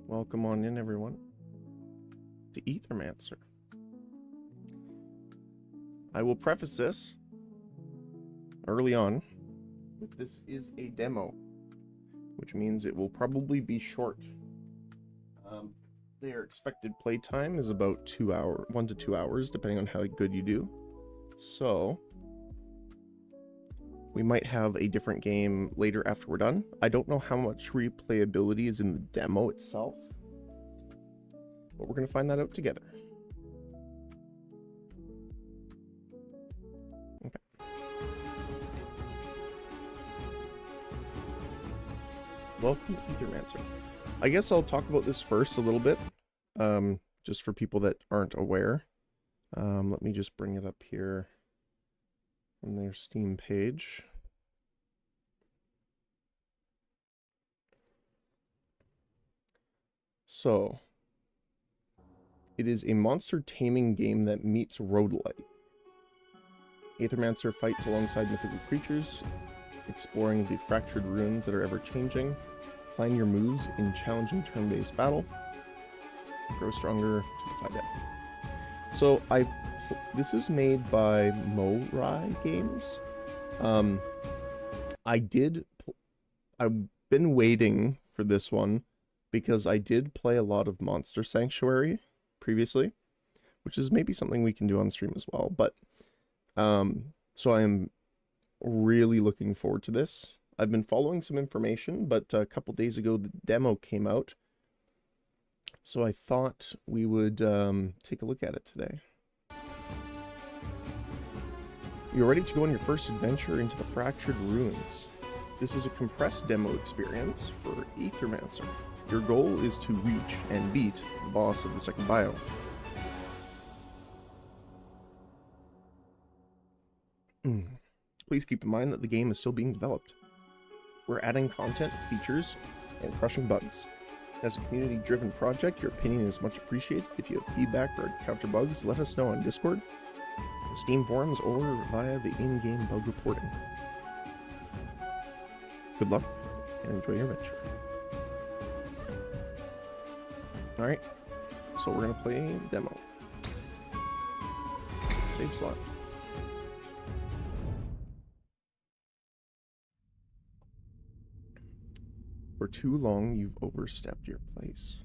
Welcome on in, everyone, to Aethermancer. I will preface this early on that this is a demo, which means it will probably be short. Their expected playtime is about 1 to 2 hours, depending on how good you do. So we might have a different game later after we're done. I don't know how much replayability is in the demo itself, but we're going to find that out together. Okay. Welcome to Aethermancer. I guess I'll talk about this first a little bit, just for people that aren't aware. Let me just bring it up here from their Steam page. So, it is a monster taming game that meets roguelike. Aethermancer fights alongside mythical creatures, exploring the fractured ruins that are ever-changing. Plan your moves in challenging turn-based battle. Grow stronger to defy death. So, this is made by Morai Games. I've been waiting for this one because I did play a lot of Monster Sanctuary previously, which is maybe something we can do on stream as well. But so I am really looking forward to this. I've been following some information, but a couple days ago the demo came out, so I thought we would take a look at it today. You're ready to go on your first adventure into the Fractured Ruins. This is a compressed demo experience for Aethermancer. Your goal is to reach and beat the boss of the second biome. Please keep in mind that the game is still being developed. We're adding content, features, and crushing bugs. As a community-driven project, your opinion is much appreciated. If you have feedback or encounter bugs, let us know on Discord, the Steam forums, or via the in-game bug reporting. Good luck, and enjoy your adventure. Alright, so we're going to play the demo. Save slot. For too long, you've overstepped your place.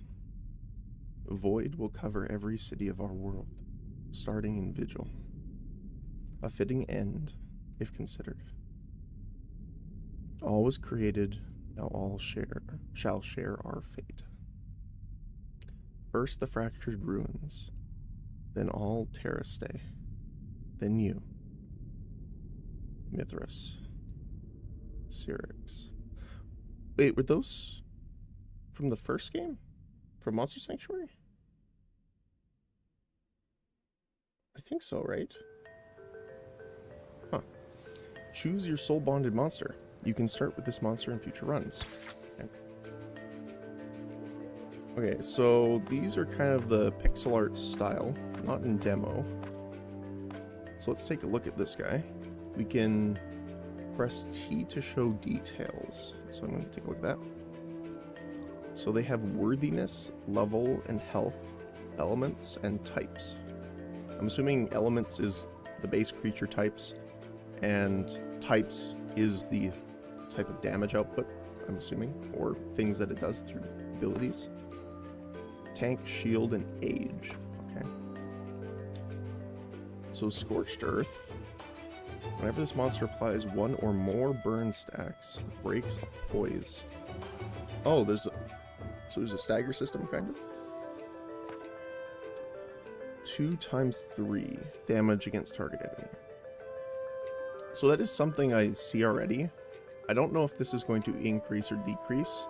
Void will cover every city of our world, starting in Vigil. A fitting end, if considered. All was created, now all shall share our fate. First the Fractured Ruins, then all Terraste, then you, Mithras, Syrinx. Wait, were those from the first game? From Monster Sanctuary? I think so, right? Huh. Choose your soul-bonded monster. You can start with this monster in future runs. Okay, so these are kind of the pixel art style, not in demo. So let's take a look at this guy. We can press T to show details. So I'm going to take a look at that. So they have worthiness, level, and health, elements, and types. I'm assuming elements is the base creature types, and types is the type of damage output, I'm assuming, or things that it does through abilities. Tank, shield, and age. Okay. So Scorched Earth. Whenever this monster applies one or more burn stacks, it breaks a poise. Oh, there's a stagger system, kind of. 2 times 3 damage against target enemy. So that is something I see already. I don't know if this is going to increase or decrease,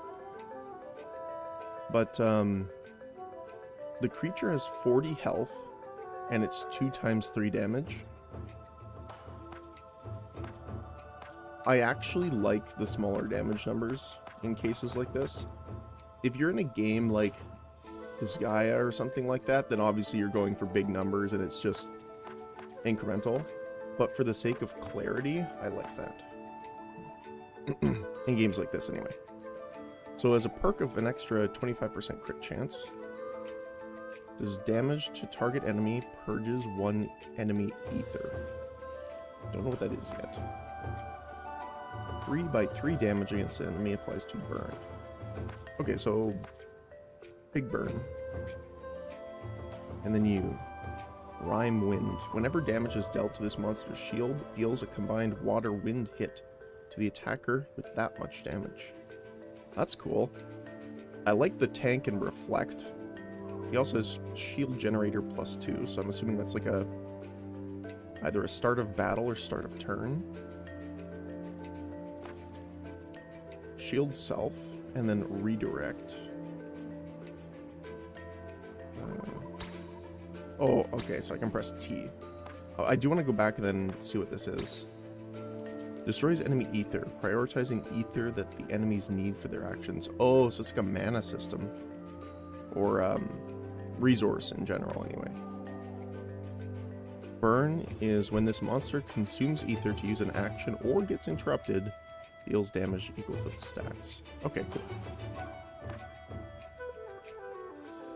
but the creature has 40 health, and it's 2 times 3 damage. I actually like the smaller damage numbers in cases like this. If you're in a game like Disgaea or something like that, then obviously you're going for big numbers and it's just incremental. but for the sake of clarity, I like that. In games like this, anyway. So as a perk of an extra 25% crit chance, does damage to target enemy purges one enemy ether. Don't know what that is yet. 3/3 damage against an enemy applies to burn. Okay, so big burn. And then you. Rime Wind. Whenever damage is dealt to this monster's shield, deals a combined water-wind hit to the attacker with that much damage. That's cool. I like the tank and reflect. He also has shield generator +2, so I'm assuming that's like a either a start of battle or start of turn. Shield self, and then redirect. Oh, okay, so I can press T. Oh, I do want to go back and then see what this is. Destroys enemy ether, prioritizing ether that the enemies need for their actions. Oh, so it's like a mana system. Or, resource in general, anyway. Burn is when this monster consumes ether to use an action or gets interrupted, deals damage equal to the stacks. Okay, cool.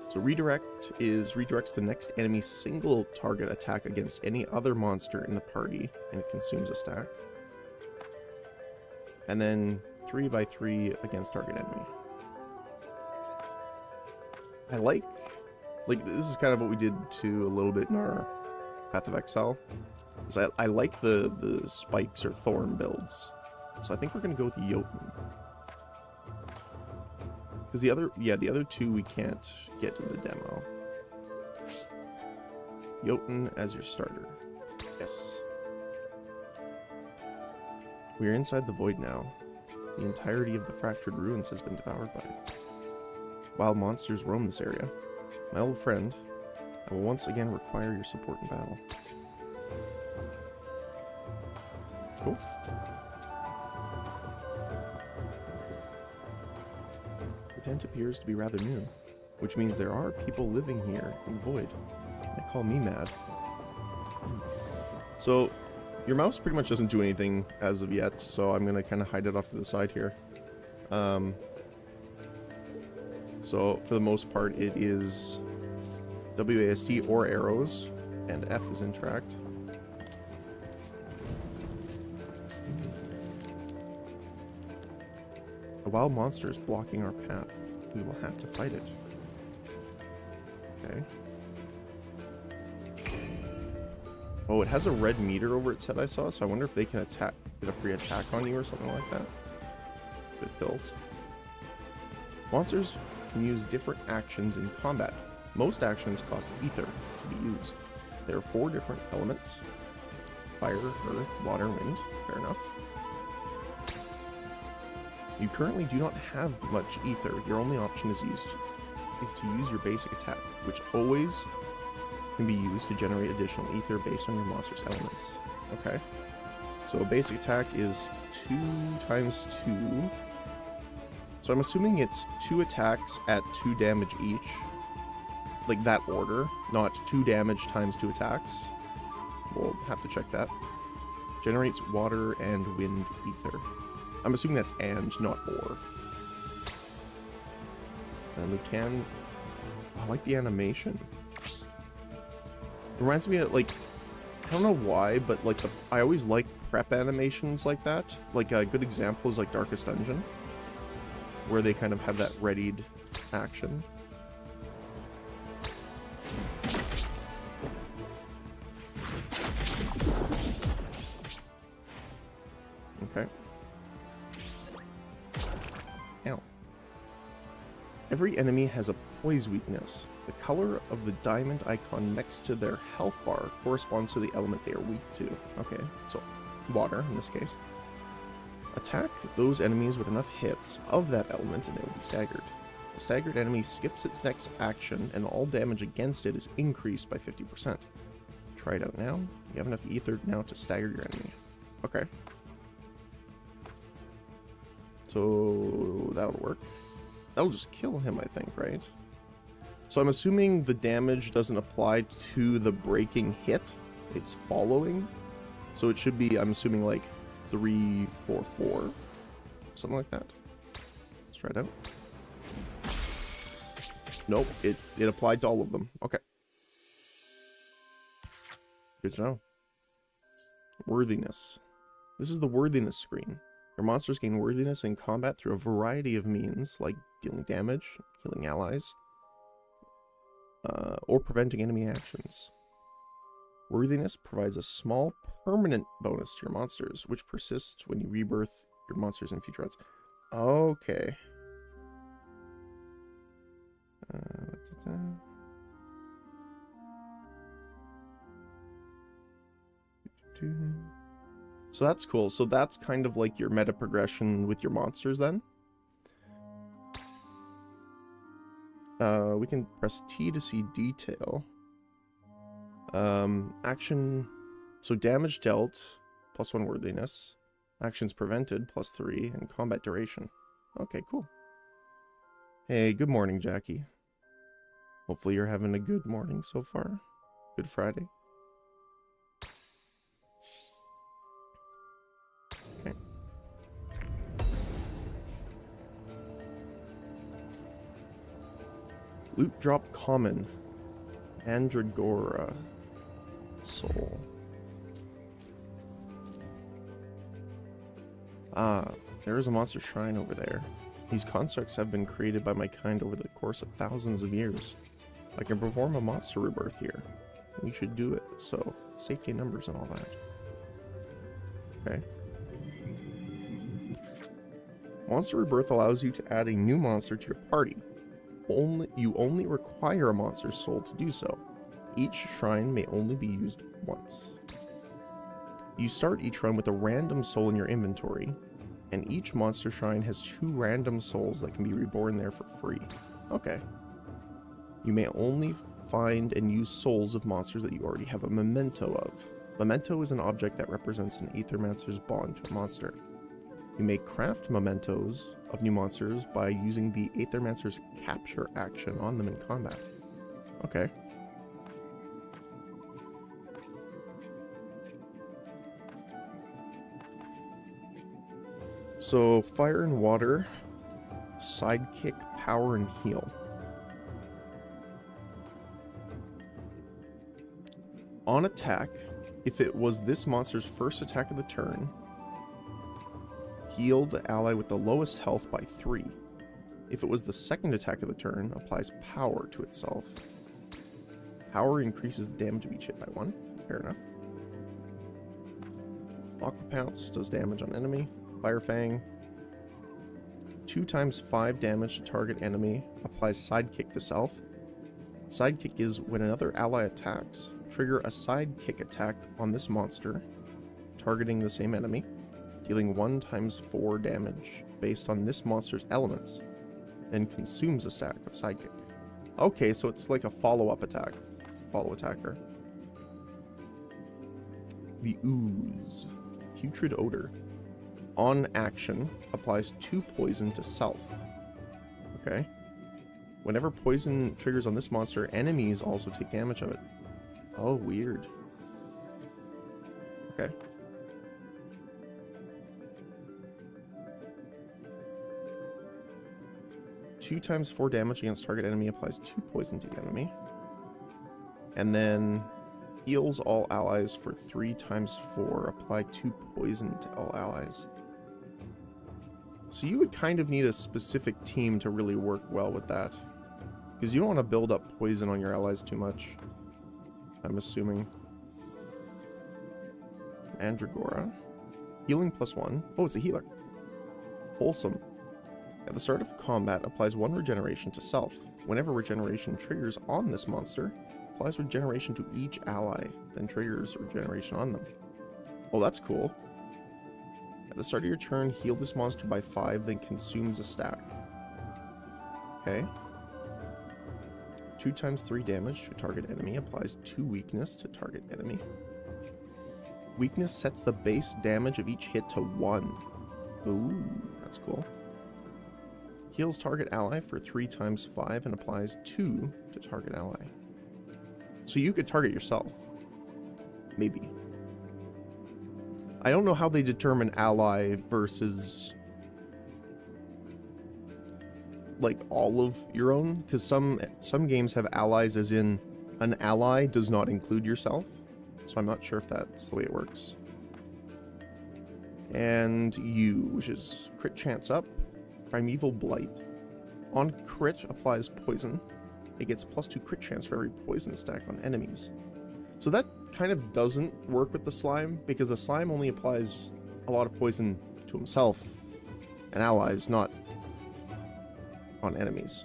So redirect redirects the next enemy's single target attack against any other monster in the party, and it consumes a stack. And then 3/3 against target enemy. I like this is kind of what we did to a little bit in our Path of Exile. Is I like the spikes or thorn builds. So I think we're gonna go with Jotun. Because the other two we can't get in the demo. Jotun as your starter. Yes. We are inside the void now. The entirety of the fractured ruins has been devoured by it. Wild monsters roam this area. My old friend, I will once again require your support in battle. Cool. The tent appears to be rather new, which means there are people living here in the void. They call me mad. So, your mouse pretty much doesn't do anything as of yet, so I'm gonna kind of hide it off to the side here. So, for the most part, it is WASD or arrows, and F is interact. A wild monster is blocking our path. We will have to fight it. Okay. Oh, it has a red meter over its head I saw, so I wonder if they can attack, get a free attack on you or something like that. If it fills. Monsters can use different actions in combat. Most actions cost ether to be used. There are 4 different elements. Fire, earth, water, wind. Fair enough. You currently do not have much ether. Your only option is to use your basic attack, which always can be used to generate additional ether based on your monster's elements. Okay. So a basic attack is 2 times 2. So I'm assuming it's 2 attacks at 2 damage each. Like that order, not 2 damage times 2 attacks. We'll have to check that. Generates water and wind ether. I'm assuming that's and, not or. And we can... I like the animation. It reminds me of, like... I don't know why, but, like, I always like prep animations like that. Like, a good example is, like, Darkest Dungeon. Where they kind of have that readied action. Okay. Ow. Every enemy has a poise weakness. The color of the diamond icon next to their health bar corresponds to the element they are weak to. Okay, so water in this case. Attack those enemies with enough hits of that element and they will be staggered. The staggered enemy skips its next action and all damage against it is increased by 50%. Try it out now. You have enough ether now to stagger your enemy. Okay. So that'll work. That'll just kill him, I think, right? So I'm assuming the damage doesn't apply to the breaking hit. It's following. So it should be, I'm assuming, like 3, 4, 4. Something like that. Let's try it out. Nope, it applied to all of them. Okay. Good to know. Worthiness. This is the worthiness screen. Your monsters gain worthiness in combat through a variety of means, like dealing damage, killing allies, or preventing enemy actions. Worthiness provides a small permanent bonus to your monsters, which persists when you rebirth your monsters in future runs. Okay. So that's cool. So that's kind of like your meta progression with your monsters then. We can press T to see detail. Action, so damage dealt, +1 worthiness. Actions prevented, +3, and combat duration. Okay, cool. Hey, good morning, Jackie. Hopefully you're having a good morning so far. Good Friday. Okay. Loot drop common. Andragora. Soul. Ah, there is a monster shrine over there. These constructs have been created by my kind over the course of thousands of years. I can perform a monster rebirth here. We should do it, so safety numbers and all that. Okay. Monster rebirth allows you to add a new monster to your party. You only require a monster's soul to do so. Each shrine may only be used once. You start each run with a random soul in your inventory, and each monster shrine has 2 random souls that can be reborn there for free. Okay. You may only find and use souls of monsters that you already have a memento of. Memento is an object that represents an Aethermancer's bond to a monster. You may craft mementos of new monsters by using the Aethermancer's capture action on them in combat. Okay. So, fire and water, sidekick, power, and heal. On attack, if it was this monster's first attack of the turn, heal the ally with the lowest health by 3. If it was the second attack of the turn, applies power to itself. Power increases the damage of each hit by 1. Fair enough. Aqua Pounce does damage on enemy. Fire Fang. 2 times 5 damage to target enemy. Applies Sidekick to self. Sidekick is when another ally attacks. Trigger a Sidekick attack on this monster, targeting the same enemy, dealing 1 times 4 damage based on this monster's elements, then consumes a stack of Sidekick. Okay, so it's like a follow-up attack. Follow attacker. The Ooze. Putrid Odor. On action, applies 2 poison to self. Okay. Whenever poison triggers on this monster, enemies also take damage of it. Oh, weird. Okay. Two times 4 damage against target enemy, applies 2 poison to the enemy. And then heals all allies for 3 times 4. Apply 2 poison to all allies. So you would kind of need a specific team to really work well with that. Because you don't want to build up poison on your allies too much, I'm assuming. Andragora. Healing +1. Oh, it's a healer. Wholesome. At the start of combat, applies 1 regeneration to self. Whenever regeneration triggers on this monster, applies regeneration to each ally, then triggers regeneration on them. Oh, that's cool. At the start of your turn, heal this monster by 5, then consumes a stack. Okay. 2 times 3 damage to target enemy, applies 2 weakness to target enemy. Weakness sets the base damage of each hit to 1. Ooh, that's cool. Heals target ally for 3 times 5 and applies 2 to target ally. So you could target yourself. Maybe. I don't know how they determine ally versus like all of your own, because some games have allies as in an ally does not include yourself, so I'm not sure if that's the way it works. And you, which is crit chance up, primeval blight. On crit applies poison. It gets +2 crit chance for every poison stack on enemies. So that kind of doesn't work with the slime, because the slime only applies a lot of poison to himself and allies, not on enemies.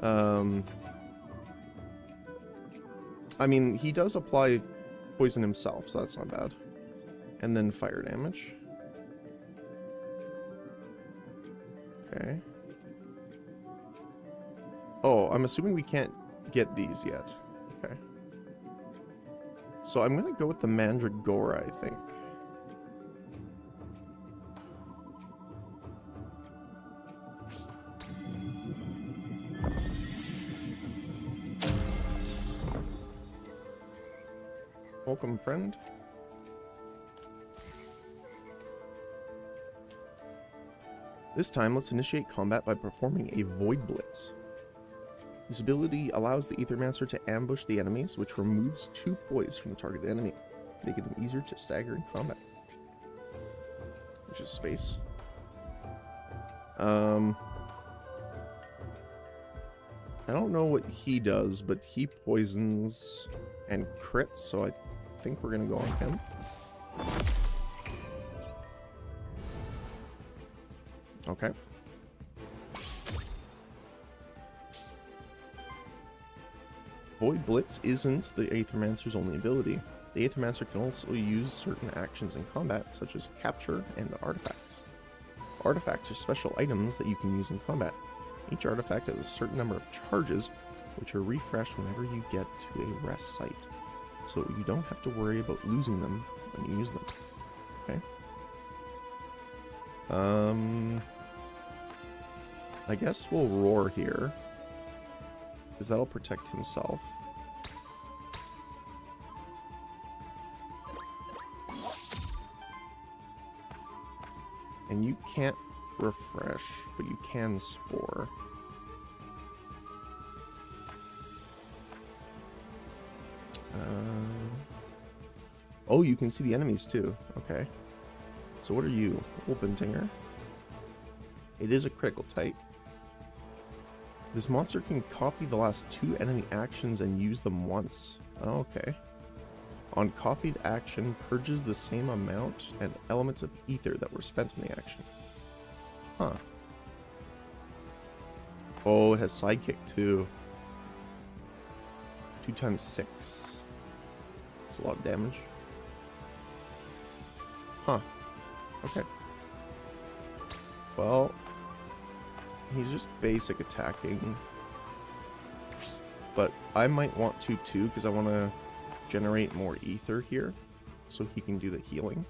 I mean, he does apply poison himself, so that's not bad. And then fire damage. Okay. Oh, I'm assuming we can't get these yet. Okay. So I'm gonna go with the Mandragora, I think. Welcome, friend. This time, let's initiate combat by performing a Void Blitz. This ability allows the Aethermancer to ambush the enemies, which removes 2 poise from the targeted enemy, making them easier to stagger in combat. Which is space. I don't know what he does, but he poisons and crits, so I think we're gonna go on him. Okay. Void Blitz isn't the Aethermancer's only ability. The Aethermancer can also use certain actions in combat, such as capture and artifacts. Artifacts are special items that you can use in combat. Each artifact has a certain number of charges, which are refreshed whenever you get to a rest site, so you don't have to worry about losing them when you use them. Okay. I guess we'll roar here, because that'll protect himself. And you can't refresh, but you can spore. Oh, you can see the enemies too. Okay. So what are you? Open-tinger. It is a critical type. This monster can copy the last 2 enemy actions and use them once. Oh, okay. On copied action, purges the same amount and elements of ether that were spent in the action. Huh. Oh, it has sidekick too. 2 times 6. That's a lot of damage. Huh. Okay. Well, he's just basic attacking. But I might want to too, because I want to generate more ether here, so he can do the healing.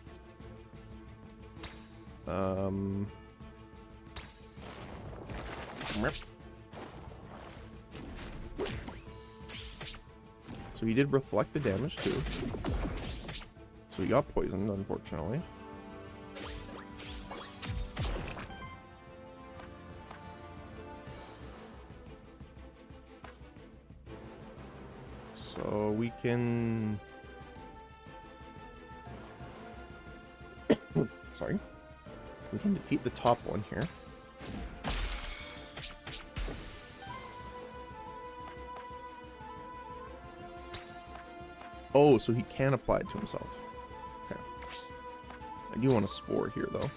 So he did reflect the damage too. So he got poisoned, unfortunately. So we can... Sorry. We can defeat the top one here. Oh, so he can apply it to himself. Okay. I do want a spore here, though.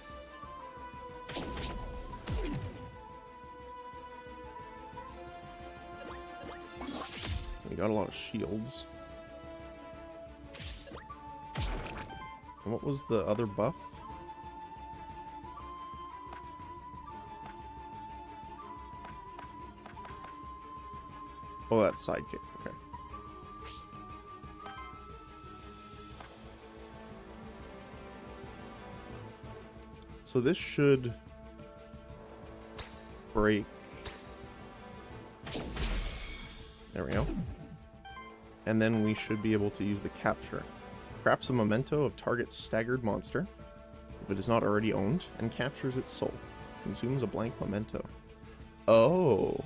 We got a lot of shields. And what was the other buff? Oh, that's sidekick. Okay. So this should break. There we go. And then we should be able to use the capture Crafts a memento of target's staggered monster, if it is not already owned, and captures its soul. Consumes a blank memento. Oh.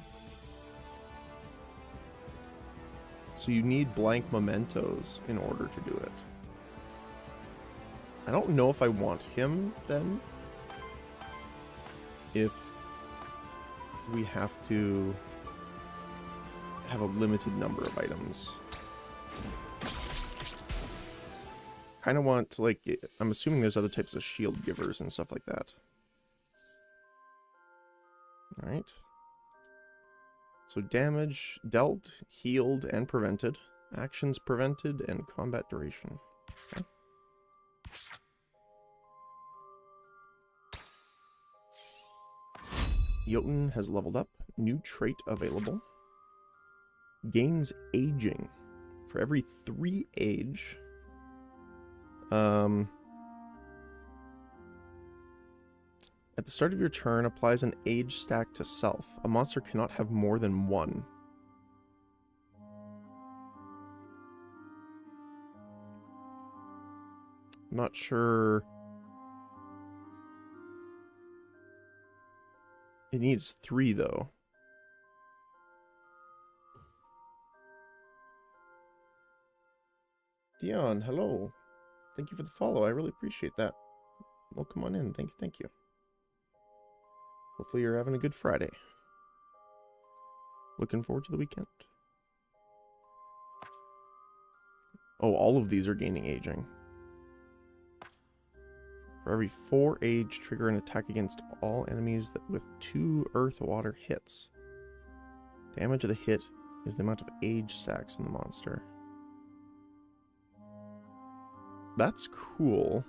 So you need blank mementos in order to do it. I don't know if I want him, then. If we have to have a limited number of items. Kind of want to, like, I'm assuming there's other types of shield givers and stuff like that. Alright. So damage dealt, healed, and prevented. Actions prevented, and combat duration. Okay. Jotun has leveled up. New trait available. Gains aging. For every 3 age. At the start of your turn, applies an age stack to self. A monster cannot have more than 1. I'm not sure. It needs 3, though. Dion, hello. Thank you for the follow. I really appreciate that. Well, come on in. Thank you, thank you. Hopefully you're having a good Friday. Looking forward to the weekend. Oh, all of these are gaining aging. For every 4 age, trigger an attack against all enemies that with 2 earth water hits. Damage of the hit is the amount of age stacks in the monster. That's cool.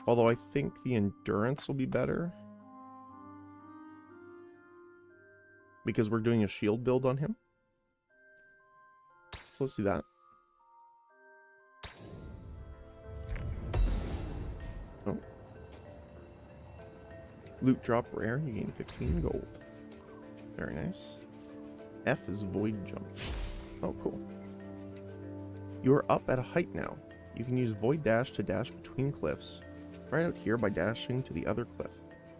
Although I think the endurance will be better. Because we're doing a shield build on him. So let's do that. Oh. Loot drop rare, you gain 15 gold. Very nice. F is void jump. Oh, cool. You are up at a height now. You can use void dash to dash between cliffs. Right out here by dashing to the other cliff.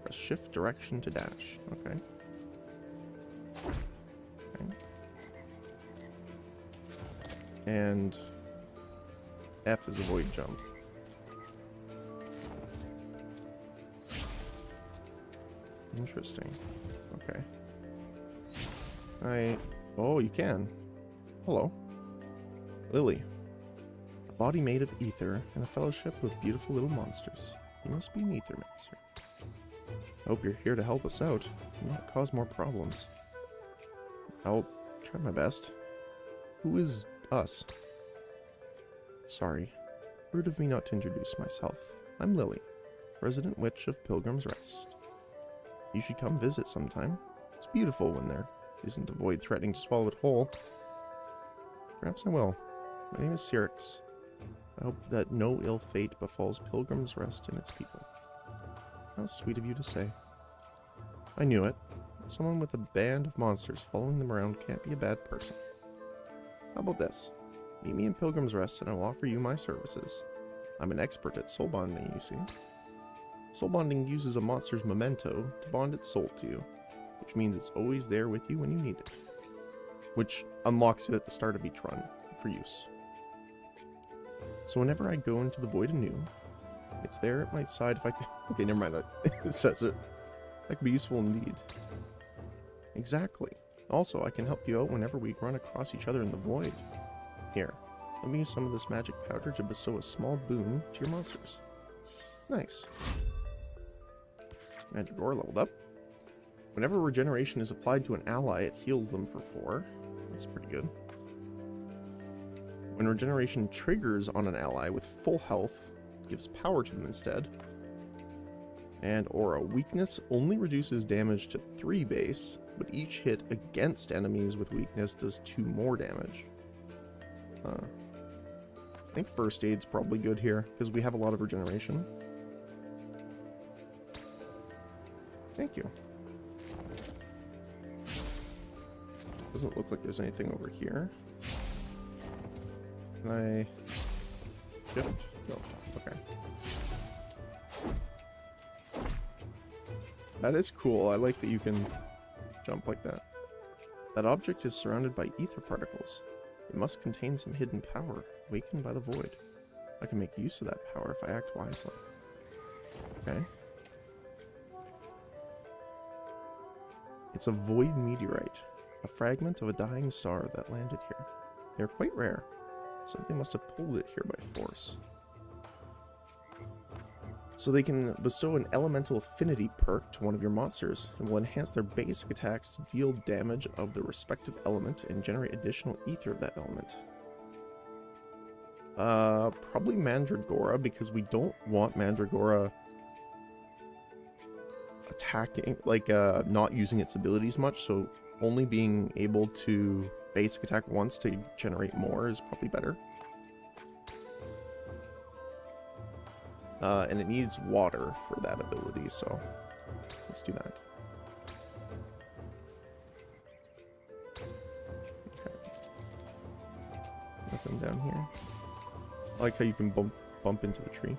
Press shift direction to dash. Okay. And F is a void jump. Interesting. Okay. Oh, you can. Hello. Lily. A body made of ether and a fellowship with beautiful little monsters. You must be an Aethermancer. I hope you're here to help us out and not cause more problems. I'll try my best. Who is us? Sorry. Rude of me not to introduce myself. I'm Lily, resident witch of Pilgrim's Rest. You should come visit sometime. It's beautiful when there isn't a void threatening to swallow it whole. Perhaps I will. My name is Cyrix. I hope that no ill fate befalls Pilgrim's Rest and its people. How sweet of you to say. I knew it. Someone with a band of monsters following them around can't be a bad person. How about this? Meet me in Pilgrim's Rest and I will offer you my services. I'm an expert at soul bonding, you see. Soul bonding uses a monster's memento to bond its soul to you, which means it's always there with you when you need it. Which unlocks it at the start of each run for use. So whenever I go into the void anew, it's there at my side if I can... Okay, never mind, it says it. That could be useful indeed. Exactly. Also, I can help you out whenever we run across each other in the void. Here, let me use some of this magic powder to bestow a small boon to your monsters. Nice. Mandragora leveled up. Whenever regeneration is applied to an ally, it heals them for 4. That's pretty good. When regeneration triggers on an ally with full health, it gives power to them instead. And Aura. Weakness only reduces damage to 3 base, but each hit against enemies with weakness does 2 more damage. I think first aid's probably good here, because we have a lot of regeneration. Thank you. Doesn't look like there's anything over here. Can I Shift? No. Okay. That is cool. I like that you can jump like that. That object is surrounded by ether particles. It must contain some hidden power, awakened by the void. I can make use of that power if I act wisely. Okay. It's a void meteorite, a fragment of a dying star that landed here. They are quite rare. Something must have pulled it here by force. So they can bestow an elemental affinity perk to one of your monsters and will enhance their basic attacks to deal damage of the respective element and generate additional ether of that element. Probably Mandragora, because we don't want Mandragora attacking, like, not using its abilities much, so only being able to basic attack once to generate more is probably better. And it needs water for that ability, so let's do that. Okay. Nothing down here. I like how you can bump into the tree.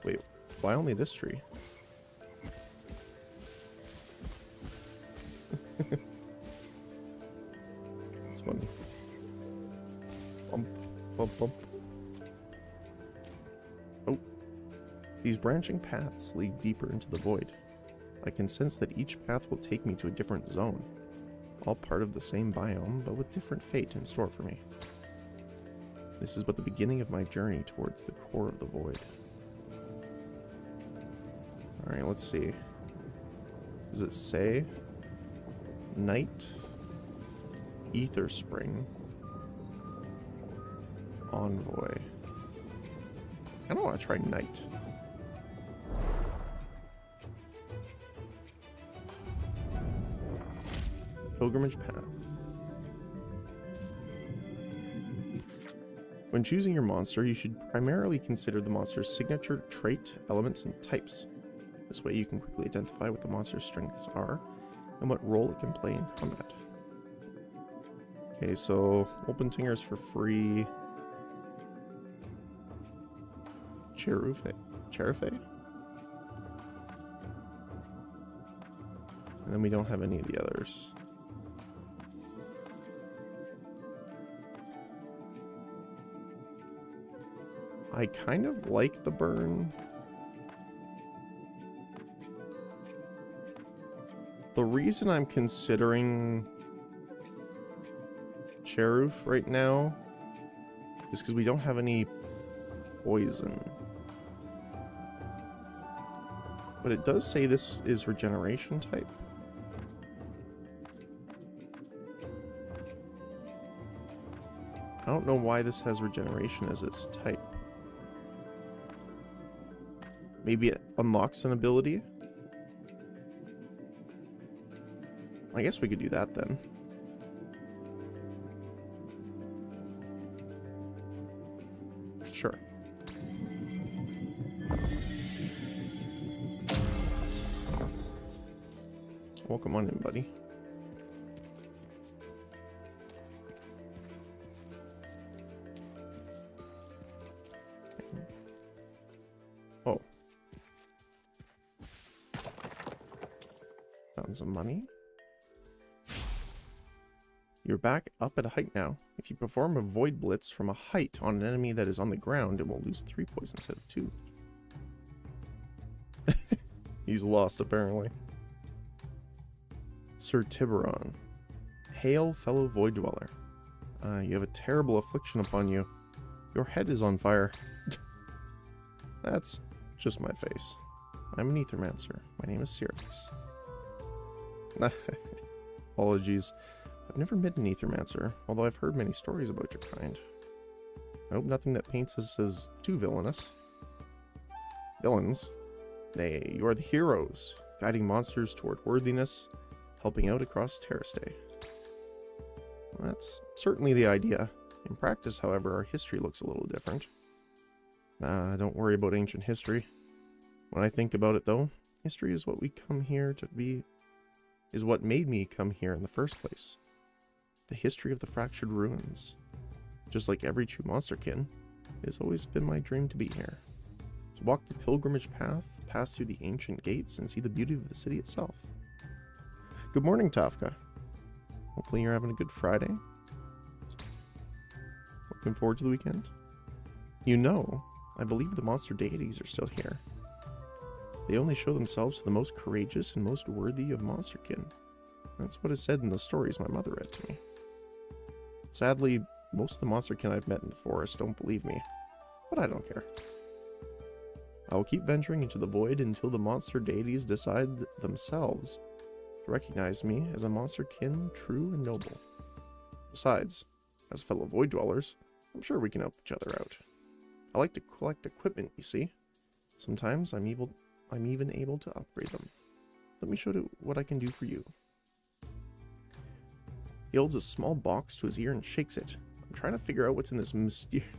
Wait, why only this tree? It's funny. Bump, bump, bump. Oh. These branching paths lead deeper into the void. I can sense that each path will take me to a different zone. All part of the same biome, but with different fate in store for me. This is but the beginning of my journey towards the core of the void. Alright, let's see. Does it say? Night, Ether Spring, Envoy. I don't want to try night. Pilgrimage Path. When choosing your monster, you should primarily consider the monster's signature trait, elements, and types. This way you can quickly identify what the monster's strengths are and what role it can play in combat. Okay, so open tingers for free. Cherufe? And then we don't have any of the others. I kind of like the burn. The reason I'm considering Cheruf right now is because we don't have any poison. But it does say this is regeneration type. I don't know why this has regeneration as its type. Maybe it unlocks an ability? I guess we could do that then. Sure. Welcome on in, buddy. Oh. Found some money. You're back up at a height now. If you perform a Void Blitz from a height on an enemy that is on the ground, it will lose 3 points instead of 2. He's lost, apparently. Sir Tiburon. Hail, fellow Void Dweller. You have a terrible affliction upon you. Your head is on fire. That's just my face. I'm an Aethermancer. My name is Sirix. Apologies. I've never met an Aethermancer, although I've heard many stories about your kind. I hope nothing that paints us as too villainous. Villains? Nay, you are the heroes, guiding monsters toward worthiness, helping out across Terrastay. Well, that's certainly the idea. In practice, however, our history looks a little different. Don't worry about ancient history. When I think about it, though, history is what we come here to be, is what made me come here in the first place. The history of the fractured ruins. Just like every true monsterkin, It's always been my dream to be here. To walk the pilgrimage path, pass through the ancient gates, and see the beauty of the city itself. Good morning, Tafka. Hopefully you're having a good Friday. Looking forward to the weekend. You know, I believe the monster deities are still here. They only show themselves to the most courageous and most worthy of monsterkin. That's what is said in the stories my mother read to me. Sadly, most of the monsterkin I've met in the forest don't believe me, but I don't care. I will keep venturing into the void until the monster deities decide themselves to recognize me as a monsterkin true and noble. Besides, as fellow void dwellers, I'm sure we can help each other out. I like to collect equipment, you see. Sometimes I'm even able to upgrade them. Let me show you what I can do for you. He holds a small box to his ear and shakes it. I'm trying to figure out what's in this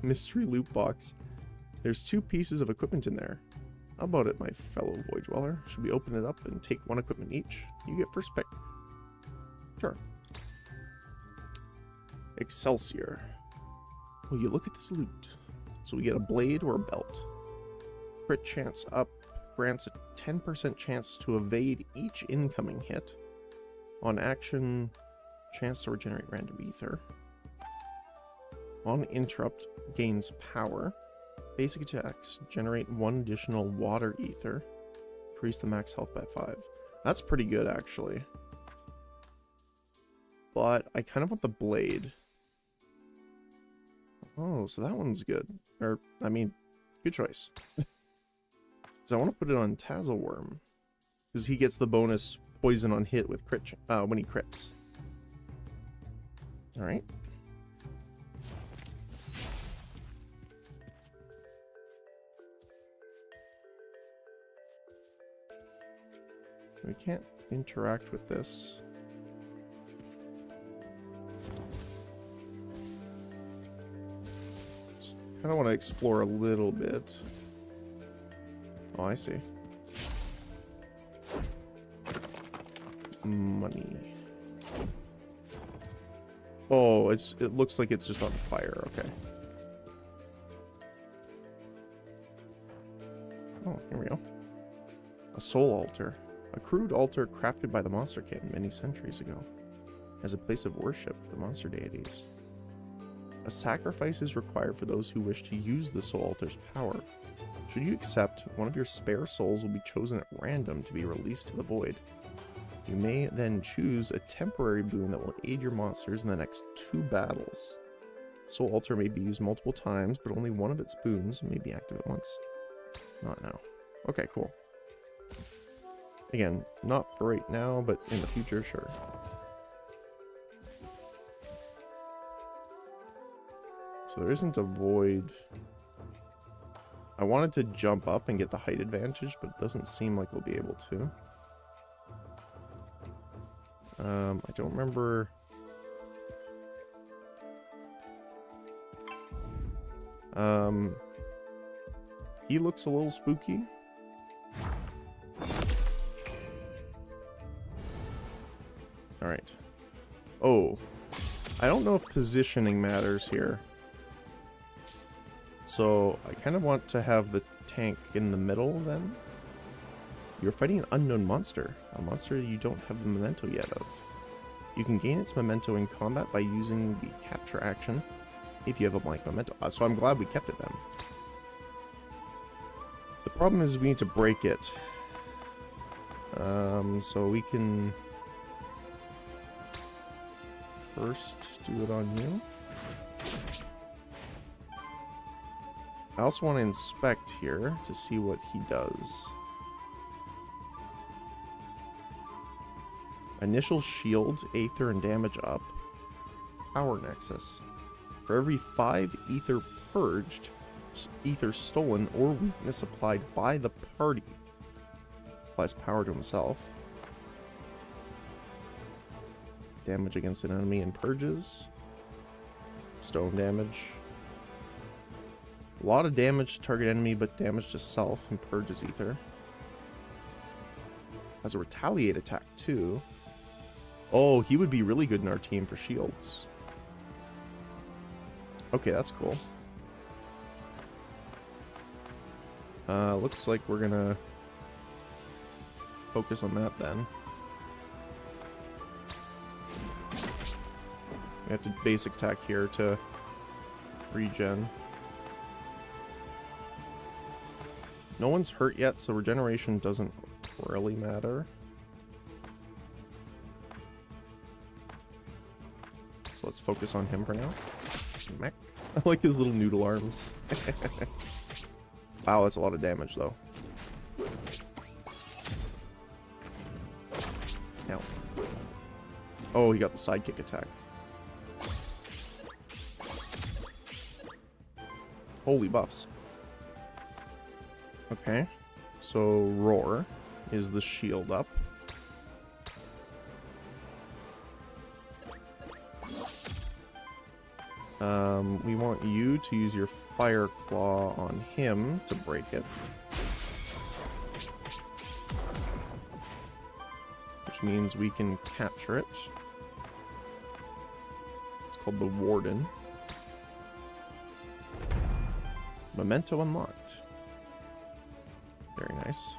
mystery loot box. There's 2 pieces of equipment in there. How about it, my fellow void dweller? Should we open it up and take 1 equipment each? You get first pick. Sure. Excelsior. Will you look at this loot? So we get a blade or a belt. Crit chance up grants a 10% chance to evade each incoming hit. On action, chance to regenerate random ether. On interrupt, gains power. Basic attacks generate 1 additional water ether. Increase the max health by 5. That's pretty good, actually. But I kind of want the blade. Oh, so that one's good. Or, I mean, good choice. Because I want to put it on Tazelworm. Because he gets the bonus poison on hit with crit when he crits. Alright. We can't interact with this. Kind of want to explore a little bit. Oh, I see. Money. Oh, it looks like it's just on fire. Okay. Oh, here we go. A soul altar. A crude altar crafted by the monsterkin many centuries ago as a place of worship for the monster deities. A sacrifice is required for those who wish to use the soul altar's power. Should you accept, one of your spare souls will be chosen at random to be released to the void. You may then choose a temporary boon that will aid your monsters in the next 2 battles. The soul altar may be used multiple times, but only one of its boons may be active at once. Not now. Okay, cool. Again, not for right now, but in the future, sure. So there isn't a void. I wanted to jump up and get the height advantage, but it doesn't seem like we'll be able to. I don't remember. He looks a little spooky. Alright. Oh. I don't know if positioning matters here. So, I kind of want to have the tank in the middle, then. You're fighting an unknown monster. A monster you don't have the memento yet of. You can gain its memento in combat by using the capture action if you have a blank memento. So I'm glad we kept it then. The problem is we need to break it. So we can first do it on you. I also want to inspect here to see what he does. Initial shield, aether, and damage up. Power nexus. For every 5 ether purged, ether stolen, or weakness applied by the party, applies power to himself. Damage against an enemy and purges. Stone damage. A lot of damage to target enemy, but damage to self and purges ether. Has a retaliate attack too. Oh, he would be really good in our team for shields. Okay, that's cool. Looks like we're gonna focus on that then. We have to basic attack here to regen. No one's hurt yet, so regeneration doesn't really matter. So let's focus on him for now. Smack. I like his little noodle arms. Wow, that's a lot of damage though. Ow. Oh, he got the sidekick attack. Holy buffs. Okay. So roar is the shield up. We want you to use your fire claw on him to break it. Which means we can capture it. It's called the Warden. Memento unlocked. Very nice.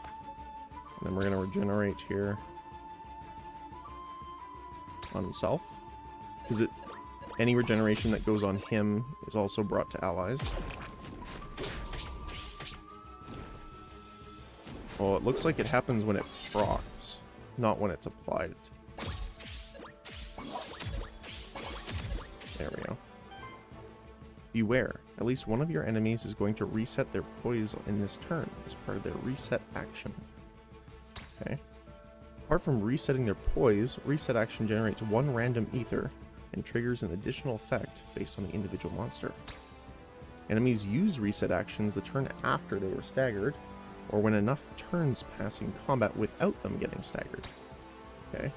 And then we're going to regenerate here on himself. Because any regeneration that goes on him is also brought to allies. Oh, it looks like it happens when it procs, not when it's applied. There we go. Beware, at least one of your enemies is going to reset their poise in this turn as part of their reset action. Okay. Apart from resetting their poise, reset action generates one random ether and triggers an additional effect based on the individual monster. Enemies use reset actions the turn after they were staggered, or when enough turns pass in combat without them getting staggered. Okay.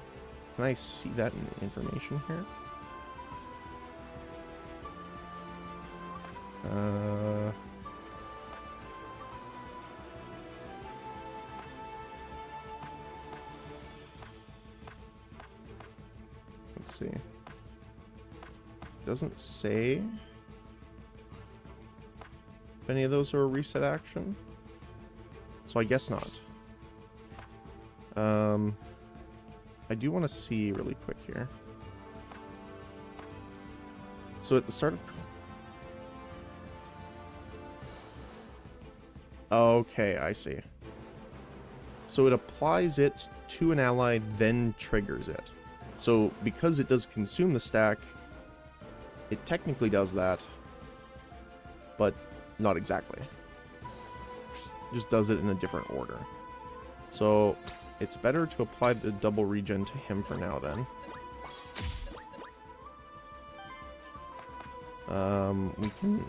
Can I see that in the information here? Let's see. Doesn't say if any of those are a reset action, so I guess not. I do want to see really quick here. So at the start of... Okay, I see. So it applies it to an ally, then triggers it. So because it does consume the stack, it technically does that, but not exactly. It just does it in a different order. So it's better to apply the double regen to him for now then. We can...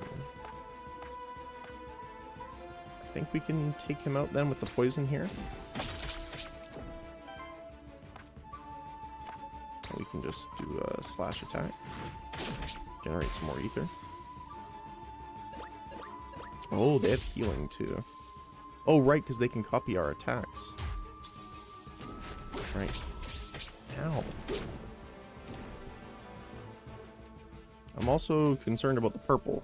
I think we can take him out then with the poison here. We can just do a slash attack. Generate some more ether. Oh, they have healing too. Oh, right, because they can copy our attacks. Right. Ow. I'm also concerned about the purple.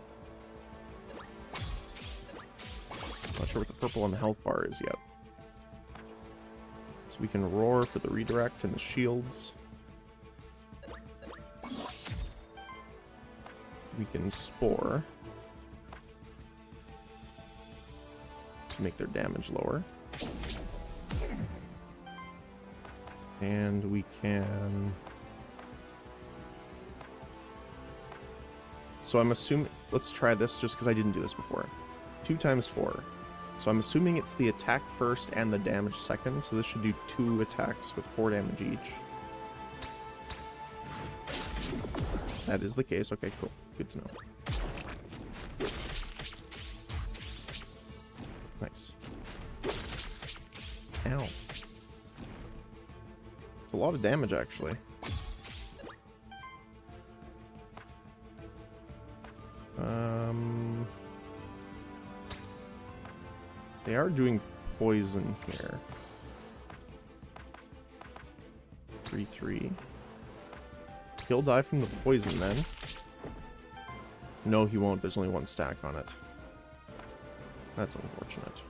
Not sure what the purple on the health bar is yet. So we can roar for the redirect and the shields. We can spore to make their damage lower. And we can... So I'm assuming... Let's try this just because I didn't do this before. 2 times 4. So I'm assuming it's the attack first and the damage second. So this should do 2 attacks with 4 damage each. That is the case. Okay, cool. Good to know. Nice. Ow. It's a lot of damage, actually. They are doing poison here. 3-3. He'll die from the poison then. No, he won't. There's only 1 stack on it. That's unfortunate.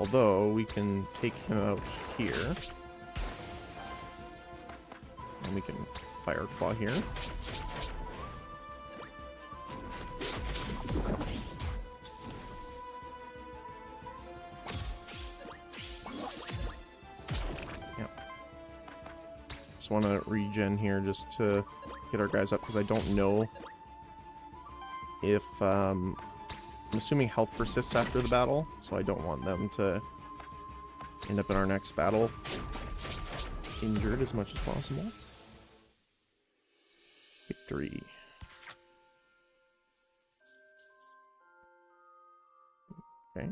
Although, we can take him out here. And we can Fire Claw here. Yeah. Just want to regen here just to get our guys up, because I don't know if... I'm assuming health persists after the battle, so I don't want them to end up in our next battle injured as much as possible. Victory. Okay.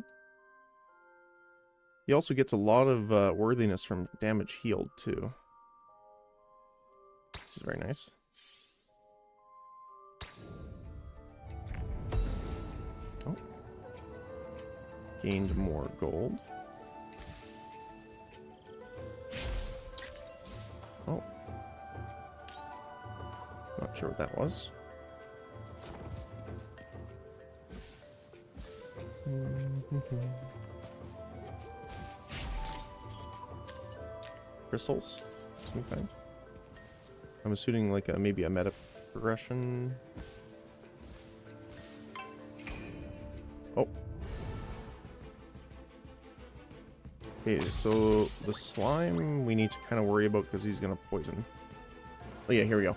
He also gets a lot of worthiness from damage healed, too. Which is very nice. Oh. Gained more gold. Oh. Not sure what that was. Crystals, some kind. I'm assuming like maybe a meta progression. Oh. Okay, so the slime we need to kind of worry about because he's gonna poison. Oh yeah, here we go.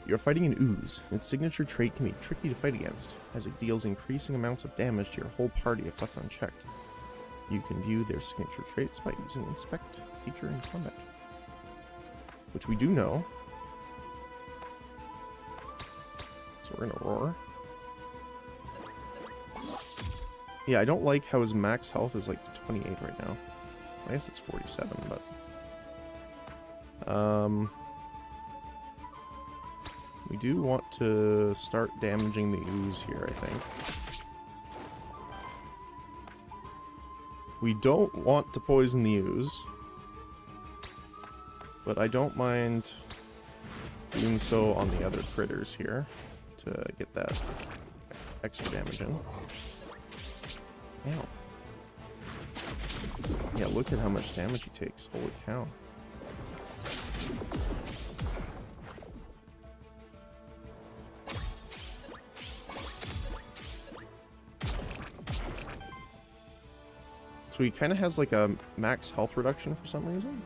You're fighting an ooze. Its signature trait can be tricky to fight against, as it deals increasing amounts of damage to your whole party if left unchecked. You can view their signature traits by using Inspect feature in combat, which we do know. So we're gonna roar. Yeah, I don't like how his max health is like 28 right now. I guess it's 47, but... we do want to start damaging the ooze here, I think. We don't want to poison the ooze, but I don't mind doing so on the other critters here to get that extra damage in. Ow. Yeah, look at how much damage he takes. Holy cow. So he kind of has like a max health reduction for some reason.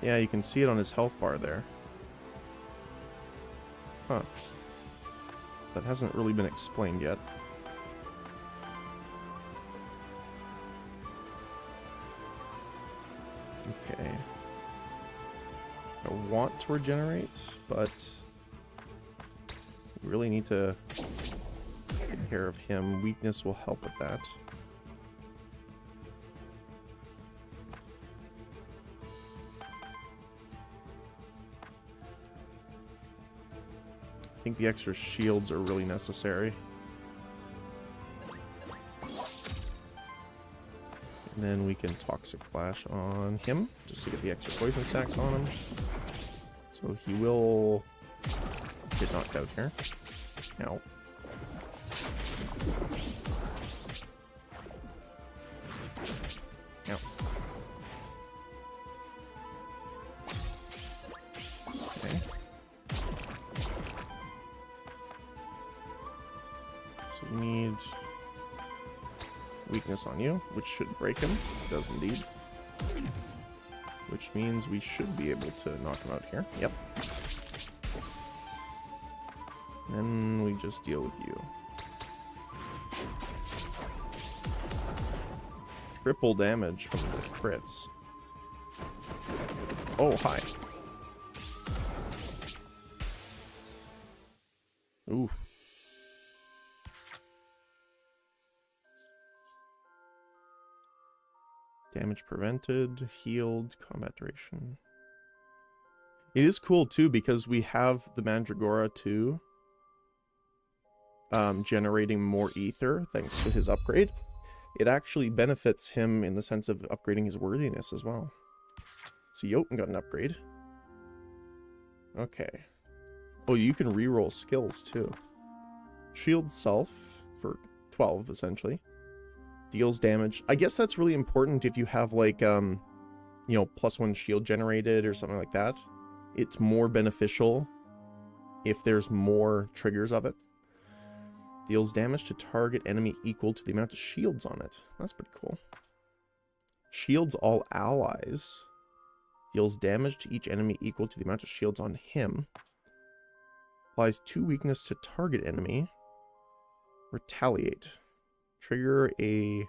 Yeah, you can see it on his health bar there. Huh. That hasn't really been explained yet. Okay. I want to regenerate, but we really need to take care of him. Weakness will help with that. I think the extra shields are really necessary. And then we can Toxic Flash on him, just to get the extra poison stacks on him. So he will get knocked out here. Ow. Ow. Okay. So we need weakness on you, which should break him. It does indeed. Which means we should be able to knock him out here. Yep. Then we just deal with you. Triple damage from the crits. Oh, hi. Ooh. Damage prevented, healed, combat duration. It is cool too because we have the Mandragora too, generating more ether thanks to his upgrade. It actually benefits him in the sense of upgrading his worthiness as well. So Jotun got an upgrade. Okay. Oh, you can reroll skills too. Shield self for 12 essentially. Deals damage. I guess that's really important if you have like, you know, +1 shield generated or something like that. It's more beneficial if there's more triggers of it. Deals damage to target enemy equal to the amount of shields on it. That's pretty cool. Shields all allies. Deals damage to each enemy equal to the amount of shields on him. Applies 2 weakness to target enemy. Retaliate. Trigger a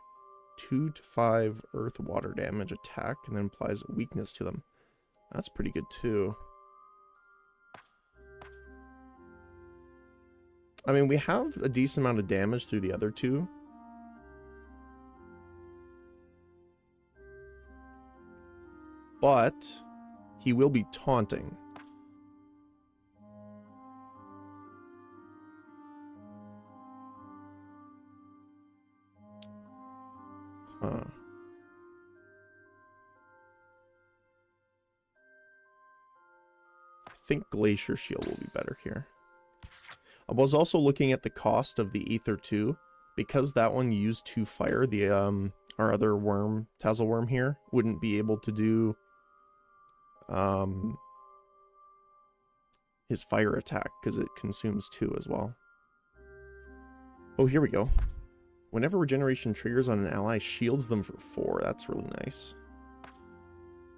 2 to 5 earth water damage attack and then applies a weakness to them. That's pretty good too. I mean, we have a decent amount of damage through the other two. But he will be taunting. Huh. I think Glacier Shield will be better here. I was also looking at the cost of the Aether 2. Because that one used 2 fire, the our other worm, Tassel Worm here, wouldn't be able to do his fire attack because it consumes 2 as well. Oh, here we go. Whenever regeneration triggers on an ally, shields them for 4. That's really nice.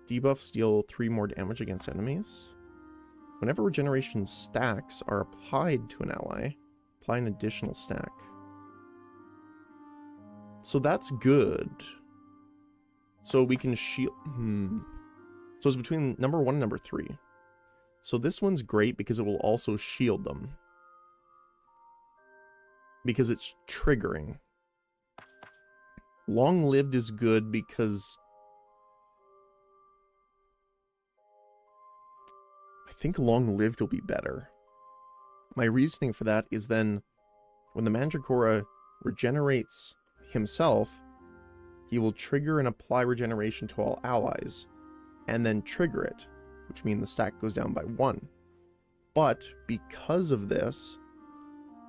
Debuffs deal 3 more damage against enemies. Whenever regeneration stacks are applied to an ally, apply an additional stack. So that's good. So we can shield... So it's between number 1 and number 3. So this one's great because it will also shield them. Because it's triggering. Long-lived is good because... I think long-lived will be better. My reasoning for that is then when the Mandragora regenerates himself, he will trigger and apply regeneration to all allies, and then trigger it, which means the stack goes down by 1. But because of this,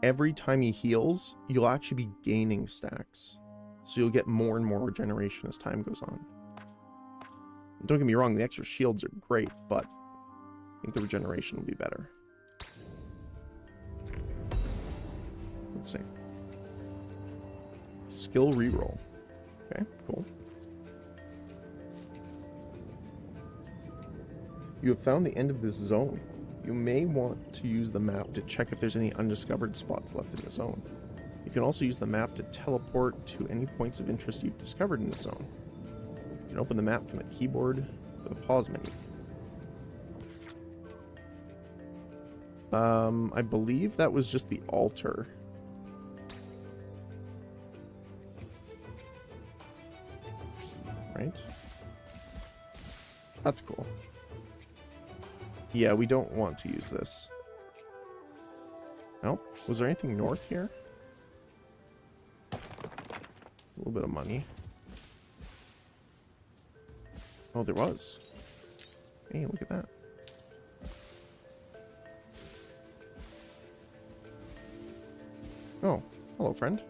every time he heals, you'll actually be gaining stacks. So you'll get more and more regeneration as time goes on. Don't get me wrong, the extra shields are great, but I think the regeneration will be better. Let's see. Skill reroll. Okay, cool. You have found the end of this zone. You may want to use the map to check if there's any undiscovered spots left in the zone. You can also use the map to teleport to any points of interest you've discovered in the zone. You can open the map from the keyboard or the pause menu. I believe that was just the altar. Right? That's cool. Yeah, we don't want to use this. Oh, was there anything north here? A little bit of money. Oh, there was. Hey, look at that. Oh, hello, friend.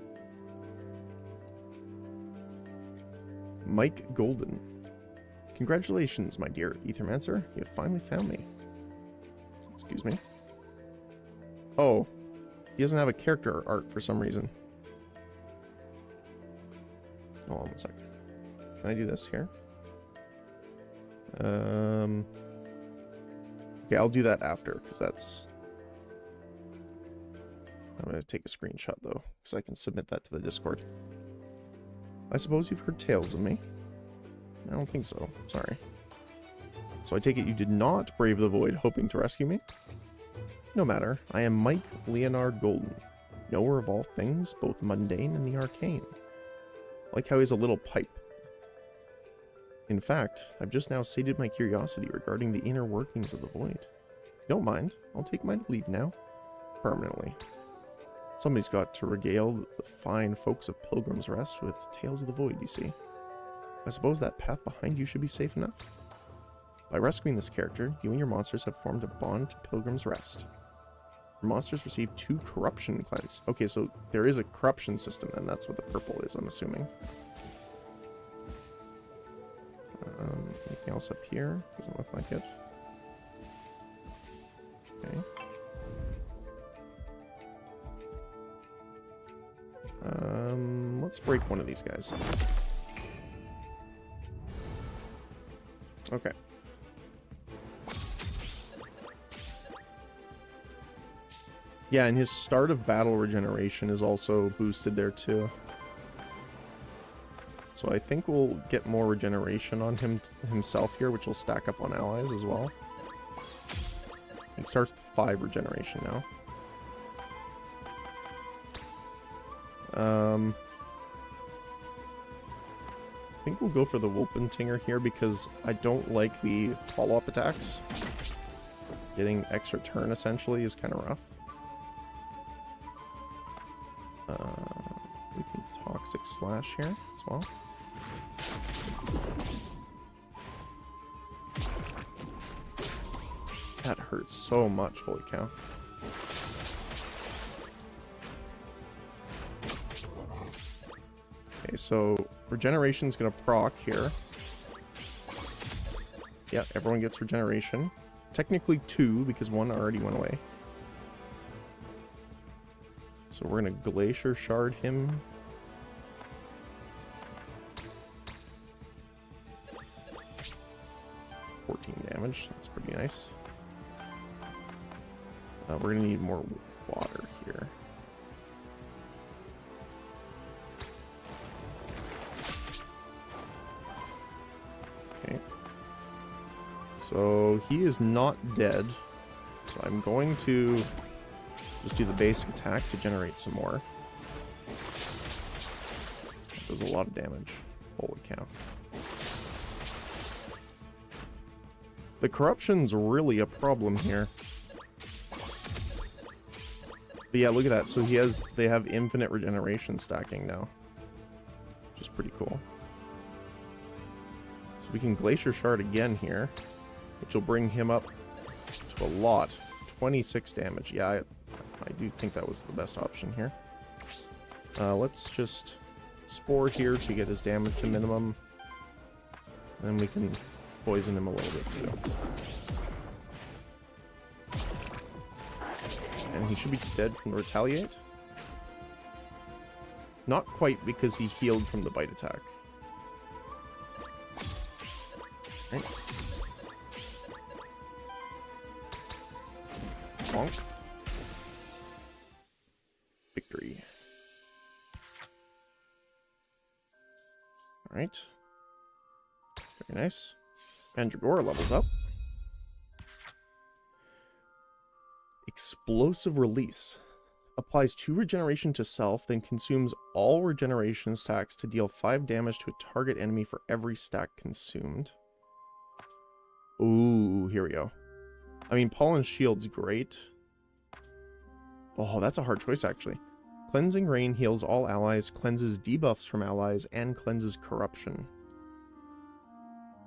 Mike Golden. Congratulations, my dear Aethermancer. You have finally found me. Excuse me. Oh, he doesn't have a character art for some reason. Hold on one second. Can I do this here? Okay, I'll do that after, because that's... I'm going to take a screenshot, though, because I can submit that to the Discord. I suppose you've heard tales of me. I don't think so. Sorry. So I take it you did not brave the void hoping to rescue me? No matter. I am Mike Leonard Golden, knower of all things, both mundane and the arcane. Like how he has a little pipe. In fact, I've just now sated my curiosity regarding the inner workings of the void. If you don't mind, I'll take my leave now. Permanently. Somebody's got to regale the fine folks of Pilgrim's Rest with tales of the void, you see. I suppose that path behind you should be safe enough. By rescuing this character, you and your monsters have formed a bond to Pilgrim's Rest. Monsters receive 2 corruption cleanse. Okay, so there is a corruption system then. That's what the purple is, I'm assuming. Anything else up here? Doesn't look like it. Okay. Let's break one of these guys. Okay. Yeah, and his start of battle regeneration is also boosted there too. So I think we'll get more regeneration on himself here, which will stack up on allies as well. He starts with 5 regeneration now. I think we'll go for the Wolpentinger here because I don't like the follow-up attacks. Getting extra turn essentially is kind of rough. We can Toxic Slash here as well. That hurts so much, holy cow. Okay, so regeneration's gonna proc here. Yeah, everyone gets regeneration. Technically 2, because 1 already went away. So we're gonna Glacier Shard him. Damage. That's pretty nice. We're gonna need more water here. Okay. So he is not dead. So I'm going to just do the basic attack to generate some more. That does a lot of damage. Holy cow. The corruption's really a problem here. But yeah, look at that. So they have infinite regeneration stacking now. Which is pretty cool. So we can Glacier Shard again here, which will bring him up to a lot. 26 damage. Yeah, I do think that was the best option here. Let's just Spore here to get his damage to minimum. And then we can poison him a little bit too. And he should be dead from the Retaliate. Not quite, because he healed from the bite attack. Okay. Bonk. Victory. Alright. Very nice. Mandragora levels up. Explosive Release. Applies 2 regeneration to self, then consumes all regeneration stacks to deal 5 damage to a target enemy for every stack consumed. Ooh, here we go. I mean, Pollen Shield's great. Oh, that's a hard choice, actually. Cleansing Rain heals all allies, cleanses debuffs from allies, and cleanses corruption.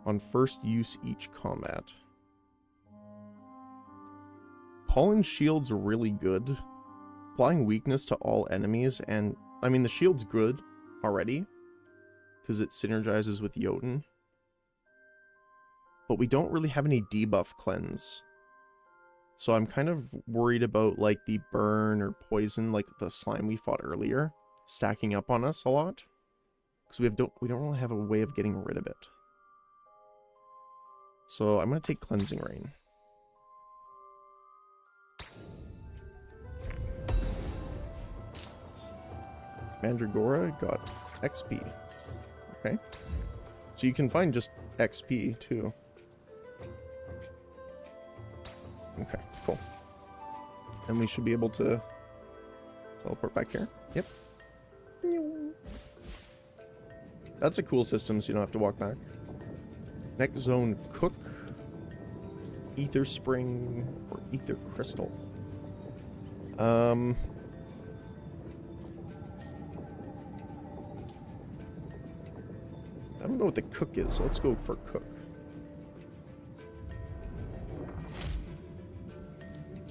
On first use each combat. Pollen Shield's really good. Applying weakness to all enemies, and I mean the shield's good already because it synergizes with Jotun. But we don't really have any debuff cleanse. So I'm kind of worried about like the burn or poison, like the slime we fought earlier, stacking up on us a lot. Because we don't really have a way of getting rid of it. So I'm gonna take Cleansing Rain. Mandragora got XP. Okay. So you can find just XP too. Okay, cool. And we should be able to teleport back here. Yep. That's a cool system, so you don't have to walk back. Next zone, Cook, Ether Spring, or Ether Crystal. I don't know what the Cook is, so let's go for Cook.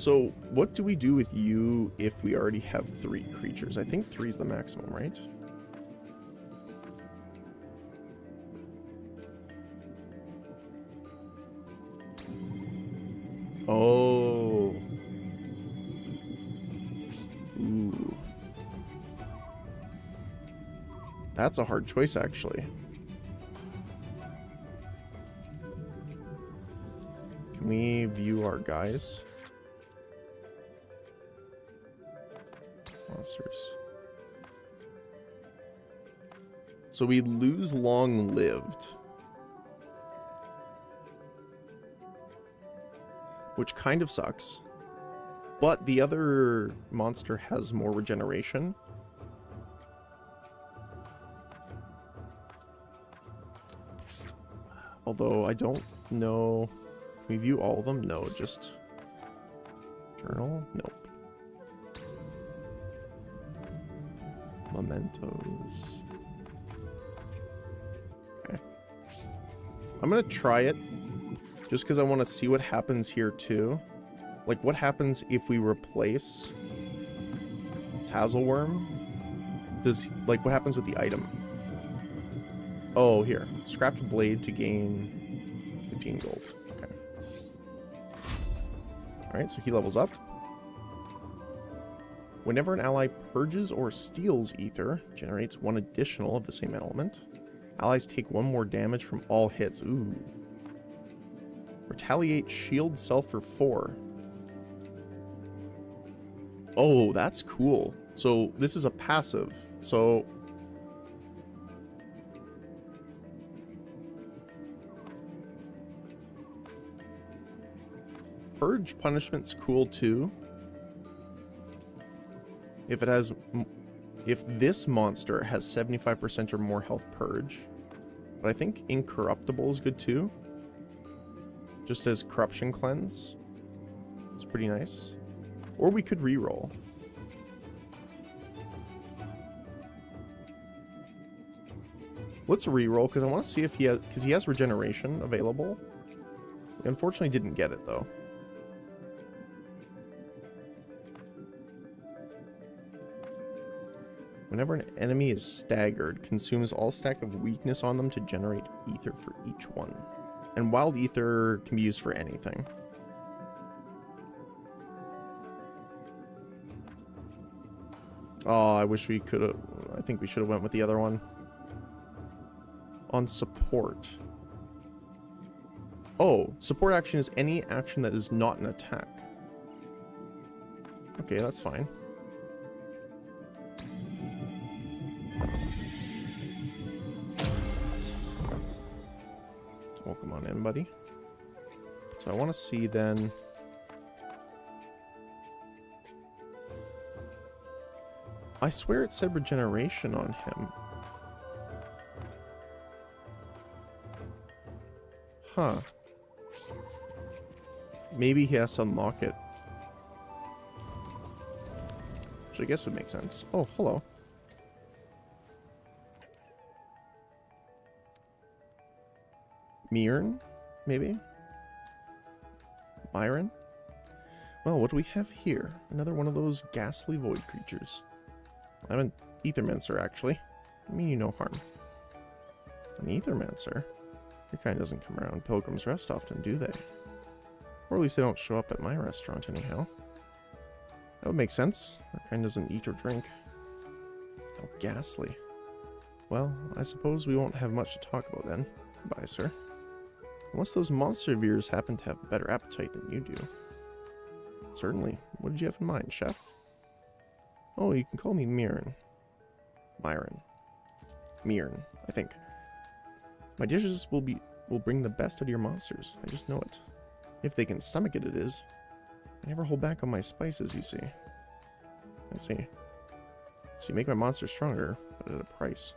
So what do we do with you if we already have 3 creatures? I think 3 is the maximum, right? Oh. Ooh. That's a hard choice, actually. Can we view our guys? Monsters. So we lose long-lived, which kind of sucks. But the other monster has more regeneration. Although I don't know. Can we view all of them? No, just journal? Nope. Mementos. Okay. I'm gonna try it just because I want to see what happens here too. Like, what happens if we replace Tazzleworm? Like, what happens with the item? Oh, here. Scrapped blade to gain 15 gold. Okay. Alright, so he levels up. Whenever an ally purges or steals ether, generates 1 additional of the same element. Allies take 1 more damage from all hits. Ooh. Retaliate shield self for 4. Oh, that's cool. So this is a passive. So purge punishment's cool too. If this monster has 75% or more health purge. But I think incorruptible is good too. Just as corruption cleanse. It's pretty nice. Or we could reroll. Let's reroll because I want to see if he has regeneration available. We unfortunately didn't get it though. Whenever an enemy is staggered, consumes all stack of weakness on them to generate ether for each one. And wild ether can be used for anything. Oh, I wish we could have. I think we should have went with the other one. On support. Oh, support action is any action that is not an attack. Okay, that's fine. Welcome on in, buddy. So I want to see then. I swear it said regeneration on him. Huh. Maybe he has to unlock it. Which I guess would make sense. Oh, hello. Mirren, maybe? Myron? Well, what do we have here? Another one of those ghastly void creatures. I'm an Aethermancer, actually. I mean you no harm. An Aethermancer? Your kind doesn't come around Pilgrim's Rest often, do they? Or at least they don't show up at my restaurant, anyhow. That would make sense. Our kind doesn't eat or drink. How ghastly. Well, I suppose we won't have much to talk about then. Goodbye, sir. Unless those monster veers happen to have a better appetite than you do. Certainly. What did you have in mind, chef? Oh, you can call me Myron. Myron. Mirren, I think. My dishes will bring the best out of your monsters. I just know it. If they can stomach it, it is. I never hold back on my spices, you see. I see. So you make my monster stronger, but at a price.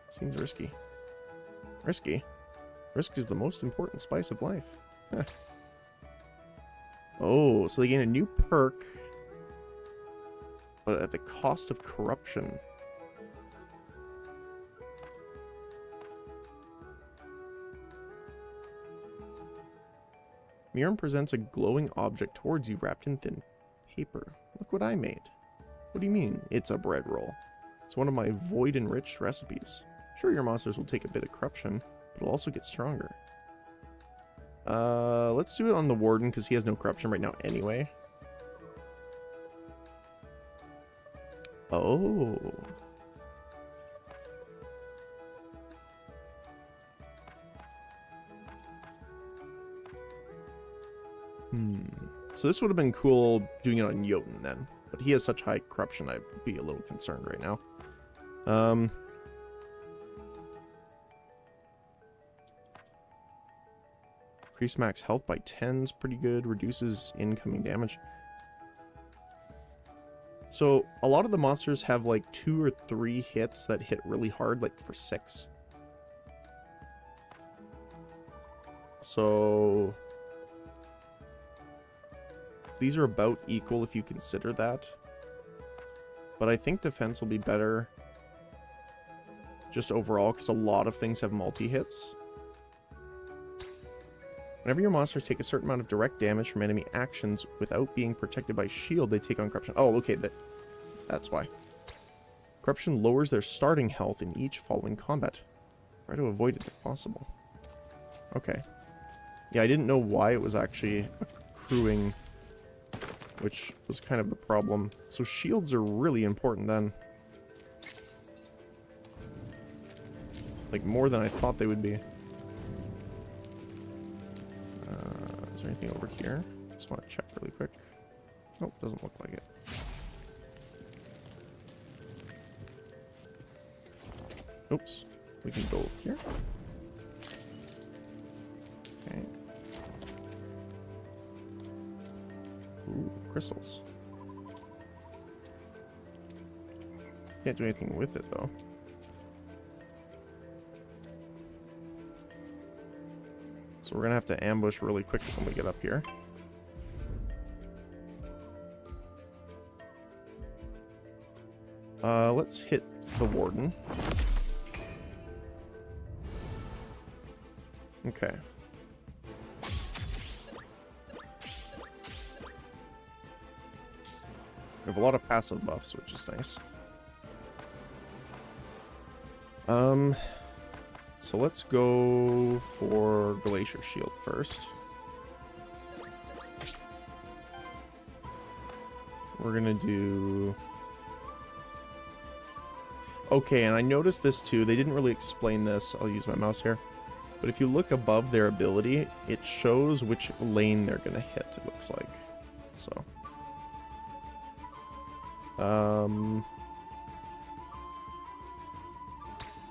Seems risky. Risky? Risk is the most important spice of life. Oh, so they gain a new perk, but at the cost of corruption. Mirren presents a glowing object towards you wrapped in thin paper. Look what I made. What do you mean, it's a bread roll? It's one of my void-enriched recipes. Sure, your monsters will take a bit of corruption, but it'll also get stronger. Let's do it on the warden, because he has no corruption right now anyway. Oh. So this would have been cool doing it on Jotun then. But he has such high corruption, I'd be a little concerned right now. Increase max health by 10's pretty good. Reduces incoming damage. So a lot of the monsters have like 2 or 3 hits that hit really hard, like for 6. So these are about equal if you consider that. But I think defense will be better just overall, because a lot of things have multi-hits. Whenever your monsters take a certain amount of direct damage from enemy actions without being protected by shield, they take on corruption. Oh, okay, that's why. Corruption lowers their starting health in each following combat. Try to avoid it if possible. Okay. Yeah, I didn't know why it was actually accruing, which was kind of the problem. So shields are really important then. Like, more than I thought they would be. Is there anything over here? Just want to check really quick. Nope, doesn't look like it. Oops. We can go here. Okay. Ooh, crystals. Can't do anything with it, though. So we're gonna have to ambush really quick when we get up here. Let's hit the warden. Okay. We have a lot of passive buffs, which is nice. So let's go for Glacier Shield first. We're gonna do... Okay, and I noticed this too. They didn't really explain this. I'll use my mouse here. But if you look above their ability, it shows which lane they're gonna hit, it looks like. So...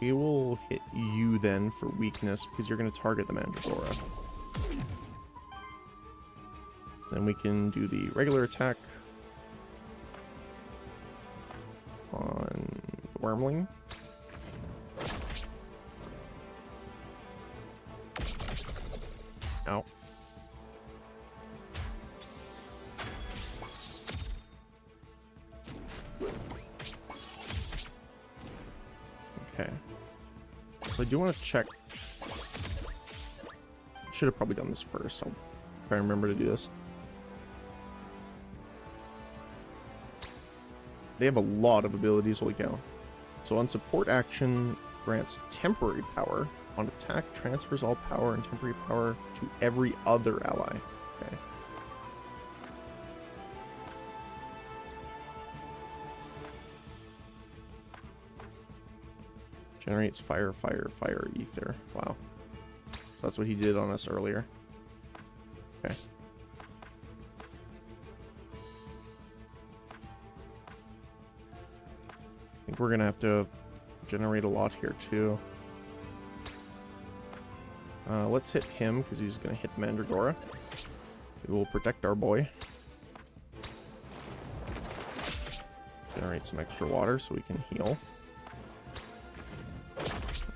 we will hit you then for weakness, because you're going to target the Mandragora. Then we can do the regular attack on the Wormling. Ow. Okay. So I do want to check. Should have probably done this first. I'll try and remember to do this. They have a lot of abilities, holy cow. So on support action, grants temporary power. On attack, transfers all power and temporary power to every other ally. Okay. Generates fire, fire, fire, ether. Wow. That's what he did on us earlier. Okay. I think we're going to have to generate a lot here, too. Let's hit him, because he's going to hit Mandragora. We will protect our boy. Generate some extra water so we can heal.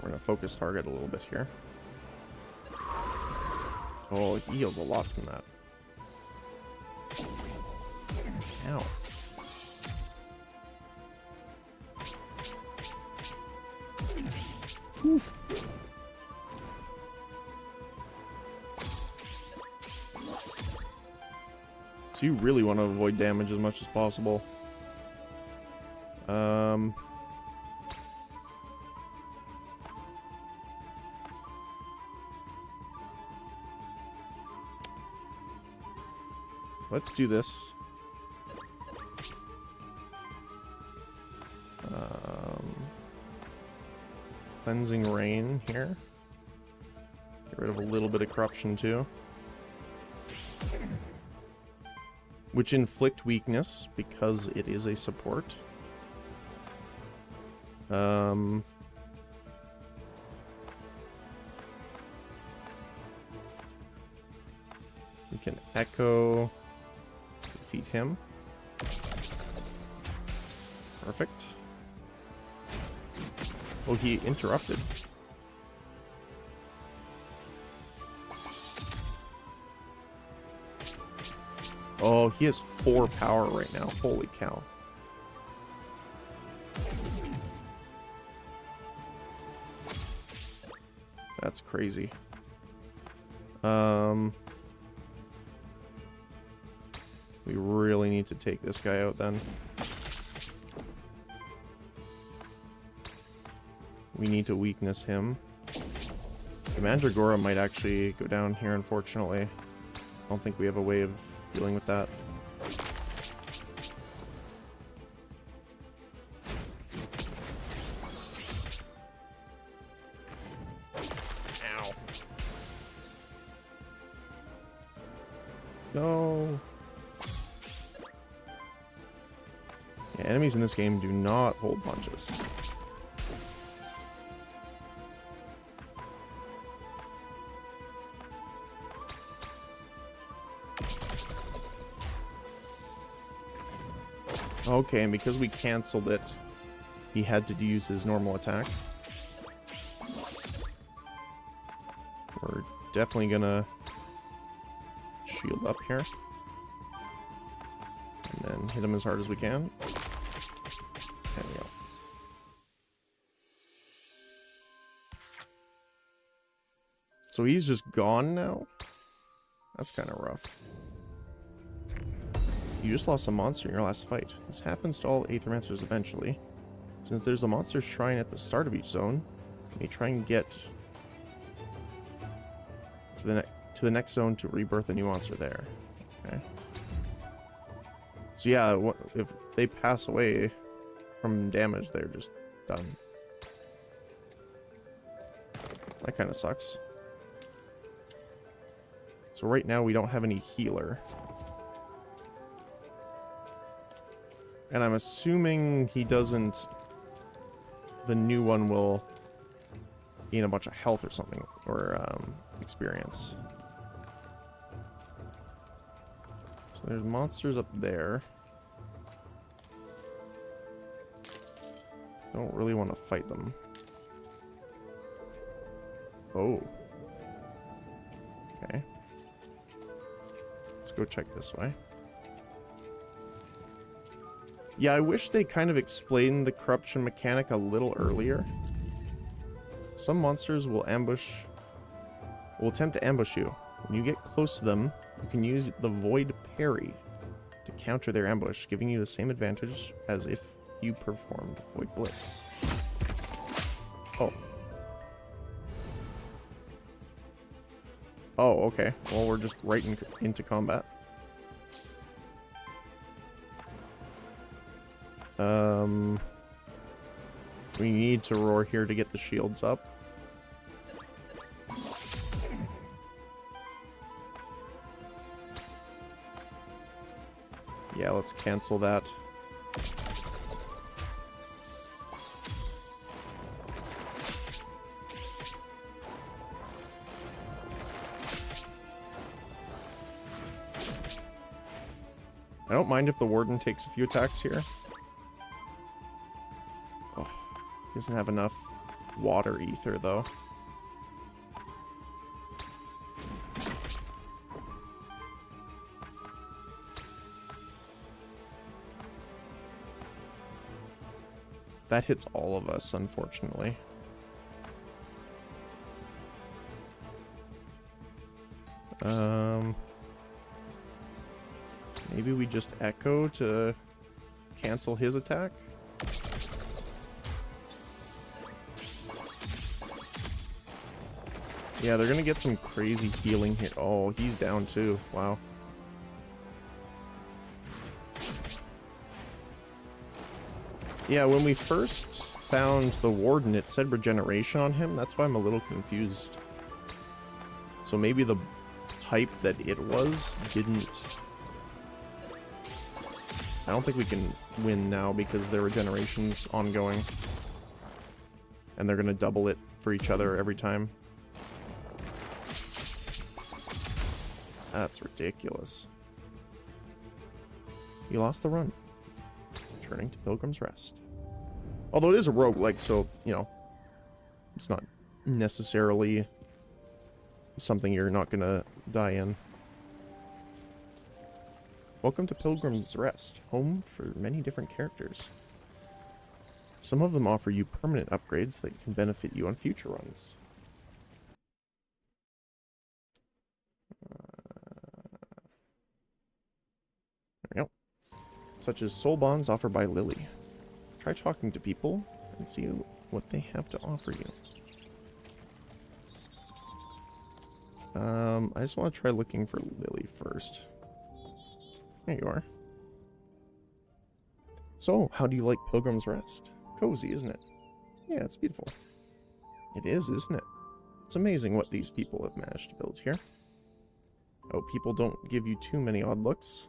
We're going to focus target a little bit here. Oh, he heals a lot from that. Ow. Whew. So you really want to avoid damage as much as possible. Let's do this. Cleansing Rain here. Get rid of a little bit of corruption too. Which inflict weakness because it is a support. We can echo, defeat him. Perfect. Oh, he interrupted. Oh, he has 4 power right now. Holy cow. That's crazy. We really need to take this guy out then. We need to weakness him. The Mandragora might actually go down here, unfortunately. I don't think we have a way of dealing with that. Ow. No. Yeah, enemies in this game do not hold punches. Okay, and because we canceled it, he had to use his normal attack. We're definitely gonna shield up here. And then hit him as hard as we can. There we go. So he's just gone now? That's kind of rough. You just lost a monster in your last fight. This happens to all Aethermancers eventually. Since there's a monster shrine at the start of each zone, you may try and get to the next zone to rebirth a new monster there. Okay. So yeah, if they pass away from damage, they're just done. That kind of sucks. So right now we don't have any healer. And I'm assuming he doesn't... The new one will gain a bunch of health or something, or experience. So there's monsters up there. Don't really want to fight them. Oh. Okay. Let's go check this way. Yeah, I wish they kind of explained the corruption mechanic a little earlier. Some monsters will attempt to ambush you. When you get close to them, you can use the Void Parry to counter their ambush, giving you the same advantage as if you performed Void Blitz. Oh. Oh, okay. Well, we're just right into combat. We need to roar here to get the shields up. Yeah, let's cancel that. I don't mind if the warden takes a few attacks here. He doesn't have enough water ether, though. That hits all of us, unfortunately. Maybe we just echo to cancel his attack? Yeah, they're gonna get some crazy healing here. Oh, he's down too. Wow. Yeah, when we first found the warden, it said regeneration on him. That's why I'm a little confused. So maybe the type that it was didn't... I don't think we can win now because their regeneration's ongoing. And they're gonna double it for each other every time. That's ridiculous. You lost the run. Turning to Pilgrim's Rest. Although it is a roguelike, so, you know, it's not necessarily something you're not gonna die in. Welcome to Pilgrim's Rest, home for many different characters. Some of them offer you permanent upgrades that can benefit you on future runs. There we go. Such as soul bonds offered by Lily. Try talking to people and see what they have to offer you. I just want to try looking for Lily first. There you are. So, how do you like Pilgrim's Rest? Cozy, isn't it? Yeah, it's beautiful. It is, isn't it? It's amazing what these people have managed to build here. Oh, people don't give you too many odd looks.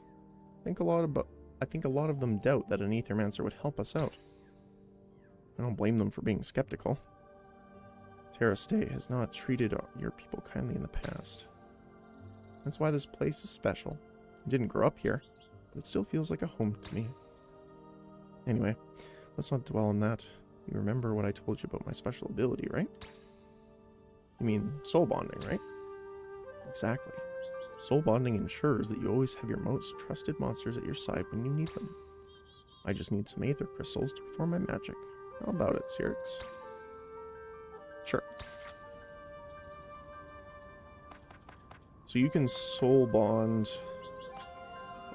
I think a lot of them doubt that an Aethermancer would help us out. I don't blame them for being skeptical. Terra Stay has not treated your people kindly in the past. That's why this place is special. I didn't grow up here, but it still feels like a home to me. Anyway, let's not dwell on that. You remember what I told you about my special ability, right? You mean soul bonding, right? Exactly. Soul bonding ensures that you always have your most trusted monsters at your side when you need them. I just need some aether crystals to perform my magic. How about it, Cyrix? Sure. So you can soul bond,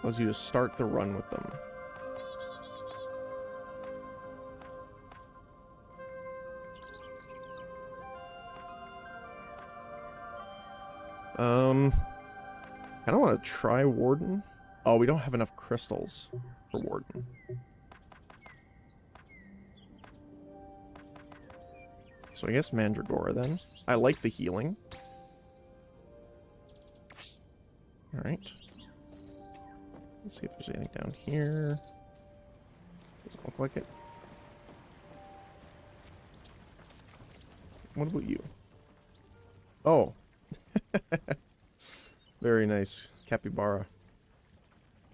allows you to start the run with them. I don't want to try Warden. Oh, we don't have enough crystals for Warden. So I guess Mandragora then. I like the healing. Alright. Let's see if there's anything down here. Doesn't look like it. What about you? Oh. Very nice. Capybara.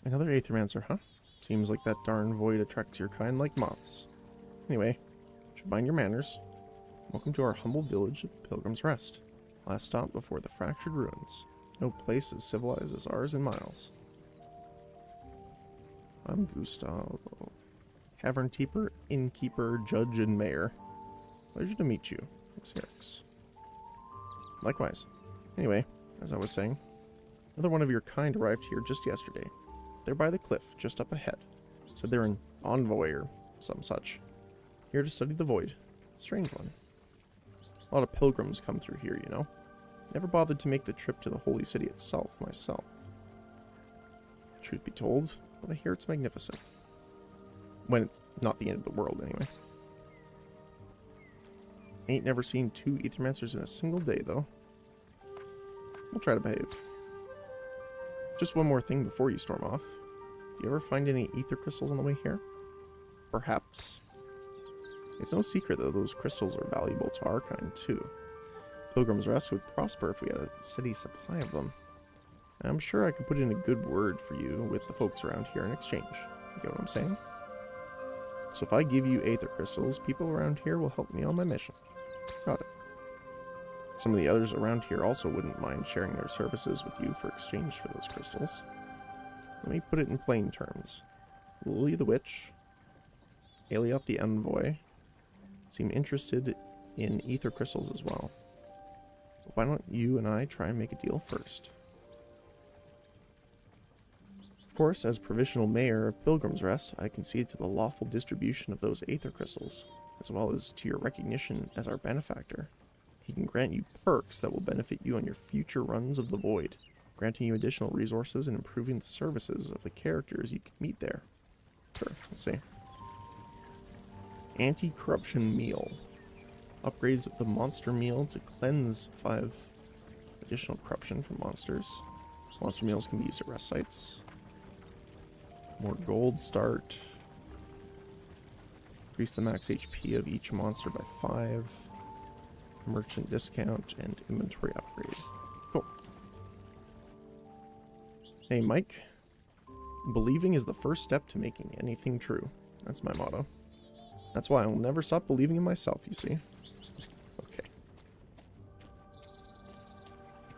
Another Aethermancer, huh? Seems like that darn void attracts your kind like moths. Anyway, should mind your manners. Welcome to our humble village of Pilgrim's Rest. Last stop before the fractured ruins. No place as civilized as ours in miles. I'm Gustavo. Cavern keeper, innkeeper, judge, and mayor. Pleasure to meet you. I'm Cyrix. Likewise. Anyway, as I was saying, another one of your kind arrived here just yesterday. They're by the cliff, just up ahead. Said they're an envoy or some such. Here to study the void. Strange one. A lot of pilgrims come through here, you know. Never bothered to make the trip to the holy city itself myself. Truth be told, but I hear it's magnificent. When it's not the end of the world, anyway. Ain't never seen 2 Aethermancers in a single day, though. We'll try to behave. Just one more thing before you storm off. Do you ever find any ether crystals on the way here? Perhaps. It's no secret that those crystals are valuable to our kind, too. Pilgrim's Rest would prosper if we had a steady supply of them. And I'm sure I could put in a good word for you with the folks around here in exchange. You get what I'm saying? So if I give you aether crystals, people around here will help me on my mission. Got it. Some of the others around here also wouldn't mind sharing their services with you for exchange for those crystals. Let me put it in plain terms. Lily the Witch, Aliot the Envoy, seem interested in ether crystals as well. But why don't you and I try and make a deal first? Of course, as provisional mayor of Pilgrim's Rest, I concede to the lawful distribution of those aether crystals, as well as to your recognition as our benefactor. He can grant you perks that will benefit you on your future runs of the Void, granting you additional resources and improving the services of the characters you can meet there. Sure, let's see. Anti-corruption meal. Upgrades the monster meal to cleanse 5 additional corruption from monsters. Monster meals can be used at rest sites. More gold start. Increase the max HP of each monster by 5. Merchant discount and inventory upgrade. Cool. Hey, Mike. Believing is the first step to making anything true. That's my motto. That's why I will never stop believing in myself, you see. Okay.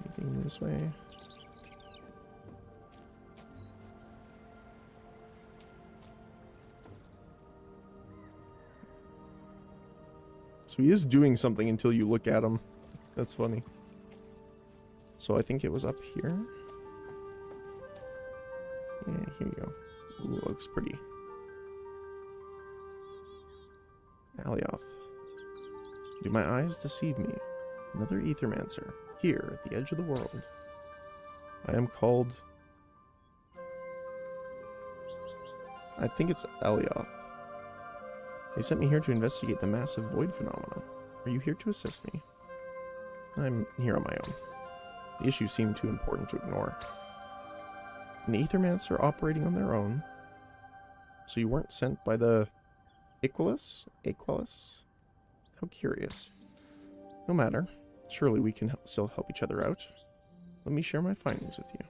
Anything this way? So he is doing something until you look at him. That's funny. So I think it was up here. Yeah, here you go. Ooh, it looks pretty. Alioth. Do my eyes deceive me? Another Aethermancer, here at the edge of the world. I am called... I think it's Alioth. They sent me here to investigate the massive void phenomenon. Are you here to assist me? I'm here on my own. The issue seemed too important to ignore. An Aethermancer operating on their own? So you weren't sent by the... Equalus? How curious. No matter. Surely we can still help each other out. Let me share my findings with you.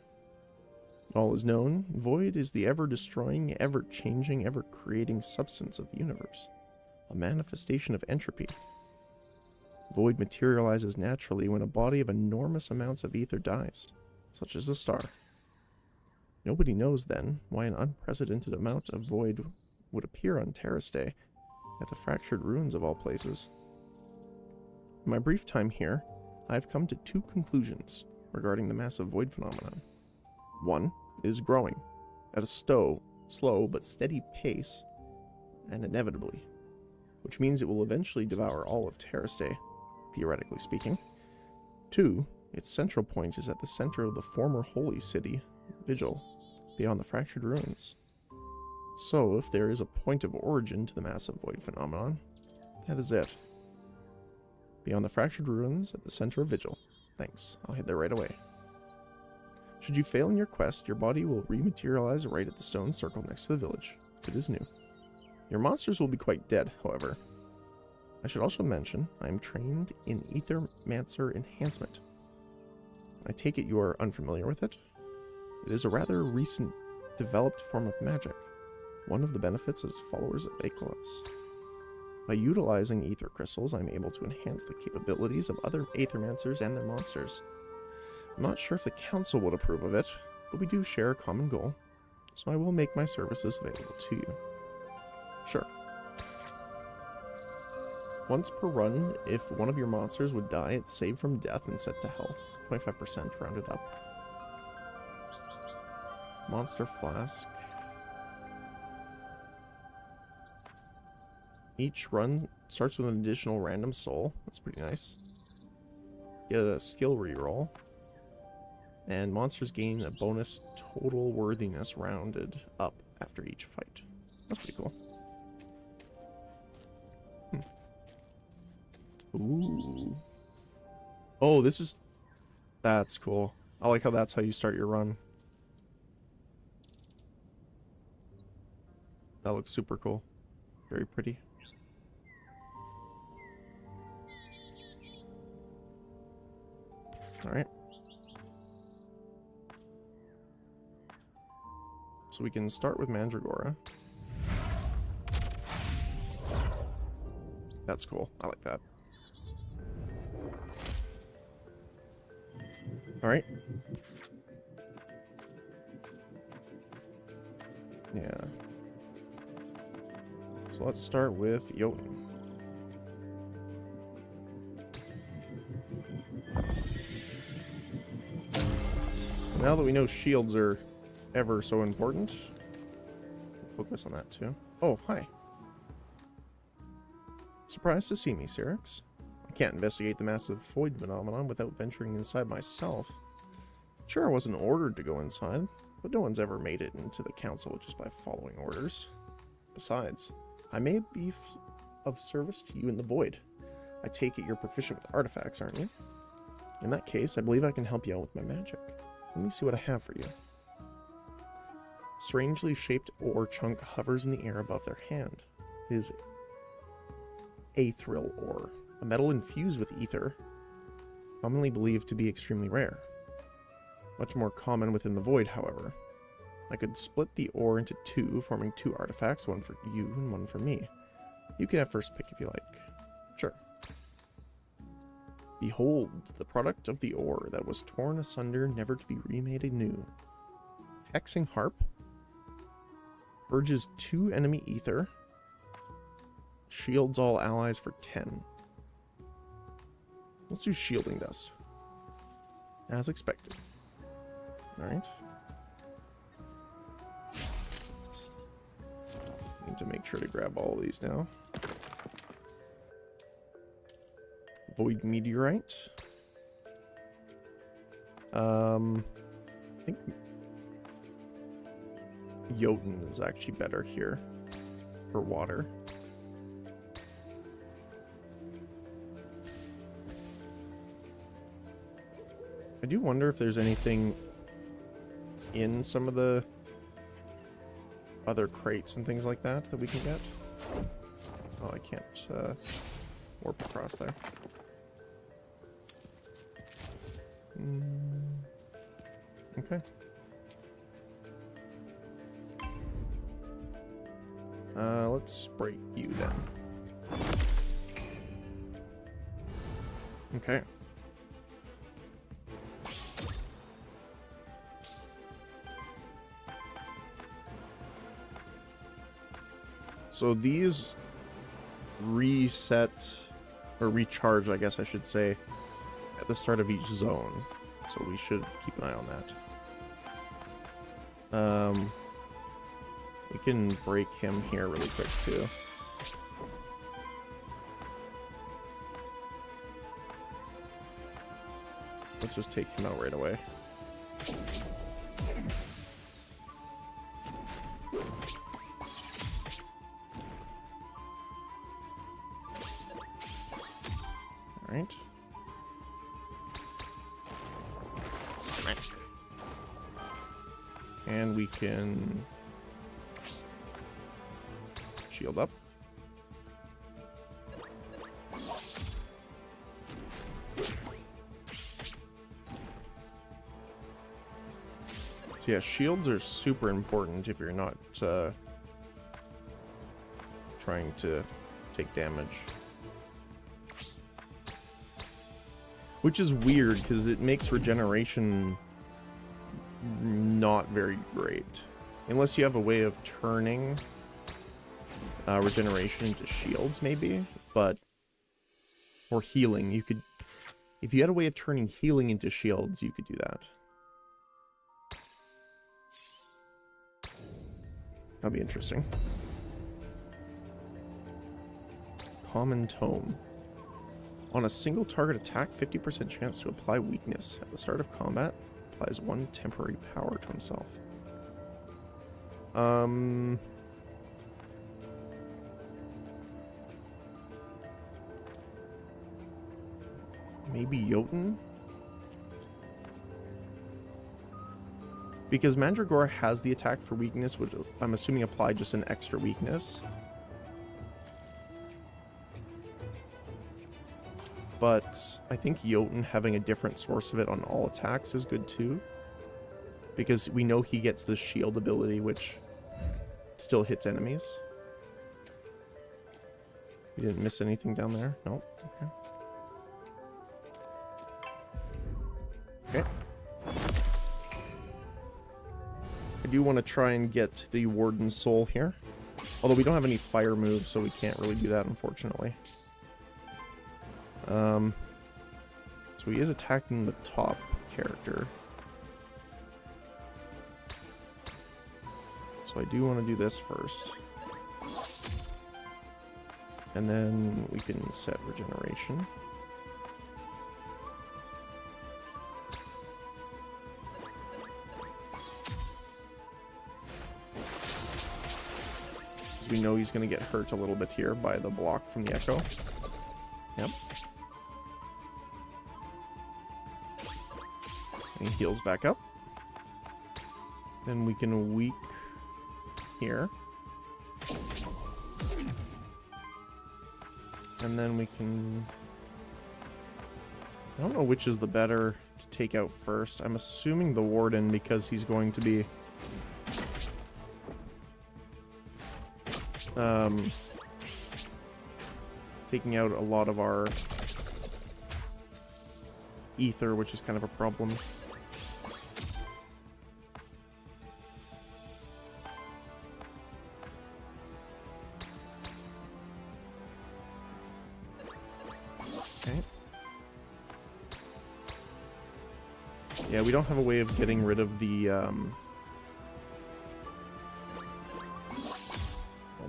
All is known. Void is the ever-destroying, ever-changing, ever-creating substance of the universe. A manifestation of entropy. Void materializes naturally when a body of enormous amounts of ether dies, such as a star. Nobody knows, then, why an unprecedented amount of void would appear on Terrace Day, at the fractured ruins of all places. In my brief time here, I have come to 2 conclusions regarding the massive void phenomenon. 1, it is growing, at a slow but steady pace, and inevitably, which means it will eventually devour all of Terrace Day, theoretically speaking. 2, its central point is at the center of the former holy city, Vigil, beyond the fractured ruins. So, if there is a point of origin to the massive void phenomenon, that is it. Beyond the fractured ruins, at the center of Vigil. Thanks, I'll head there right away. Should you fail in your quest, your body will rematerialize right at the stone circle next to the village. It is new. Your monsters will be quite dead, however. I should also mention, I am trained in Aethermancer enhancement. I take it you are unfamiliar with it? It is a rather recent developed form of magic. One of the benefits as followers of Equalus. By utilizing ether crystals, I'm able to enhance the capabilities of other Aethermancers and their monsters. I'm not sure if the council would approve of it, but we do share a common goal, so I will make my services available to you. Sure. Once per run, if one of your monsters would die, it's saved from death and set to health, 25% rounded up. Monster Flask. Each run starts with an additional random soul. That's pretty nice. Get a skill reroll. And monsters gain a bonus total worthiness rounded up after each fight. That's pretty cool. Ooh. Oh, this is... That's cool. I like how that's how you start your run. That looks super cool. Very pretty. Alright. So we can start with Mandragora. That's cool. I like that. Alright. Yeah. So let's start with Jotun. Now that we know shields are ever so important. Focus on that too. Oh, hi. Surprised to see me, Syrinx. I can't investigate the massive void phenomenon without venturing inside myself. Sure, I wasn't ordered to go inside, but no one's ever made it into the council just by following orders. Besides, I may be of service to you in the void. I take it you're proficient with artifacts, aren't you? In that case, I believe I can help you out with my magic. Let me see what I have for you. Strangely shaped ore chunk hovers in the air above their hand. It is Aetheril ore, a metal infused with ether, commonly believed to be extremely rare. Much more common within the void, however. I could split the ore into two, forming two artifacts, one for you and one for me. You can have first pick if you like. Sure. Behold, the product of the ore that was torn asunder, never to be remade anew. Hexing Harp. Purges 2 enemy ether. Shields all allies for 10. Let's do Shielding Dust. As expected. Alright. Need to make sure to grab all these now. Void Meteorite. I think Jotun is actually better here for water. I do wonder if there's anything in some of the other crates and things like that that we can get. Oh, I can't warp across there. Okay. Let's break you then. Okay. So these reset, or recharge, I guess I should say, at the start of each zone. So we should keep an eye on that. We can break him here really quick too. Let's just take him out right away. Alright. Smack. And we can shield up. So yeah, shields are super important if you're not trying to take damage. Which is weird, because it makes regeneration not very great. Unless you have a way of turning regeneration into shields, maybe. But, or healing, you could, if you had a way of turning healing into shields, you could do that. That'd be interesting. Common Tome. On a single target attack, 50% chance to apply weakness. At the start of combat, applies 1 temporary power to himself. Maybe Jotun? Because Mandragora has the attack for weakness, which I'm assuming applied just an extra weakness. But I think Jotun having a different source of it on all attacks is good too. Because we know he gets the shield ability, which still hits enemies. We didn't miss anything down there? Nope. Okay. Okay. I do want to try and get the Warden's Soul here. Although we don't have any fire moves, so we can't really do that, unfortunately. So he is attacking the top character. So I do want to do this first. And then we can set regeneration. Because we know he's going to get hurt a little bit here by the block from the Echo. Yep. And he heals back up. Then we can weak here. And then we can... I don't know which is the better to take out first. I'm assuming the Warden because he's going to be... taking out a lot of our ether, which is kind of a problem. Okay. Yeah, we don't have a way of getting rid of the, oh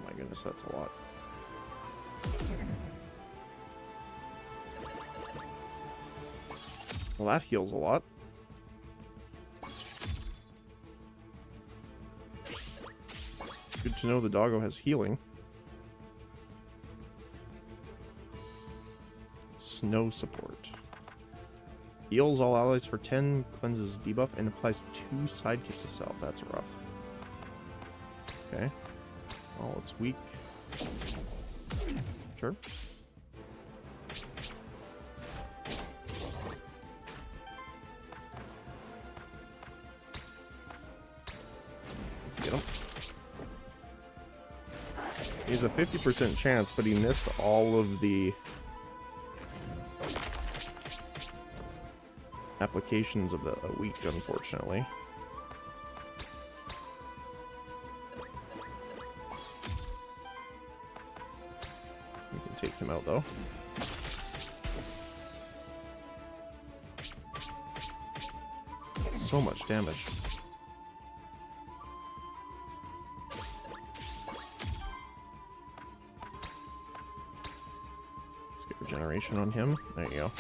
my goodness, that's a lot. Well, that heals a lot. Good to know the doggo has healing. Snow support. Heals all allies for 10, cleanses debuff, and applies 2 sidekicks to self. That's rough. Okay. Oh, it's weak. Sure. Let's get him. He has a 50% chance, but he missed all of the applications of the week, unfortunately. We can take him out, though. So much damage. Let's get regeneration on him. There you go.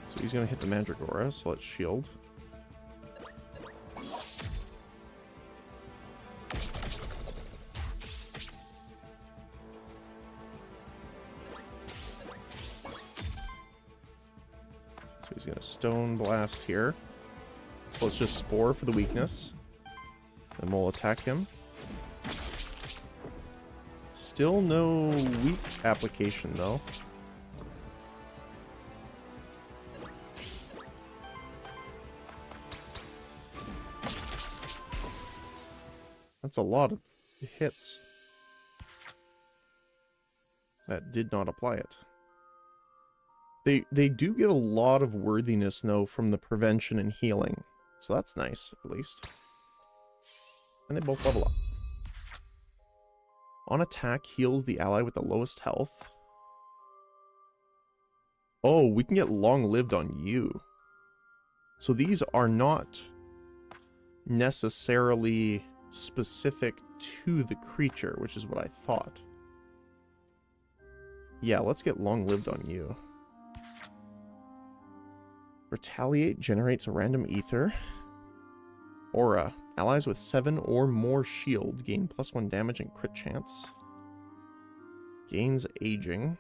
So he's going to hit the Mandragora, so let's shield. So he's going to Stone Blast here. So let's just Spore for the weakness. Then we'll attack him. Still no weak application, though. That's a lot of hits. That did not apply it. They do get a lot of worthiness, though, from the prevention and healing. So that's nice, at least. And they both level up. On attack, heals the ally with the lowest health. Oh, we can get long-lived on you. So these are not necessarily specific to the creature, which is what I thought. Yeah, let's get long-lived on you. Retaliate generates a random ether. Aura. Allies with 7 or more shield gain +1 damage and crit chance. Gains aging.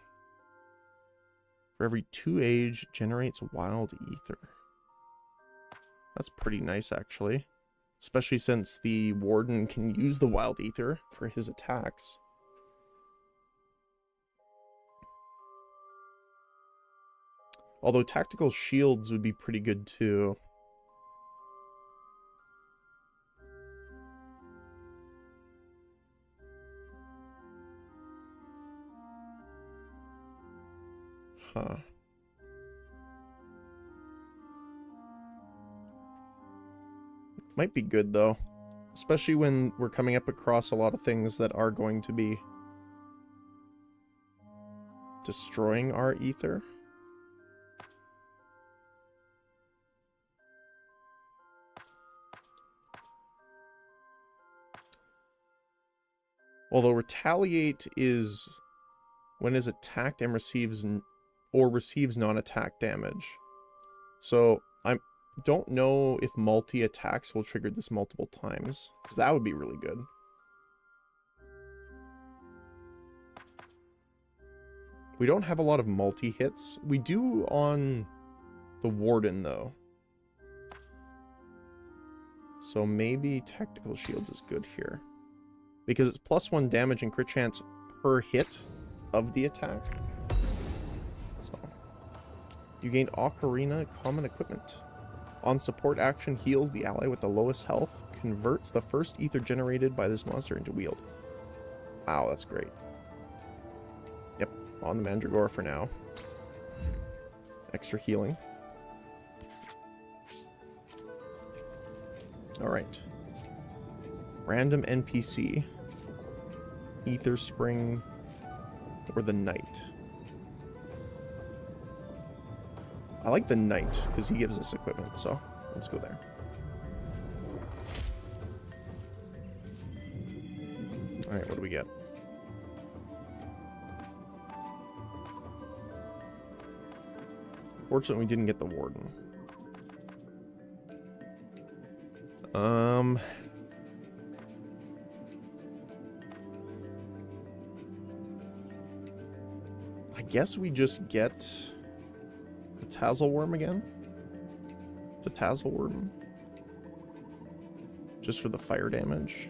For every 2 age, generates wild ether. That's pretty nice, actually. Especially since the Warden can use the wild ether for his attacks. Although tactical shields would be pretty good too. Huh. Might be good though. Especially when we're coming up across a lot of things that are going to be destroying our ether. Although retaliate is when is attacked and receives non-attack damage. So I don't know if multi-attacks will trigger this multiple times, because that would be really good. We don't have a lot of multi-hits. We do on the Warden, though. So maybe Tactical Shields is good here. Because it's +1 damage and crit chance per hit of the attack. So, you gain Ocarina Common Equipment. On support action, heals the ally with the lowest health. Converts the first ether generated by this monster into wield. Wow, that's great. Yep, on the Mandragora for now. Extra healing. Alright. Random NPC. Ether Spring. Or the Knight. I like the Knight, because he gives us equipment, so let's go there. Alright, what do we get? Fortunately, we didn't get the Warden. I guess we just get the Tazzleworm again. The Tazzleworm. Just for the fire damage.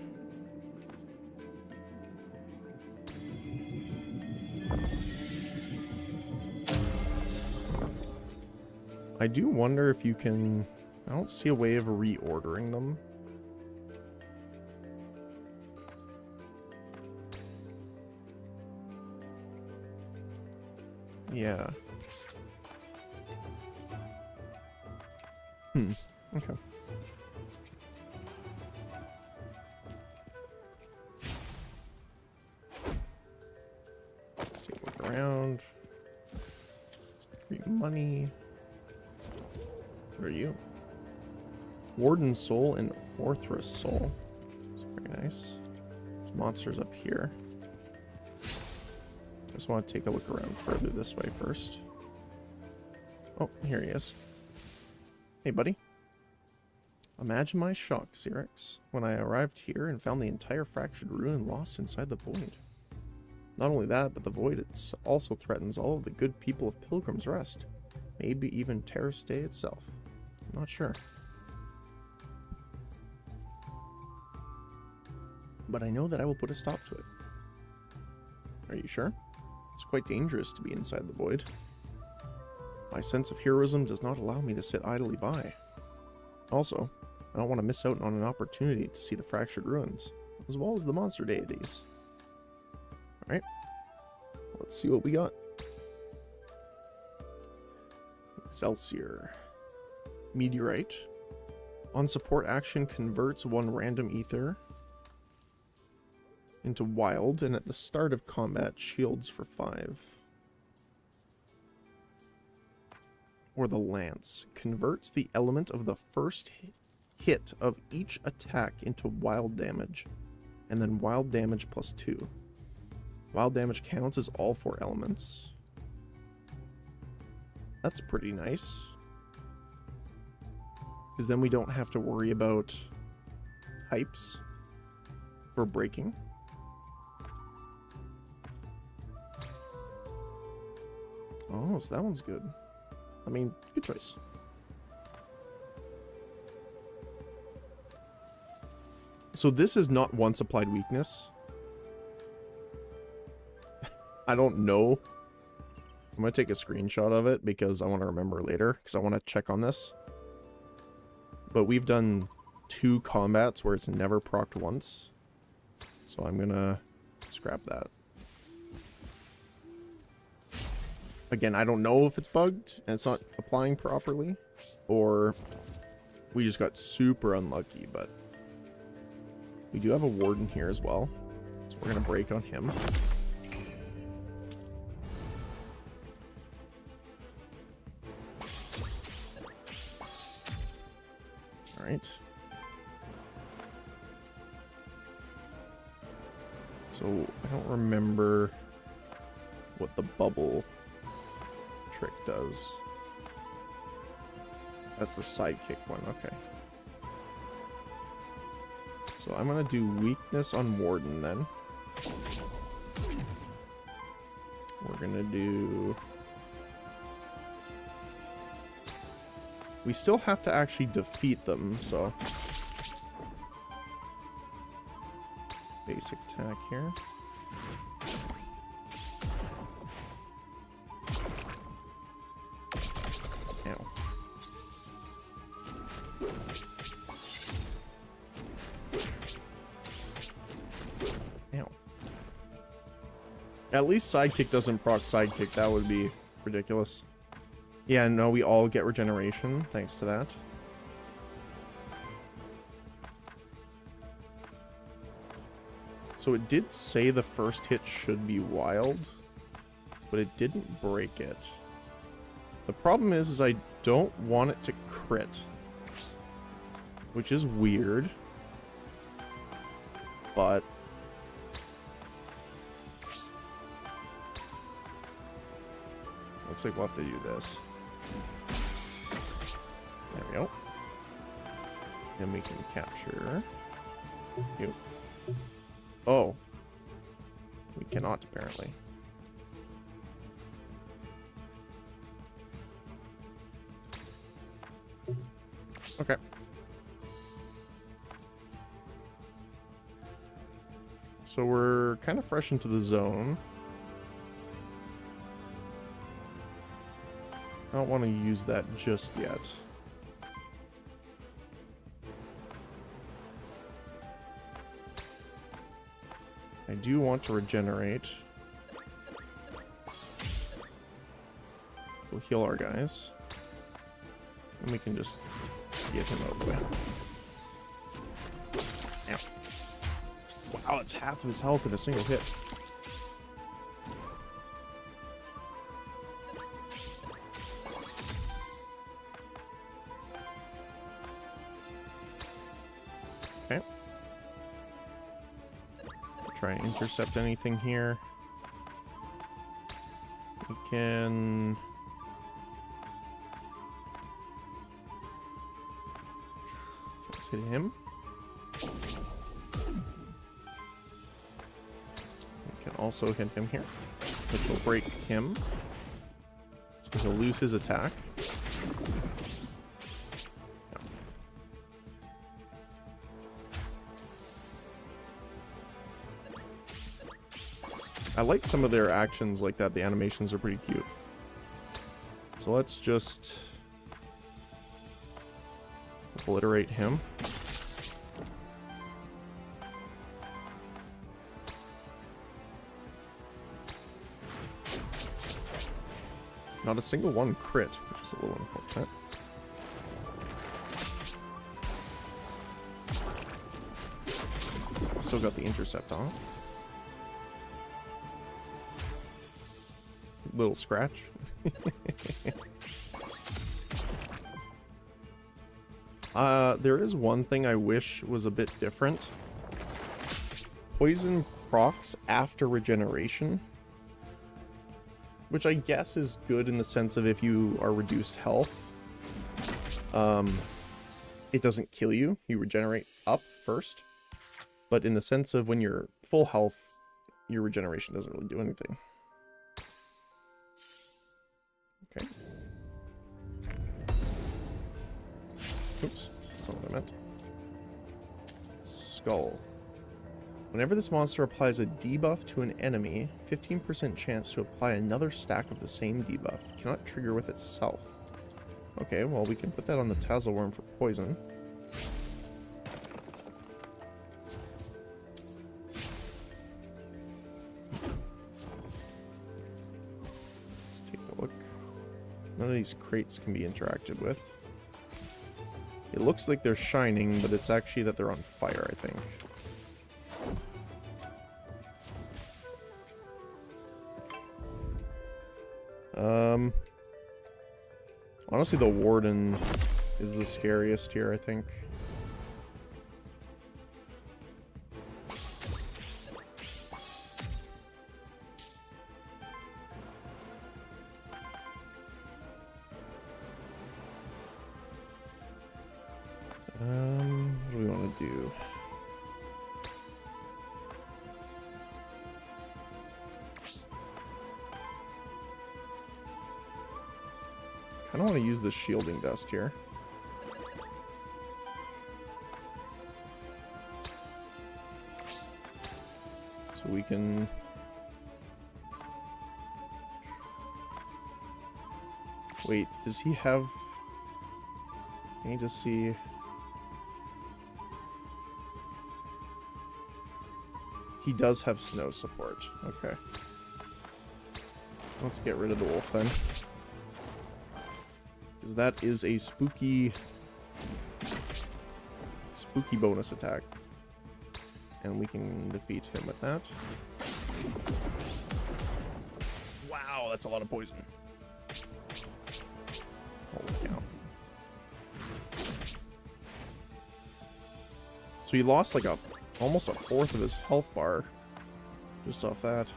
I do wonder if you can... I don't see a way of reordering them. Yeah. Okay. Let's take a look around. Free money. What are you? Warden Soul and Orthrus Soul. That's very nice. There's monsters up here. Just want to take a look around further this way first. Oh, here he is. Hey, buddy. Imagine my shock, Xerix, when I arrived here and found the entire fractured ruin lost inside the void. Not only that, but the void also threatens all of the good people of Pilgrim's Rest. Maybe even Terrace Day itself. I'm not sure. But I know that I will put a stop to it. Are you sure? It's quite dangerous to be inside the void. My sense of heroism does not allow me to sit idly by. Also, I don't want to miss out on an opportunity to see the fractured ruins, as well as the monster deities. Alright, let's see what we got. Excelsior. Meteorite. On support action, converts 1 random ether into wild, and at the start of combat, shields for 5. Or the Lance. Converts the element of the first hit of each attack into wild damage, and then wild damage +2. Wild damage counts as all 4 elements. That's pretty nice. Because then we don't have to worry about types for breaking. Oh, so that one's good. I mean, good choice. So this is not once applied weakness. I don't know. I'm going to take a screenshot of it because I want to remember later, because I want to check on this. But we've done 2 combats where it's never procced once. So I'm going to scrap that. Again, I don't know if it's bugged and it's not applying properly, or we just got super unlucky, but we do have a warden here as well, so we're going to break on him. Alright. So I don't remember what the bubble trick does. That's the sidekick one, okay. So I'm gonna do weakness on Warden then. We're gonna do... We still have to actually defeat them, so... Basic attack here. Ow. Ow. At least sidekick doesn't proc sidekick. That would be ridiculous. Yeah, no, we all get regeneration thanks to that. So it did say the first hit should be wild, but it didn't break it. The problem is I don't want it to crit, which is weird, but looks like we'll have to do this. There we go. And we can capture you. Oh. We cannot, apparently. Okay. So we're kind of fresh into the zone. I don't want to use that just yet. I do want to regenerate. We'll heal our guys. And we can just get him out of the way. Ow. Wow, it's half of his health in a single hit. Okay. Try and intercept anything here. We can... Let's hit him. We can also hit him here, which will break him. So he'll lose his attack. I like some of their actions like that. The animations are pretty cute. So let's just obliterate him. Not a single one crit, which is a little unfortunate. Still got the intercept on. Little scratch. There is one thing I wish was a bit different. Poison procs after regeneration, which I guess is good in the sense of if you are reduced health, it doesn't kill you. You regenerate up first. But in the sense of when you're full health, your regeneration doesn't really do anything. Okay. Oops, that's not what I meant. Skull. Whenever this monster applies a debuff to an enemy, 15% chance to apply another stack of the same debuff. Cannot trigger with itself. Okay, well we can put that on the Tazzleworm for poison. Let's take a look. None of these crates can be interacted with. It looks like they're shining, but it's actually that they're on fire, I think. Honestly, the Warden is the scariest here, I think. I don't want to use the shielding dust here. So we can... Wait, does he have... I need to see... He does have snow support. Okay. Let's get rid of the wolf then. Because that is a spooky bonus attack. And we can defeat him with that. Wow, that's a lot of poison. Holy cow. So he lost like almost a fourth of his health bar just off that.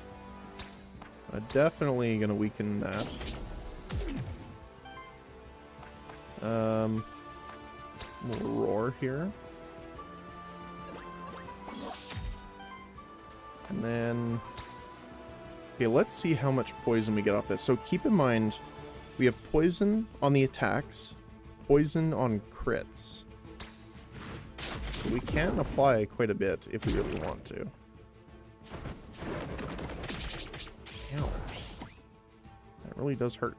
Definitely gonna weaken that. We'll roar here. And then... Okay, let's see how much poison we get off this. So keep in mind, we have poison on the attacks, poison on crits. So we can apply quite a bit if we really want to. Ow. That really does hurt.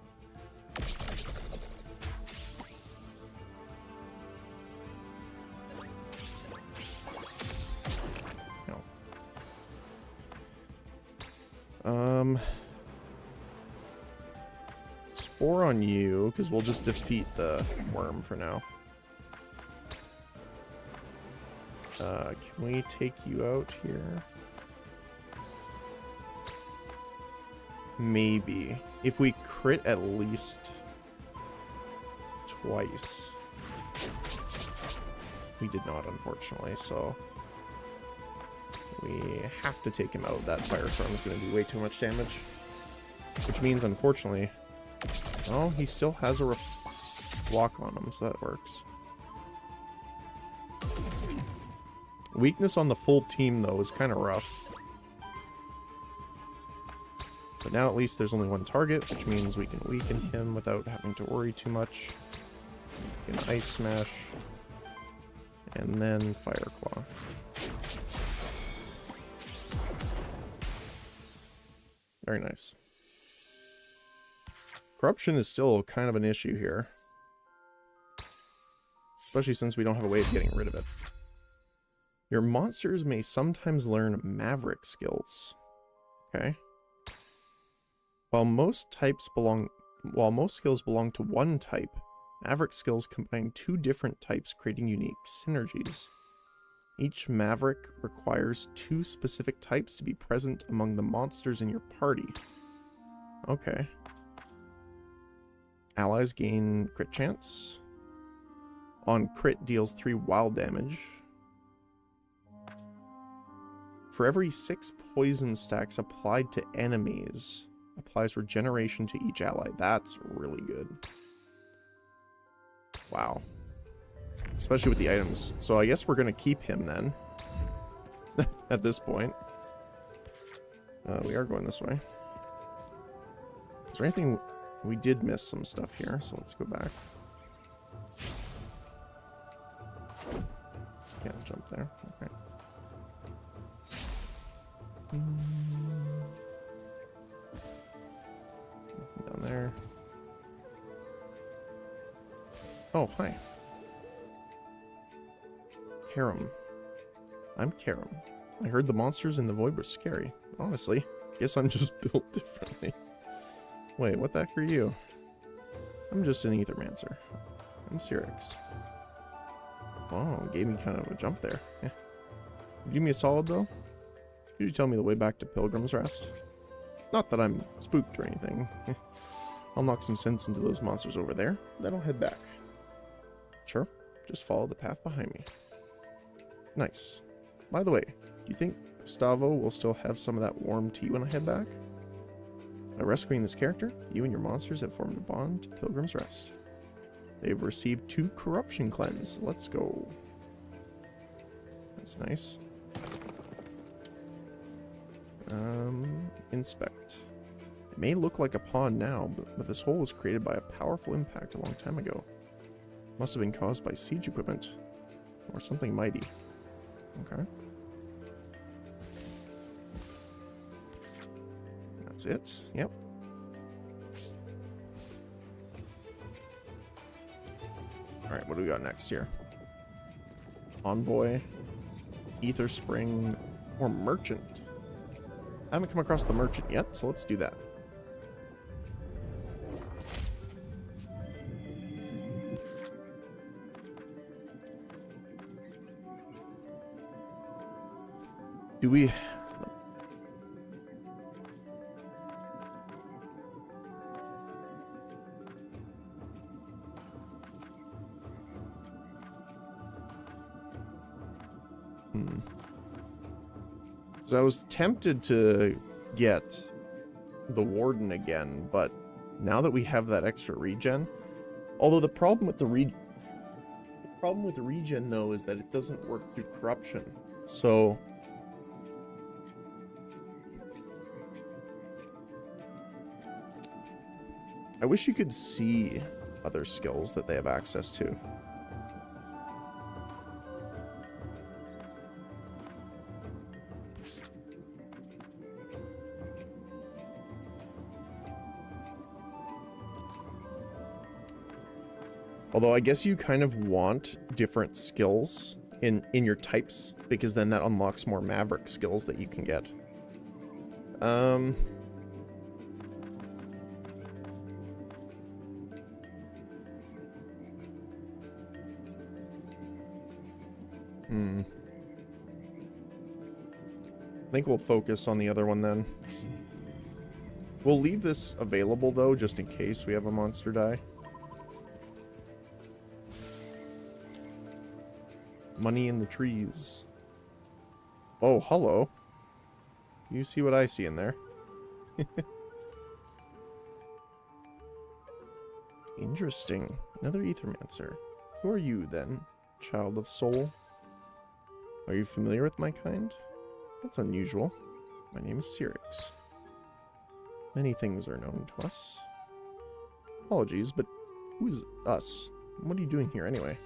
Spore on you, because we'll just defeat the worm for now. Can we take you out here? Maybe. If we crit at least twice. We did not, unfortunately, so... we have to take him out. That firestorm is going to do way too much damage. Which means, unfortunately... oh, he still has a block on him, so that works. Weakness on the full team, though, is kind of rough. But now at least there's only one target, which means we can weaken him without having to worry too much. We can Ice Smash. And then Fire Claw. Very nice. Corruption is still kind of an issue here. Especially since we don't have a way of getting rid of it. Your monsters may sometimes learn Maverick skills. Okay. While most skills belong to one type, Maverick skills combine two different types, creating unique synergies. Each Maverick requires two specific types to be present among the monsters in your party. Okay. Allies gain crit chance. On crit, deals 3 wild damage. For every 6 poison stacks applied to enemies, applies regeneration to each ally. That's really good. Wow. Especially with the items. So I guess we're going to keep him then. At this point. We are going this way. Is there anything... we did miss some stuff here, so let's go back. Can't jump there. Okay. Nothing down there. Oh, hi. Karam. I'm Karam. I heard the monsters in the void were scary. Honestly, guess I'm just built differently. Wait, what the heck are you? I'm just an Aethermancer. I'm Cyrix. Oh, gave me kind of a jump there. Yeah. Give me a solid, though? Could you tell me the way back to Pilgrim's Rest? Not that I'm spooked or anything. I'll knock some sense into those monsters over there, then I'll head back. Sure, just follow the path behind me. Nice. By the way, do you think Gustavo will still have some of that warm tea when I head back? By rescuing this character, you and your monsters have formed a bond to Pilgrim's Rest. They've received 2 corruption cleanse. Let's go. That's nice. Inspect. may look like a pond now, but this hole was created by a powerful impact a long time ago. Must have been caused by siege equipment. Or something mighty. Okay. That's it. Yep. Alright, what do we got next here? Envoy, Ether Spring, or Merchant. I haven't come across the Merchant yet, so let's do that. Do we... So I was tempted to get the Warden again, but now that we have that extra regen, although the problem with the regen though is that it doesn't work through corruption. So I wish you could see other skills that they have access to. Although I guess you kind of want different skills in your types, because then that unlocks more Maverick skills that you can get. I think we'll focus on the other one then. We'll leave this available though, just in case we have a monster die. Money in the trees. Oh, hello. You see what I see in there? Interesting. Another Aethermancer. Who are you, then, child of soul? Are you familiar with my kind? That's unusual. My name is Cyrix. Many things are known to us. Apologies, but who is us? What are you doing here, anyway?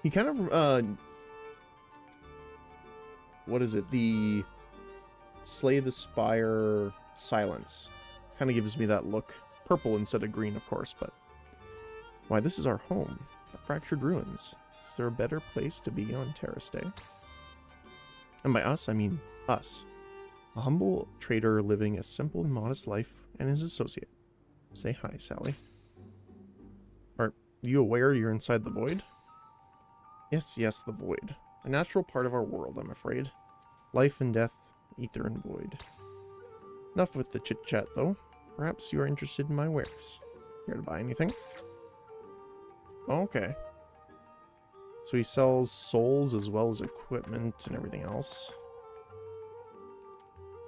He kind of, what is it? The Slay the Spire silence. Kind of gives me that look. Purple instead of green, of course, but... Why, this is our home. The Fractured Ruins. Is there a better place to be on Terrace Day? And by us, I mean us. A humble trader living a simple and modest life and his associate. Say hi, Sally. Are you aware you're inside the void? Yes, yes, the void. A natural part of our world, I'm afraid. Life and death, ether and void. Enough with the chit-chat, though. Perhaps you are interested in my wares. Here to buy anything? Okay. So he sells souls as well as equipment and everything else.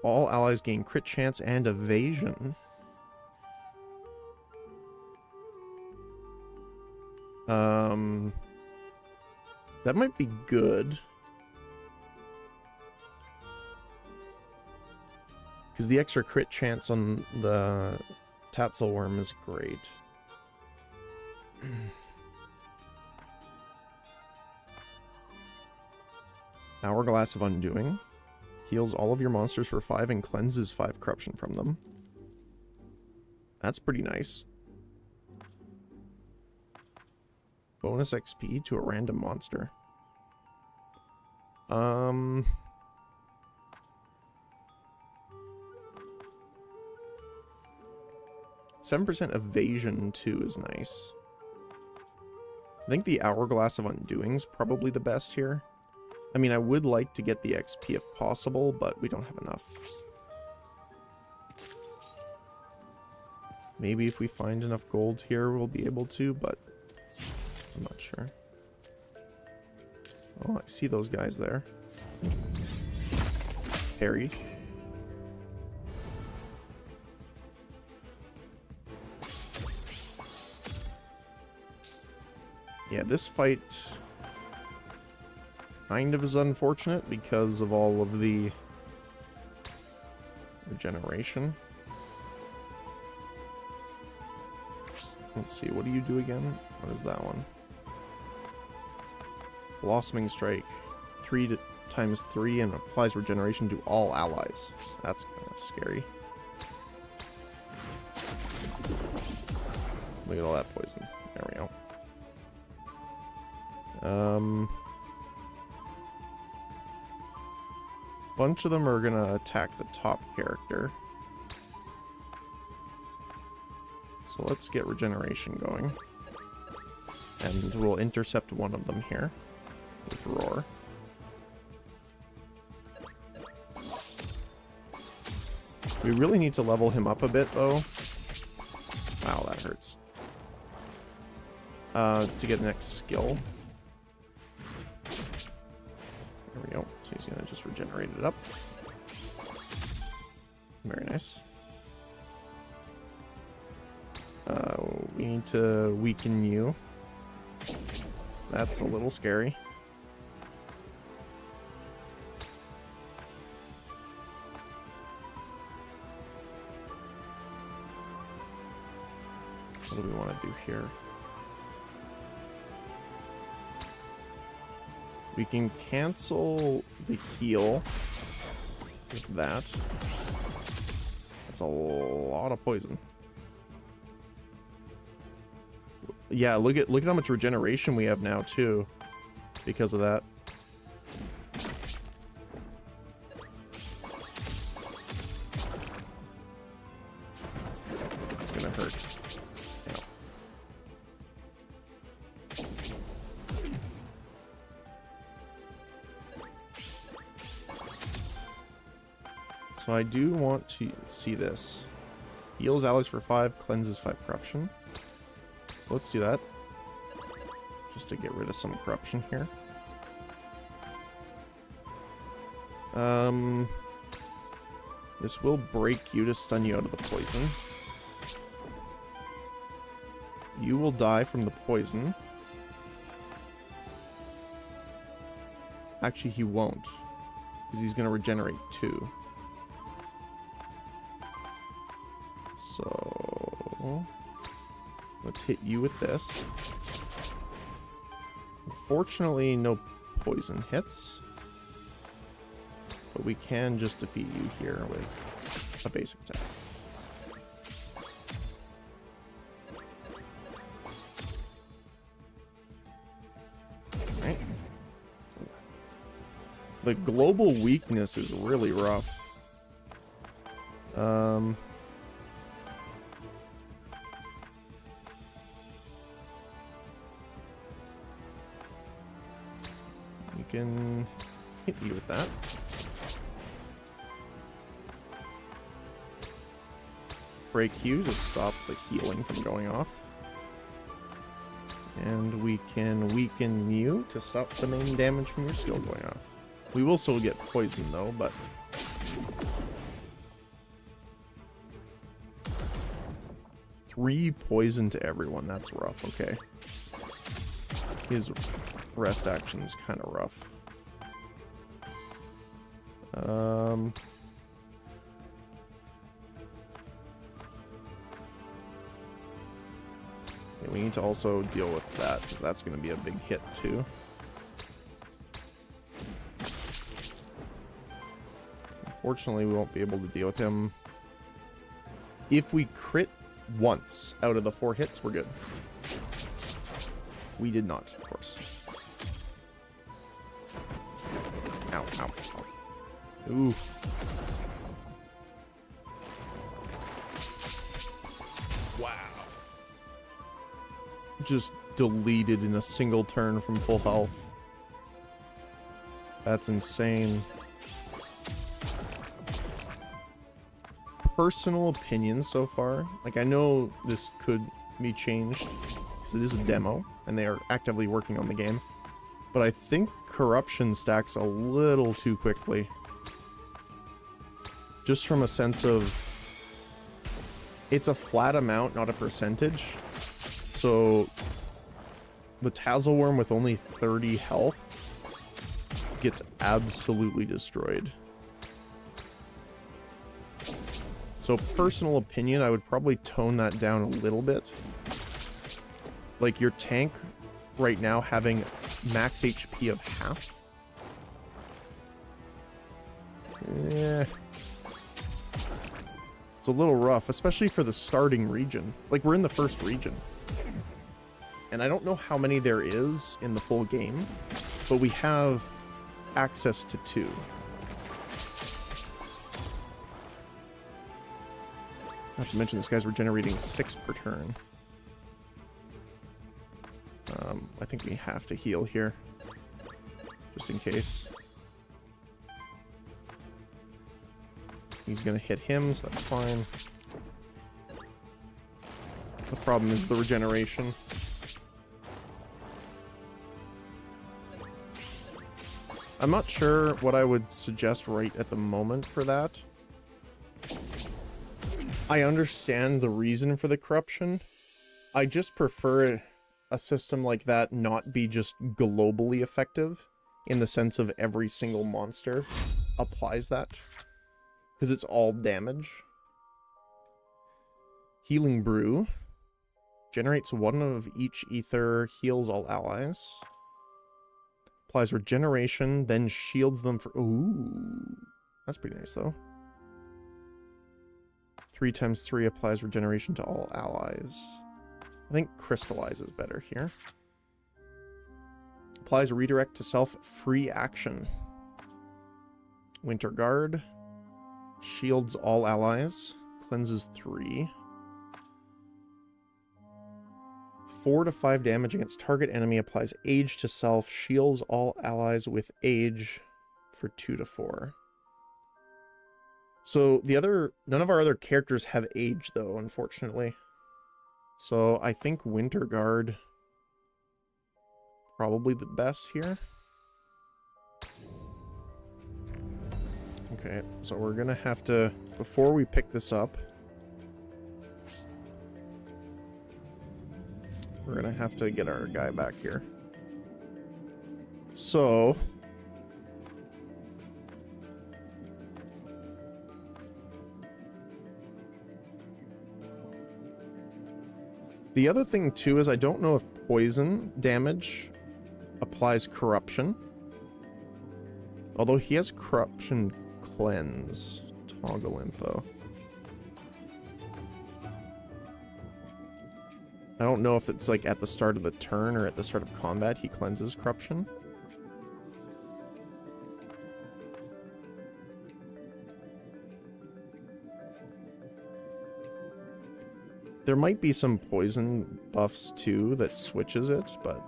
All allies gain crit chance and evasion. That might be good. Because the extra crit chance on the Tatzelworm is great. Hourglass of Undoing. Heals all of your monsters for 5 and cleanses 5 corruption from them. That's pretty nice. Bonus XP to a random monster. 7% evasion too is nice. I think the Hourglass of Undoing's probably the best here. I mean, I would like to get the XP if possible, but we don't have enough. Maybe if we find enough gold here, we'll be able to, but I'm not sure. Oh, I see those guys there. Harry. Yeah, this fight kind of is unfortunate because of all of the regeneration. Let's see, what do you do again? What is that one? Blossoming Strike. 3 times 3 and applies regeneration to all allies. That's kind of scary. Look at all that poison. There we go. Bunch of them are gonna attack the top character. So let's get regeneration going. And we'll intercept one of them here with Roar. We really need to level him up a bit, though. Wow, that hurts. To get the next skill. There we go. So he's gonna just regenerate it up. Very nice. We need to weaken you. So that's a little scary. What do we want to do here? We can cancel the heal with that. That's a lot of poison. Yeah, look at how much regeneration we have now too, because of that. It's gonna hurt. Yeah. So I do want to see this. Heals allies for 5, cleanses 5 corruption. So let's do that. Just to get rid of some corruption here. This will break you to stun you out of the poison. You will die from the poison. Actually, he won't. Because he's going to regenerate 2. So let's hit you with this. Unfortunately, no poison hits. But we can just defeat you here with a basic attack. Alright. The global weakness is really rough. We can hit you with that. Break you to stop the healing from going off. And we can weaken you to stop the main damage from your skill going off. We will still get poisoned though, but... Three poison to everyone, that's rough, okay. His rest action's kind of rough. We need to also deal with that, because that's going to be a big hit too. Unfortunately, we won't be able to deal with him. If we crit once out of the 4 hits, we're good. We did not, of course. Ow, ow, ow. Ooh. Wow. Just deleted in a single turn from full health. That's insane. Personal opinion so far. Like, I know this could be changed because it is a demo and they are actively working on the game. But I think corruption stacks a little too quickly. Just from a sense of... It's a flat amount, not a percentage. So, the Tazzleworm with only 30 health gets absolutely destroyed. So, personal opinion, I would probably tone that down a little bit. Like, your tank right now having max HP of half. Yeah. It's a little rough, especially for the starting region. Like, we're in the first region. And I don't know how many there is in the full game, but we have access to 2. Not to mention this guy's regenerating 6 per turn. I think we have to heal here. Just in case. He's gonna hit him, so that's fine. The problem is the regeneration. I'm not sure what I would suggest right at the moment for that. I understand the reason for the corruption. I just prefer a system like that not be just globally effective in the sense of every single monster applies that. Because it's all damage. Healing Brew. Generates 1 of each ether, heals all allies. Applies regeneration, then shields them for... Ooh. That's pretty nice, though. 3 times 3 applies regeneration to all allies. I think Crystallize is better here. Applies a redirect to self free action. Winter Guard. Shields all allies. Cleanses 3. 4 to 5 damage against target enemy. Applies Age to self. Shields all allies with Age for 2 to 4. So none of our other characters have Age though, unfortunately. So I think Winter Guard probably the best here. Okay, so we're gonna have to, before we pick this up, we're gonna have to get our guy back here. So the other thing too is I don't know if poison damage applies corruption. Although he has corruption cleanse. Toggle info. I don't know if it's like at the start of the turn or at the start of combat he cleanses corruption. There might be some poison buffs too that switches it, but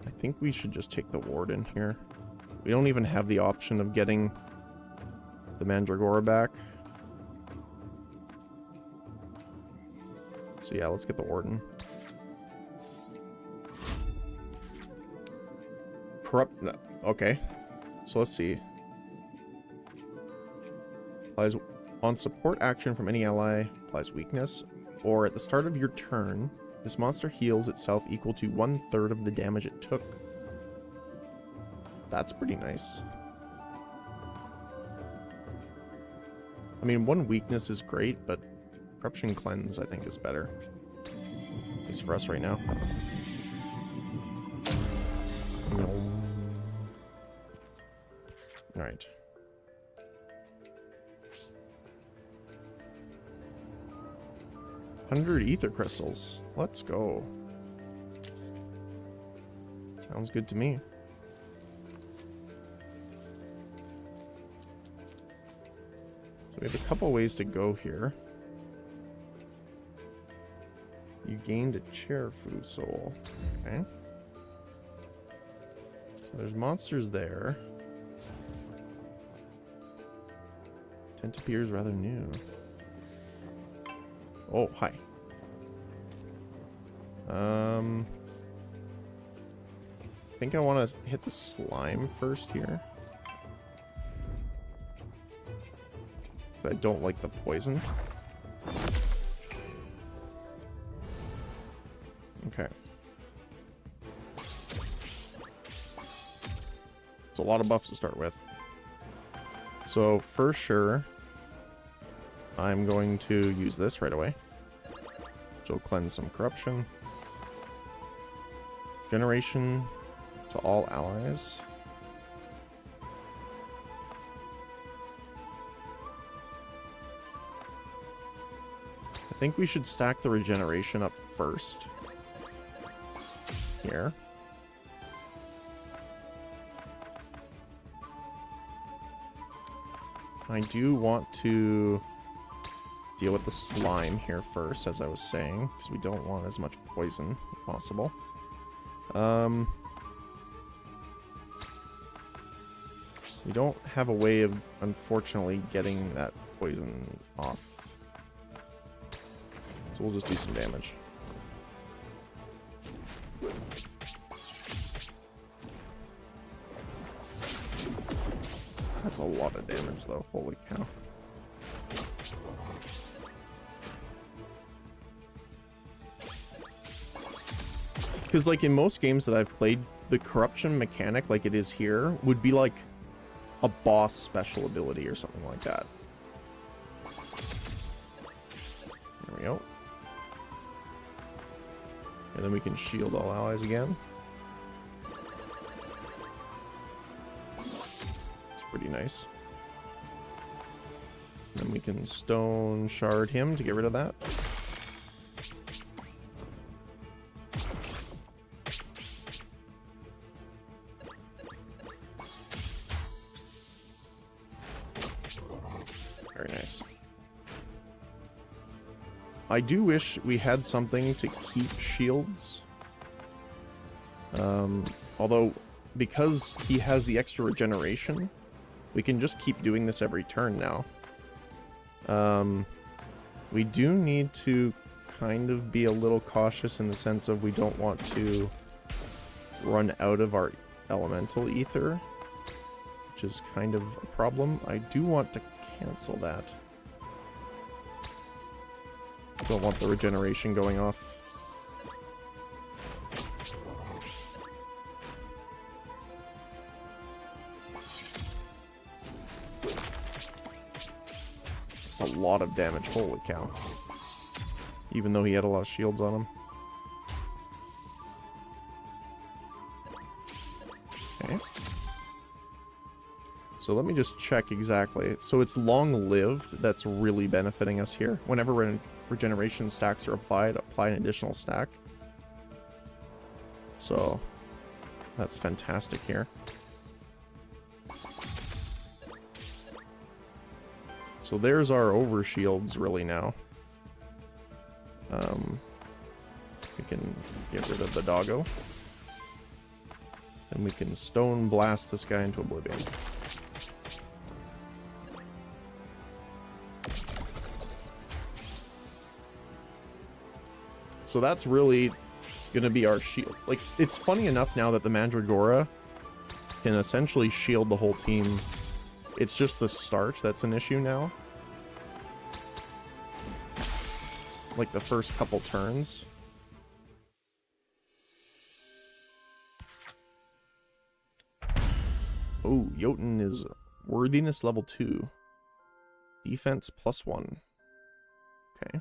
I think we should just take the Warden here. We don't even have the option of getting the Mandragora back. So yeah, let's get the Warden. Corrupt... No, okay. So let's see. Applies on support action from any ally, applies weakness, or at the start of your turn, this monster heals itself equal to 1/3 of the damage it took. That's pretty nice. I mean, 1 weakness is great, but Corruption Cleanse, I think, is better. At least for us right now. Alright. $100 ether crystals. Let's go. Sounds good to me. So we have a couple ways to go here. You gained a Cheerfu soul. Okay. So there's monsters there. Tent appears rather new. Oh, hi. I think I want to hit the slime first here. I don't like the poison. Okay. It's a lot of buffs to start with. So for sure, I'm going to use this right away. So cleanse some corruption. Generation to all allies. I think we should stack the regeneration up first. Here. I do want to deal with the slime here first, as I was saying, because we don't want as much poison as possible. We don't have a way of, unfortunately, getting that poison off. So we'll just do some damage. That's a lot of damage, though. Holy cow. Because, like, in most games that I've played, the corruption mechanic, like it is here, would be like a boss special ability or something like that. There we go. And then we can shield all allies again. It's pretty nice. Then we can stone shard him to get rid of that. Very nice. I do wish we had something to keep shields. Although, because he has the extra regeneration, we can just keep doing this every turn now. We do need to kind of be a little cautious in the sense of we don't want to run out of our elemental ether, which is kind of a problem. I do want to cancel that. Don't want the regeneration going off. It's a lot of damage, holy cow. Even though he had a lot of shields on him. Okay. So let me just check exactly. So it's long-lived that's really benefiting us here. Whenever regeneration stacks are applied, apply an additional stack. So that's fantastic here. So there's our overshields really now. We can get rid of the doggo. And we can stone blast this guy into oblivion. So that's really going to be our shield. Like, it's funny enough now that the Mandragora can essentially shield the whole team. It's just the start that's an issue now. Like the first couple turns. Oh, Jotun is worthiness level 2. Defense +1. Okay.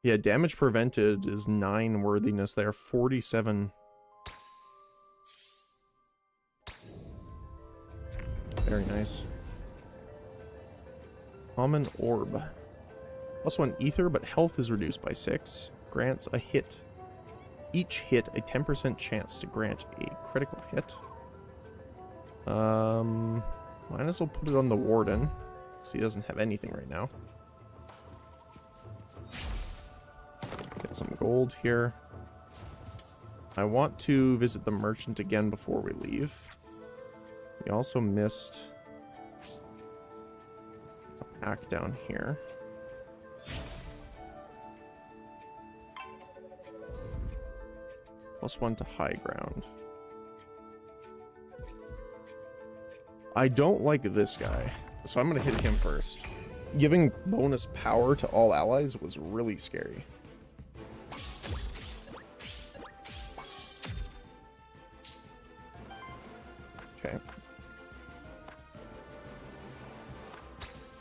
Yeah, damage prevented is 9 worthiness there, 47. Very nice. Common orb. +1 ether, but health is reduced by 6. Grants a hit. Each hit a 10% chance to grant a critical hit. Might as well put it on the Warden, because he doesn't have anything right now. Get some gold here. I want to visit the merchant again before we leave. We also missed a pack down here. +1 to high ground. I don't like this guy, so I'm going to hit him first. Giving bonus power to all allies was really scary. Okay.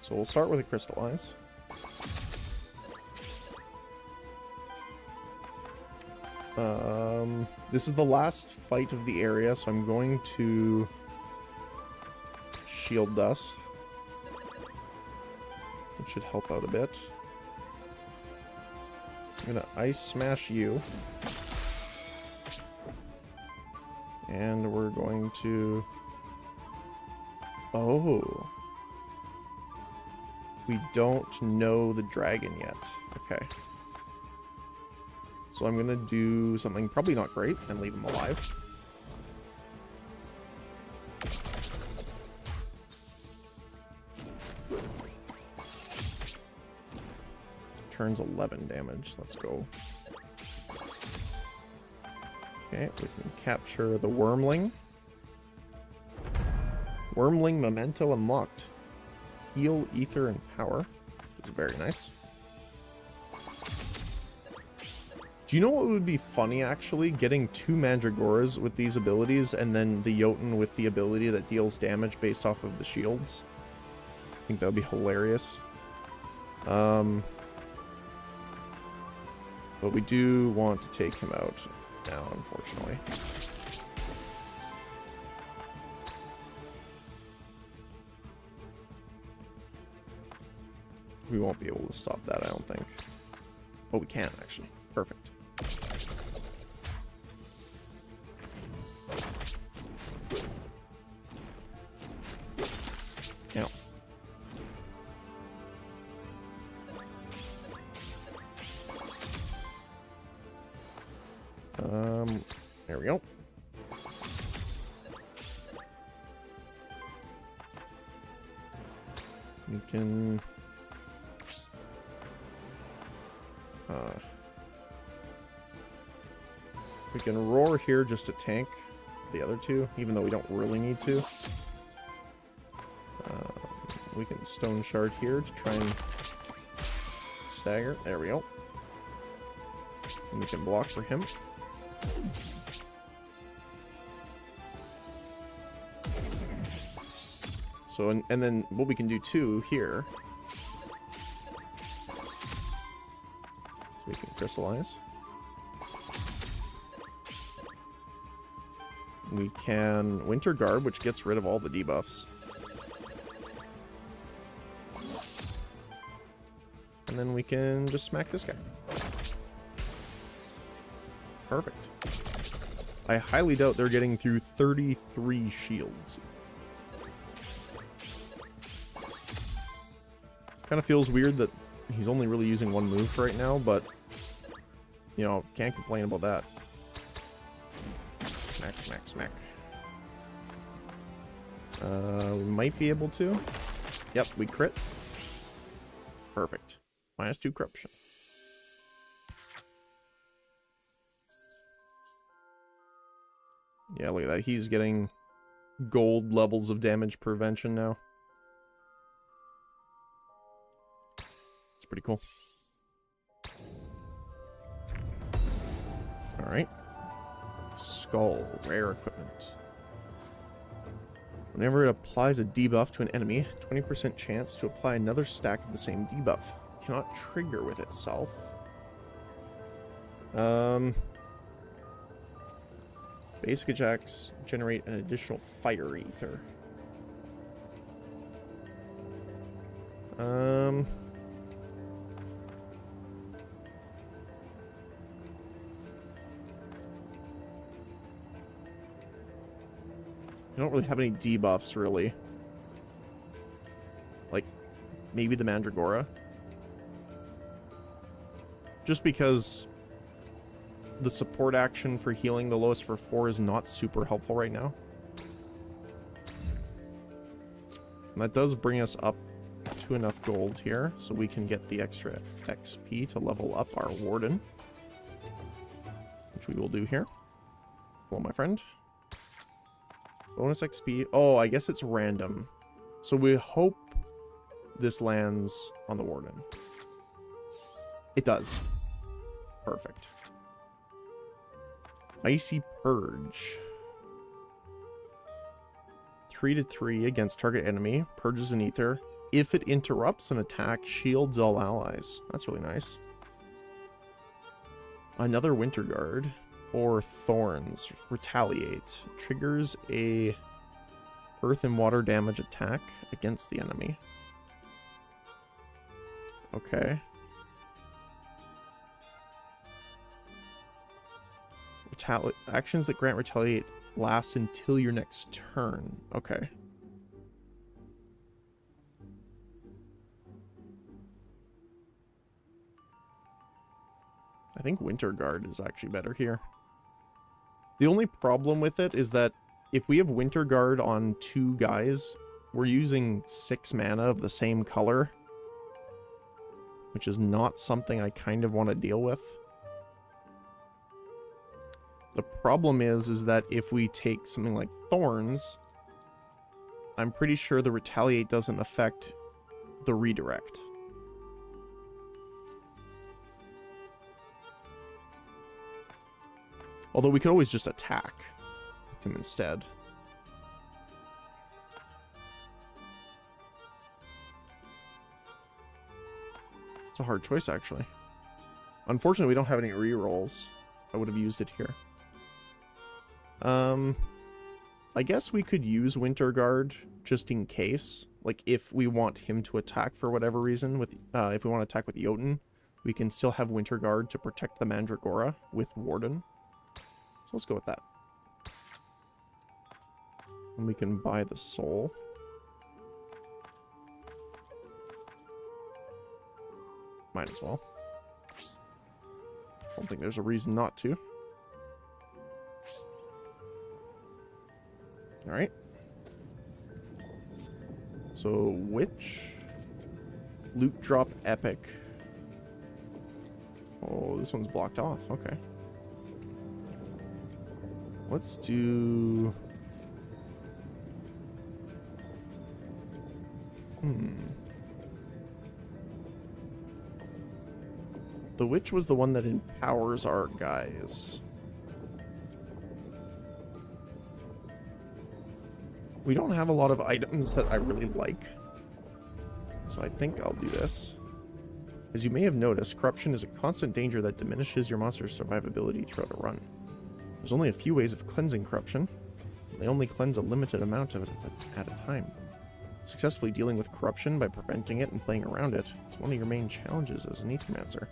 So we'll start with a crystallize. This is the last fight of the area, so I'm going to shield dust. It should help out a bit. I'm gonna ice smash you. And we're going to... Oh. We don't know the dragon yet. Okay. So I'm gonna do something probably not great and leave him alive. Turns 11 damage. Let's go. Okay, we can capture the Wormling. Wormling Memento unlocked. Heal, Ether, and Power. Which is very nice. Do you know what would be funny, actually? Getting 2 Mandragoras with these abilities, and then the Jotun with the ability that deals damage based off of the shields. I think that would be hilarious. But we do want to take him out now, unfortunately. We won't be able to stop that, I don't think. Oh, we can, actually. Perfect. Now. There we go. We can... we can roar here just to tank the other two, even though we don't really need to. We can stone shard here to try and stagger. There we go. And we can block for him. So, and then what we can do too here. So we can crystallize. We can Winter Garb, which gets rid of all the debuffs. And then we can just smack this guy. Perfect. I highly doubt they're getting through 33 shields. Kind of feels weird that he's only really using one move right now, but, you know, can't complain about that. Smack, smack, smack. We might be able to. Yep, we crit. Perfect. -2 corruption. Yeah, look at that. He's getting gold levels of damage prevention now. It's pretty cool. Alright. Skull. Rare equipment. Whenever it applies a debuff to an enemy, 20% chance to apply another stack of the same debuff. Cannot trigger with itself. Basic attacks generate an additional fire ether. You don't really have any debuffs, really. Like, maybe the Mandragora. Just because the support action for healing the lowest for 4 is not super helpful right now. And that does bring us up to enough gold here, so we can get the extra XP to level up our Warden. Which we will do here. Hello, my friend. Bonus XP. Oh, I guess it's random. So we hope this lands on the Warden. It does. Perfect. Icy Purge. 3/3 against target enemy, purges an ether. If it interrupts an attack, shields all allies. That's really nice. Another Winter Guard, or Thorns, retaliate. Triggers a earth and water damage attack against the enemy. Okay. Actions that grant retaliate last until your next turn. Okay. I think Winter Guard is actually better here. The only problem with it is that if we have Winter Guard on 2 guys, we're using 6 mana of the same color, which is not something I kind of want to deal with. The problem is that if we take something like Thorns, I'm pretty sure the Retaliate doesn't affect the redirect. Although we could always just attack him instead. It's a hard choice, actually. Unfortunately, we don't have any rerolls. I would have used it here. I guess we could use Winter Guard just in case. Like, if we want him to attack for whatever reason, with if we want to attack with Jotun, we can still have Winter Guard to protect the Mandragora with Warden. So let's go with that. And we can buy the soul. Might as well. Don't think there's a reason not to. Alright. So, which loot drop epic? Oh, this one's blocked off. Okay. Let's do... The witch was the one that empowers our guys. We don't have a lot of items that I really like, so I think I'll do this. As you may have noticed, corruption is a constant danger that diminishes your monster's survivability throughout a run. There's only a few ways of cleansing corruption. They only cleanse a limited amount of it at a time. Successfully dealing with corruption by preventing it and playing around it is one of your main challenges as an Aethermancer.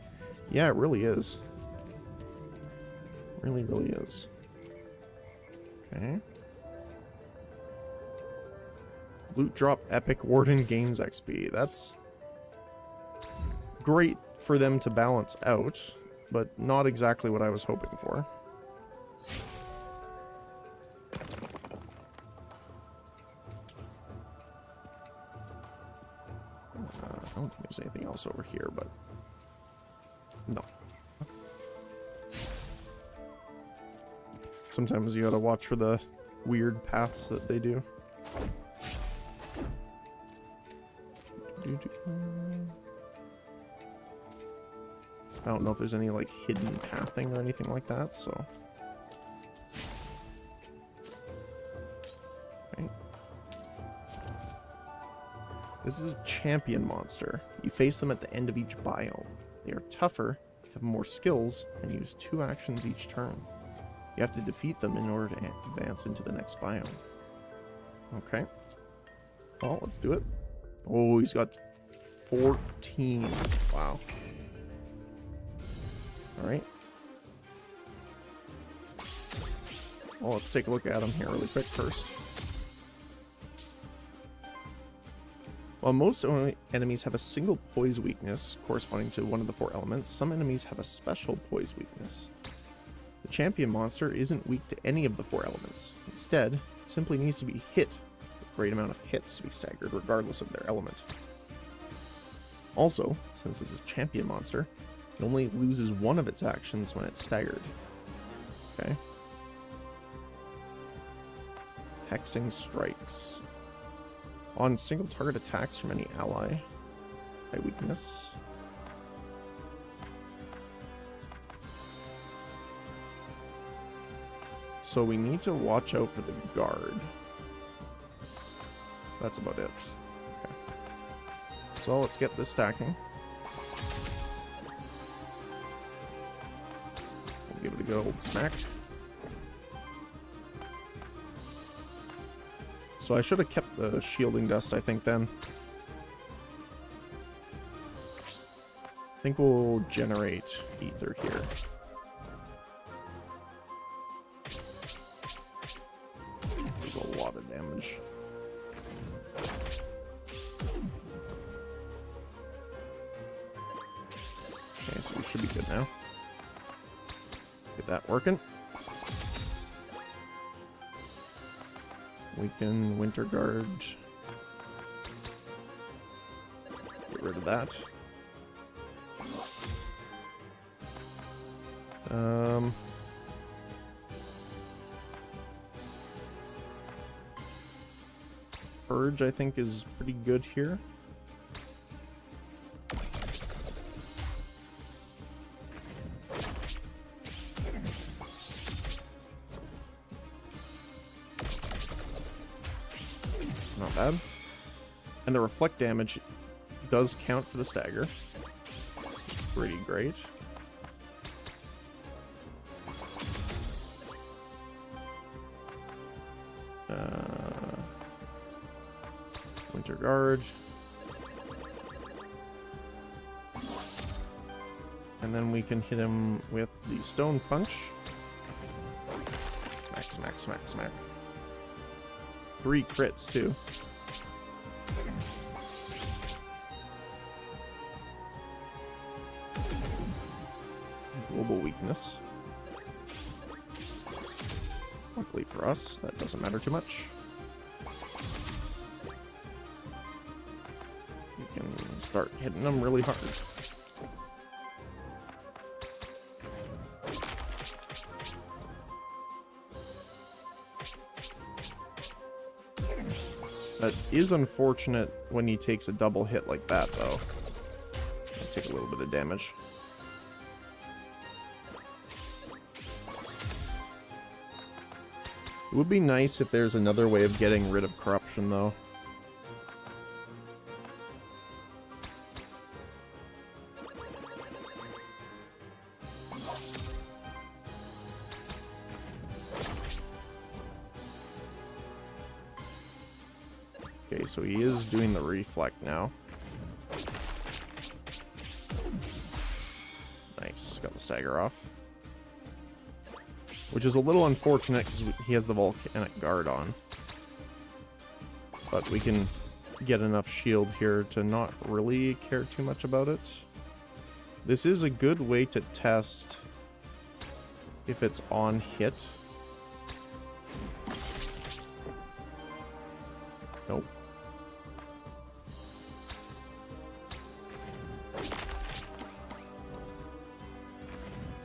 Yeah, it really is. Really, really is. Okay. Loot drop epic Warden gains XP. That's great for them to balance out, but not exactly what I was hoping for. I don't think there's anything else over here, but no. Sometimes you gotta watch for the weird paths that they do. I don't know if there's any like hidden pathing or anything like that, so. Okay. This is a champion monster. You face them at the end of each biome. They are tougher, have more skills, and use 2 actions each turn. You have to defeat them in order to advance into the next biome. Okay. Well, let's do it. Oh, he's got 14. Wow. Alright. Well, let's take a look at him here really quick first. While most enemies have a single poise weakness corresponding to one of the 4 elements, some enemies have a special poise weakness. The champion monster isn't weak to any of the 4 elements. Instead, it simply needs to be hit with a great amount of hits to be staggered regardless of their element. Also, since it's a champion monster, it only loses 1 of its actions when it's staggered. Okay. Hexing strikes. On single target attacks from any ally. High weakness. So we need to watch out for the guard. That's about it. Okay. So let's get this stacking. We'll give it a good old smack. So I should have kept the shielding dust, I think, then. I think we'll generate ether here. There's a lot of damage. Okay, so we should be good now. Get that working. We can Winter Guard. Get rid of that. Purge, I think, is pretty good here. Not bad. And the reflect damage does count for the stagger. Pretty great. Winter Guard. And then we can hit him with the Stone Punch. Smack, smack, smack, smack. 3 crits, too. Global weakness. Luckily for us, that doesn't matter too much. We can start hitting them really hard. That is unfortunate when he takes a double hit like that, though. I'll take a little bit of damage. It would be nice if there's another way of getting rid of corruption, though. Okay, so he is doing the reflect now. Nice, got the stagger off. Which is a little unfortunate because he has the volcanic guard on. But we can get enough shield here to not really care too much about it. This is a good way to test if it's on hit. Nope.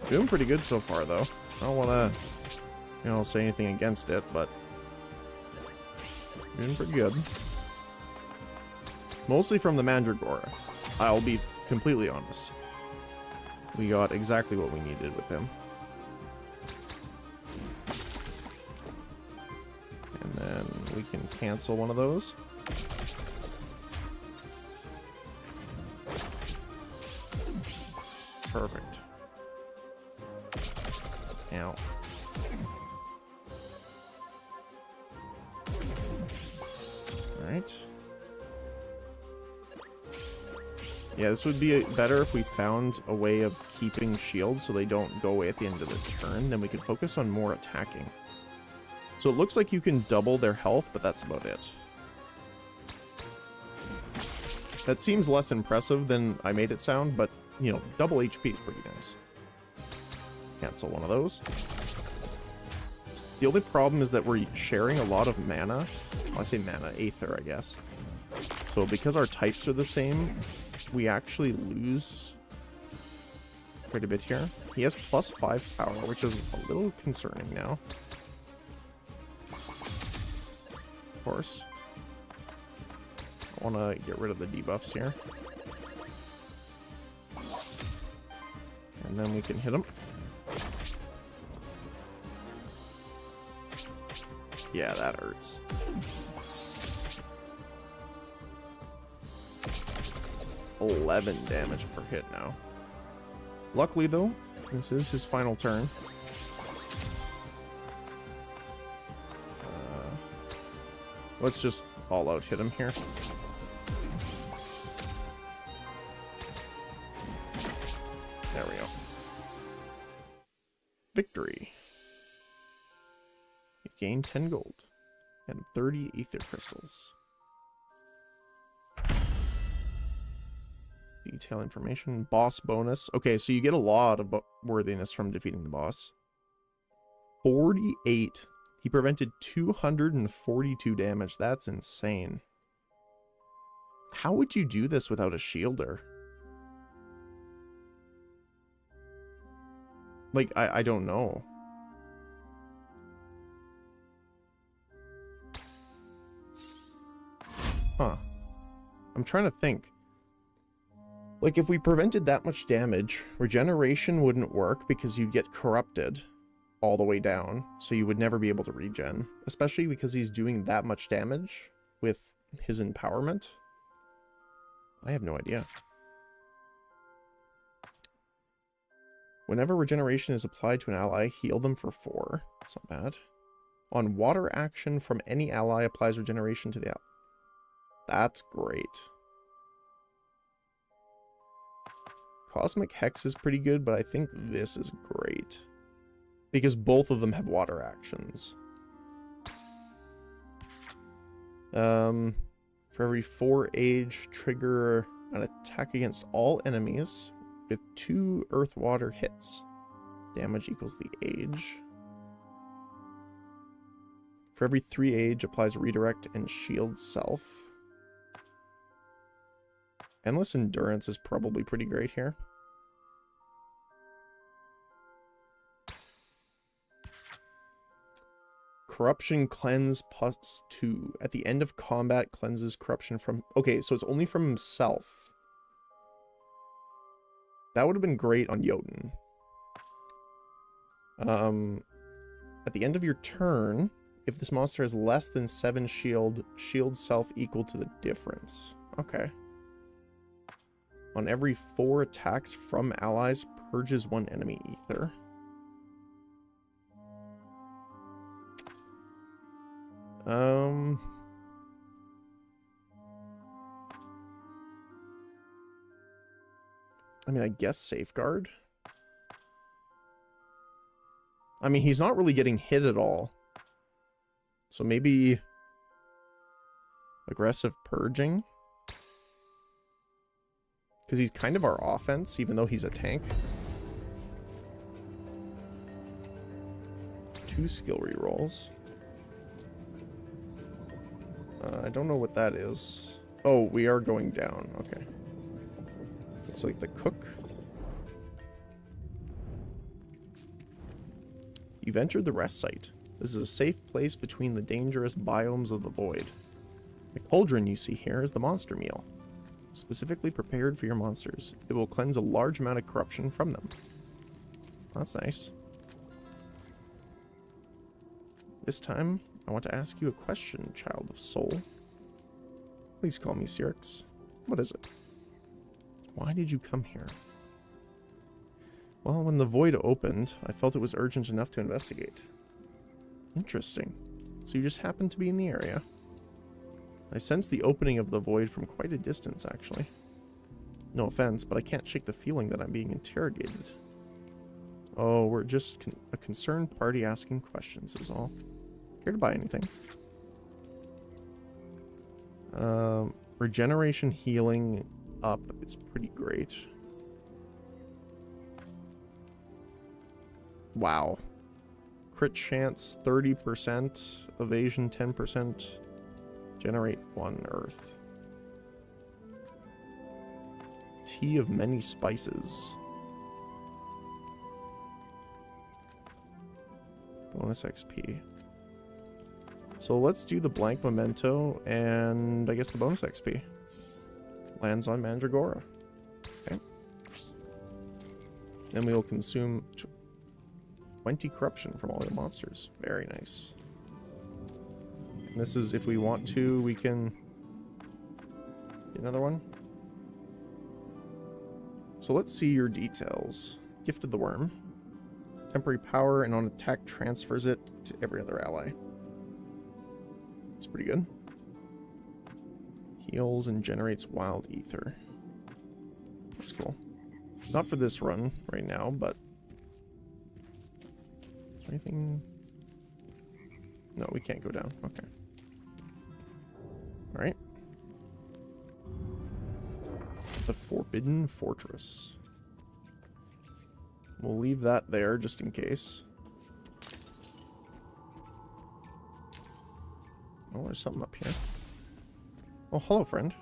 Doing pretty good so far, though. I don't want to, say anything against it, but doing pretty good. Mostly from the Mandragora. I'll be completely honest. We got exactly what we needed with him. And then we can cancel one of those. Perfect. Ow. Alright. Yeah, this would be better if we found a way of keeping shields so they don't go away at the end of the turn. Then we could focus on more attacking. So it looks like you can double their health, but that's about it. That seems less impressive than I made it sound, but, double HP is pretty nice. Cancel one of those. The only problem is that we're sharing a lot of mana. Well, I say mana, Aether, I guess. So because our types are the same, we actually lose quite a bit here. He has +5 power, which is a little concerning now. Of course. I want to get rid of the debuffs here. And then we can hit him. Yeah, that hurts. 11 damage per hit now. Luckily, though, this is his final turn. Let's just all out hit him here. There we go. Victory. You've gained 10 gold and 30 ether crystals. Detail information. Boss bonus. Okay, so you get a lot of worthiness from defeating the boss. 48. He prevented 242 damage. That's insane. How would you do this without a shielder? Like, I don't know. Huh. I'm trying to think. Like, if we prevented that much damage, regeneration wouldn't work because you'd get corrupted all the way down, so you would never be able to regen. Especially because he's doing that much damage with his empowerment. I have no idea. Whenever regeneration is applied to an ally, heal them for 4. That's not bad. On water action from any ally applies regeneration to the ally. That's great. Cosmic Hex is pretty good, but I think this is great. Because both of them have water actions. For every 4 age, trigger an attack against all enemies with 2 earth-water hits. Damage equals the age. For every 3 age, applies redirect and shield self. Endless endurance is probably pretty great here. Corruption cleanse +2. At the end of combat, cleanses corruption from... Okay, so it's only from himself. That would have been great on Jotun. At the end of your turn, if this monster has less than 7 shield self equal to the difference. Okay. On every 4 attacks from allies, purges 1 enemy ether. I mean, I guess safeguard. I mean, he's not really getting hit at all. So maybe aggressive purging. Because he's kind of our offense, even though he's a tank. 2 skill rerolls. I don't know what that is. Oh, we are going down. Okay. Looks like the cook. You've entered the rest site. This is a safe place between the dangerous biomes of the void. The cauldron you see here is the monster meal, specifically prepared for your monsters. It will cleanse a large amount of corruption from them. That's nice. This time, I want to ask you a question, child of soul. Please call me Cyrix. What is it? Why did you come here? Well, when the void opened, I felt it was urgent enough to investigate. Interesting. So you just happened to be in the area. I sensed the opening of the void from quite a distance, actually. No offense, but I can't shake the feeling that I'm being interrogated. Oh, we're just a concerned party asking questions is all. Care to buy anything? Regeneration healing up is pretty great. Wow. Crit chance 30%, evasion 10%, generate 1 earth. Tea of many spices. Bonus XP. So let's do the blank memento and I guess the bonus XP. Lands on Mandragora. Okay. Then we will consume 20 corruption from all your monsters. Very nice. And this is if we want to, we can get another one. So let's see your details. Gifted the worm. Temporary power, and on attack transfers it to every other ally. That's pretty good. Heals and generates wild ether. That's cool. Not for this run right now, but... Is there anything... No, we can't go down. Okay. Alright. The Forbidden Fortress. We'll leave that there just in case. Oh, there's something up here. Oh, hello, friend.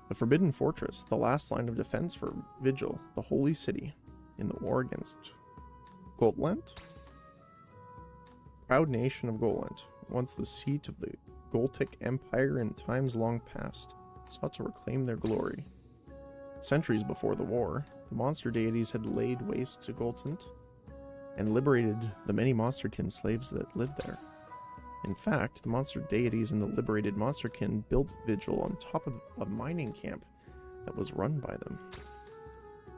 The Forbidden Fortress, the last line of defense for Vigil, the holy city, in the war against Goldland. Proud nation of Goldland, once the seat of the Goltic Empire in times long past, sought to reclaim their glory. Centuries before the war, the monster deities had laid waste to Goldland and liberated the many monsterkin slaves that lived there. In fact, the monster deities and the liberated monsterkin built Vigil on top of a mining camp that was run by them.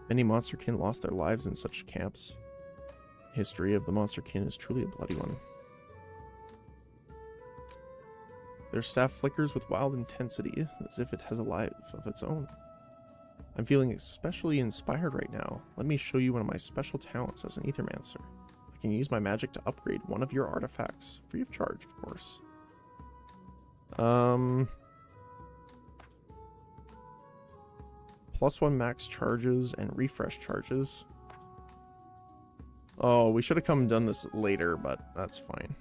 Many monsterkin lost their lives in such camps. The history of the monsterkin is truly a bloody one. Their staff flickers with wild intensity, as if it has a life of its own. I'm feeling especially inspired right now. Let me show you one of my special talents as an Aethermancer. I can use my magic to upgrade one of your artifacts, free of charge, of course. +1 max charges and refresh charges. Oh, we should have come and done this later, but that's fine.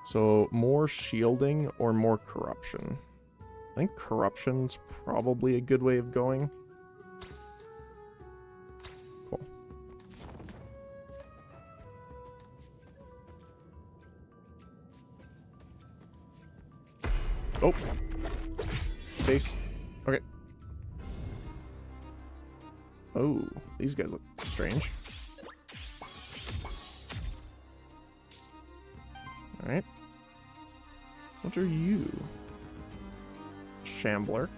So, more shielding or more corruption? I think corruption's probably a good way of going. Cool. Oh! Space. Okay. Oh, these guys look strange. Alright. What are you? Shambler.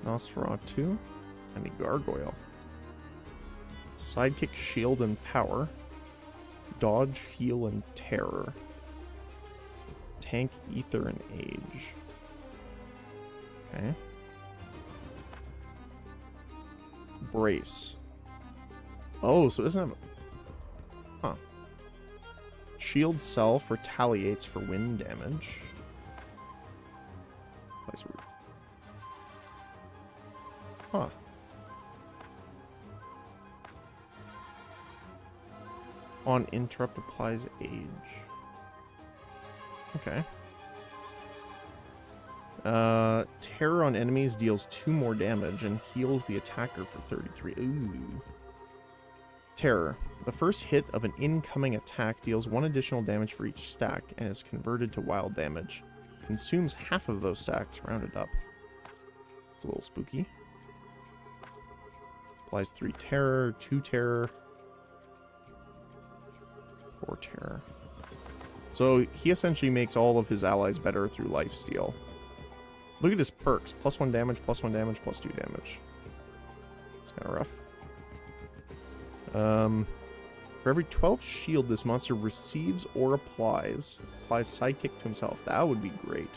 Nosferatu. And a gargoyle. Sidekick, shield, and power. Dodge, heal, and terror. Tank, ether, and age. Okay. Brace. Oh, so it doesn't have... Huh. Shield self retaliates for wind damage. Huh. On interrupt applies age. Okay. Terror on enemies deals 2 more damage and heals the attacker for 33. Ooh. Terror. The first hit of an incoming attack deals 1 additional damage for each stack and is converted to wild damage. Consumes half of those stacks, rounded up. It's a little spooky. Applies 3 terror, 2 terror, 4 terror. So he essentially makes all of his allies better through lifesteal. Look at his perks. +1 damage, +1 damage, +2 damage. It's kind of rough. For every 12 shield this monster receives or applies sidekick to himself. That would be great.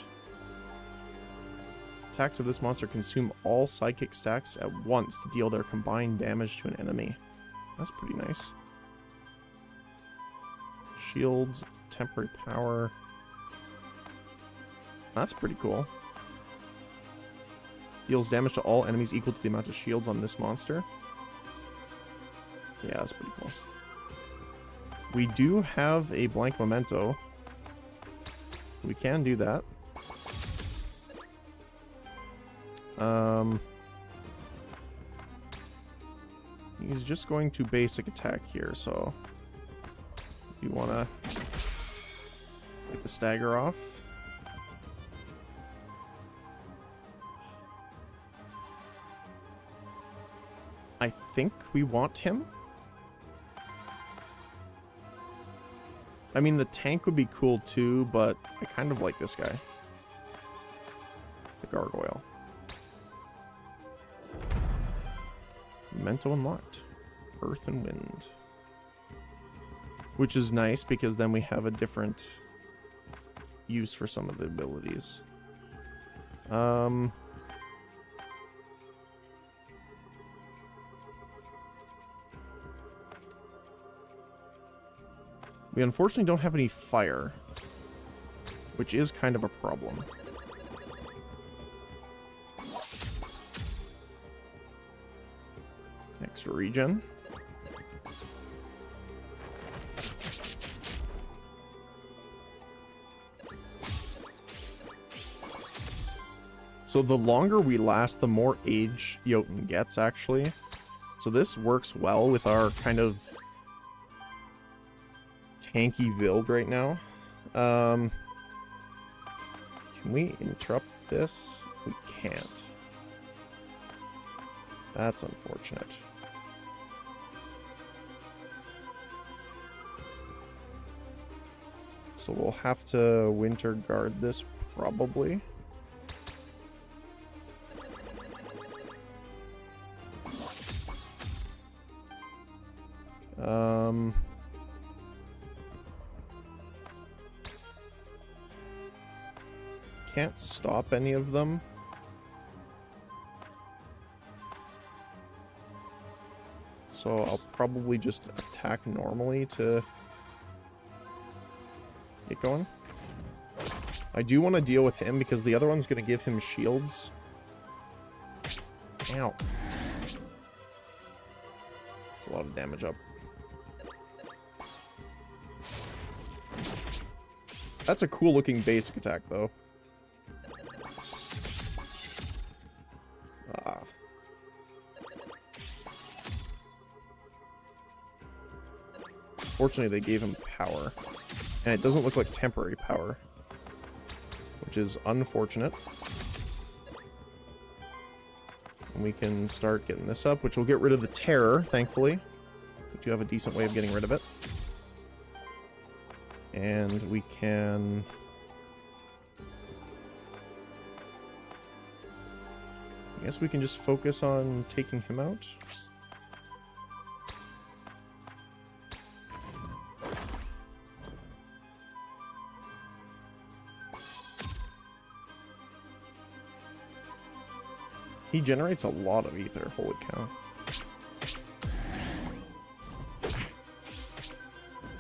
Attacks of this monster consume all sidekick stacks at once to deal their combined damage to an enemy. That's pretty nice. Shields, temporary power. That's pretty cool. Deals damage to all enemies equal to the amount of shields on this monster. Yeah, that's pretty cool. We do have a blank memento. We can do that. He's just going to basic attack here, so if you want to get the stagger off. I think we want him. I mean, the tank would be cool too, but I kind of like this guy. The gargoyle. Memento unlocked. Earth and wind. Which is nice because then we have a different use for some of the abilities. We unfortunately don't have any fire, which is kind of a problem. Extra regen. So the longer we last, the more age Jotun gets, actually. So this works well with our kind of tanky build right now. Can we interrupt this? We can't. That's unfortunate. So we'll have to winter guard this probably. Can't stop any of them. So I'll probably just attack normally to get going. I do want to deal with him because the other one's going to give him shields. Ow. That's a lot of damage up. That's a cool looking basic attack though. Fortunately, they gave him power. And it doesn't look like temporary power, which is unfortunate. And we can start getting this up, which will get rid of the terror, thankfully. We do have a decent way of getting rid of it. And we can... I guess we can just focus on taking him out. He generates a lot of ether, holy cow.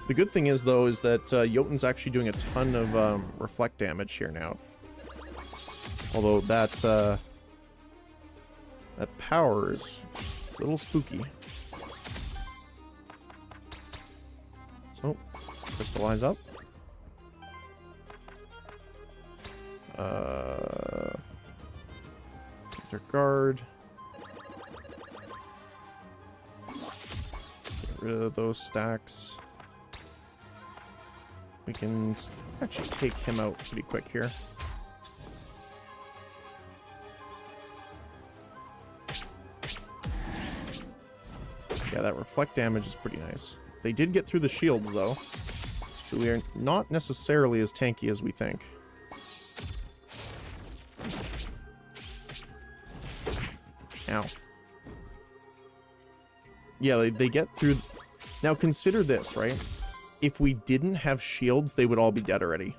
The good thing is, though, is that Jotun's actually doing a ton of reflect damage here now. Although that, that power is a little spooky. So, crystallize up. Guard. Get rid of those stacks. We can actually take him out pretty quick here. Yeah, that reflect damage is pretty nice. They did get through the shields though, so we are not necessarily as tanky as we think. Ow. Yeah, they get through... Now consider this, right? If we didn't have shields, they would all be dead already.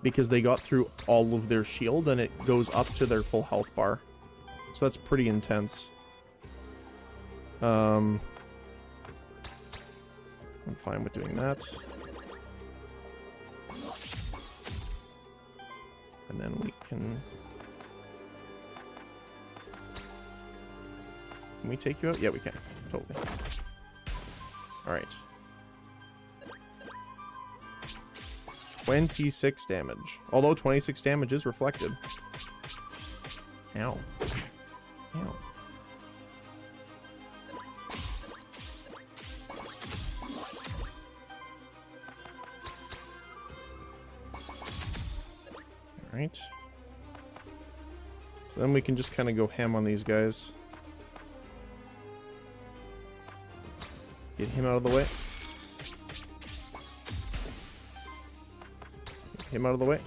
Because they got through all of their shield and it goes up to their full health bar. So that's pretty intense. I'm fine with doing that. And then we can... Can we take you out? Yeah, we can. Totally. Alright. 26 damage. Although 26 damage is reflected. Ow. Ow. Alright. So then we can just kind of go ham on these guys. Get him out of the way. him out of the way.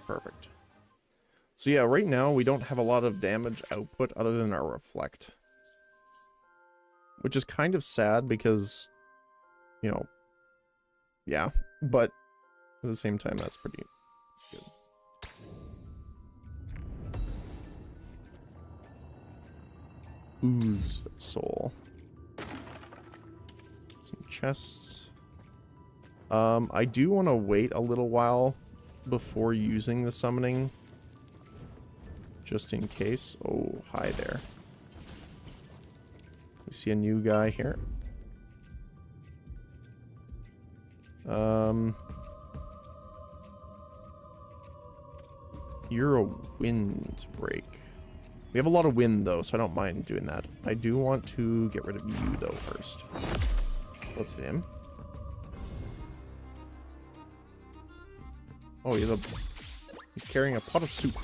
Perfect. So yeah, right now we don't have a lot of damage output other than our reflect. Which is kind of sad because, you know, yeah, but at the same time that's pretty good. Ooze soul. Some chests. I do want to wait a little while before using the summoning. Just in case. Oh, hi there. We see a new guy here. You're a wind break. We have a lot of wind though, so I don't mind doing that. I do want to get rid of you though first. Let's hit him. Oh, he's carrying a pot of soup.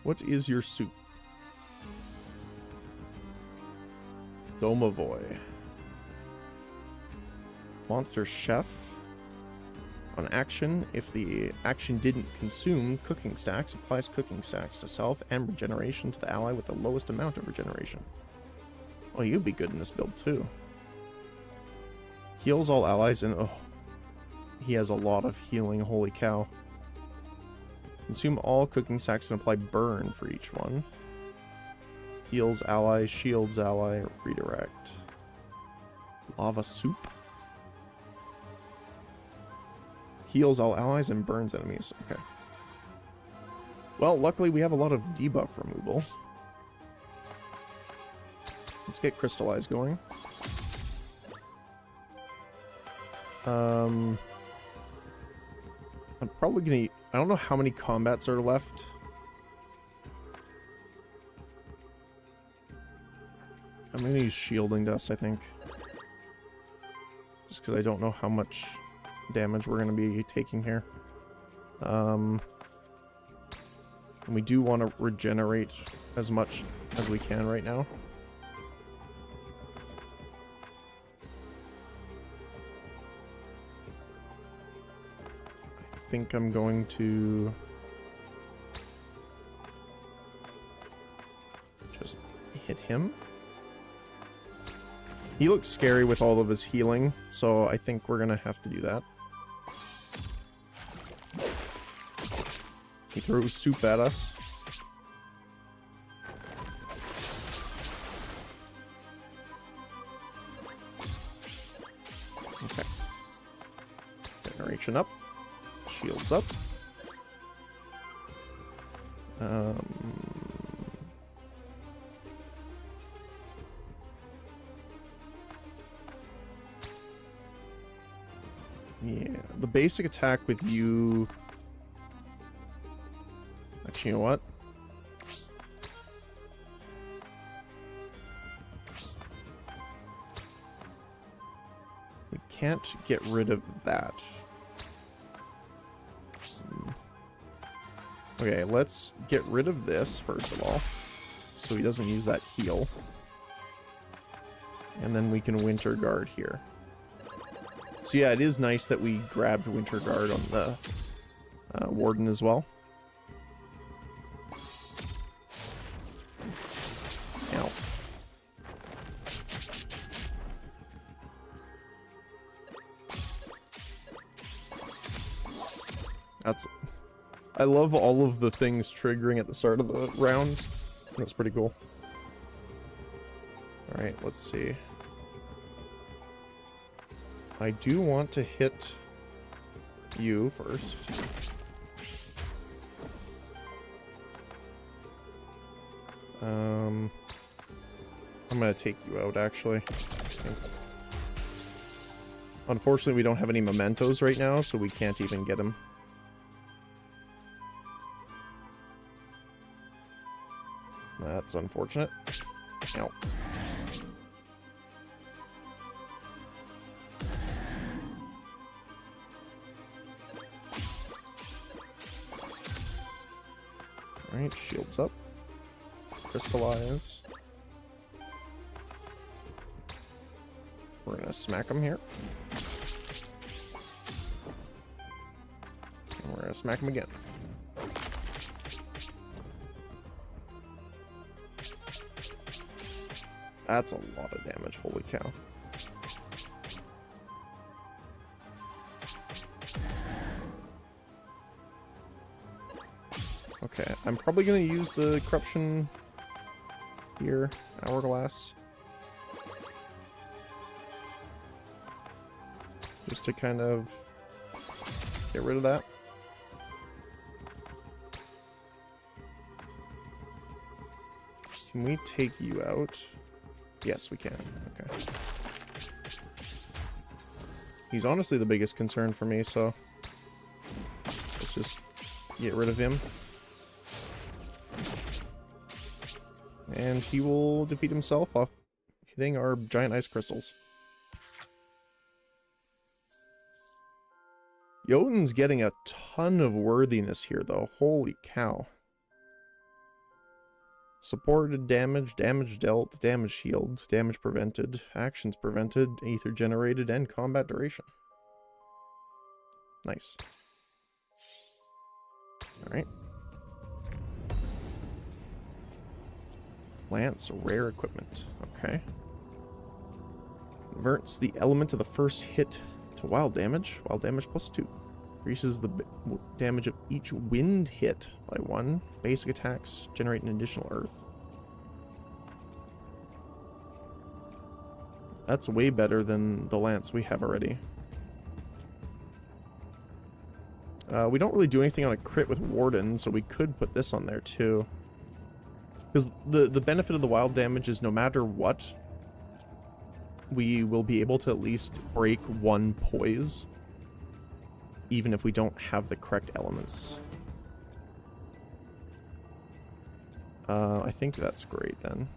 What is your soup? Domavoy. Monster Chef. On action, if the action didn't consume cooking stacks, applies cooking stacks to self and regeneration to the ally with the lowest amount of regeneration. Oh, you'd be good in this build too. Heals all allies and oh, he has a lot of healing, holy cow. Consume all cooking stacks and apply burn for each one. Heals ally, shields ally, redirect. Lava soup. Heals all allies and burns enemies. Okay. Well, luckily we have a lot of debuff removal. Let's get Crystallize going. I'm probably gonna... I don't know how many combats are left. I'm gonna use Shielding Dust, I think. Just because I don't know how much damage we're going to be taking here. And we do want to regenerate as much as we can right now. I think I'm going to just hit him. He looks scary with all of his healing, so I think we're going to have to do that. He throws soup at us. Okay. Generation up. Shields up. Yeah, the basic attack with you... Actually, you know what? We can't get rid of that. Okay, let's get rid of this first of all, so he doesn't use that heal. And then we can Winter Guard here. So yeah, it is nice that we grabbed Winter Guard on the Warden as well. Ow. That's... I love all of the things triggering at the start of the rounds. That's pretty cool. Alright, let's see. I do want to hit you first. I'm gonna take you out, actually. Unfortunately, we don't have any mementos right now, so we can't even get him. That's unfortunate. Ow. Alright, shields up. Crystallize. We're gonna smack him here. And we're gonna smack him again. That's a lot of damage, holy cow. Okay, I'm probably gonna use the corruption here, hourglass. Just to kind of get rid of that. Can we take you out? Yes, we can. Okay. He's honestly the biggest concern for me, so let's just get rid of him. And he will defeat himself off hitting our giant ice crystals. Jotun's getting a ton of worthiness here, though. Holy cow. Supported damage, damage dealt, damage healed, damage prevented, actions prevented, ether generated, and combat duration. Nice. Alright. Lance, rare equipment. Okay. Converts the element of the first hit to wild damage. Wild damage +2. Increases the damage of each wind hit by 1. Basic attacks generate an additional earth. That's way better than the lance we have already. We don't really do anything on a crit with Warden, so we could put this on there too. Because the benefit of the wild damage is no matter what, we will be able to at least break 1 poise. Even if we don't have the correct elements. I think that's great then.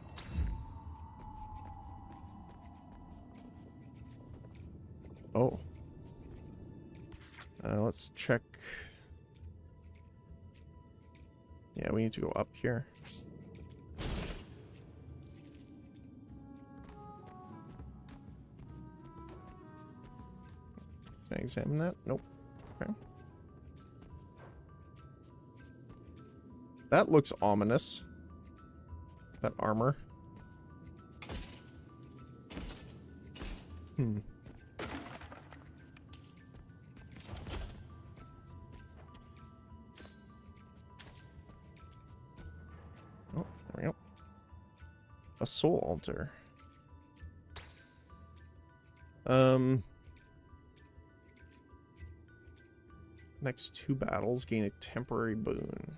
Oh. Let's check. Yeah, we need to go up here. Can I examine that? Nope. Okay. That looks ominous. That armor. Hmm. Oh, there we go. A soul altar. Next 2 battles gain a temporary boon.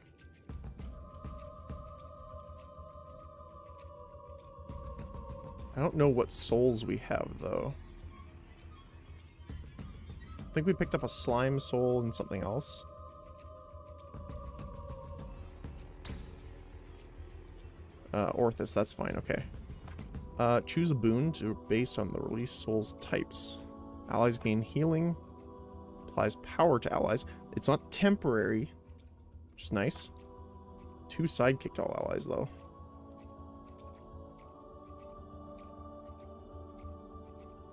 I don't know what souls we have, though. I think we picked up a slime soul and something else. Orthus, that's fine, okay. Choose a boon based on the released soul's types. Allies gain healing. Applies power to allies. It's not temporary, which is nice. 2 sidekick to all allies, though.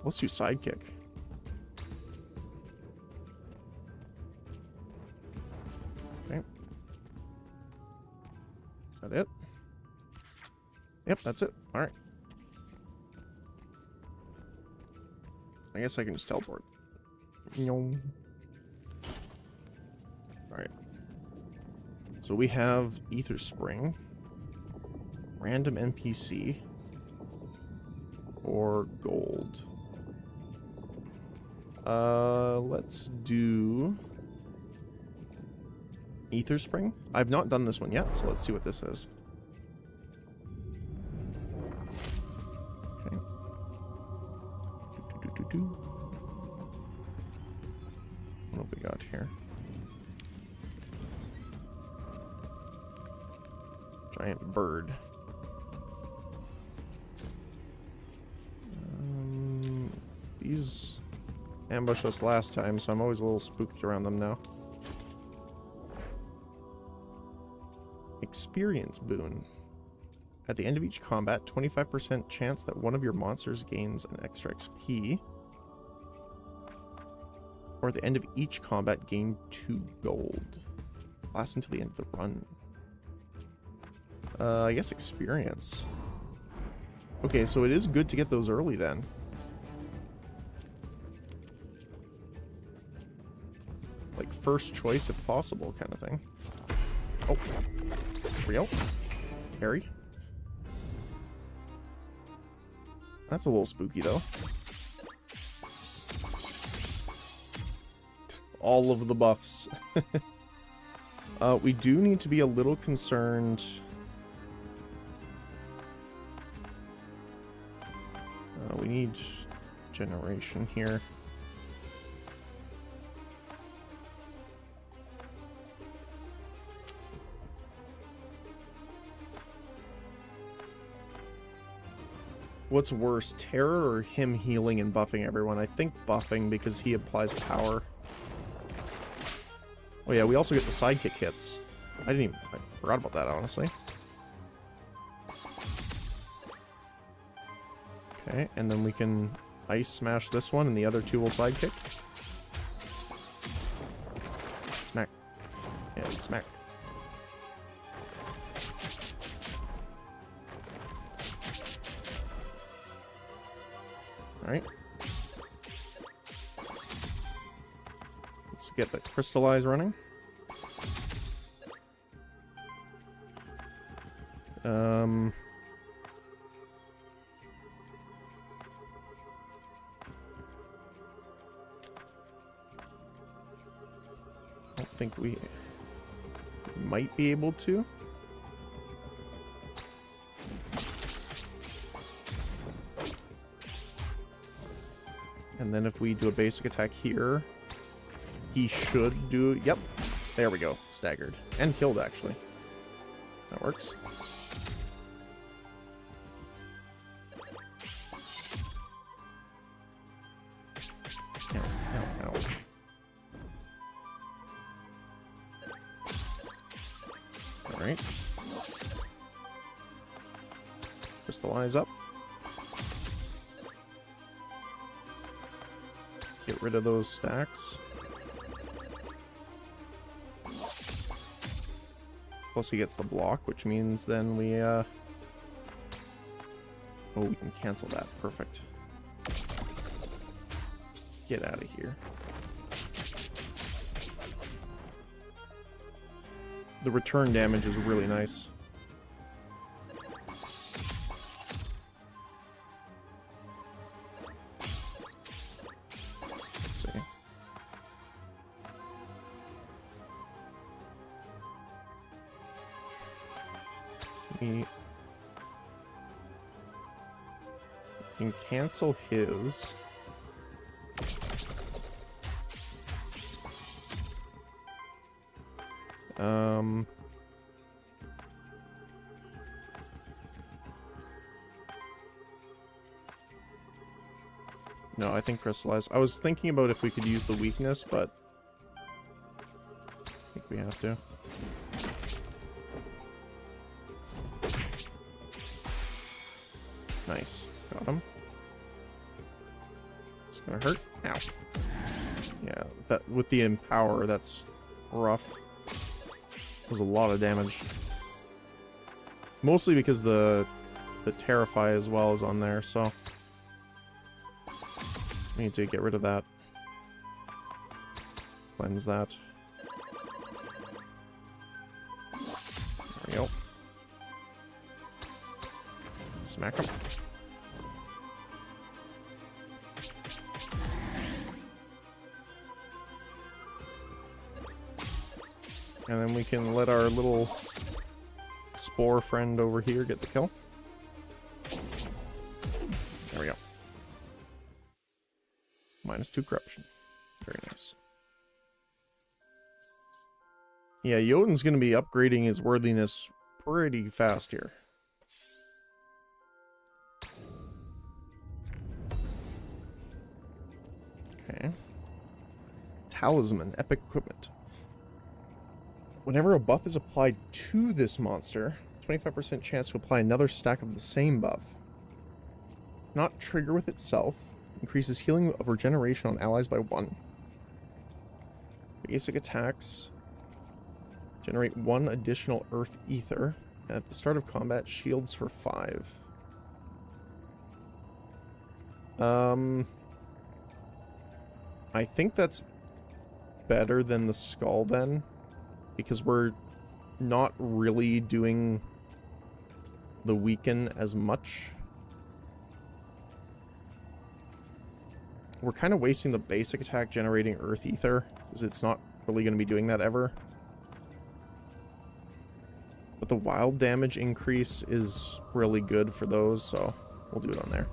Let's do sidekick. Okay. Is that it? Yep, that's it. Alright. I guess I can just teleport. Alright. So we have Ether Spring, random NPC, or gold. Let's do Ether Spring. I've not done this one yet, so let's see what this is. Okay. What have we got here? Giant bird. These ambushed us last time, so I'm always a little spooked around them now. Experience boon. At the end of each combat, 25% chance that one of your monsters gains an extra XP. Or at the end of each combat, gain 2 gold. Last until the end of the run. I guess experience. Okay, so it is good to get those early then. Like first choice if possible kind of thing. Oh, there we go. Carry. That's a little spooky though. All of the buffs. We do need to be a little concerned. We need generation here. What's worse, Terror or him healing and buffing everyone? I think buffing because he applies power. Oh yeah, we also get the sidekick hits. I forgot about that, honestly. Okay, and then we can ice smash this one and the other 2 will sidekick. Smack. And smack. Alright. Let's get the crystallize running. I don't think we might be able to. And then if we do a basic attack here, he should do... Yep. There we go. Staggered. And killed, actually. That works. Ow, ow, ow. Alright. Crystallize up. Get rid of those stacks. Plus he gets the block, which means then we, oh, we can cancel that. Perfect. Get out of here. The return damage is really nice. We can cancel his. No, I think crystallize. I was thinking about if we could use the weakness, but I think we have to. Nice. Got him. It's gonna hurt. Ow. Yeah, that with the empower, that's rough. There's a lot of damage. Mostly because the Terrify as well is on there, so we need to get rid of that. Cleanse that. There we go. Smack him. And then we can let our little spore friend over here get the kill. There we go. -2 corruption. Very nice. Yeah, Jotun's going to be upgrading his worthiness pretty fast here. Okay. Talisman, epic equipment. Whenever a buff is applied to this monster, 25% chance to apply another stack of the same buff. Not trigger with itself. Increases healing of regeneration on allies by 1. Basic attacks. Generate 1 additional Earth Ether. At the start of combat, shields for 5. I think that's better than the skull then, because we're not really doing the weaken as much. We're kind of wasting the basic attack generating Earth Ether, because it's not really going to be doing that ever. But the wild damage increase is really good for those, so we'll do it on there.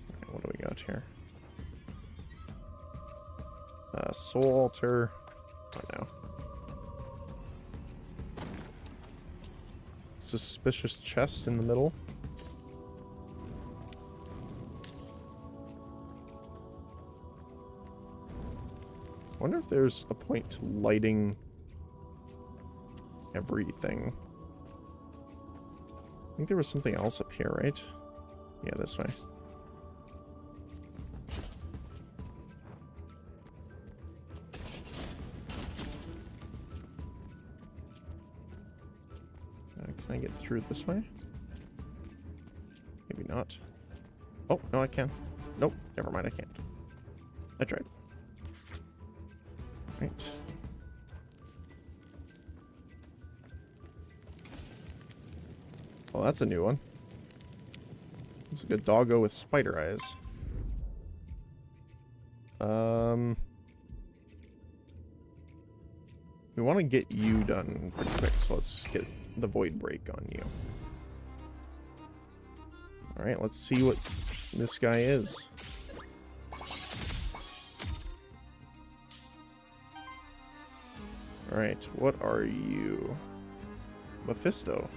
Alright, what do we got here? Soul Altar. What now? Suspicious chest in the middle. I wonder if there's a point to lighting everything. I think there was something else up here, right? Yeah, this way. Can I get through this way? Maybe not. Oh, no, I can. Nope, never mind, I can't. I tried. Right. Well, that's a new one. It's a good doggo with spider eyes. We want to get you done pretty quick, so let's get the void break on you. Alright, let's see what this guy is. Alright, what are you? Mephisto.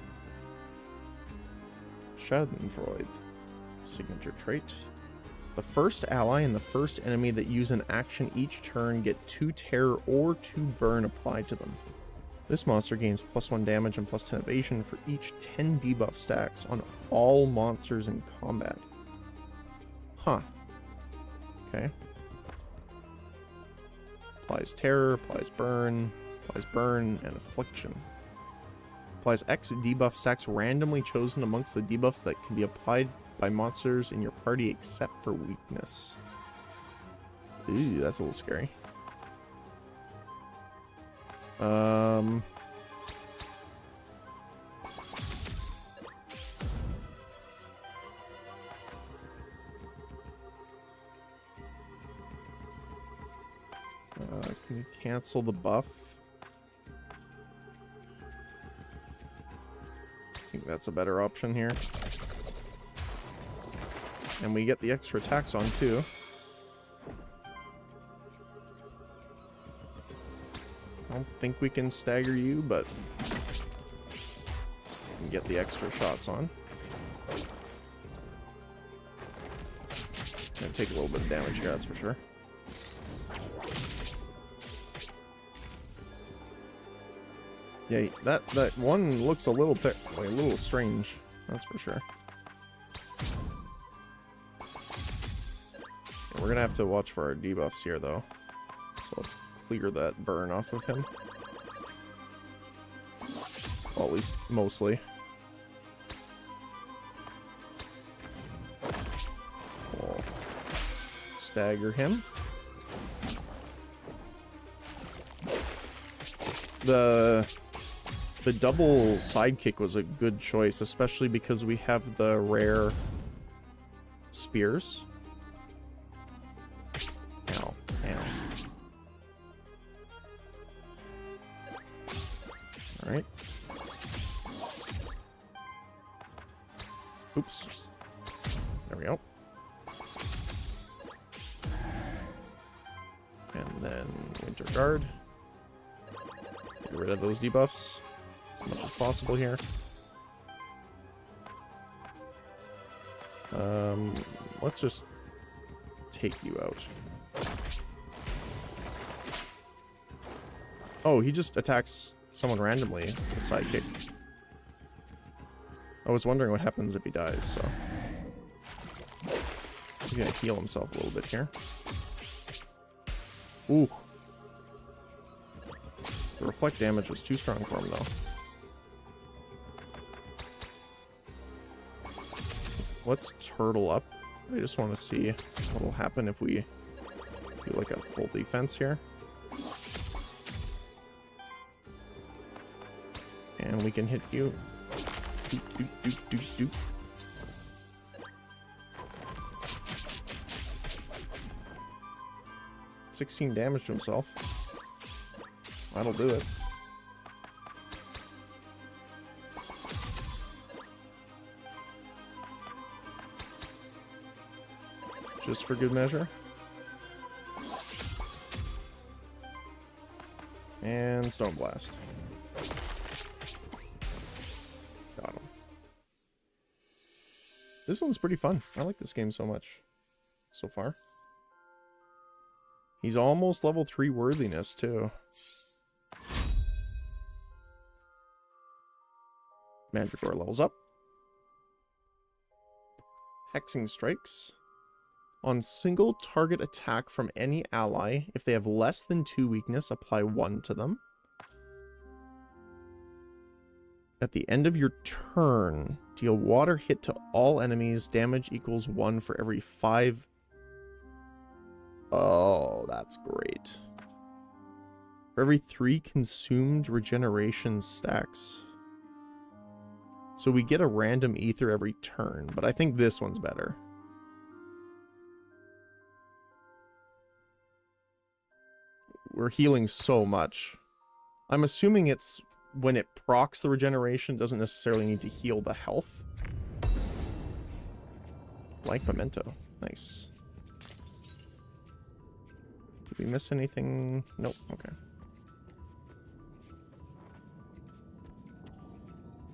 Schadenfreude. Signature trait. The first ally and the first enemy that use an action each turn get 2 terror or 2 burn applied to them. This monster gains +1 damage and +10 evasion for each 10 debuff stacks on all monsters in combat. Huh. Okay. Applies terror, applies burn, and affliction. Applies X debuff stacks randomly chosen amongst the debuffs that can be applied by monsters in your party except for weakness. Ooh, that's a little scary. Can you cancel the buff? I think that's a better option here. And we get the extra attacks on too. I don't think we can stagger you, but we can get the extra shots on. Gonna take a little bit of damage here, that's for sure. Yeah, that one looks a little bit like a little strange, that's for sure. Yeah, we're gonna have to watch for our debuffs here, though. So let's clear that burn off of him. Well, at least mostly. We'll stagger him. The double sidekick was a good choice, especially because we have the rare spears. Ow, ow. Alright. Oops. There we go. And then Winter Guard. Get rid of those debuffs as much as possible here. Let's just take you out. Oh, he just attacks someone randomly with sidekick. I was wondering what happens if he dies, so... He's gonna heal himself a little bit here. Ooh. The reflect damage was too strong for him, though. Let's turtle up. I just want to see what will happen if we do like a full defense here. And we can hit you. Doop, doop, doop, doop, doop. $16 damage to himself. That'll do it. Just for good measure. And Stone Blast. Got him. This one's pretty fun. I like this game so much so far. He's almost level 3 worthiness too. Mandragora levels up. Hexing strikes. On single target attack from any ally, if they have less than 2 weakness, apply 1 to them. At the end of your turn, deal water hit to all enemies. Damage equals 1 for every 5. Oh, that's great. For every 3 consumed regeneration stacks. So we get a random ether every turn, but I think this one's better. We're healing so much. I'm assuming it's when it procs the regeneration, doesn't necessarily need to heal the health. Like Memento. Nice. Did we miss anything? Nope. Okay.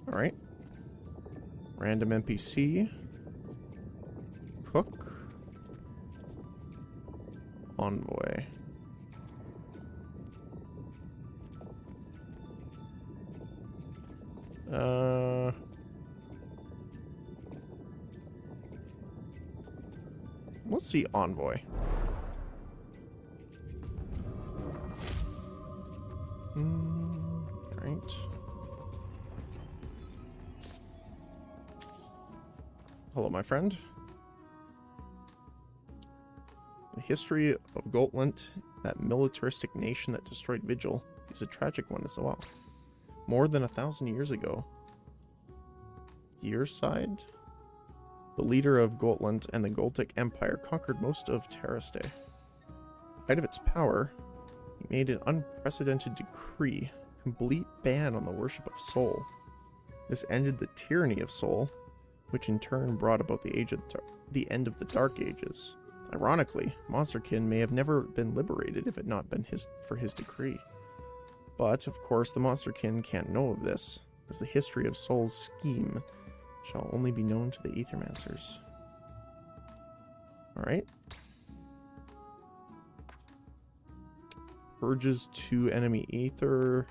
Alright. Random NPC. Cook. Envoy. Let's see Envoy. Right. Hello, my friend. The history of Gotland, that militaristic nation that destroyed Vigil, is a tragic one as well. More than 1,000 years ago. Yearside? The leader of Gotland and the Goltic Empire conquered most of Terraste. At the height of its power, he made an unprecedented decree, complete ban on the worship of Sol. This ended the tyranny of Sol, which in turn brought about the the end of the Dark Ages. Ironically, Monsterkin may have never been liberated if it had not been for his decree. But, of course, the Monsterkin can't know of this, as the history of Sol's scheme shall only be known to the Aethermancers. Alright. Purges 2 enemy ether.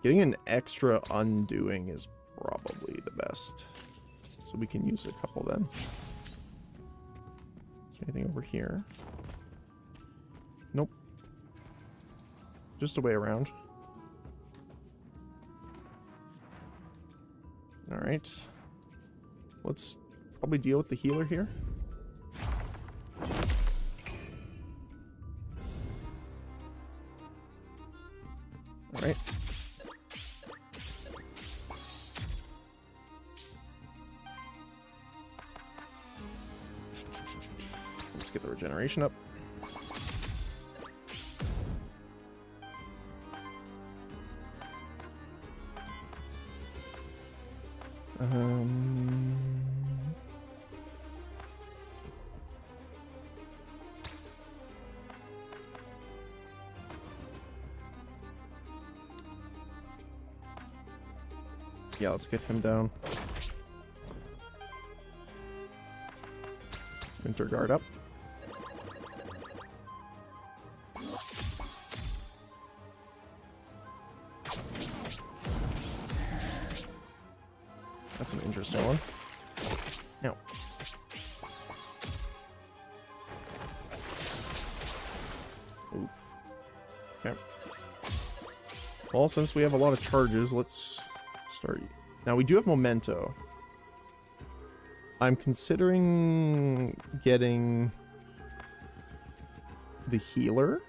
Getting an extra undoing is probably the best. So we can use a couple then. Is there anything over here? Nope. Just a way around. Alright. Let's probably deal with the healer here. Alright. Let's get the regeneration up. Yeah, let's get him down. Winter Guard up. That's an interesting one. Now. Oof. Okay. Well, since we have a lot of charges, let's start. Now, we do have Memento. I'm considering getting the healer,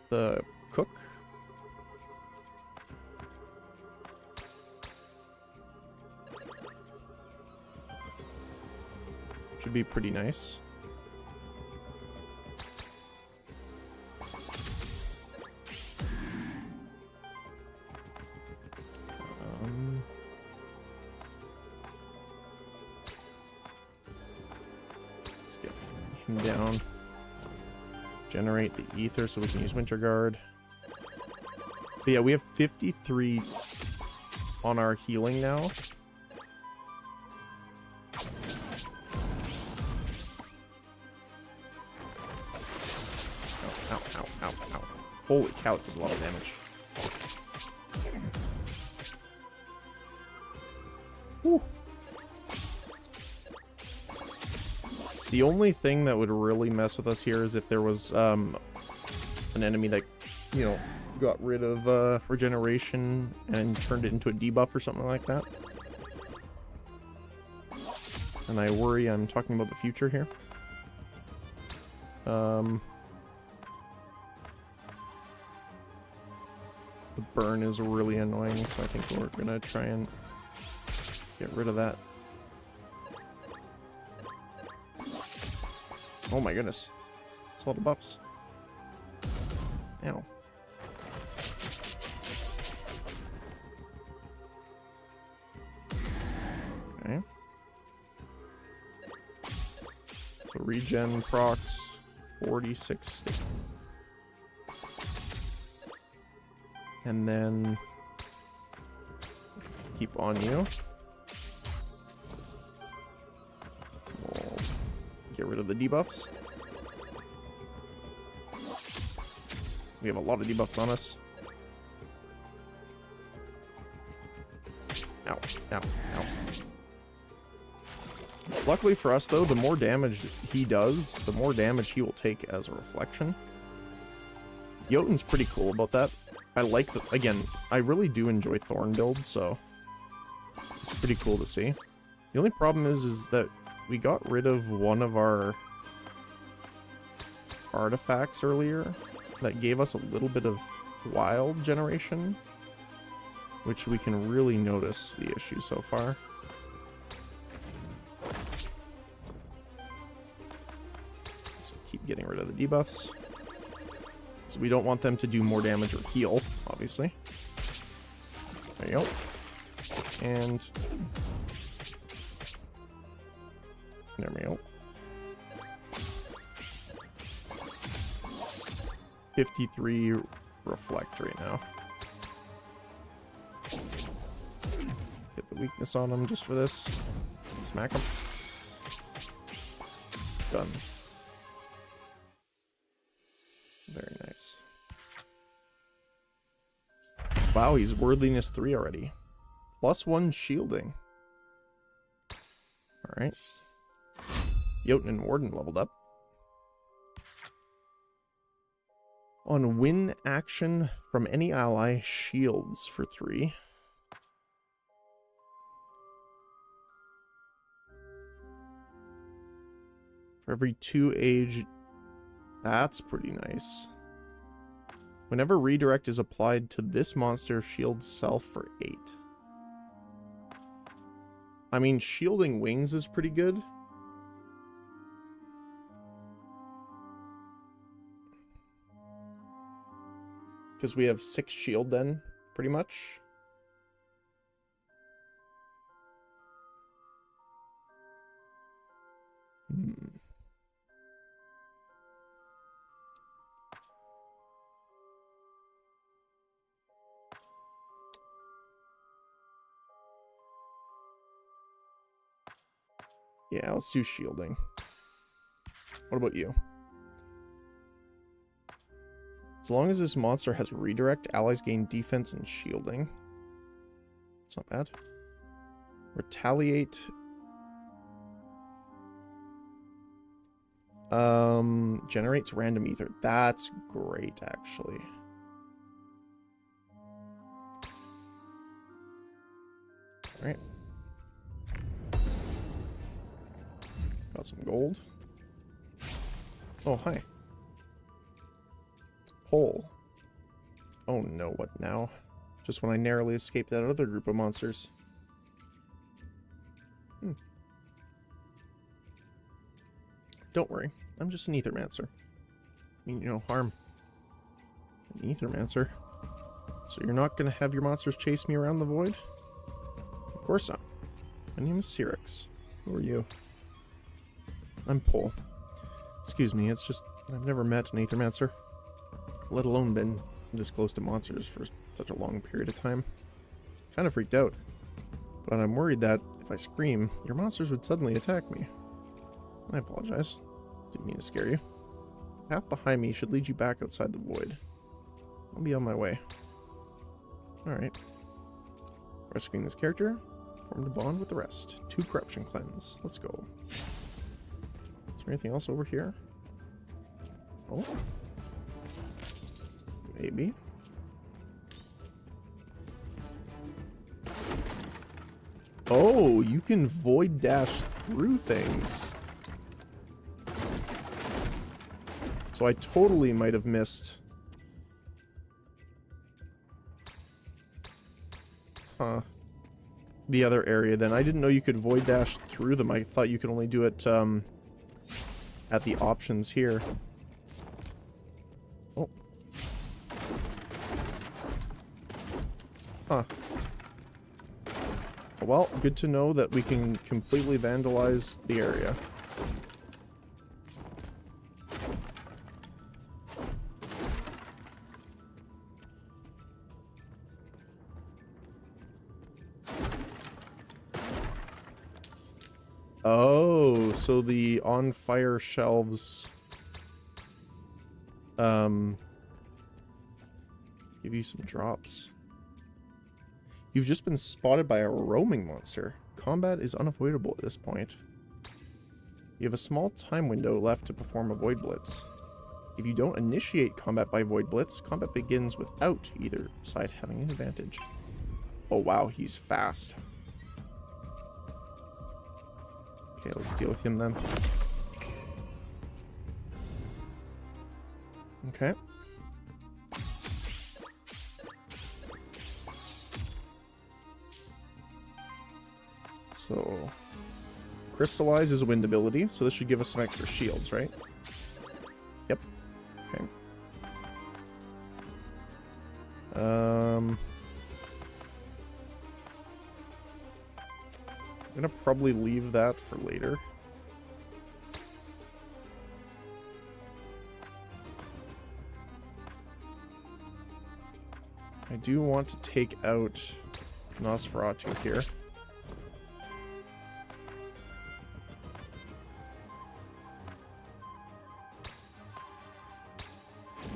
the cook. Should be pretty nice. Let's get him down. Generate the ether so we can use Winter Guard. But yeah, we have 53 on our healing now. Ow, ow, ow, ow. Holy cow, it does a lot of damage. Whew. The only thing that would really mess with us here is if there was an enemy that, you know, got rid of regeneration and turned it into a debuff or something like that. And I worry I'm talking about the future here. The burn is really annoying, so I think we're gonna try and get rid of that. Oh my goodness. It's a lot of buffs. Ow. Okay. So regen procs 46. And then keep on you. We'll get rid of the debuffs. We have a lot of debuffs on us. Ow, ow, ow. Luckily for us, though, the more damage he does, the more damage he will take as a reflection. Jotun's pretty cool about that. I like the, again, I really do enjoy Thorn builds, so it's pretty cool to see. The only problem is that we got rid of one of our artifacts earlier that gave us a little bit of wild generation, which we can really notice the issue so far. So keep getting rid of the debuffs. So we don't want them to do more damage or heal, obviously. There you go. And there we go. 53 reflect right now. Get the weakness on them just for this. Smack them. Done. Very nice. Wow, he's worthiness 3 already. +1 shielding. Alright. Jotun and Warden leveled up. On win action from any ally, shields for 3. For every 2 age, that's pretty nice. Whenever redirect is applied to this monster, shield self for 8. I mean, shielding wings is pretty good. Because we have 6 shield then, pretty much. Yeah, let's do shielding. What about you? As long as this monster has redirect, allies gain defense and shielding. It's not bad. Retaliate. Generates random ether. That's great, actually. Alright. Got some gold. Oh, hi. Hole. Oh no, what now? Just when I narrowly escaped that other group of monsters. Don't worry, I'm just an Aethermancer. I mean, you no harm. An Aethermancer. So you're not gonna have your monsters chase me around the void? Of course not. My name is Syrinx. Who are you? I'm Pole. Excuse me, it's just I've never met an Aethermancer. Let alone been this close to monsters for such a long period of time. Kind of freaked out. But I'm worried that if I scream, your monsters would suddenly attack me. I apologize. Didn't mean to scare you. The path behind me should lead you back outside the void. I'll be on my way. Alright. Rescuing this character, formed a bond with the rest. 2 corruption cleanse. Let's go. Is there anything else over here? Oh. Maybe. Oh, you can void dash through things. So I totally might have missed. Huh. The other area then. I didn't know you could void dash through them. I thought you could only do it at the options here. Oh. Huh. Well, good to know that we can completely vandalize the area. Oh, so the on fire shelves give you some drops. You've just been spotted by a roaming monster. Combat is unavoidable at this point. You have a small time window left to perform a Void Blitz. If you don't initiate combat by Void Blitz, combat begins without either side having an advantage. Oh wow, he's fast. Okay, let's deal with him then. Okay. So, Crystallize is a wind ability, so this should give us some extra shields, right? Yep. Okay. I'm gonna probably leave that for later. I do want to take out Nosferatu here.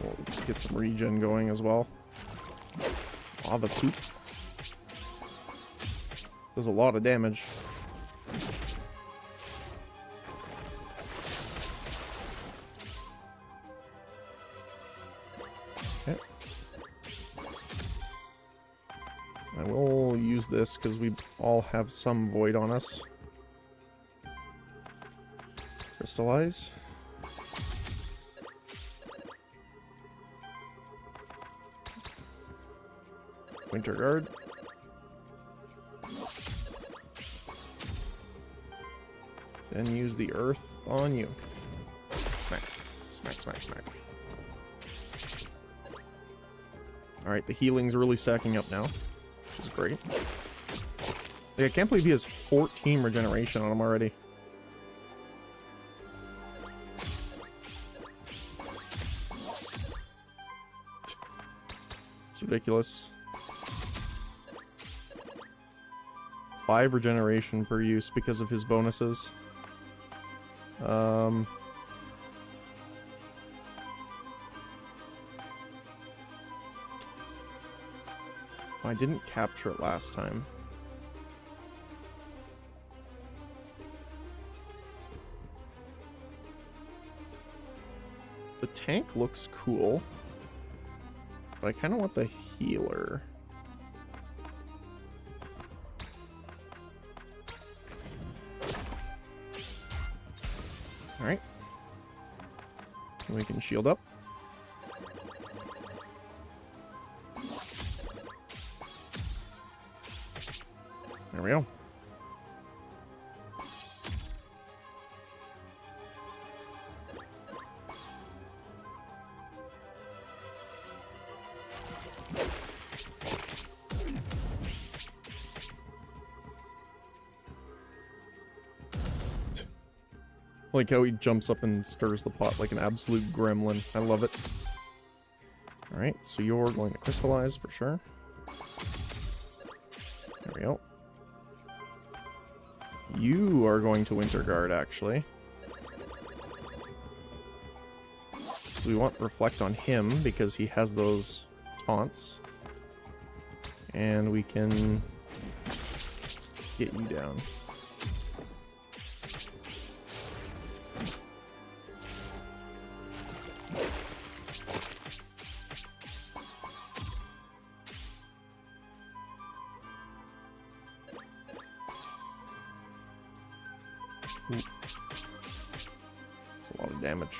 We'll get some regen going as well. Lava soup. Does a lot of damage. Okay. I will use this because we all have some void on us. Crystallize. Winter Guard. Then use the earth on you. Smack. Smack, smack, smack. Alright, the healing's really stacking up now, which is great. Like, I can't believe he has 14 regeneration on him already. It's ridiculous. 5 regeneration per use because of his bonuses. I didn't capture it last time. The tank looks cool, but I kind of want the healer. Alright. We can shield up. There we go. Like how he jumps up and stirs the pot like an absolute gremlin. I love it. Alright, so you're going to crystallize for sure. There we go. You are going to Winter Guard, actually. So we want Reflect on him because he has those taunts. And we can get you down. That's a lot of damage.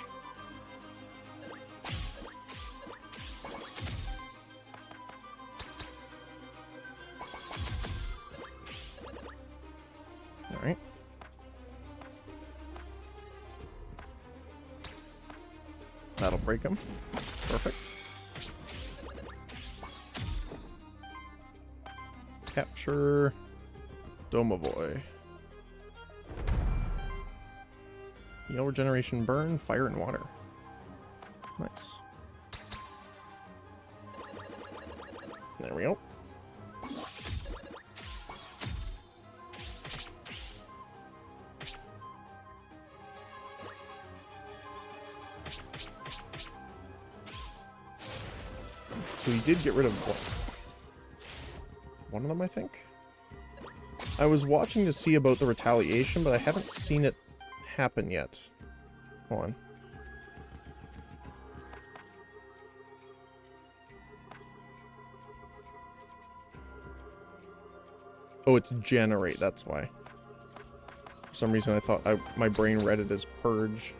Alright. That'll break him. Perfect. Capture Domovoy. Heal, regeneration, burn, fire, and water. Nice. There we go. So we did get rid of one of them, I think. I was watching to see about the retaliation, but I haven't seen it happen yet. Hold on. Oh, it's generate, that's why. For some reason I thought my brain read it as purge.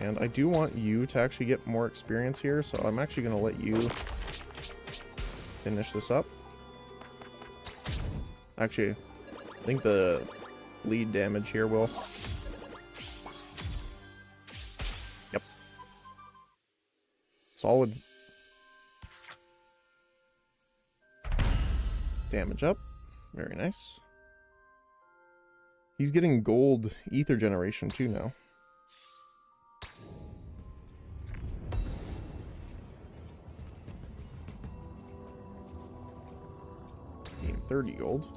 And I do want you to actually get more experience here, so I'm actually going to let you finish this up. Actually, I think the lead damage here will. Yep. Solid. Damage up. Very nice. He's getting gold ether generation too now. Gain 30 gold.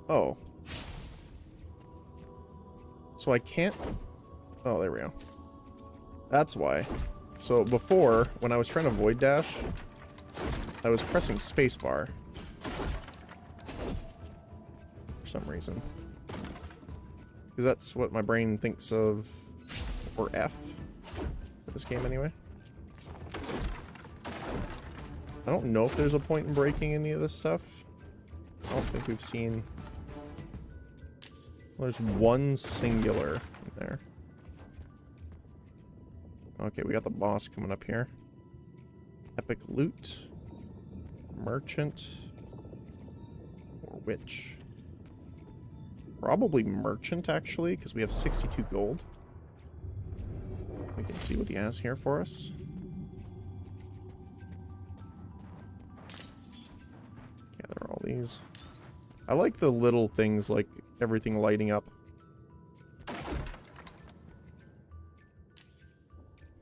Oh. So I can't... Oh, there we go. That's why. So before, when I was trying to void dash, I was pressing spacebar. For some reason. Because that's what my brain thinks of... Or F. For this game anyway. I don't know if there's a point in breaking any of this stuff. I don't think we've seen... Well, there's one singular in there. Okay, we got the boss coming up here. Epic loot. Merchant. Or witch. Probably merchant, actually, because we have 62 gold. We can see what he has here for us. Gather all these. I like the little things like everything lighting up.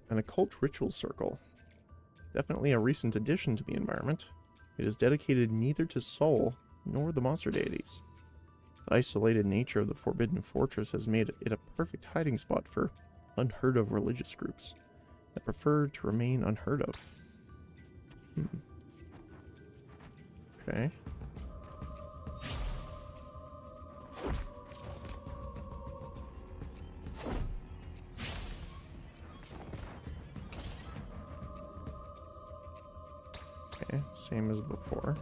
An occult ritual circle. Definitely a recent addition to the environment. It is dedicated neither to Sol nor the monster deities. The isolated nature of the Forbidden Fortress has made it a perfect hiding spot for unheard of religious groups that prefer to remain unheard of. Okay. Okay, same as before.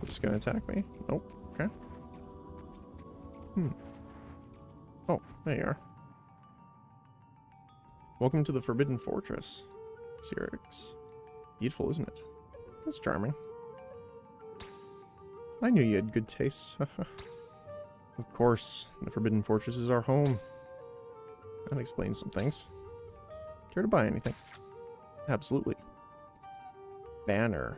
Is this gonna attack me? Nope. Okay. Oh, there you are. Welcome to the Forbidden Fortress, Cyrix. Beautiful, isn't it? That's charming. I knew you had good tastes. Of course, the Forbidden Fortress is our home. That explains some things. Care to buy anything? Absolutely. Banner.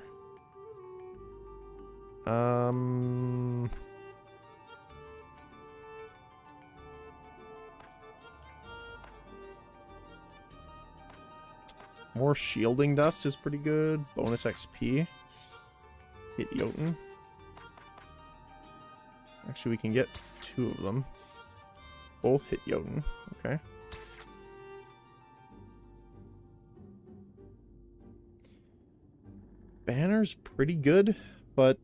More shielding dust is pretty good. Bonus XP. Hit Jotun. Actually, we can get 2 of them. Both hit Jotun. Okay. Banner's pretty good, but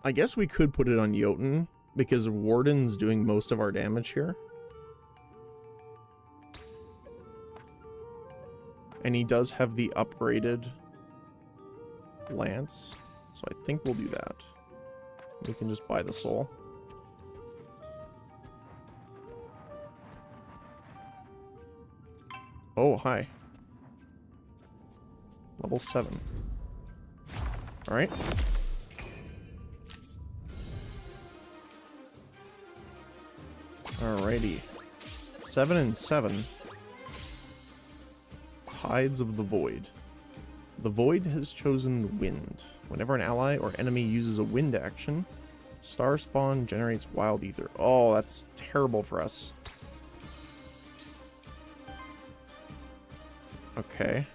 I guess we could put it on Jotun because Warden's doing most of our damage here. And he does have the upgraded lance, so I think we'll do that. We can just buy the soul. Oh, hi. Level 7. Alright. Alrighty. 7 and 7. Tides of the Void. The Void has chosen Wind. Whenever an ally or enemy uses a wind action, Star Spawn generates Wild Ether. Oh, that's terrible for us. Okay.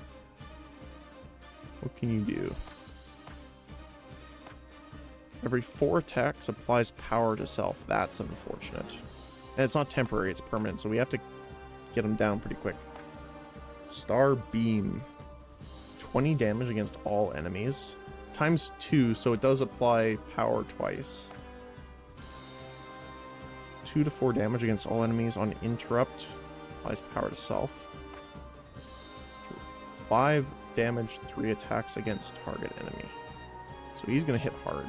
What can you do? Every 4 attacks applies power to self. That's unfortunate. And it's not temporary, it's permanent, so we have to get him down pretty quick. Star Beam. 20 damage against all enemies. Times 2, so it does apply power twice. 2 to 4 damage against all enemies on interrupt. Applies power to self. 5 damage, 3 attacks against target enemy. So he's gonna hit hard.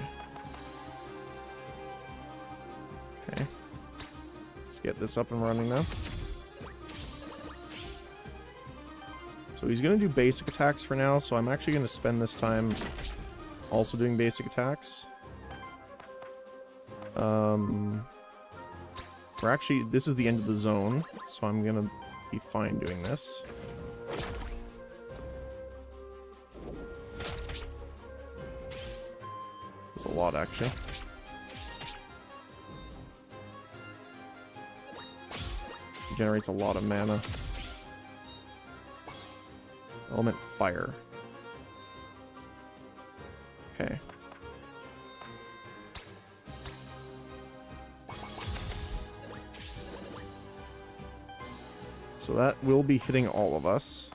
Okay. Let's get this up and running now. So he's gonna do basic attacks for now, so I'm actually gonna spend this time also doing basic attacks. We're actually, this is the end of the zone, so I'm gonna be fine doing this. There's a lot, actually. Generates a lot of mana. Element Fire. Okay. So that will be hitting all of us.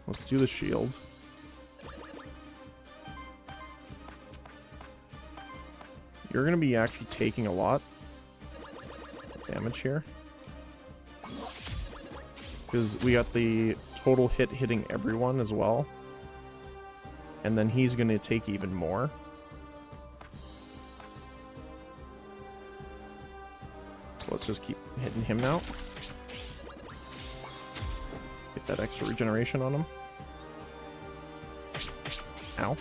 Let's do the shield. You're going to be actually taking a lot of damage here. Because we got the total hit hitting everyone as well. And then he's going to take even more. So let's just keep hitting him now. Get that extra regeneration on him. Ow.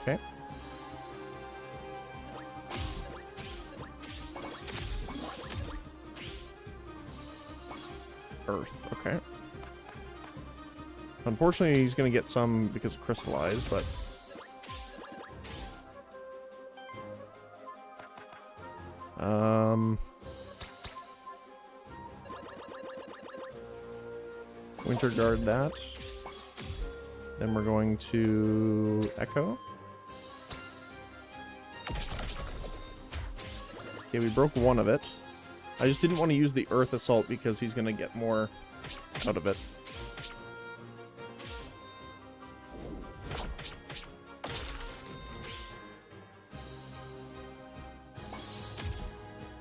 Okay. Earth, okay. Unfortunately, he's going to get some because of Crystallize, but... Winter Guard that. Then we're going to Echo. Okay, we broke one of it. I just didn't want to use the Earth Assault because he's going to get more out of it.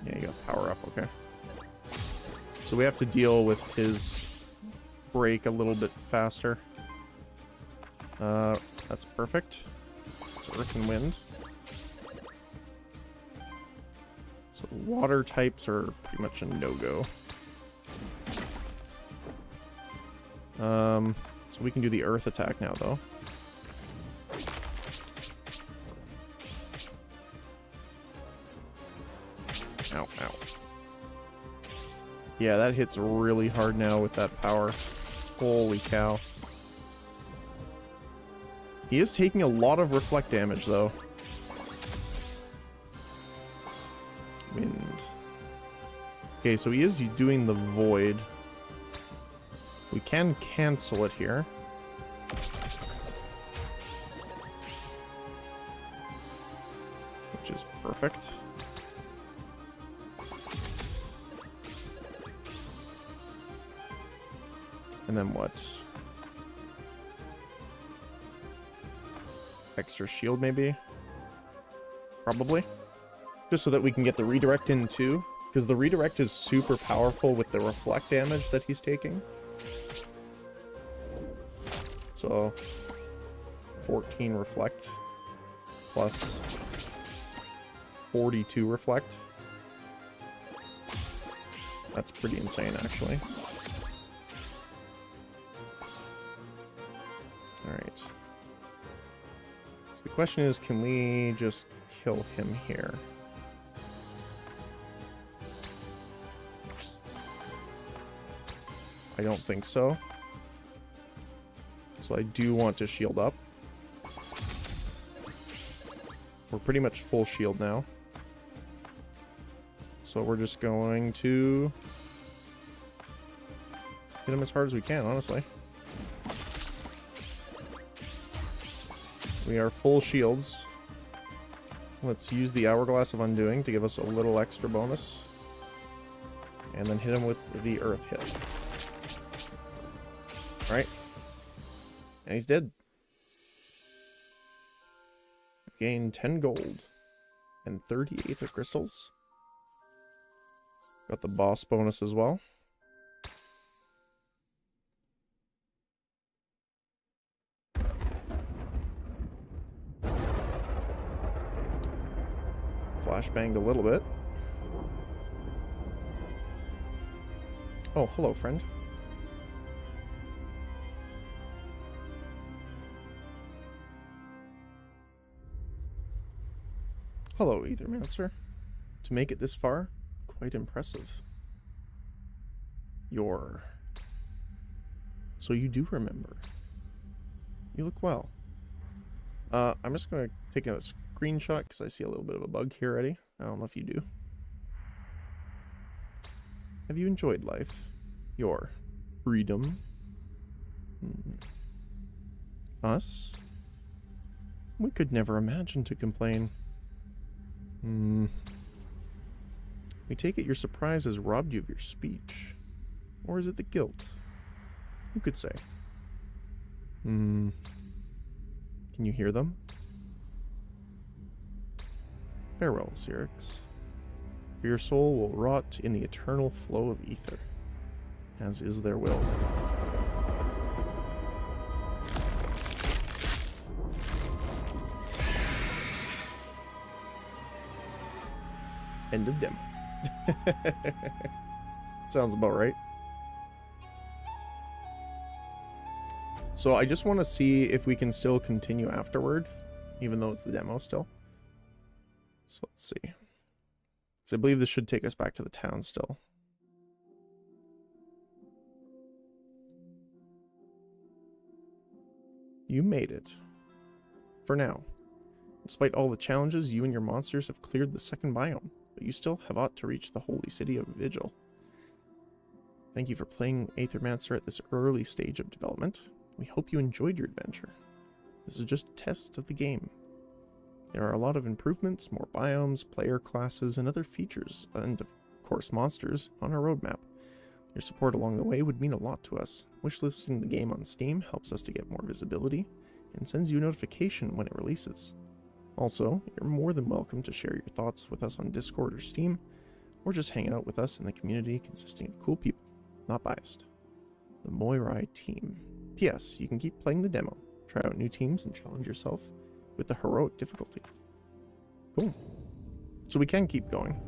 Yeah, you got power up, okay. So we have to deal with his break a little bit faster. That's perfect. It's Earth and Wind. So water types are pretty much a no-go. So we can do the Earth attack now, though. Ow, ow. Yeah, that hits really hard now with that power. Holy cow. He is taking a lot of reflect damage, though. Wind. Okay, so he is doing the Void. We can cancel it here. Which is perfect. And then what? Extra shield, maybe? Probably. Just so that we can get the redirect in too. Because the redirect is super powerful with the reflect damage that he's taking. So 14 reflect plus 42 reflect. That's pretty insane, actually. Alright. So the question is, can we just kill him here? I don't think so. So I do want to shield up. We're pretty much full shield now. So we're just going to hit him as hard as we can, honestly. We are full shields. Let's use the Hourglass of Undoing to give us a little extra bonus. And then hit him with the Earth hit. Alright. And he's dead. We've gained 10 gold and 30 Aether crystals. Got the boss bonus as well. Flashbanged a little bit. Oh, hello, friend. Hello, Aethermancer. To make it this far, quite impressive. So you do remember. You look well. I'm just going to take a screenshot because I see a little bit of a bug here already. I don't know if you do. Have you enjoyed life? Your freedom? Us? We could never imagine to complain. We take it your surprise has robbed you of your speech. Or is it the guilt? Who could say? Can you hear them? Farewell, Xerix. For your soul will rot in the eternal flow of ether, as is their will. End of demo. Sounds about right. So I just want to see if we can still continue afterward, even though it's the demo still. So let's see. So I believe this should take us back to the town still. You made it. For now. Despite all the challenges, you and your monsters have cleared the second biome, but you still have ought to reach the holy city of Vigil. Thank you for playing Aethermancer at this early stage of development. We hope you enjoyed your adventure. This is just a test of the game. There are a lot of improvements, more biomes, player classes, and other features, and of course monsters, on our roadmap. Your support along the way would mean a lot to us. Wishlisting the game on Steam helps us to get more visibility, and sends you a notification when it releases. Also, you're more than welcome to share your thoughts with us on Discord or Steam, or just hang out with us in the community consisting of cool people, not biased. The Moirai team. P.S. You can keep playing the demo, try out new teams, and challenge yourself with the heroic difficulty. Cool. So we can keep going.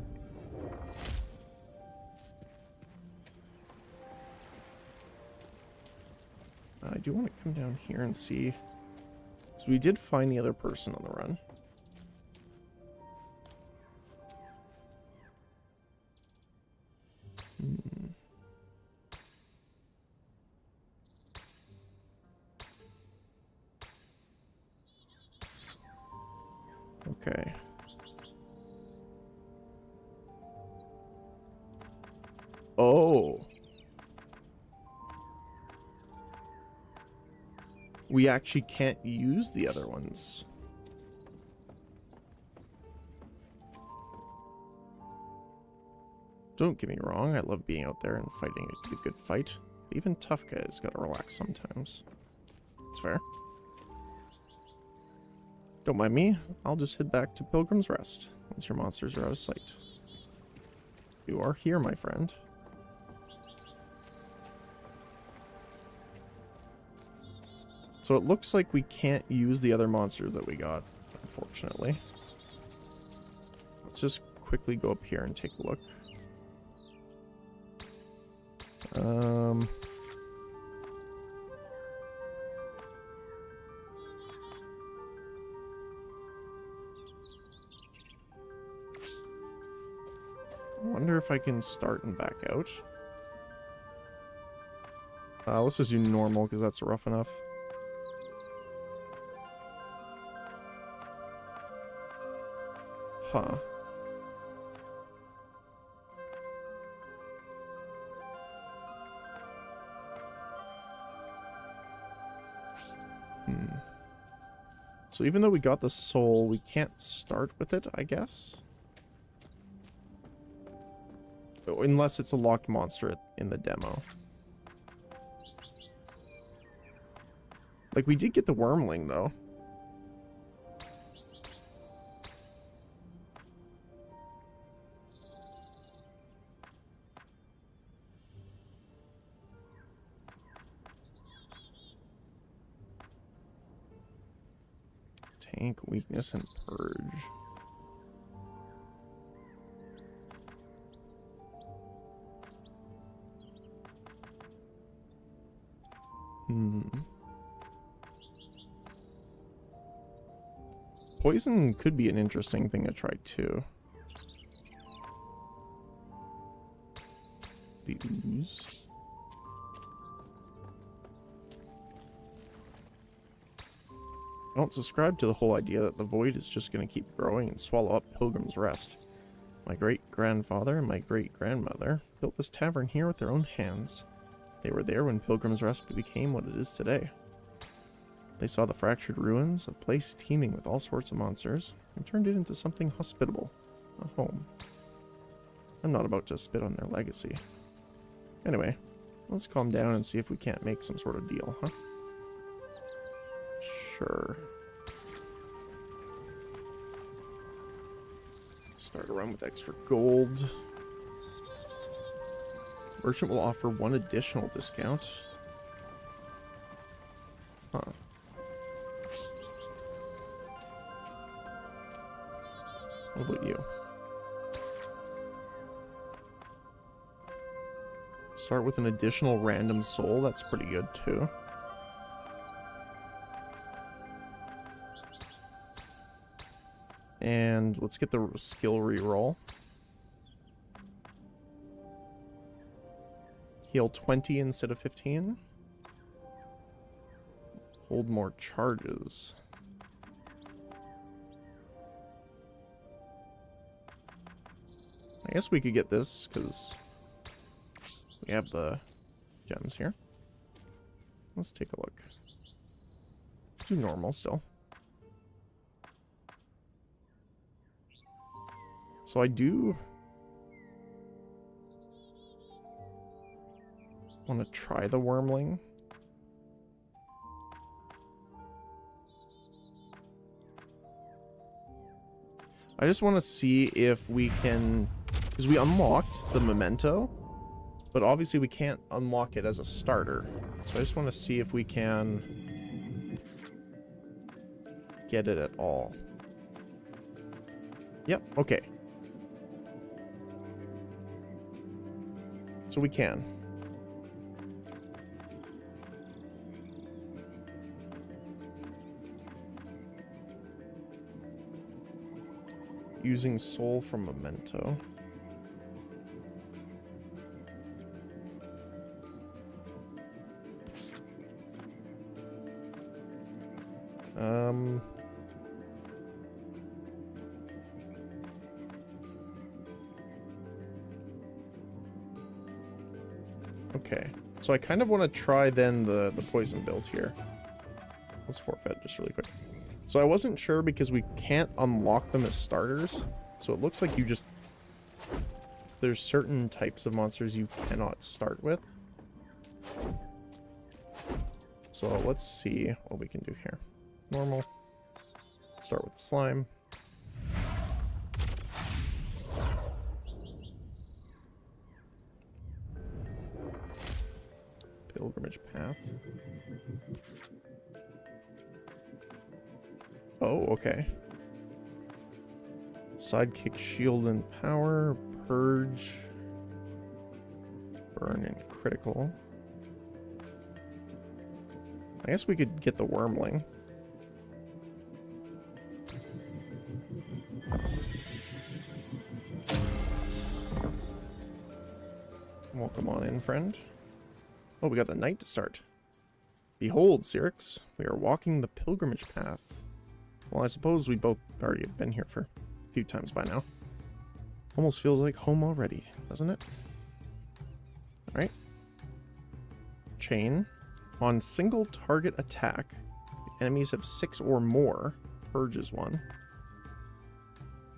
I do want to come down here and see. So we did find the other person on the run. Okay. Oh. We actually can't use the other ones. Don't get me wrong, I love being out there and fighting a good fight. Even tough guys gotta relax sometimes. It's fair. Don't mind me, I'll just head back to Pilgrim's Rest once your monsters are out of sight. You are here, my friend. So it looks like we can't use the other monsters that we got, unfortunately. Let's just quickly go up here and take a look. I wonder if I can start and back out. Let's just do normal because that's rough enough. Huh. So even though we got the soul, we can't start with it, I guess? Unless it's a locked monster in the demo. Like, we did get the wormling, though. Tank, weakness, and purge. Poison could be an interesting thing to try too. The ooze. I don't subscribe to the whole idea that the void is just going to keep growing and swallow up Pilgrim's Rest. My great-grandfather and my great-grandmother built this tavern here with their own hands. They were there when Pilgrim's Rest became what it is today. They saw the fractured ruins, a place teeming with all sorts of monsters, and turned it into something hospitable, a home. I'm not about to spit on their legacy. Anyway, let's calm down and see if we can't make some sort of deal, huh? Sure. Start around with extra gold. Merchant will offer one additional discount. Huh. What about you? Start with an additional random soul. That's pretty good too. And let's get the skill reroll. Heal 20 instead of 15. Hold more charges. I guess we could get this because we have the gems here. Let's take a look. Let's do normal still. So I do want to try the wormling. I just want to see if we can, because we unlocked the memento, but obviously we can't unlock it as a starter. So I just want to see if we can get it at all. Yep, okay. So we can. Using soul from memento. Okay, so I kind of want to try then the poison build here. Let's forfeit just really quick. So I wasn't sure because we can't unlock them as starters. So it looks like you just... There's certain types of monsters you cannot start with. So let's see what we can do here. Normal. Start with the slime. Pilgrimage path. Oh, okay. Sidekick, shield and power, purge, burn and critical. I guess we could get the wormling. Welcome on in, friend. Oh, we got the night to start. Behold, Cyrix, we are walking the pilgrimage path. Well, I suppose we both already have been here for a few times by now. Almost feels like home already, doesn't it? Alright. Chain. On single target attack, if enemies have 6 or more, purges 1.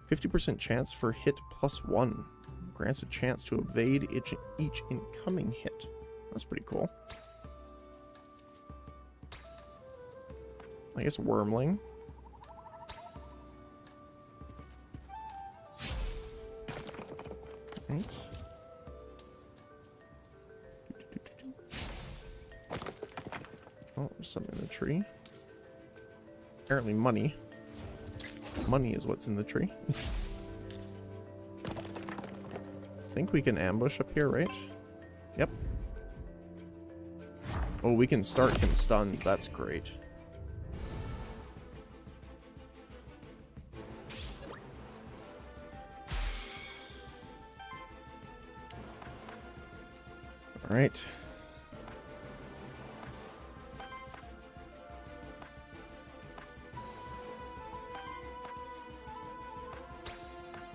50% chance for hit +1. Grants a chance to evade each incoming hit. That's pretty cool. I guess wormling. Right. Oh, there's something in the tree. Apparently money. Money is what's in the tree. I think we can ambush up here, right? Yep. Oh, we can start him stunned. That's great. All right.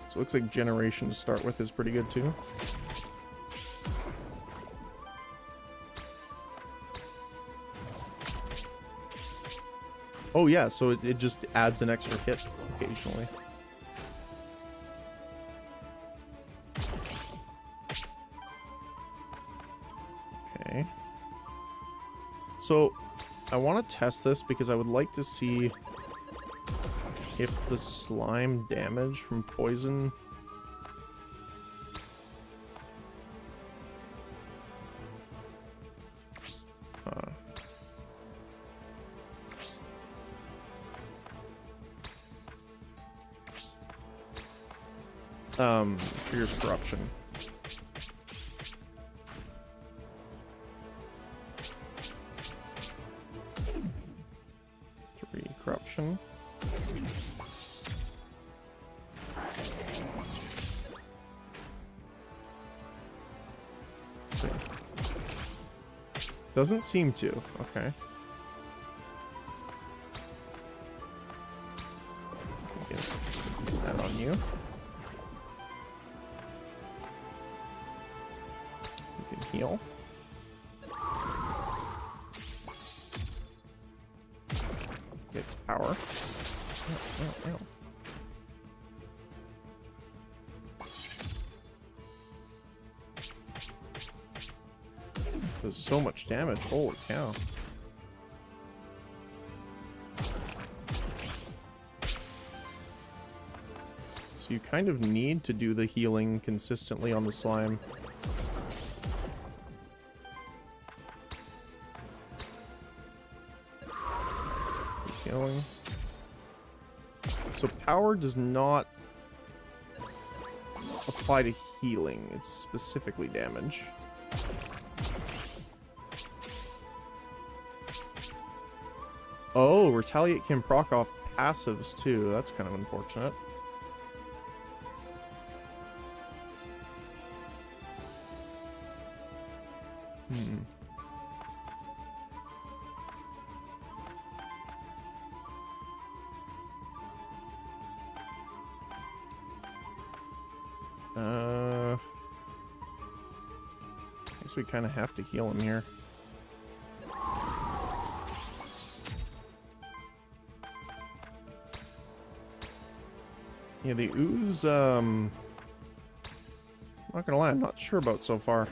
So it looks like generation to start with is pretty good too. Oh yeah, so it just adds an extra hit occasionally. Okay. So I want to test this because I would like to see if the slime damage from poison triggers corruption. Three corruption. Let's see. Doesn't seem to. Okay. Get that on you. You can heal. Gets power. Ow, ow, ow. Does so much damage. Holy cow. So you kind of need to do the healing consistently on the slime. Healing. So power does not apply to healing. It's specifically damage. Oh, retaliate can proc off passives too. That's kind of unfortunate. I guess we kind of have to heal him here. Yeah, the ooze, not gonna lie, I'm not sure about so far.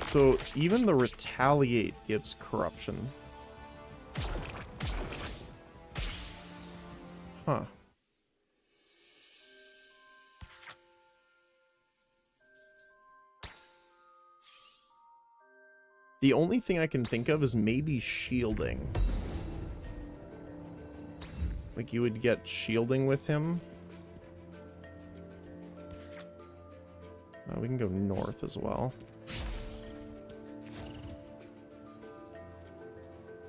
So even the retaliate gives corruption. Huh. The only thing I can think of is maybe shielding. Like you would get shielding with him. We can go north as well.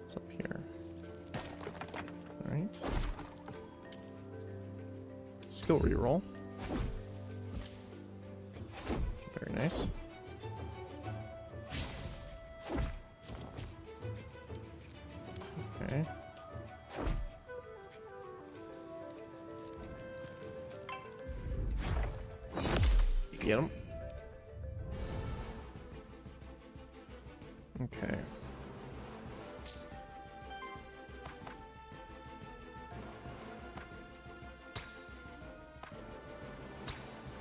What's up here? Alright. Skill reroll. Very nice. Okay. Get him. Okay.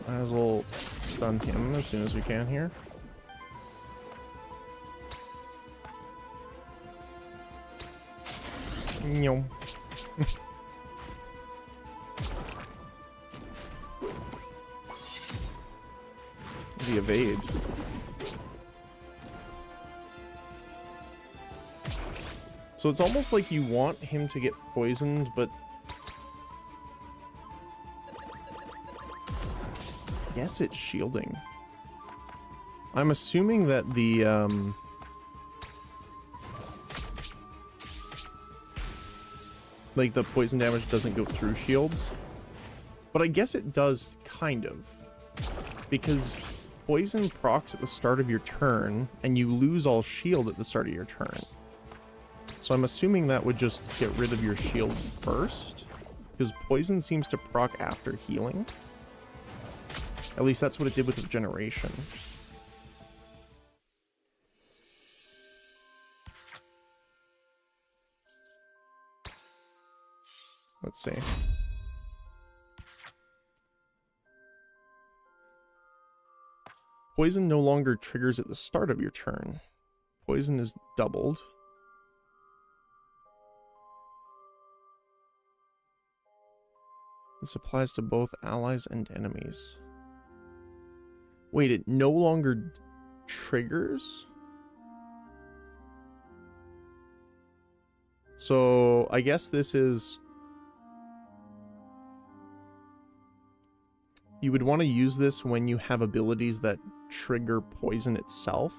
Might as well stun him as soon as we can here. No. The evade. So it's almost like you want him to get poisoned, but I guess it's shielding. I'm assuming that the like the poison damage doesn't go through shields, but I guess it does kind of, because poison procs at the start of your turn and you lose all shield at the start of your turn. So I'm assuming that would just get rid of your shield first, because poison seems to proc after healing. At least that's what it did with regeneration. Let's see. Poison no longer triggers at the start of your turn. Poison is doubled. This applies to both allies and enemies. Wait, it no longer triggers? So, I guess this is... You would want to use this when you have abilities that trigger poison itself.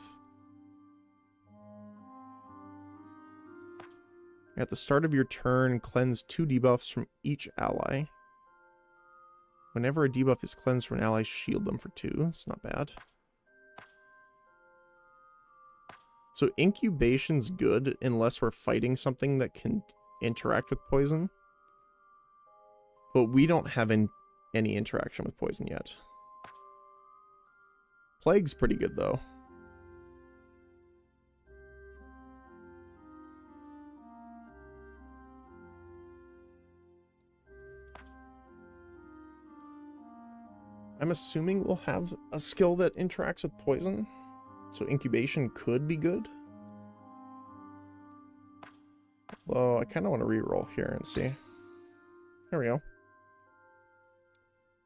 At the start of your turn, cleanse 2 debuffs from each ally. Whenever a debuff is cleansed from an ally, shield them for 2. It's not bad. So incubation's good unless we're fighting something that can interact with poison. But we don't have any interaction with poison yet. Plague's pretty good though. I'm assuming we'll have a skill that interacts with poison. So incubation could be good. Although I kind of want to reroll here and see. There we go.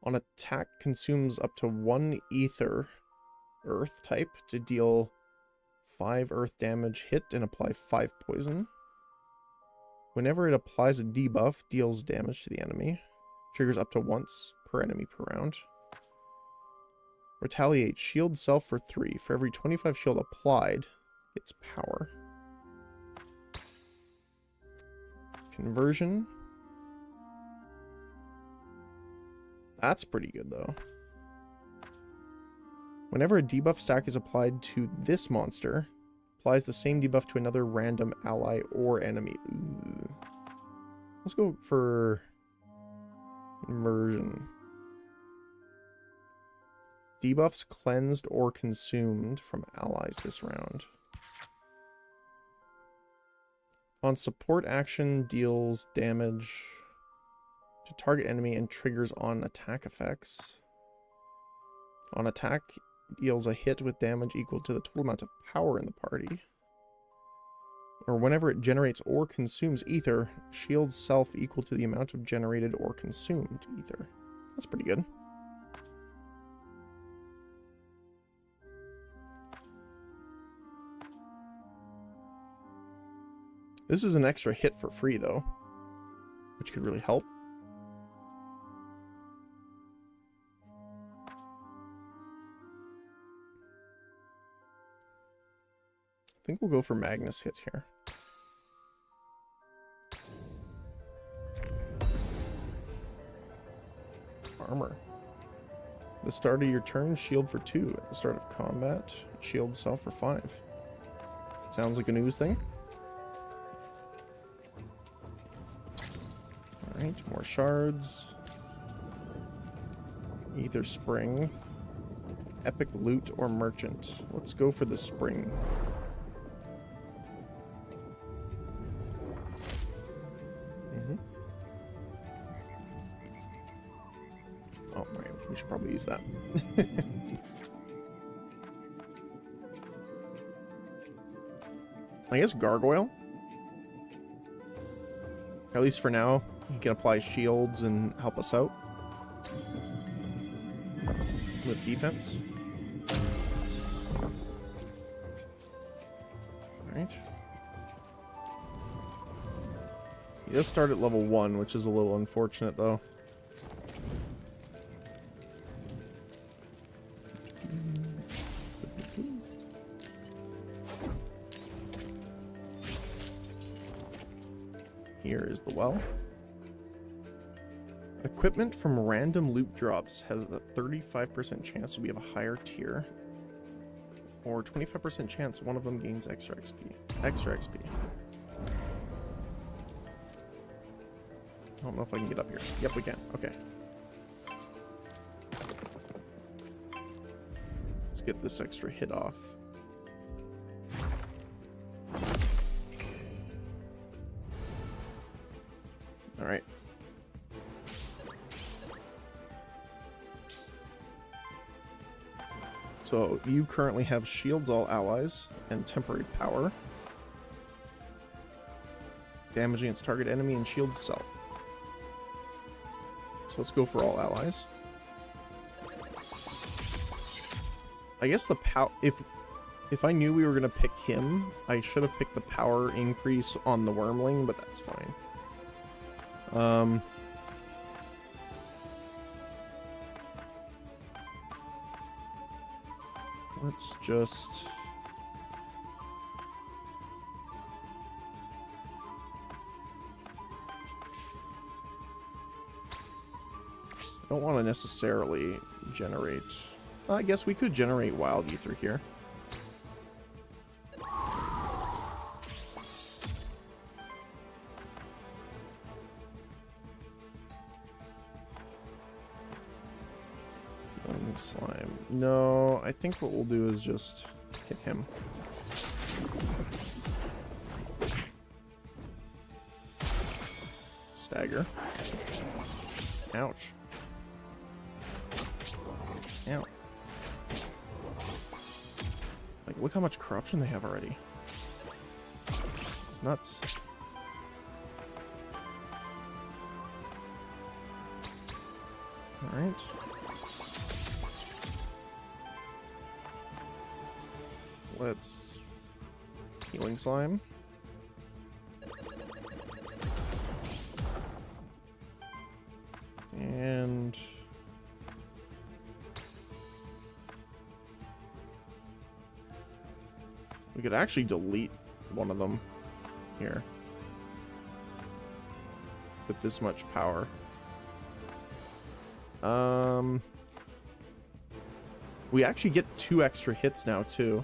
On attack, consumes up to 1 ether earth type to deal 5 earth damage, hit, and apply 5 poison. Whenever it applies a debuff, deals damage to the enemy. Triggers up to once per enemy per round. Retaliate, shield self for 3. For every 25 shield applied, gets power. Conversion. That's pretty good, though. Whenever a debuff stack is applied to this monster, applies the same debuff to another random ally or enemy. Ooh. Let's go for conversion. Debuffs cleansed or consumed from allies this round. On support action, deals damage to target enemy and triggers on attack effects. On attack, deals a hit with damage equal to the total amount of power in the party. Or whenever it generates or consumes ether, shields self equal to the amount of generated or consumed ether. That's pretty good. This is an extra hit for free, though, which could really help. I think we'll go for Magnus hit here. Armor. At the start of your turn, shield for 2. At the start of combat, shield self for 5. Sounds like a news thing. Alright, more shards. Either spring, epic loot, or merchant. Let's go for the spring. Oh, right, we should probably use that. I guess gargoyle? At least for now, he can apply shields and help us out with defense. Alright. He does start at level 1, which is a little unfortunate though. Here is the well. Equipment from random loot drops has a 35% chance to be of a higher tier, or 25% chance one of them gains extra XP. Extra XP. I don't know if I can get up here. Yep, we can. Okay. Let's get this extra hit off. Alright. So you currently have shields all allies and temporary power. Damage against target enemy and shield self. So let's go for all allies. I guess the if I knew we were gonna pick him, I should have picked the power increase on the wormling, but that's fine. Let's just... I don't want to necessarily generate... I guess we could generate wild ether here. Slime. No, I think what we'll do is just hit him. Stagger. Ouch. Look how much corruption they have already. It's nuts. Alright. Let's... Healing slime. And... we could actually delete one of them here. With this much power. We actually get 2 extra hits now, too.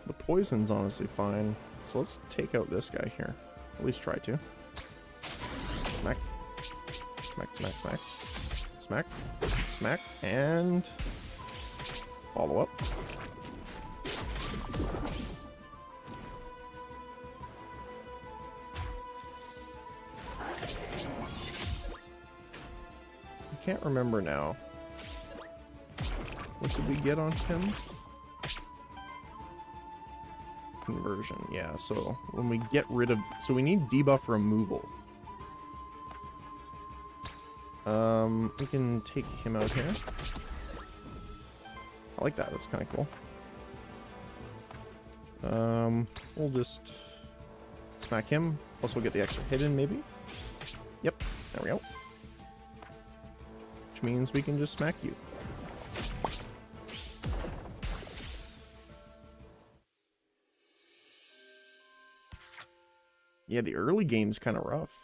The poison's honestly fine. So let's take out this guy here. At least try to. Smack. Smack, smack, smack. Smack. Smack. And... follow up. I can't remember now. What did we get on him? Conversion, yeah, so when we get rid of... so we need debuff removal. We can take him out here. I like that, that's kind of cool. We'll just smack him, plus we'll get the extra hit in, maybe? Yep, there we go. Which means we can just smack you. Yeah, the early game's kind of rough.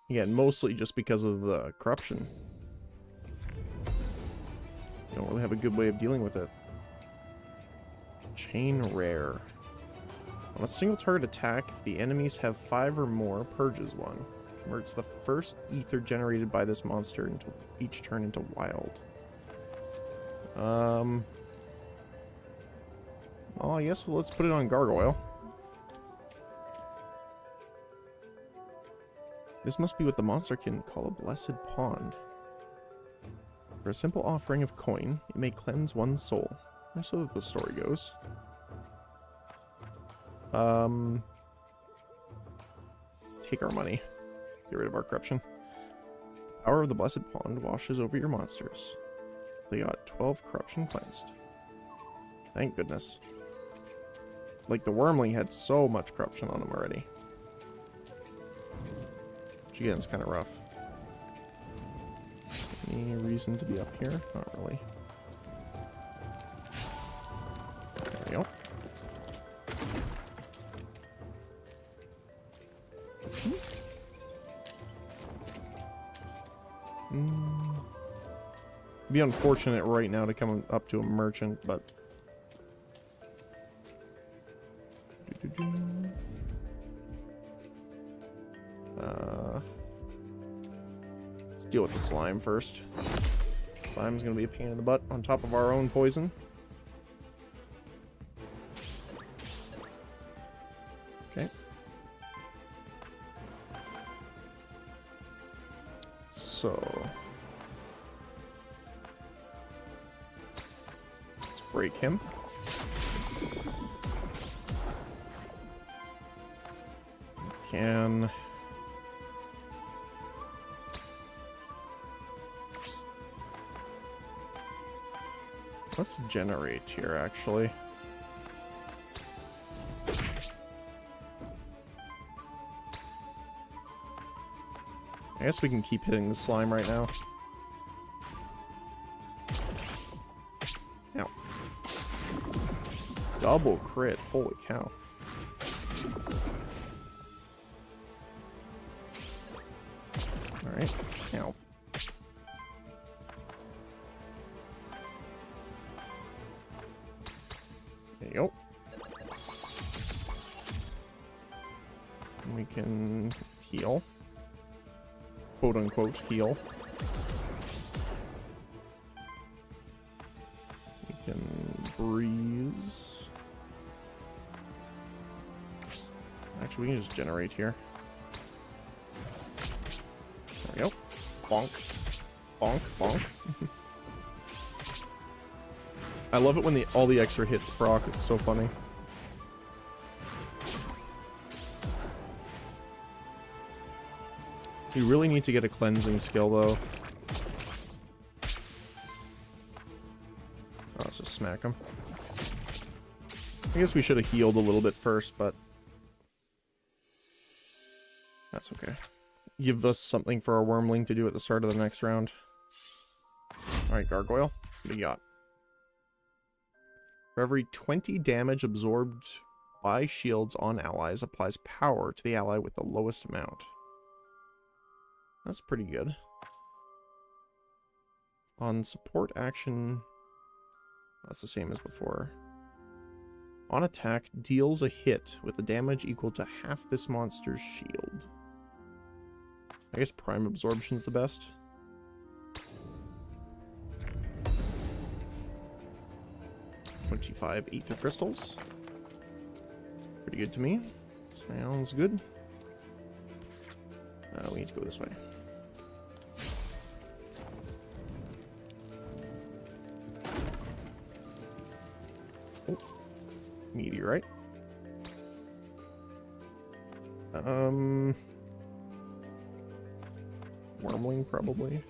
Again, mostly just because of the corruption. Don't really have a good way of dealing with it. Chain rare. On a single target attack, if the enemies have 5 or more, purges one. Converts the first ether generated by this monster into each turn into wild. Oh, I guess let's put it on gargoyle. This must be what the monster can call a blessed pond. For a simple offering of coin, it may cleanse one's soul. Or so that the story goes. Take our money. Get rid of our corruption. The power of the blessed pond washes over your monsters. They got 12 corruption cleansed. Thank goodness. Like, the wormling had so much corruption on him already. Which again is kind of rough. Any reason to be up here? Not really. There we go. It'd be unfortunate right now to come up to a merchant, but... let's deal with the slime first. Slime's gonna be a pain in the butt on top of our own poison. Okay. So... let's break him. Can... let's generate here, actually. I guess we can keep hitting the slime right now. Ow. Double crit, holy cow. Alright, ow. There you go. And we can heal. Quote unquote heal. We can breeze. Actually, we can just generate here. There we go. Bonk. Bonk, bonk. I love it when all the extra hits proc. It's so funny. You really need to get a cleansing skill, though. Oh, let's just smack him. I guess we should have healed a little bit first, but that's okay. Give us something for our Wormling to do at the start of the next round. Alright, Gargoyle. What do you got? For every 20 damage absorbed by shields on allies, applies power to the ally with the lowest amount. That's pretty good. On support action, that's the same as before. On attack, deals a hit with a damage equal to half this monster's shield. I guess Prime Absorption's the best. "25 Aether Crystals. Pretty good to me. Sounds good. We need to go this way. Oh. Meteorite. Wormling, probably.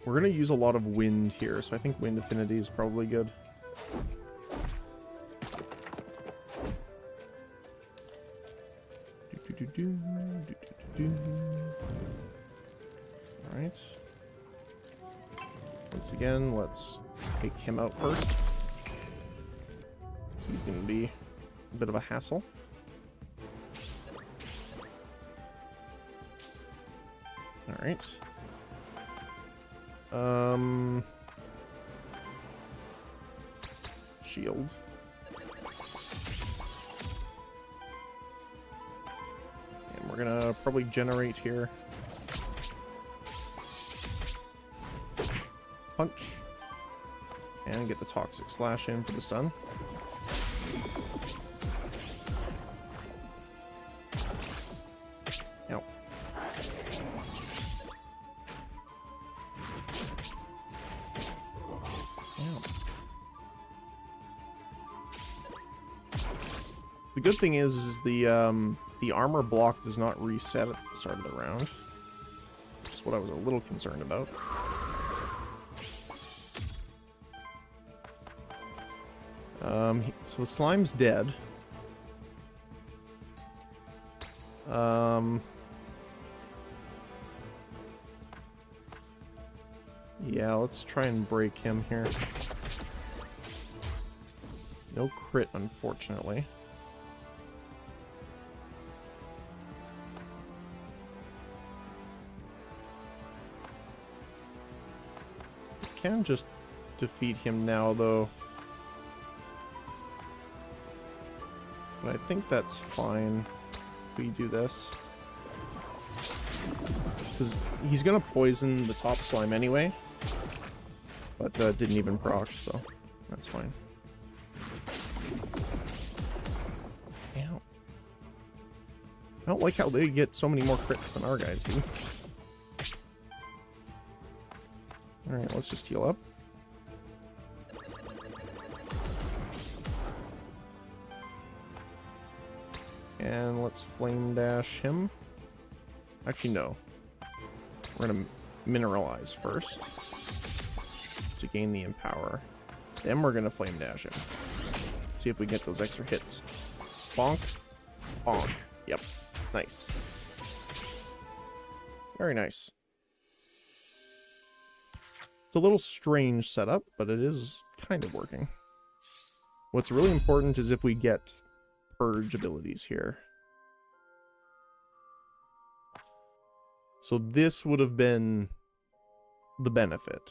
We're gonna use a lot of wind here, so I think wind affinity is probably good. Alright. Once again, let's take him out first. So he's gonna be a bit of a hassle. Alright. Shield. And we're gonna probably generate here. Punch. And get the Toxic Slash in for the stun. Ow. The good thing is the armor block does not reset at the start of the round. Which is what I was a little concerned about. So the slime's dead. Yeah, let's try and break him here. No crit, unfortunately. Can just defeat him now, though. But I think that's fine if we do this. Because he's going to poison the top slime anyway. But didn't even proc, so that's fine. Ow. I don't like how they get so many more crits than our guys do. Alright, let's just heal up. And let's flame dash him. Actually, no. We're gonna mineralize first to gain the empower. Then we're gonna flame dash him. See if we get those extra hits. Bonk. Bonk. Yep. Nice. Very nice. It's a little strange setup, but it is kind of working. What's really important is if we get purge abilities here. So this would have been the benefit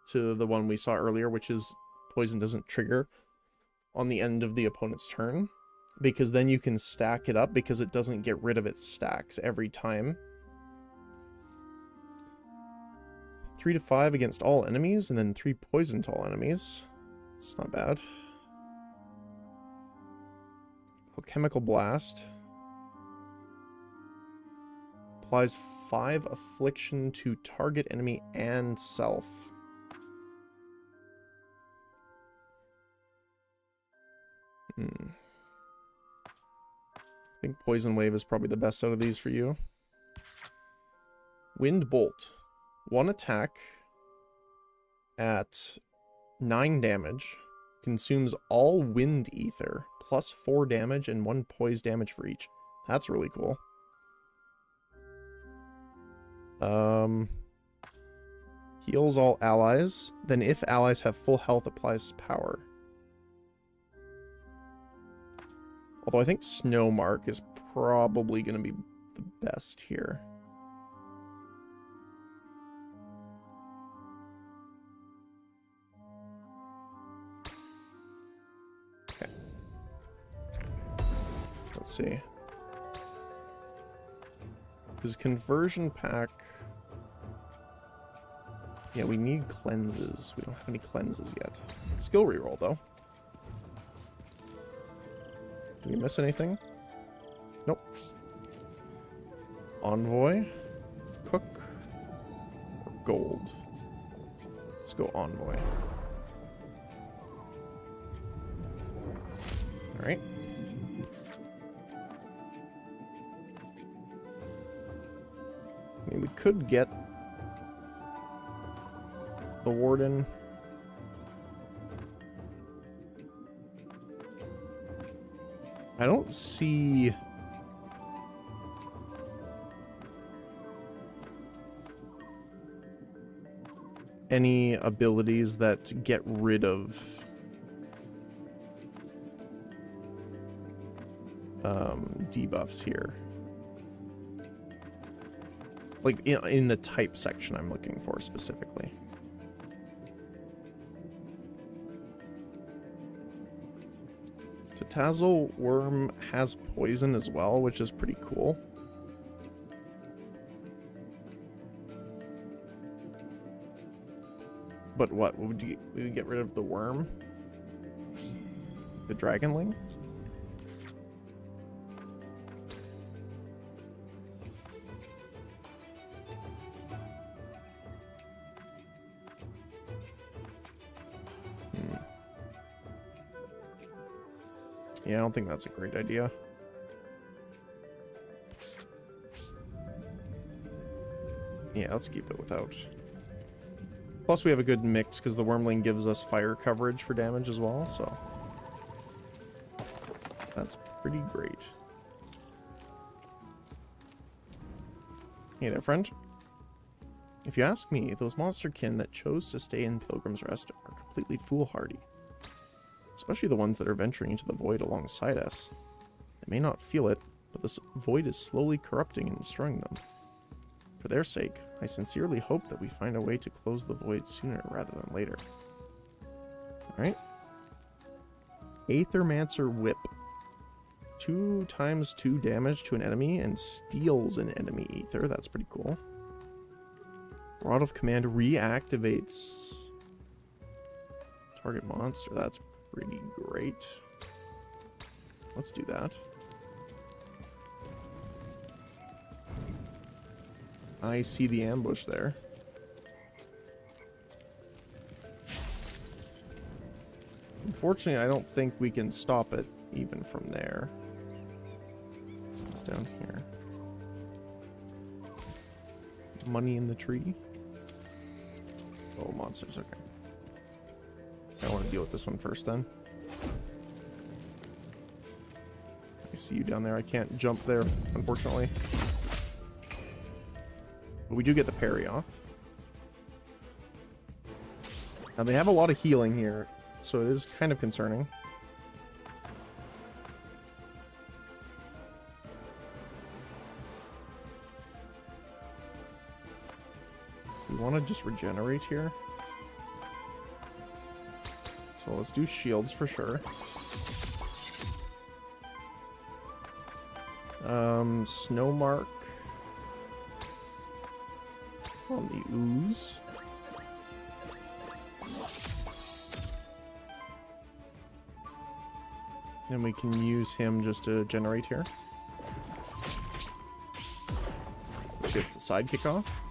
to the one we saw earlier, which is poison doesn't trigger on the end of the opponent's turn, because then you can stack it up because it doesn't get rid of its stacks every time. 3 to 5 against all enemies, and then 3 poison to all enemies. It's not bad. Alchemical Blast. applies 5 affliction to target enemy and self. I think Poison Wave is probably the best out of these for you. Wind Bolt. 1 attack at 9 damage. Consumes all wind ether. Plus 4 damage and 1 poise damage for each. That's really cool. Heals all allies. Then if allies have full health, applies power. Although I think Snowmark is probably going to be the best here. Okay. Let's see. His conversion pack... Yeah, we need cleanses. We don't have any cleanses yet. Skill reroll, though. Did we miss anything? Nope. Envoy, Cook, or Gold. Let's go Envoy. Alright. I mean, we could get the Warden. I don't see any abilities that get rid of debuffs here. Like in the type section I'm looking for specifically. Tazzle Worm has poison as well, which is pretty cool. But what? Would we get rid of the worm? The Dragonling? Yeah, I don't think that's a great idea. Yeah, let's keep it without. Plus we have a good mix because the Wormling gives us fire coverage for damage as well, so that's pretty great. Hey there, friend. If you ask me, those monsterkin that chose to stay in Pilgrim's Rest are completely foolhardy. Especially the ones that are venturing into the void alongside us. They may not feel it, but this void is slowly corrupting and destroying them. For their sake, I sincerely hope that we find a way to close the void sooner rather than later. Alright. Aethermancer Whip. 2 times 2 damage to an enemy and steals an enemy ether. That's pretty cool. Rod of Command reactivates target monster. That's pretty great. Let's do that. I see the ambush there. Unfortunately, I don't think we can stop it even from there. It's down here. Money in the tree. Oh, monsters, okay. I want to deal with this one first then. I see you down there. I can't jump there, unfortunately. But we do get the parry off. Now they have a lot of healing here, so it is kind of concerning. We want to just regenerate here. So let's do shields for sure. Snowmark on the ooze. Then we can use him just to generate here. Gets the sidekick off.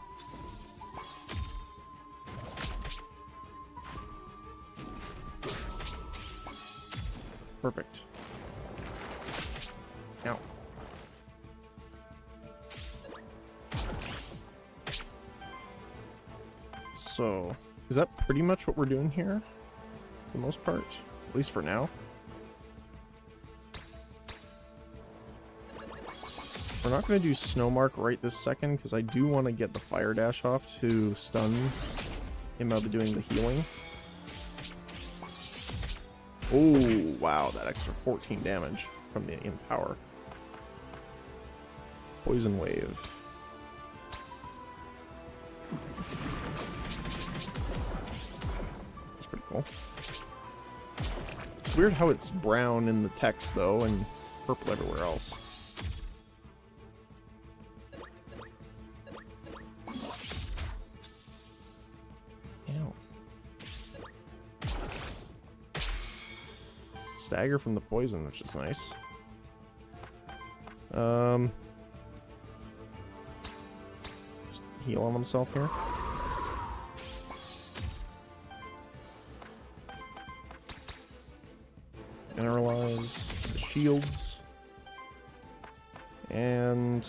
Perfect. Ow. So, is that pretty much what we're doing here? For the most part? At least for now. We're not going to do Snowmark right this second, because I do want to get the Fire Dash off to stun him out of doing the healing. Oh, wow, that extra 14 damage from the Empower. Poison Wave. That's pretty cool. It's weird how it's brown in the text, though, and purple everywhere else. Stagger from the poison, which is nice. Just heal on himself here. Generalize the shields. And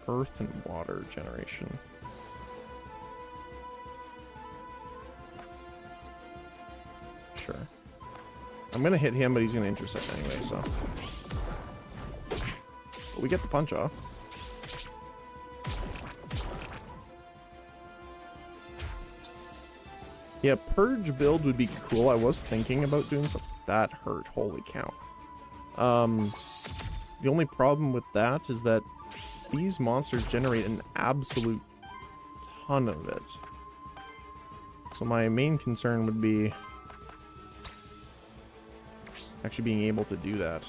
earth and water generation. Sure. I'm gonna hit him, but he's gonna intercept anyway, so. But we get the punch off. Yeah, purge build would be cool. I was thinking about doing something. That hurt. Holy cow. The only problem with that is that these monsters generate an absolute ton of it. So my main concern would be actually being able to do that.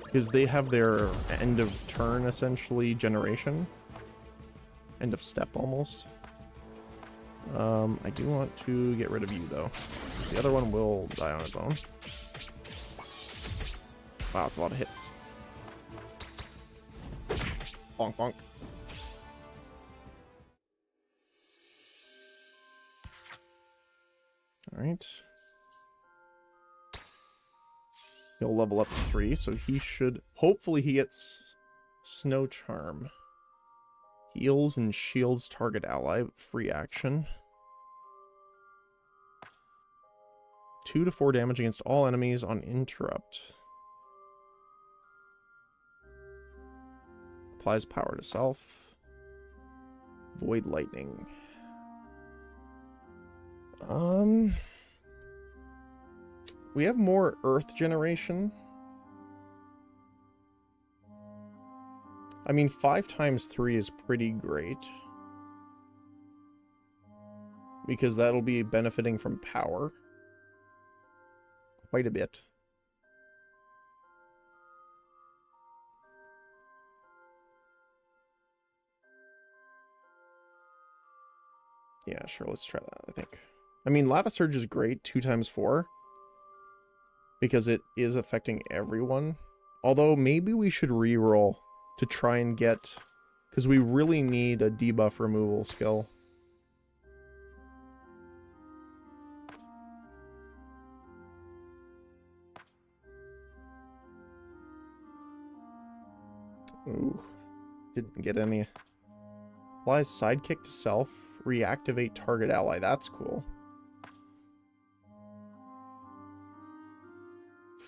Because they have their end of turn, essentially, generation. End of step, almost. I do want to get rid of you, though. The other one will die on its own. Wow, it's a lot of hits. Bonk, bonk. Alright. He'll level up to 3, so he should... Hopefully he gets Snow Charm. Heals and shields target ally. Free action. 2 to 4 damage against all enemies on interrupt. Applies power to self. Void lightning. We have more earth generation. I mean, 5 times 3 is pretty great. Because that'll be benefiting from power. Quite a bit. Yeah, sure, let's try that, I think. I mean, Lava Surge is great, 2 times 4. Because it is affecting everyone. Although, maybe we should reroll to try and get... Because we really need a debuff removal skill. Ooh. Didn't get any. Applies sidekick to self. Reactivate target ally. That's cool.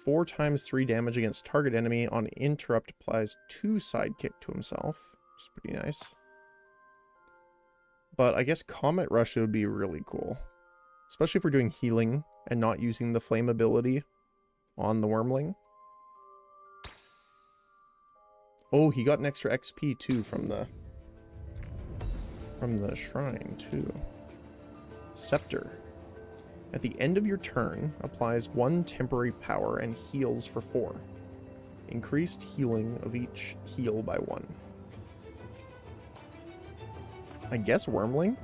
4 times 3 damage against target enemy on interrupt. Applies 2 sidekick to himself. Which is pretty nice. But I guess Comet Rush would be really cool. Especially if we're doing healing and not using the flame ability on the Wormling. Oh, he got an extra XP too from the shrine too. Scepter. At the end of your turn, applies 1 temporary power and heals for 4. Increased healing of each heal by 1. I guess Wormling?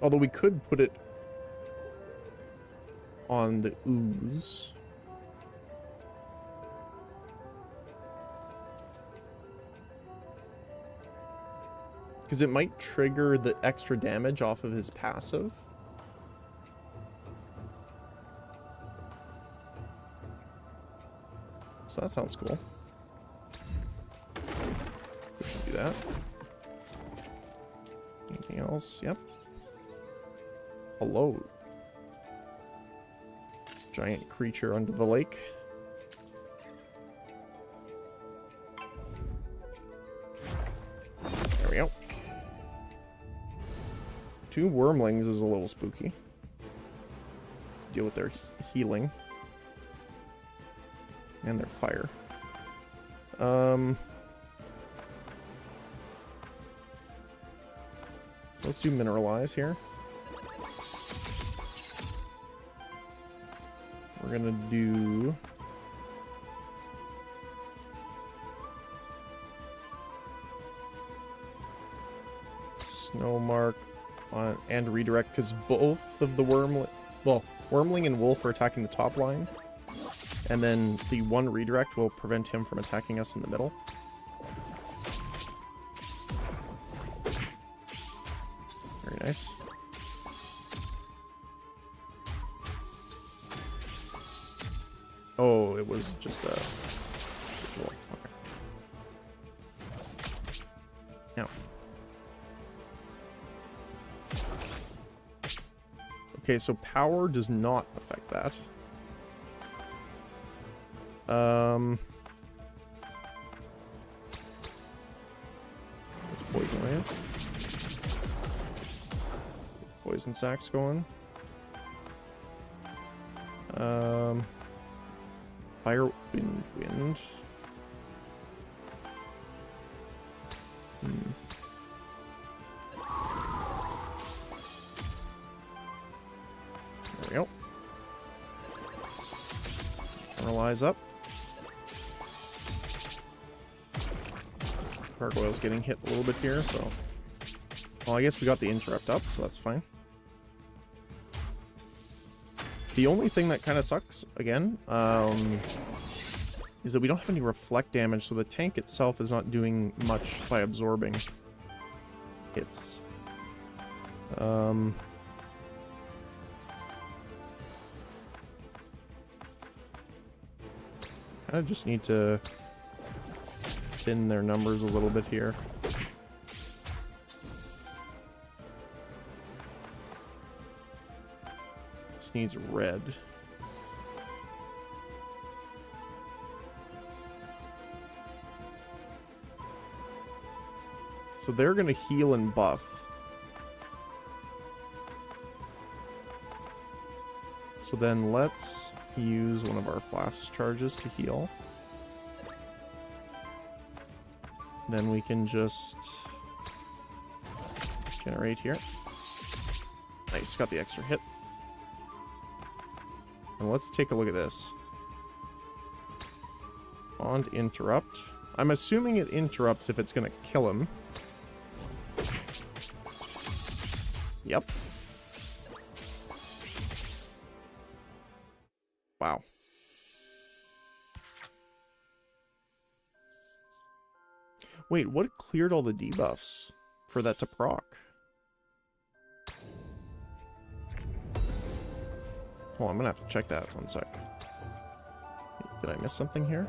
Although we could put it on the ooze. Because it might trigger the extra damage off of his passive. So that sounds cool. We can do that. Anything else? Yep. Hello. Giant creature under the lake. There we go. 2 wormlings is a little spooky. Deal with their healing. And their fire. So let's do mineralize here. We're gonna do snow mark on and redirect because both of the wormling and wolf are attacking the top line, and then the one redirect will prevent him from attacking us in the middle. Very nice. Oh, it was just a visual. Okay. Now. Okay, so power does not affect that. Let's poison wave. Poison sacs going. Fire, wind. There we go. Paralyze up. Gargoyle's getting hit a little bit here, so... Well, I guess we got the interrupt up, so that's fine. The only thing that kind of sucks, again, is that we don't have any reflect damage, so the tank itself is not doing much by absorbing hits. Kind of just need to thin their numbers a little bit here. This needs red. So they're going to heal and buff. So then let's use one of our flask charges to heal. Then we can just generate here. Nice, got the extra hit. And let's take a look at this. Bond interrupt. I'm assuming it interrupts if it's going to kill him. Yep. Wow. Wait, what cleared all the debuffs for that to proc? Oh, I'm gonna have to check that one sec. Did I miss something here?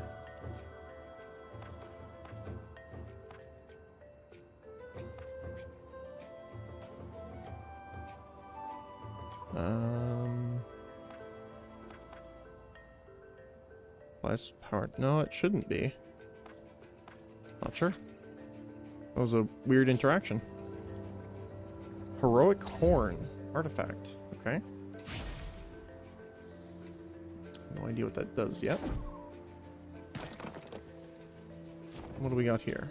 Less power. No, it shouldn't be. Not sure. That was a weird interaction. Heroic Horn. Artifact. Okay. No idea what that does yet. What do we got here?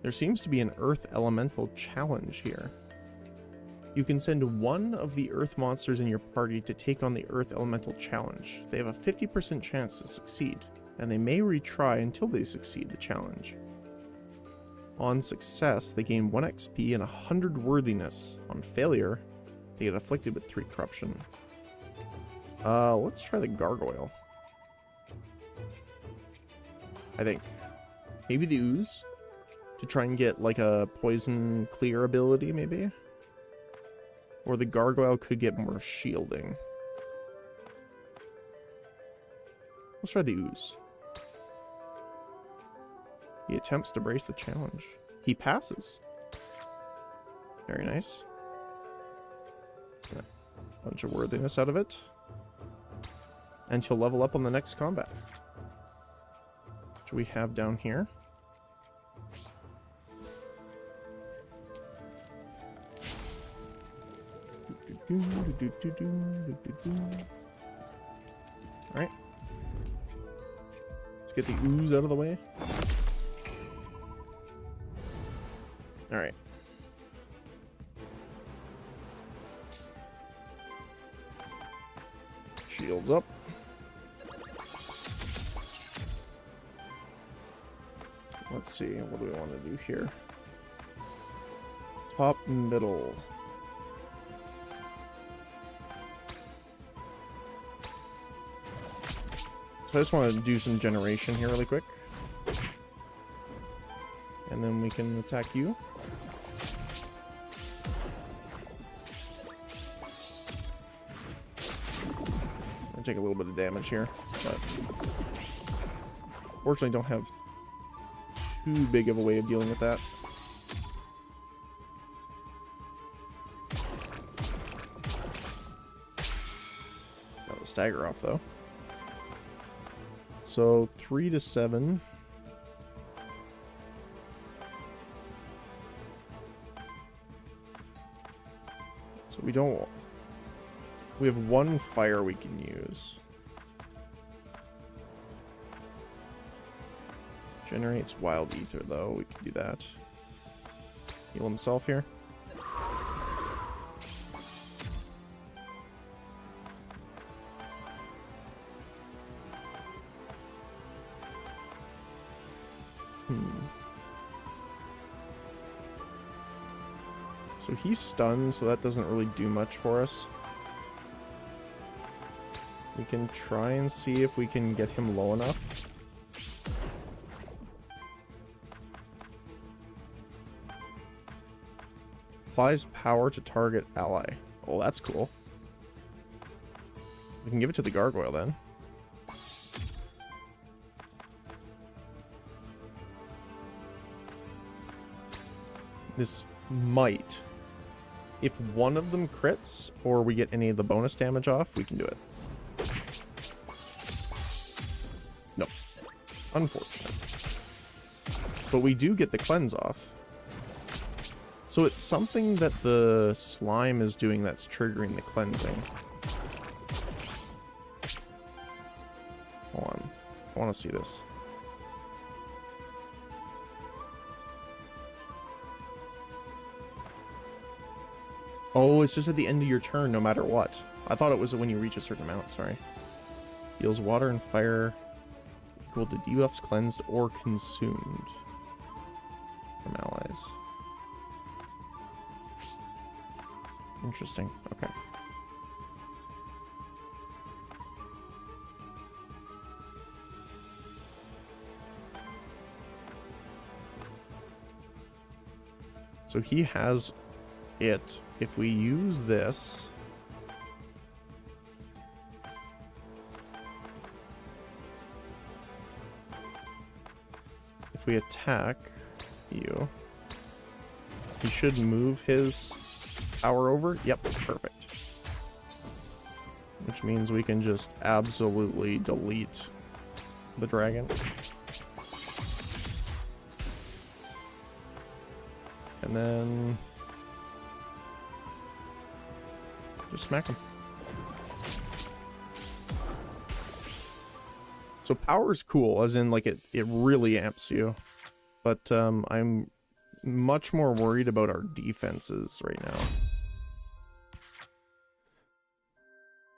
There seems to be an Earth Elemental challenge here. You can send one of the Earth monsters in your party to take on the Earth Elemental challenge. They have a 50% chance to succeed, and they may retry until they succeed the challenge. On success, they gain 1 XP and 100 worthiness. On failure, they get afflicted with 3 corruption. Let's try the gargoyle. I think. Maybe the ooze? To try and get like a poison clear ability, maybe? Or the gargoyle could get more shielding. Let's try the ooze. He attempts to brace the challenge. He passes. Very nice. That's a bunch of worthiness out of it. And he'll level up on the next combat. What do we have down here? Alright. Let's get the ooze out of the way. Alright. Shields up. Let's see, what do we want to do here? Top, middle. So I just want to do some generation here really quick. And then we can attack you. I'll take a little bit of damage here, but fortunately don't have too big of a way of dealing with that. Got the stagger off though. So 3 to 7. So we don't. We have 1 fire we can use. Generates wild ether though. We can do that. Heal himself here. So he's stunned, so that doesn't really do much for us. We can try and see if we can get him low enough. Applies power to target ally. Oh, that's cool. We can give it to the gargoyle then. This might. If one of them crits, or we get any of the bonus damage off, we can do it. No. Unfortunate. But we do get the cleanse off. So it's something that the slime is doing that's triggering the cleansing. Hold on. I want to see this. Oh, it's just at the end of your turn, no matter what. I thought it was when you reach a certain amount, sorry. Deals water and fire equal to debuffs cleansed or consumed from allies. Interesting, okay. So he has it. If we use this, if we attack you, he should move his power over. Yep, perfect. Which means we can just absolutely delete the dragon. And then just smack him. So power's cool, as in like it really amps you. But I'm much more worried about our defenses right now.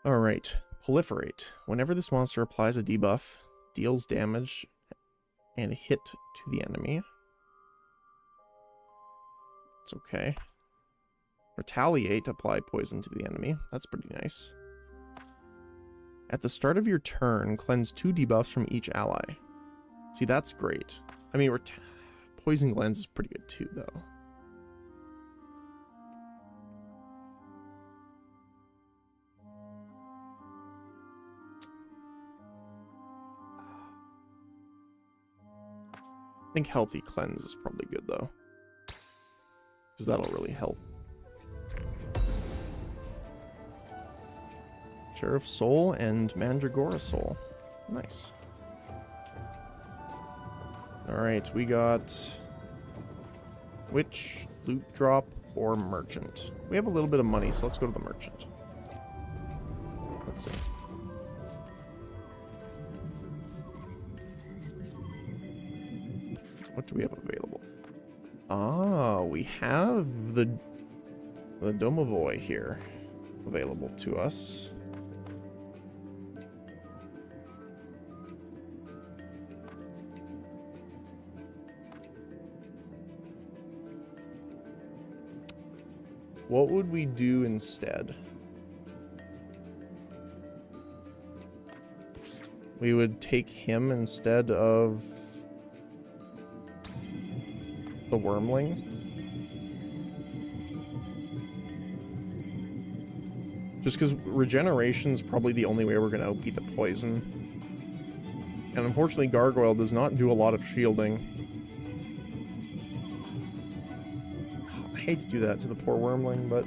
Alright, proliferate. Whenever this monster applies a debuff, deals damage and hit to the enemy. It's okay. Retaliate, apply poison to the enemy. That's pretty nice. At the start of your turn, cleanse 2 debuffs from each ally. See, that's great. I mean, poison cleanse is pretty good too, though. I think healthy cleanse is probably good, though. Because that'll really help. Sheriff Soul and Mandragora Soul. Nice. Alright, we got Witch, Loot Drop, or Merchant. We have a little bit of money, so let's go to the Merchant. Let's see. What do we have available? Ah, we have the Domovoy here available to us. What would we do instead? We would take him instead of the Wormling. Just because regeneration's probably the only way we're going to outbeat the poison. And unfortunately, Gargoyle does not do a lot of shielding. I hate to do that to the poor Wormling, but...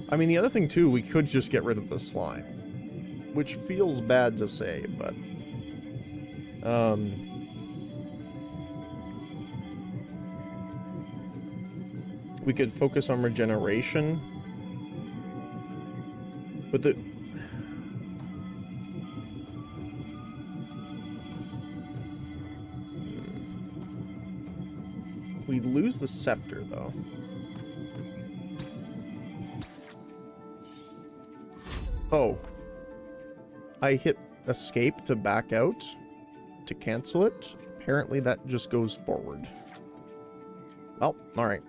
I mean, the other thing, too, we could just get rid of the slime. Which feels bad to say, but... we could focus on regeneration. But the... we'd lose the scepter, though. Oh. I hit escape to back out to cancel it. Apparently that just goes forward. Well, alright.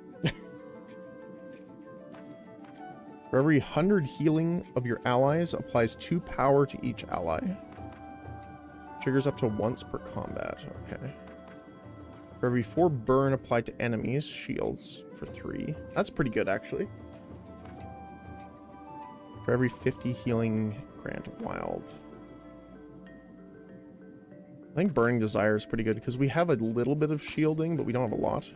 For every 100 healing of your allies, applies 2 power to each ally. Triggers up to once per combat. Okay. For every 4 burn applied to enemies, shields for 3. That's pretty good, actually. For every 50 healing, grant wild. I think Burning Desire is pretty good because we have a little bit of shielding, but we don't have a lot.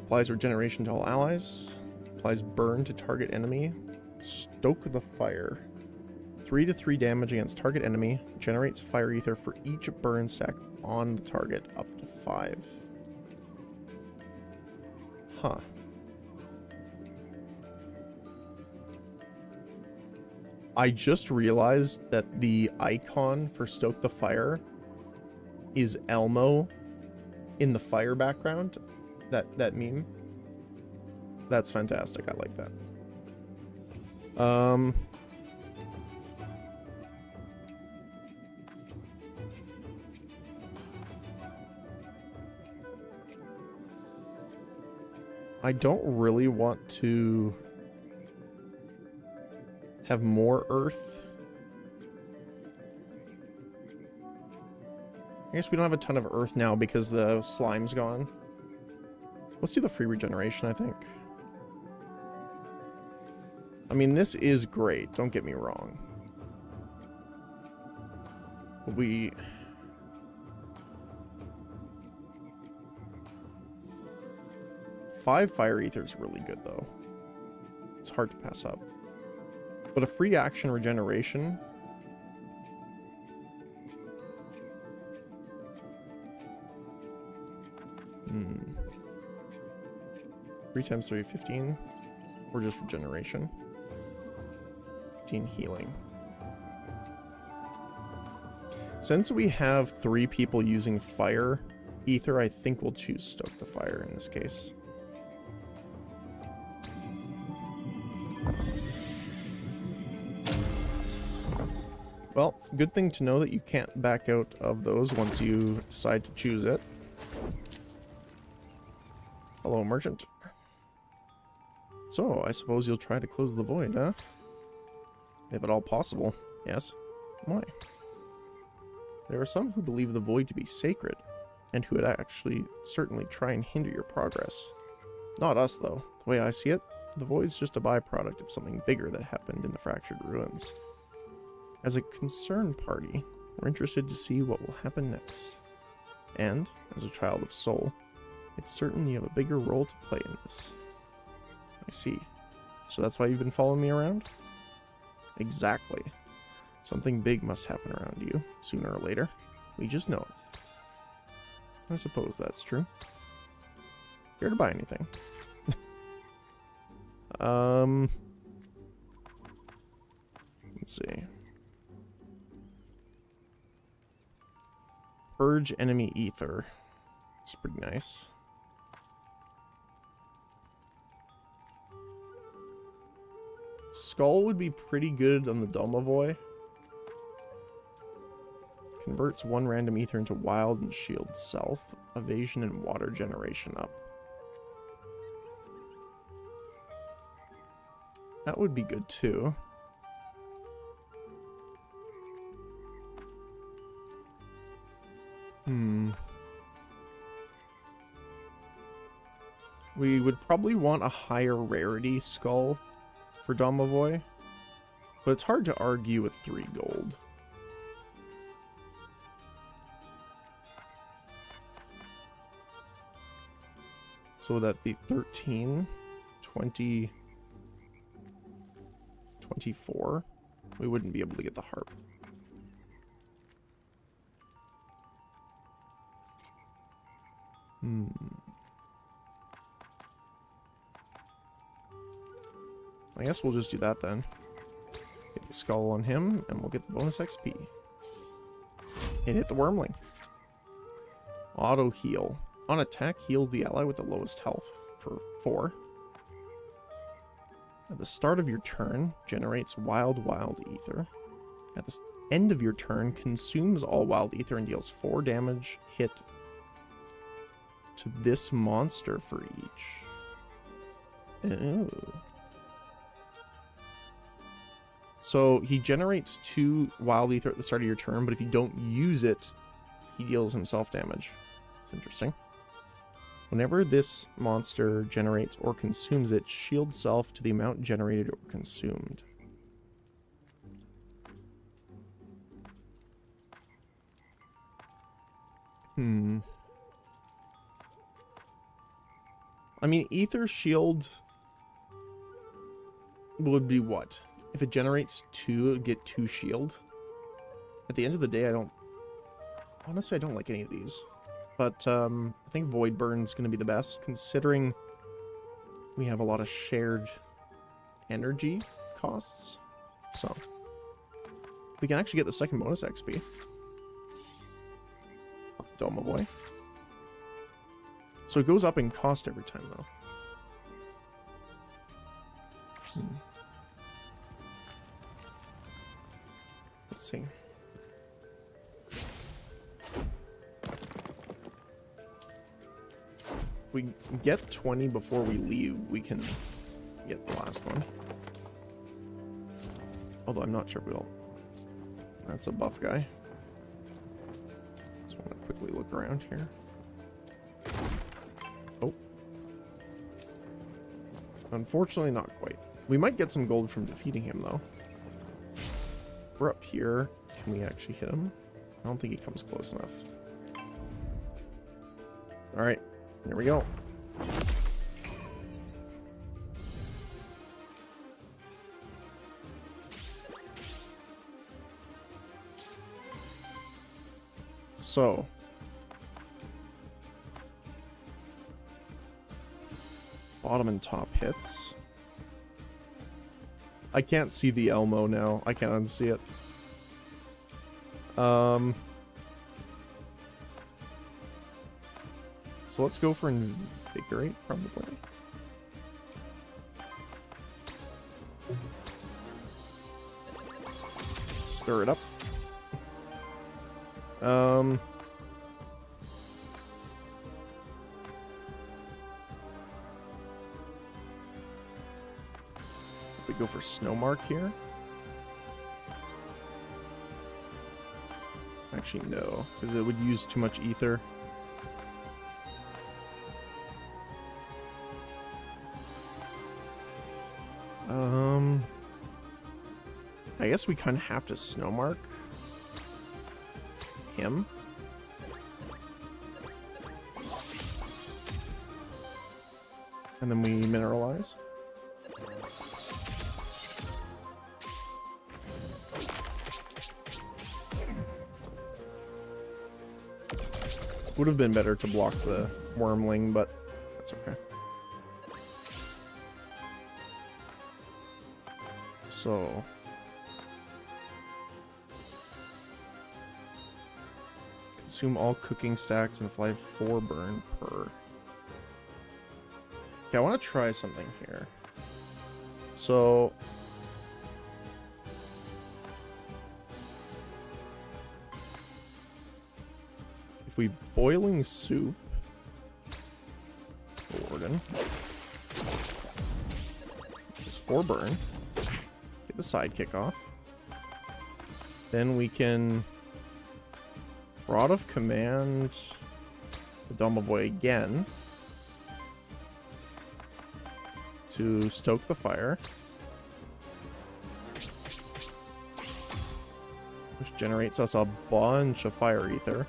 Applies regeneration to all allies. Applies burn to target enemy. Stoke the fire. 3/3 damage against target enemy. Generates fire ether for each burn stack on the target up to 5. Huh. I just realized that the icon for Stoke the Fire is Elmo in the fire background. That meme. That's fantastic. I like that. I don't really want to have more earth. I guess we don't have a ton of earth now because the slime's gone. Let's do the free regeneration, I think. I mean, this is great, don't get me wrong. But we... 5 fire ether is really good, though. It's hard to pass up. But a free action regeneration... 3 times 3, 15. Or just regeneration. 15 healing. Since we have 3 people using fire ether, I think we'll choose Stoke the Fire in this case. Well, good thing to know that you can't back out of those once you decide to choose it. Hello, merchant. So, I suppose you'll try to close the void, huh? If at all possible, yes. Why? There are some who believe the void to be sacred, and who would actually certainly try and hinder your progress. Not us, though. The way I see it, the void's just a byproduct of something bigger that happened in the fractured ruins. As a concerned party, we're interested to see what will happen next. And, as a child of soul, it's certain you have a bigger role to play in this. I see. So that's why you've been following me around? Exactly. Something big must happen around you, sooner or later. We just know it. I suppose that's true. Care to buy anything? Let's see. Purge enemy ether. It's pretty nice. Skull would be pretty good on the Domovoy. Converts one random ether into wild and shield self. Evasion and water generation up. That would be good too. We would probably want a higher rarity skull for Domovoy, but it's hard to argue with 3 gold. So would that be 13, 20, 24? We wouldn't be able to get the harp. I guess we'll just do that then. Get the skull on him, and we'll get the bonus XP. And hit the wormling. Auto heal. On attack, heals the ally with the lowest health for 4. At the start of your turn, generates wild ether. At the end of your turn, consumes all wild ether and deals 4 damage hit to this monster for each. Oh. So he generates 2 wild ether at the start of your turn, but if you don't use it, he deals himself damage. That's interesting. Whenever this monster generates or consumes it, shield self to the amount generated or consumed. I mean, Ether Shield would be what? If it generates 2, it would get 2 shield. At the end of the day, honestly, I don't like any of these. But I think Void Burn's going to be the best, considering we have a lot of shared energy costs. So, we can actually get the second bonus XP. Domovoy. So it goes up in cost every time, though. Let's see. We get 20 before we leave, we can get the last one. Although I'm not sure if we'll... That's a buff guy. Just want to quickly look around here. Oh. Unfortunately, not quite. We might get some gold from defeating him, though. We're up here. Can we actually hit him? I don't think he comes close enough. Alright. There we go. So. Bottom and top hits. I can't see the Elmo now. I can't unsee it. So let's go for Invigorate, probably. Stir it up. go for Snowmark here? Actually, no, because it would use too much ether. I guess we kind of have to Snowmark him. And then we mineralize. Would have been better to block the Wormling, but that's okay. So consume all cooking stacks and apply 4 burn per. Okay, I want to try something here. So if we boiling soup Warden, just 4 burn, get the sidekick off. Then we can Rod of Command the Domovoy again to stoke the fire, which generates us a bunch of fire ether.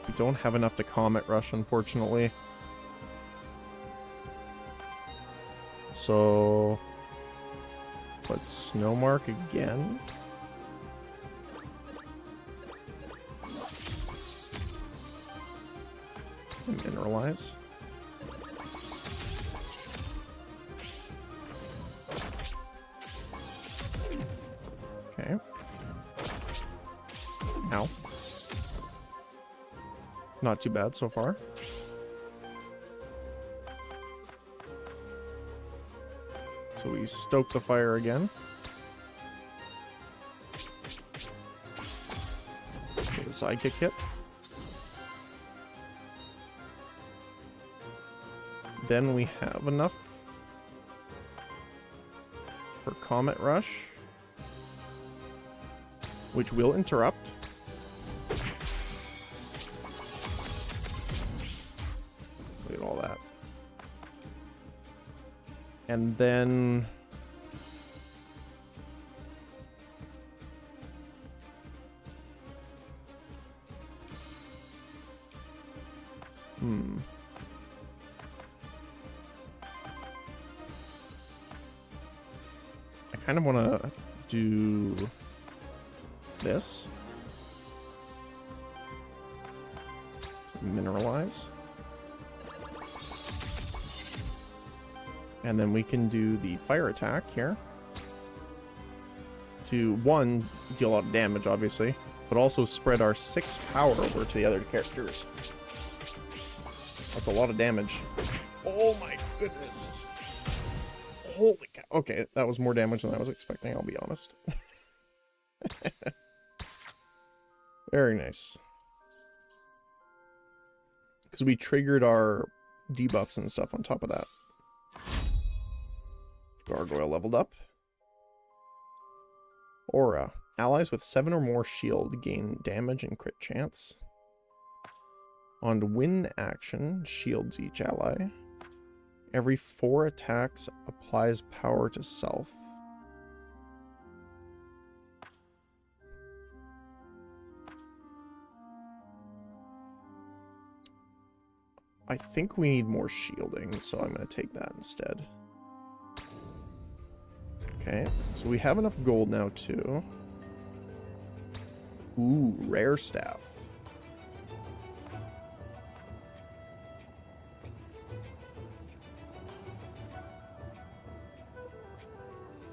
We don't have enough to Comet Rush, unfortunately. So let's Snowmark again. And mineralize. Okay. Ow. Not too bad so far. So we stoke the fire again. Get the sidekick hit. Then we have enough for Comet Rush, which will interrupt. Look at all that. And then I kind of want to do this. Mineralize. And then we can do the fire attack here. To, 1, deal a lot of damage, obviously, but also spread our 6 power over to the other characters. That's a lot of damage. Oh my goodness. Holy cow. Okay, that was more damage than I was expecting, I'll be honest. Very nice. Because we triggered our debuffs and stuff on top of that. Gargoyle leveled up. Aura. Allies with 7 or more shield gain damage and crit chance. On win action, shields each ally. Every 4 attacks applies power to self. I think we need more shielding, so I'm going to take that instead. Okay, so we have enough gold now, too. Ooh, rare staff.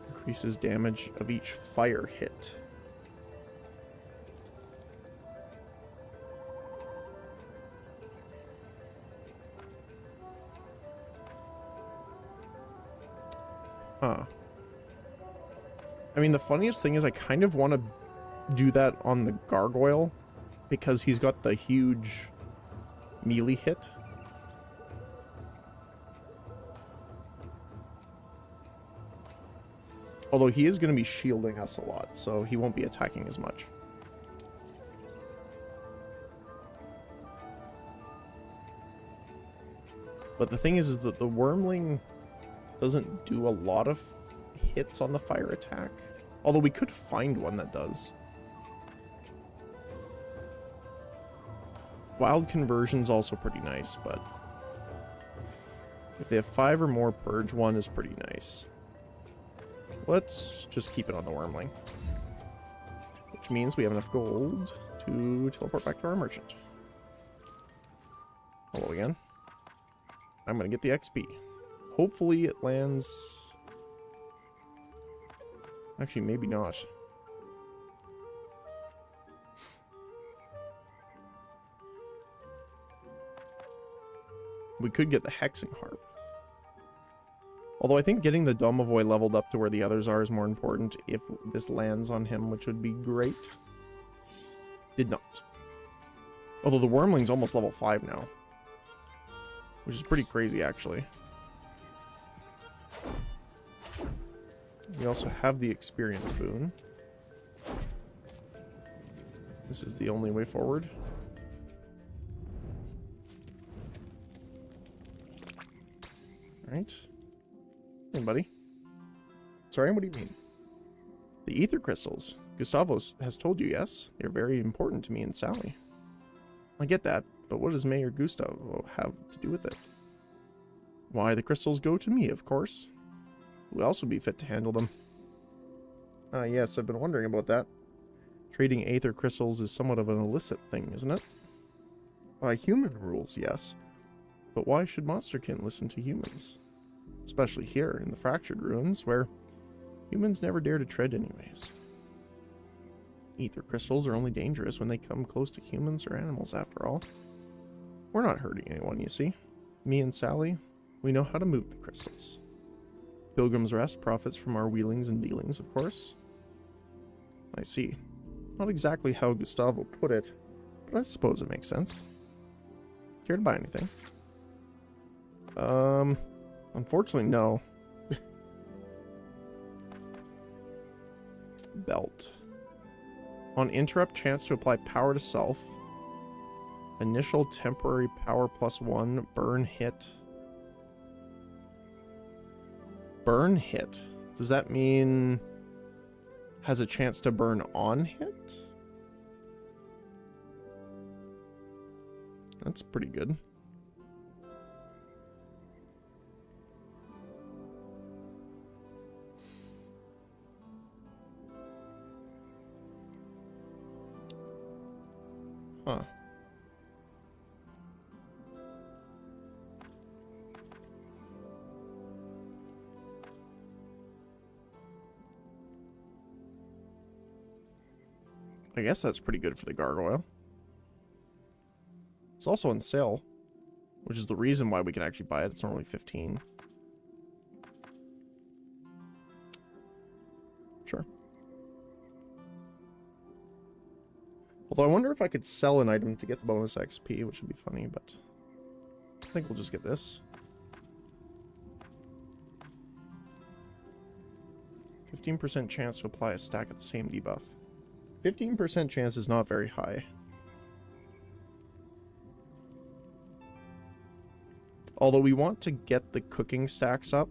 Increases damage of each fire hit. Huh. I mean, the funniest thing is I kind of want to do that on the gargoyle because he's got the huge melee hit. Although he is going to be shielding us a lot, so he won't be attacking as much. But the thing is that the Wormling doesn't do a lot of hits on the fire attack. Although we could find one that does. Wild Conversion's also pretty nice, but if they have 5 or more, Purge 1 is pretty nice. Let's just keep it on the Wormling. Which means we have enough gold to teleport back to our merchant. Hello again. I'm going to get the XP. Hopefully it lands... Actually, maybe not. We could get the Hexing Harp. Although I think getting the Domovoy leveled up to where the others are is more important if this lands on him, which would be great. Did not. Although the Wormling's almost level 5 now. Which is pretty crazy, actually. We also have the experience boon. This is the only way forward. Alright. Hey, buddy. Sorry, what do you mean? The ether crystals. Gustavo has told you, yes? They're very important to me and Sally. I get that, but what does Mayor Gustavo have to do with it? Why, the crystals go to me, of course. Who else would be fit to handle them? Yes, I've been wondering about that. Trading aether crystals is somewhat of an illicit thing, isn't it? By human rules, yes. But why should Monsterkin listen to humans? Especially here, in the Fractured Ruins, where humans never dare to tread anyways. Ether crystals are only dangerous when they come close to humans or animals, after all. We're not hurting anyone, you see. Me and Sally, we know how to move the crystals. Pilgrim's Rest profits from our wheelings and dealings, of course. I see. Not exactly how Gustavo put it, but I suppose it makes sense. Care to buy anything? Unfortunately, no. Belt. On interrupt, chance to apply power to self. Initial temporary power +1. Burn hit. Burn hit. Does that mean has a chance to burn on hit? That's pretty good. Huh. I guess that's pretty good for the gargoyle. It's also on sale, which is the reason why we can actually buy it. It's normally 15. Sure. Although I wonder if I could sell an item to get the bonus XP, which would be funny, but I think we'll just get this. 15% chance to apply a stack of the same debuff. 15% chance is not very high. Although we want to get the cooking stacks up.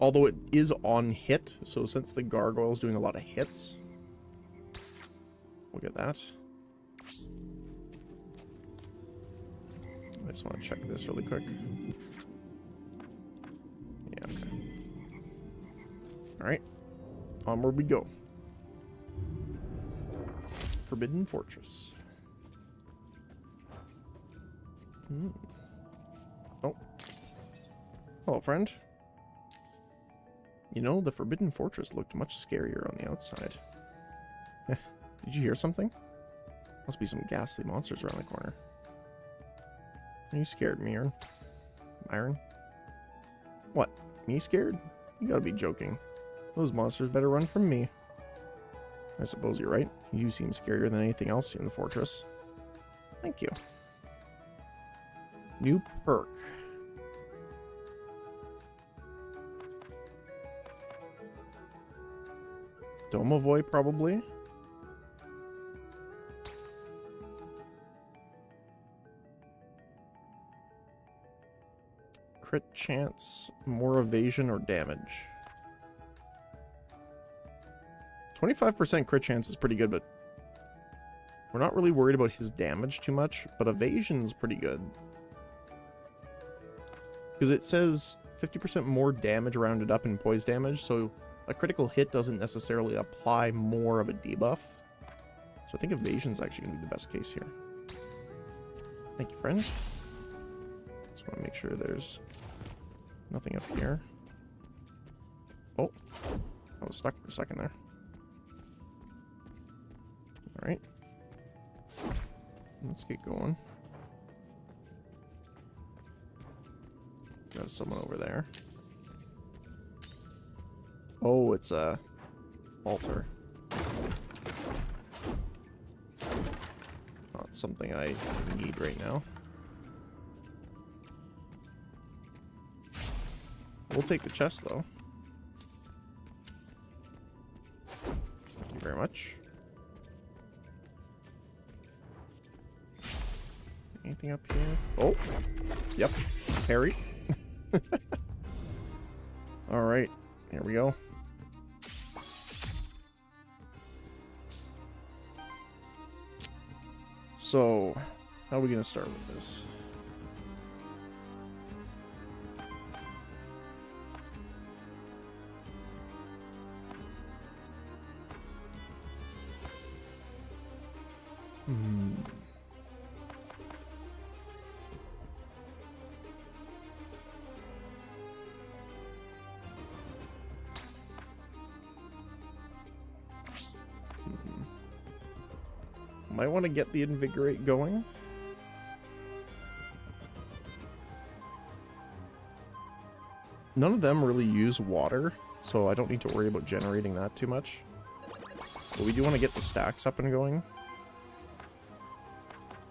Although it is on hit, so since the gargoyle's doing a lot of hits, we'll get that. I just want to check this really quick. Yeah, okay. Alright. Onward we go. Forbidden Fortress. Oh. Hello, friend. You know, the Forbidden Fortress looked much scarier on the outside. Did you hear something? Must be some ghastly monsters around the corner. Are you scared, Mirren? Iron. What? Me scared? You gotta be joking. Those monsters better run from me. I suppose you're right. You seem scarier than anything else in the fortress. Thank you. New perk. Domovoy, probably. Crit chance, more evasion or damage. 25% crit chance is pretty good, but we're not really worried about his damage too much, but evasion's pretty good. Because it says 50% more damage rounded up in poise damage, so a critical hit doesn't necessarily apply more of a debuff. So I think evasion's actually going to be the best case here. Thank you, friend. Just want to make sure there's nothing up here. Oh, I was stuck for a second there. Alright. Let's get going. Got someone over there. Oh, it's a altar. Not something I need right now. We'll take the chest, though. Thank you very much. Anything up here? Oh! Yep. Harry. Alright. Here we go. So, how are we going to start with this? Might want to get the invigorate going. None of them really use water, so I don't need to worry about generating that too much. But we do want to get the stacks up and going.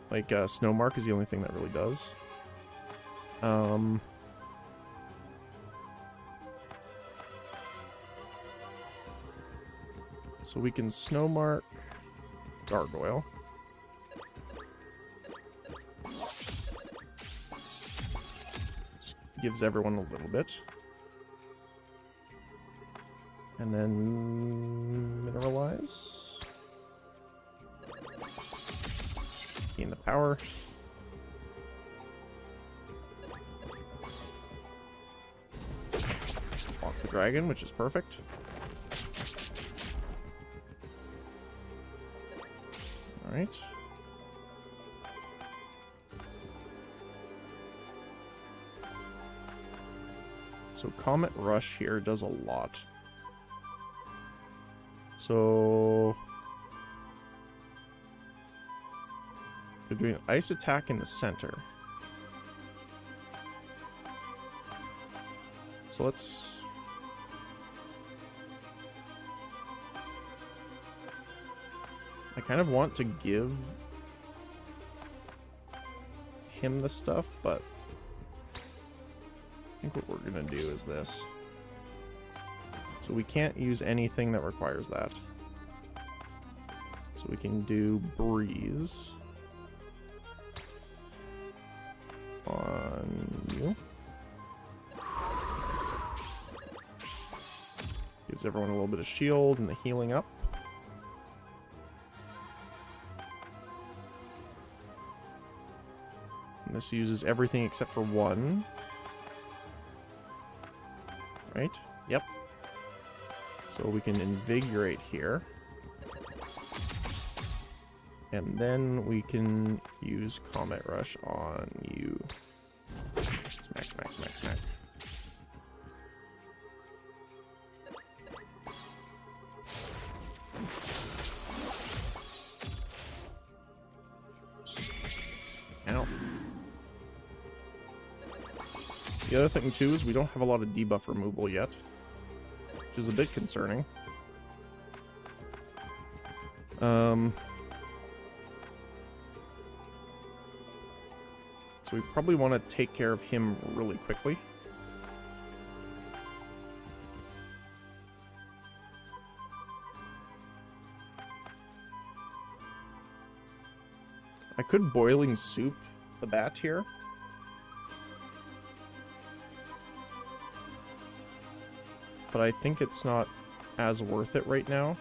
Like, Snowmark is the only thing that really does. So we can Snowmark Gargoyle. Gives everyone a little bit. And then Mineralize. Gain the power. Walk the dragon, which is perfect. Alright. So Comet Rush here does a lot. So they're doing ice attack in the center. So let's I kind of want to give him the stuff, but I think what we're going to do is this. So we can't use anything that requires that. So we can do Breeze on you. Gives everyone a little bit of shield and the healing up. And this uses everything except for one. Right? Yep. So we can invigorate here. And then we can use Comet Rush on you. Smack, smack, smack, smack. Ow. The other thing too is we don't have a lot of debuff removal yet, which is a bit concerning. So we probably want to take care of him really quickly. I could boiling soup the bat here. But I think it's not as worth it right now.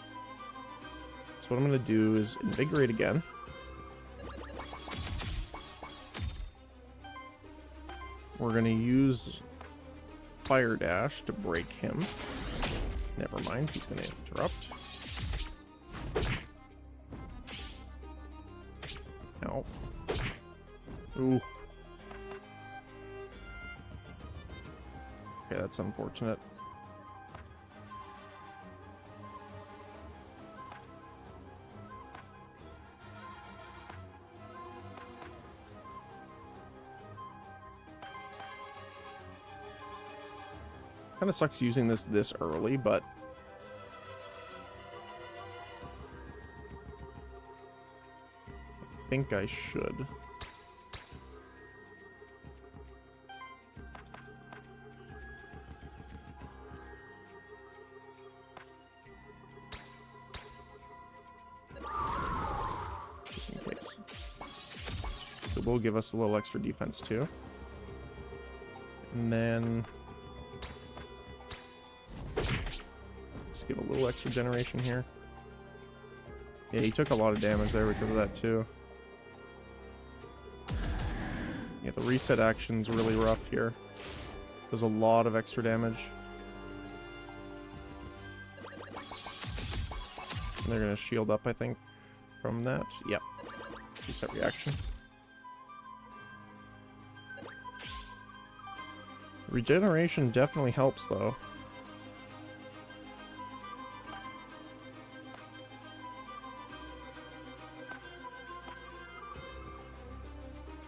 So what I'm going to do is invigorate again. We're going to use Fire Dash to break him. Never mind, he's going to interrupt. Ow. Ooh. Okay, that's unfortunate. Kind of sucks using this early, but I think I should. Just in case. So we'll give us a little extra defense too. And then give a little extra generation here. Yeah, he took a lot of damage there because of that too. Yeah, the reset action's really rough here. Does a lot of extra damage. And they're gonna shield up, I think, from that. Yep. Reset reaction. Regeneration definitely helps though.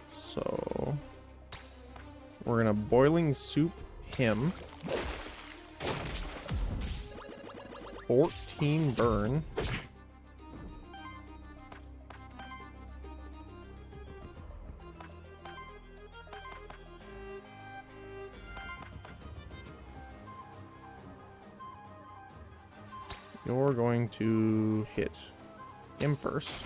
So we're gonna boiling soup him. 14 burn. You're going to hit him first.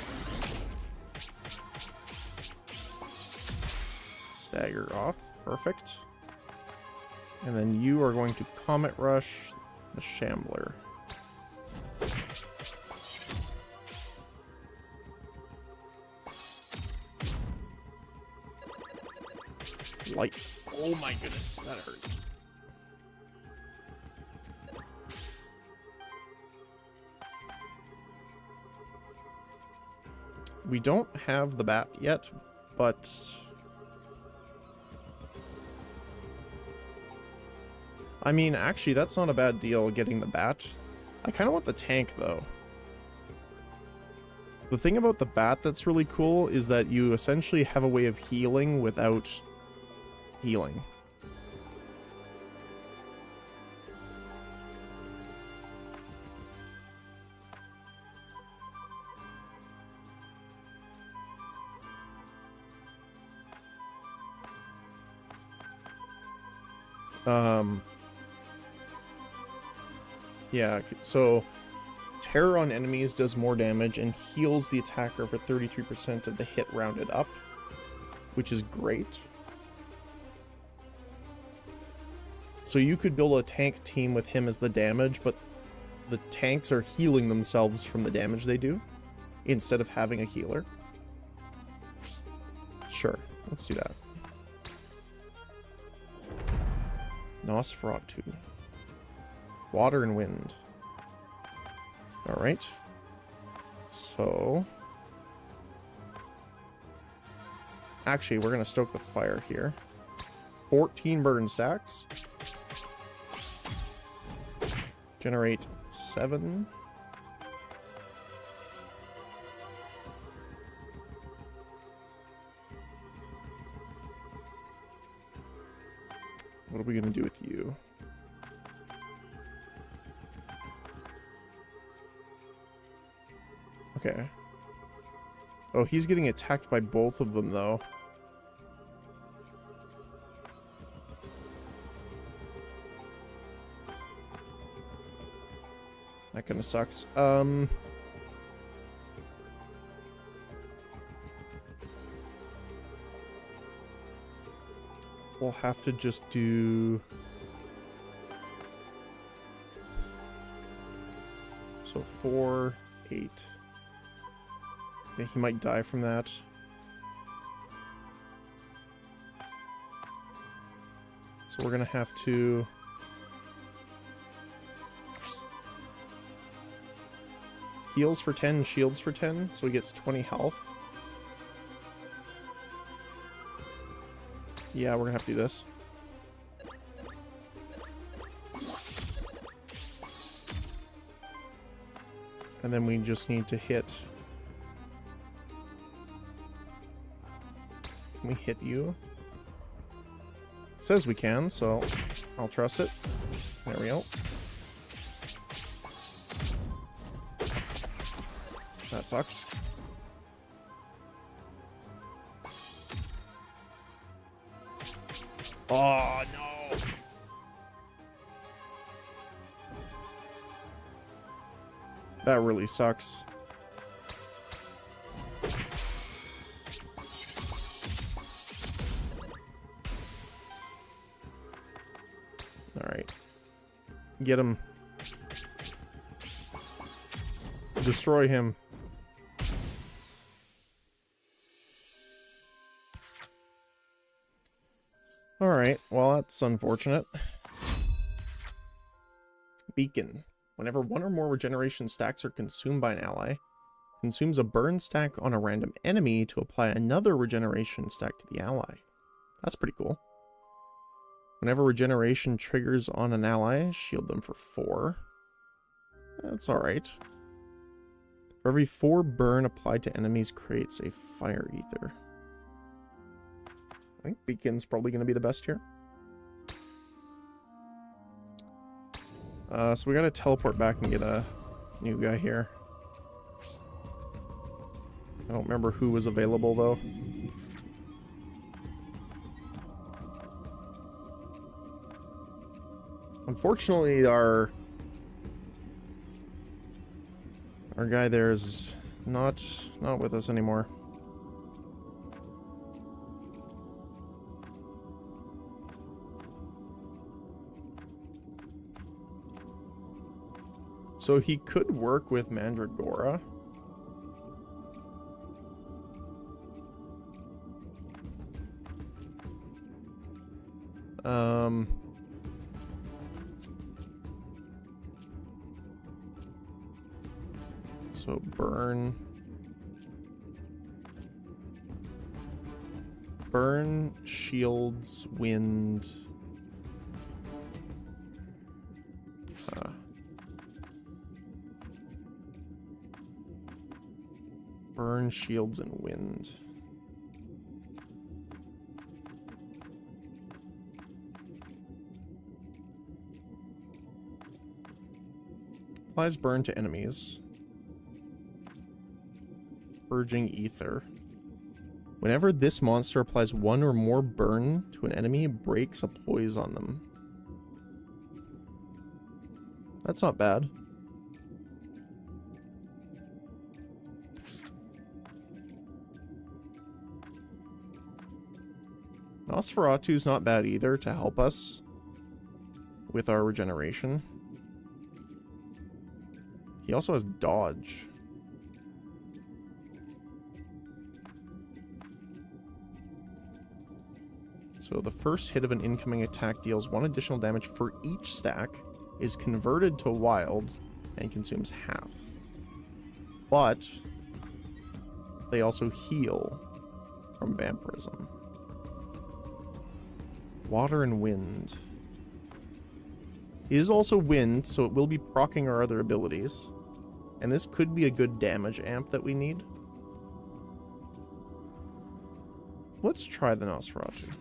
Stagger off. Perfect. And then you are going to Comet Rush the Shambler. Light. Oh my goodness, that hurt. We don't have the bat yet, but I mean, actually, that's not a bad deal getting the bat. I kind of want the tank, though. The thing about the bat that's really cool is that you essentially have a way of healing without healing. Yeah, so Terror on enemies does more damage and heals the attacker for 33% of the hit rounded up, which is great. So you could build a tank team with him as the damage, but the tanks are healing themselves from the damage they do instead of having a healer. Sure, let's do that. Nosferatu. Water and wind. Alright. So actually, we're going to stoke the fire here. 14 burn stacks. Generate 7. What are we gonna do with you? Okay. Oh, he's getting attacked by both of them, though. That kind of sucks. We'll have to just do... So 4, 8. Yeah, he might die from that. So we're gonna have to... Heals for 10, shields for 10, so he gets 20 health. Yeah, we're gonna have to do this. And then we just need to hit... Can we hit you? It says we can, so I'll trust it. There we go. That sucks. Oh, no! That really sucks. Alright. Get him. Destroy him. Alright, well that's unfortunate. Beacon. Whenever one or more regeneration stacks are consumed by an ally, consumes a burn stack on a random enemy to apply another regeneration stack to the ally. That's pretty cool. Whenever regeneration triggers on an ally, shield them for 4. That's alright. For every 4 burn applied to enemies creates a fire ether. I think Beacon's probably going to be the best here. So we got to teleport back and get a new guy here. I don't remember who was available though. Unfortunately, our guy there is not with us anymore. So he could work with Mandragora. So burn, shields, wind. Burn, shields, and wind. Applies burn to enemies. Purging ether. Whenever this monster applies 1 or more burn to an enemy, it breaks a poise on them. That's not bad. Nosferatu's not bad either to help us with our regeneration. He also has dodge. So the first hit of an incoming attack deals 1 additional damage for each stack, is converted to wild, and consumes half. But they also heal from vampirism. Water and wind. It is also wind, so it will be proccing our other abilities. And this could be a good damage amp that we need. Let's try the Nosferatu.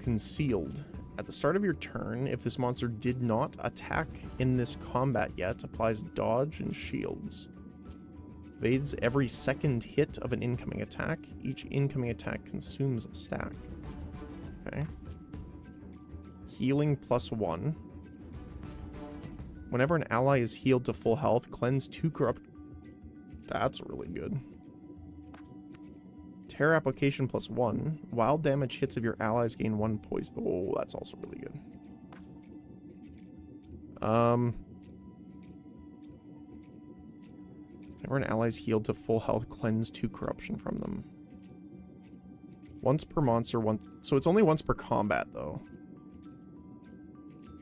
concealed. At the start of your turn, if this monster did not attack in this combat yet, applies dodge and shields. Evades every second hit of an incoming attack. Each incoming attack consumes a stack. Okay. Healing +1. Whenever an ally is healed to full health, cleanse 2 corrupt... That's really good. Terror application +1. Wild damage hits of your allies gain 1 poison. Oh, that's also really good. Whenever an ally is healed to full health, cleanse 2 corruption from them. Once per monster, so it's only once per combat, though.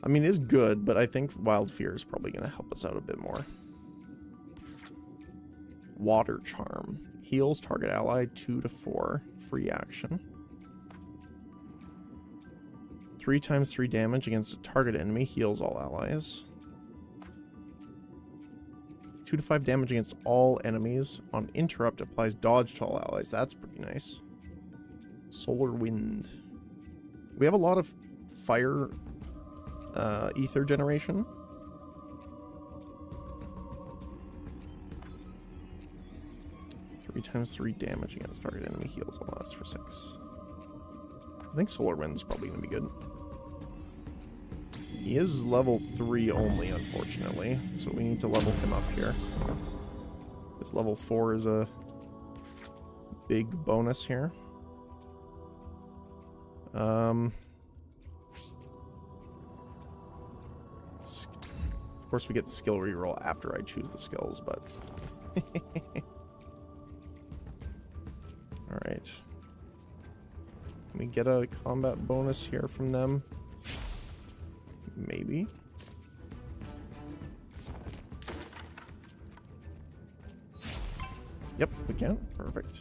I mean, it is good, but I think Wild Fear is probably going to help us out a bit more. Water Charm. Heals target ally 2 to 4. Free action. 3 times 3 damage against a target enemy. Heals all allies. 2 to 5 damage against all enemies. On interrupt, applies dodge to all allies. That's pretty nice. Solar Wind. We have a lot of fire ether generation. Three times 3 damage against target enemy. Heals all allies for 6. I think Solar Wind's probably going to be good. He is level 3 only, unfortunately, so we need to level him up here. This level 4 is a big bonus here. Of course, we get the skill reroll after I choose the skills, but... Alright. Can we get a combat bonus here from them? Maybe. Yep, we can. Perfect.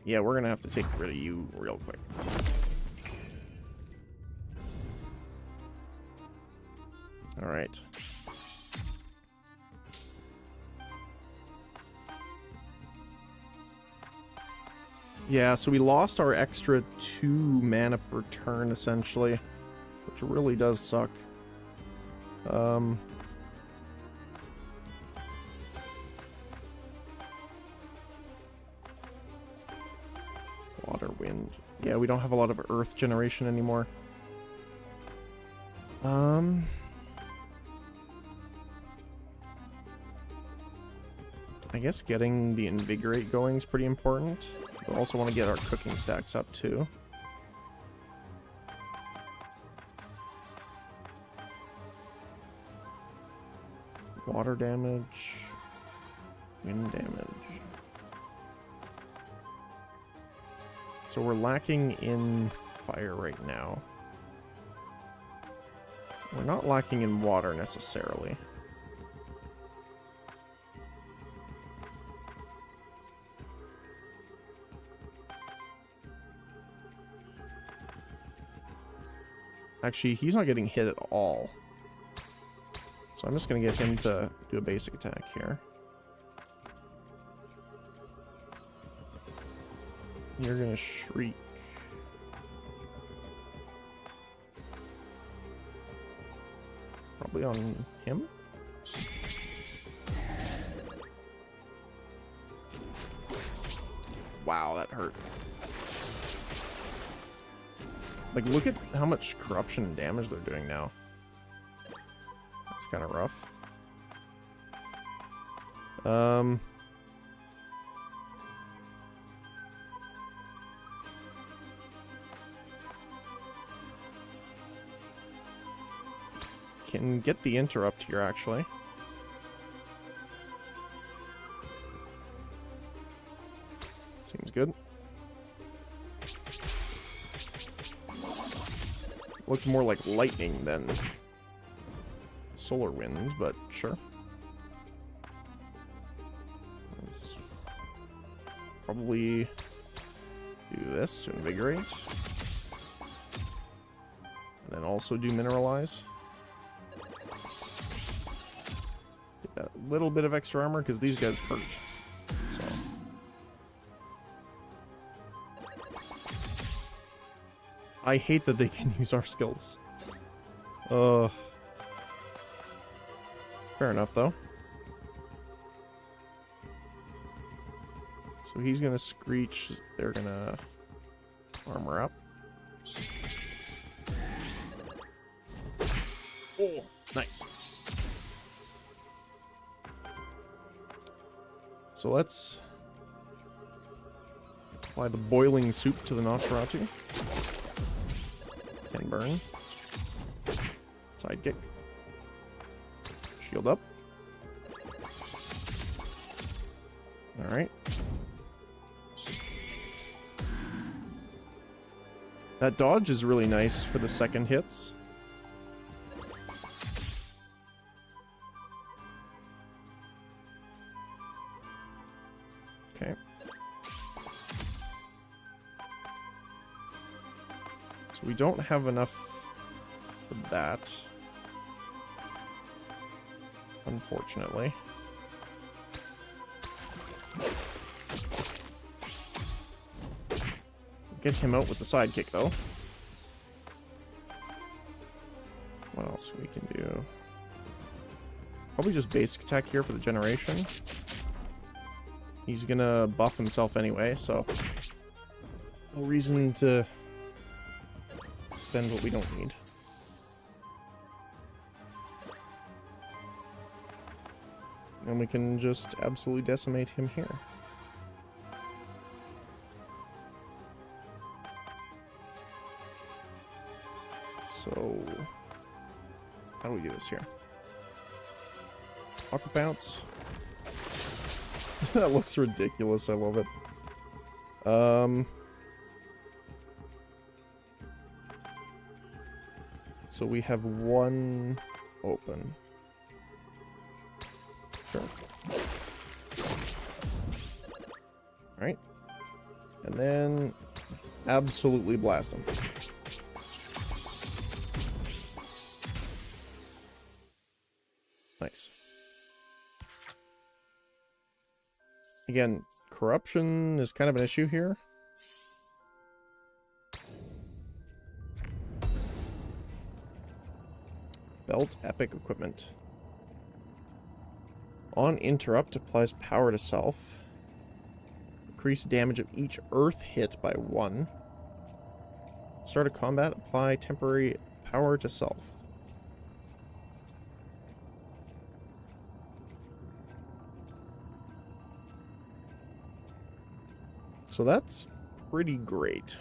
Yeah, we're gonna have to take rid of you real quick. Alright. Yeah, so we lost our extra 2 mana per turn, essentially. Which really does suck. Water, wind. Yeah, we don't have a lot of earth generation anymore. I guess getting the invigorate going is pretty important. We also want to get our cooking stacks up too. Water damage, wind damage. So we're lacking in fire right now. We're not lacking in water necessarily. Actually, he's not getting hit at all. So I'm just going to get him to do a basic attack here. You're going to shriek. Probably on him? Wow, that hurt. Like, look at how much corruption and damage they're doing now. That's kind of rough. Can get the interrupt here, actually. Seems good. Looked more like lightning than solar wind, but sure. Let's probably do this to invigorate. And then also do mineralize. Get that little bit of extra armor, because these guys hurt. So. I hate that they can use our skills. Fair enough, though. So he's gonna screech. They're gonna armor up. Oh, nice. So let's apply the boiling soup to the Nosferatu. 10 burn. Sidekick. Shield up. Alright. That dodge is really nice for the second hits. Okay. So we don't have enough for that. Unfortunately. Get him out with the sidekick, though. What else we can do? Probably just basic attack here for the generation. He's gonna buff himself anyway, so no reason to spend what we don't need. And we can just absolutely decimate him here. So, how do we do this here? Aqua Bounce. That looks ridiculous, I love it. So we have one open. Sure. Alright. And then absolutely blast him. Nice. Again, corruption is kind of an issue here. Belt epic equipment. On interrupt applies power to self. Increase damage of each earth hit by 1. Start a combat, apply temporary power to self. So that's pretty great.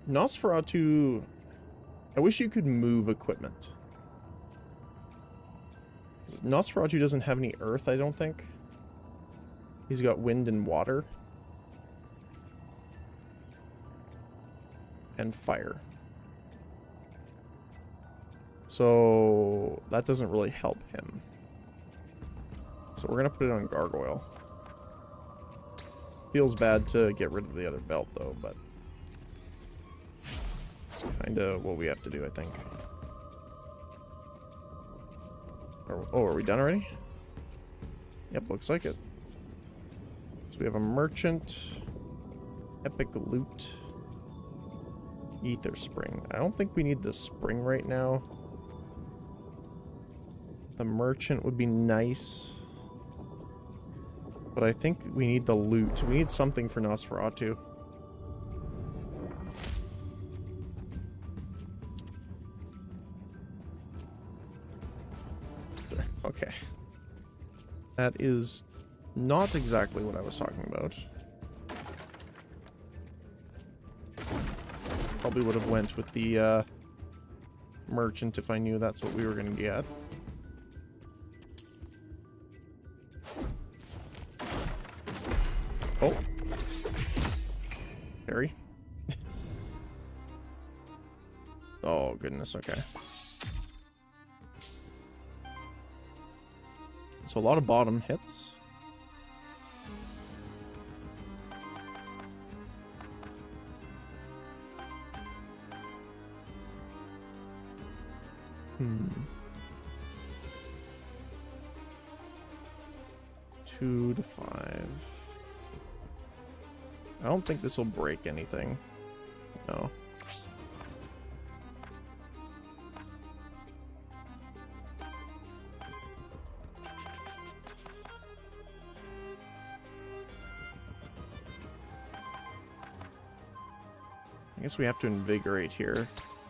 Nosferatu, I wish you could move equipment. Nosferatu doesn't have any earth, I don't think. He's got wind and water. And fire. So that doesn't really help him. So we're gonna put it on Gargoyle. Feels bad to get rid of the other belt though, but it's kinda what we have to do, I think. Oh, are we done already? Yep, looks like it. So we have a merchant, epic loot, ether spring. I don't think we need the spring right now. The merchant would be nice. But I think we need the loot. We need something for Nosferatu. Okay. That is not exactly what I was talking about. Probably would have went with the merchant if I knew that's what we were going to get. Oh. Harry. Oh, goodness, okay. So a lot of bottom hits. Hmm. 2 to 5. I don't think this will break anything. No. I guess we have to invigorate here,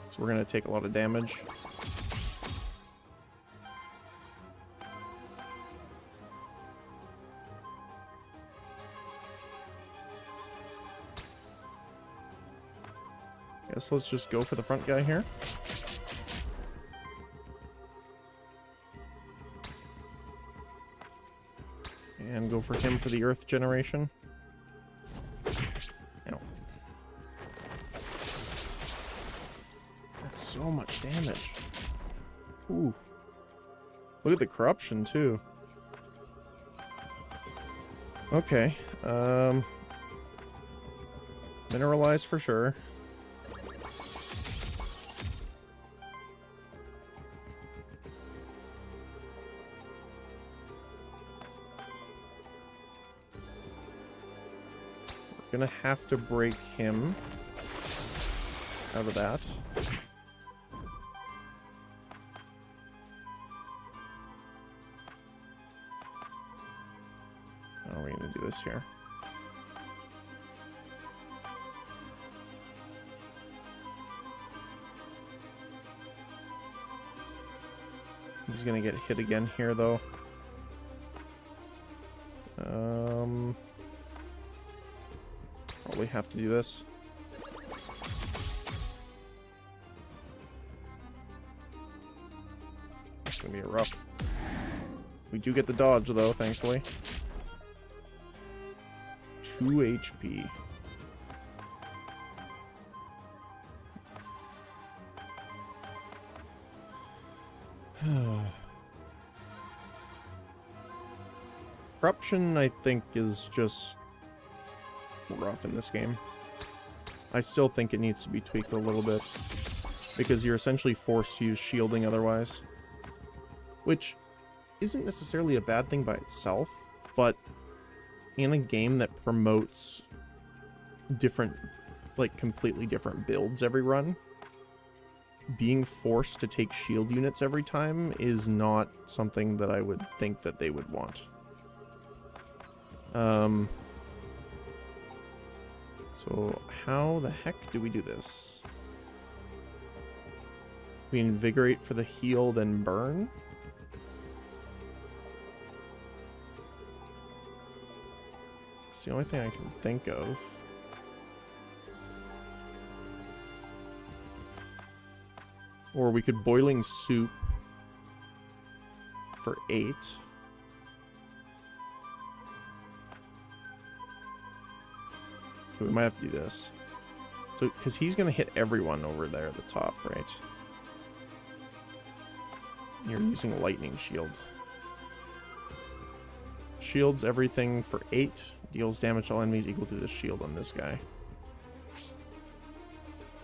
so we're going to take a lot of damage. Guess let's just go for the front guy here. And go for him for the earth generation. Ow. That's so much damage. Ooh. Look at the corruption, too. Okay. Mineralize for sure. Gonna have to break him out of that. How are we gonna do this here? He's gonna get hit again here, though. Probably have to do this. It's gonna be rough. We do get the dodge, though, thankfully. 2 HP. Corruption, I think, is just rough in this game. I still think it needs to be tweaked a little bit, because you're essentially forced to use shielding otherwise. Which isn't necessarily a bad thing by itself, but in a game that promotes different, like, completely different builds every run, being forced to take shield units every time is not something that I would think that they would want. So how the heck do we do this? We invigorate for the heal, then burn? It's the only thing I can think of. Or we could boiling soup for 8. We might have to do this. So, because he's going to hit everyone over there at the top, right? You're using lightning shield. Shields everything for 8. Deals damage to all enemies equal to the shield on this guy.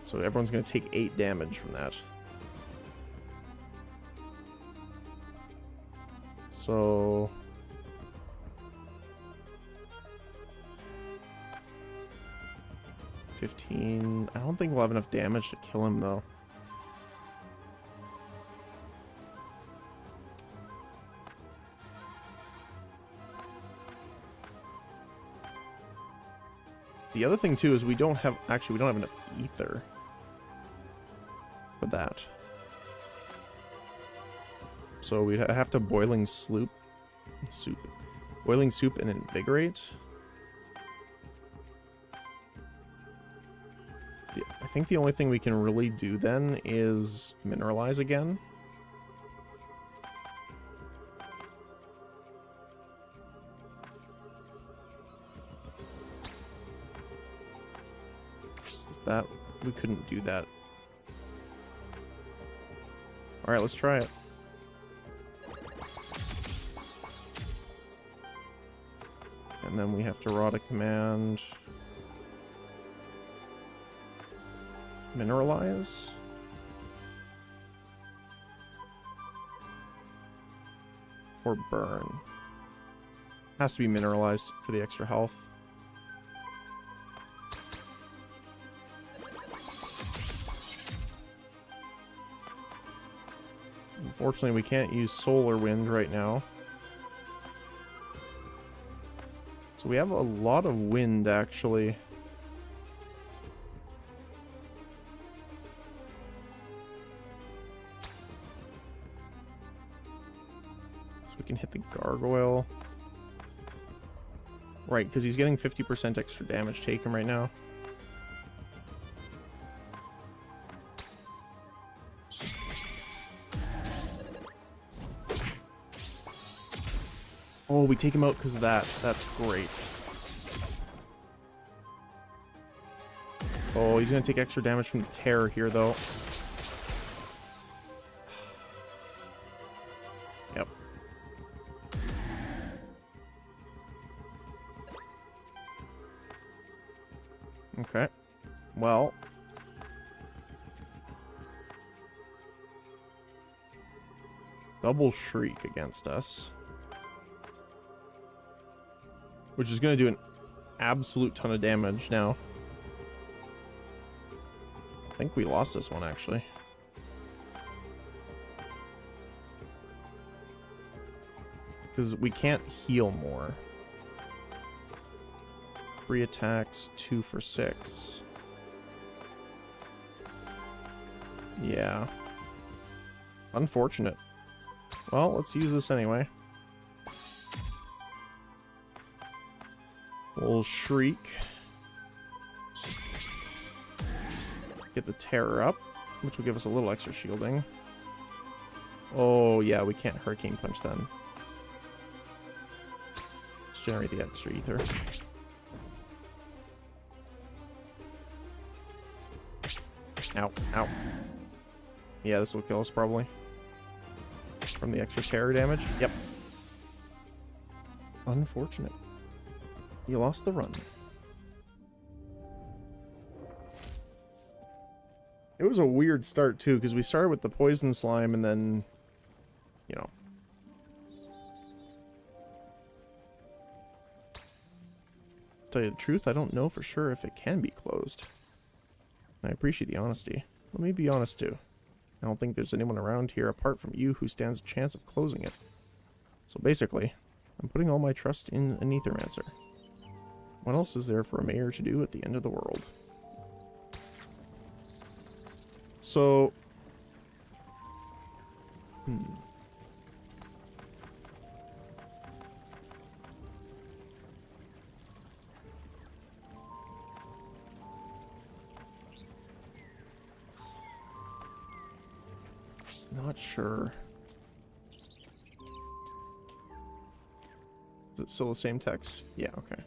So everyone's going to take 8 damage from that. So... 15. I don't think we'll have enough damage to kill him, though. The other thing, too, is we don't have... Actually, we don't have enough ether for that. So we'd have to boiling soup. Boiling soup and invigorate. I think the only thing we can really do then is mineralize again. Is that... We couldn't do that. Alright, let's try it. And then we have to rod a command... Mineralize? Or burn? Has to be mineralized for the extra health. Unfortunately, we can't use solar wind right now. So we have a lot of wind, actually. So we can hit the gargoyle. Right, because he's getting 50% extra damage taken right now. Oh, we take him out because of that. That's great. Oh, he's going to take extra damage from the terror here, though. Yep. Okay. Well. Double Shriek against us. Which is going to do an absolute ton of damage now. I think we lost this one, actually. Because we can't heal more. 3 attacks, 2 for 6. Yeah. Unfortunate. Well, let's use this anyway. We'll Shriek. Get the terror up, which will give us a little extra shielding. Oh, yeah, we can't Hurricane Punch then. Let's generate the extra ether. Ow, ow. Yeah, this will kill us probably. From the extra terror damage. Yep. Unfortunate. You lost the run. It was a weird start too, because we started with the poison slime and then, you know. Tell you the truth, I don't know for sure if it can be closed. I appreciate the honesty. Let me be honest too. I don't think there's anyone around here apart from you who stands a chance of closing it. So basically, I'm putting all my trust in an Aethermancer. What else is there for a mayor to do at the end of the world? So... Not sure. Is it still the same text? Yeah, okay.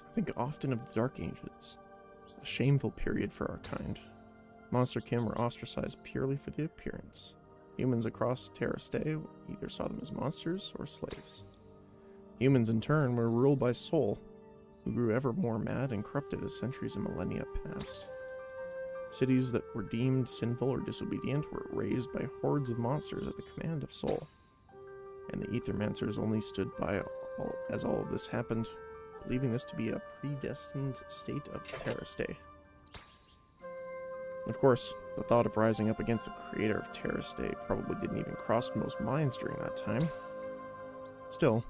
I think often of the Dark Ages, a shameful period for our kind. Monsterkin were ostracized purely for the appearance. Humans across Terra Stay either saw them as monsters or slaves. Humans, in turn, were ruled by Soul, who grew ever more mad and corrupted as centuries and millennia passed. Cities that were deemed sinful or disobedient were raised by hordes of monsters at the command of Soul. And the Aethermancers only stood by as all of this happened, believing this to be a predestined state of Terra Stay. Of course, the thought of rising up against the creator of Terra Stay probably didn't even cross most minds during that time. Still,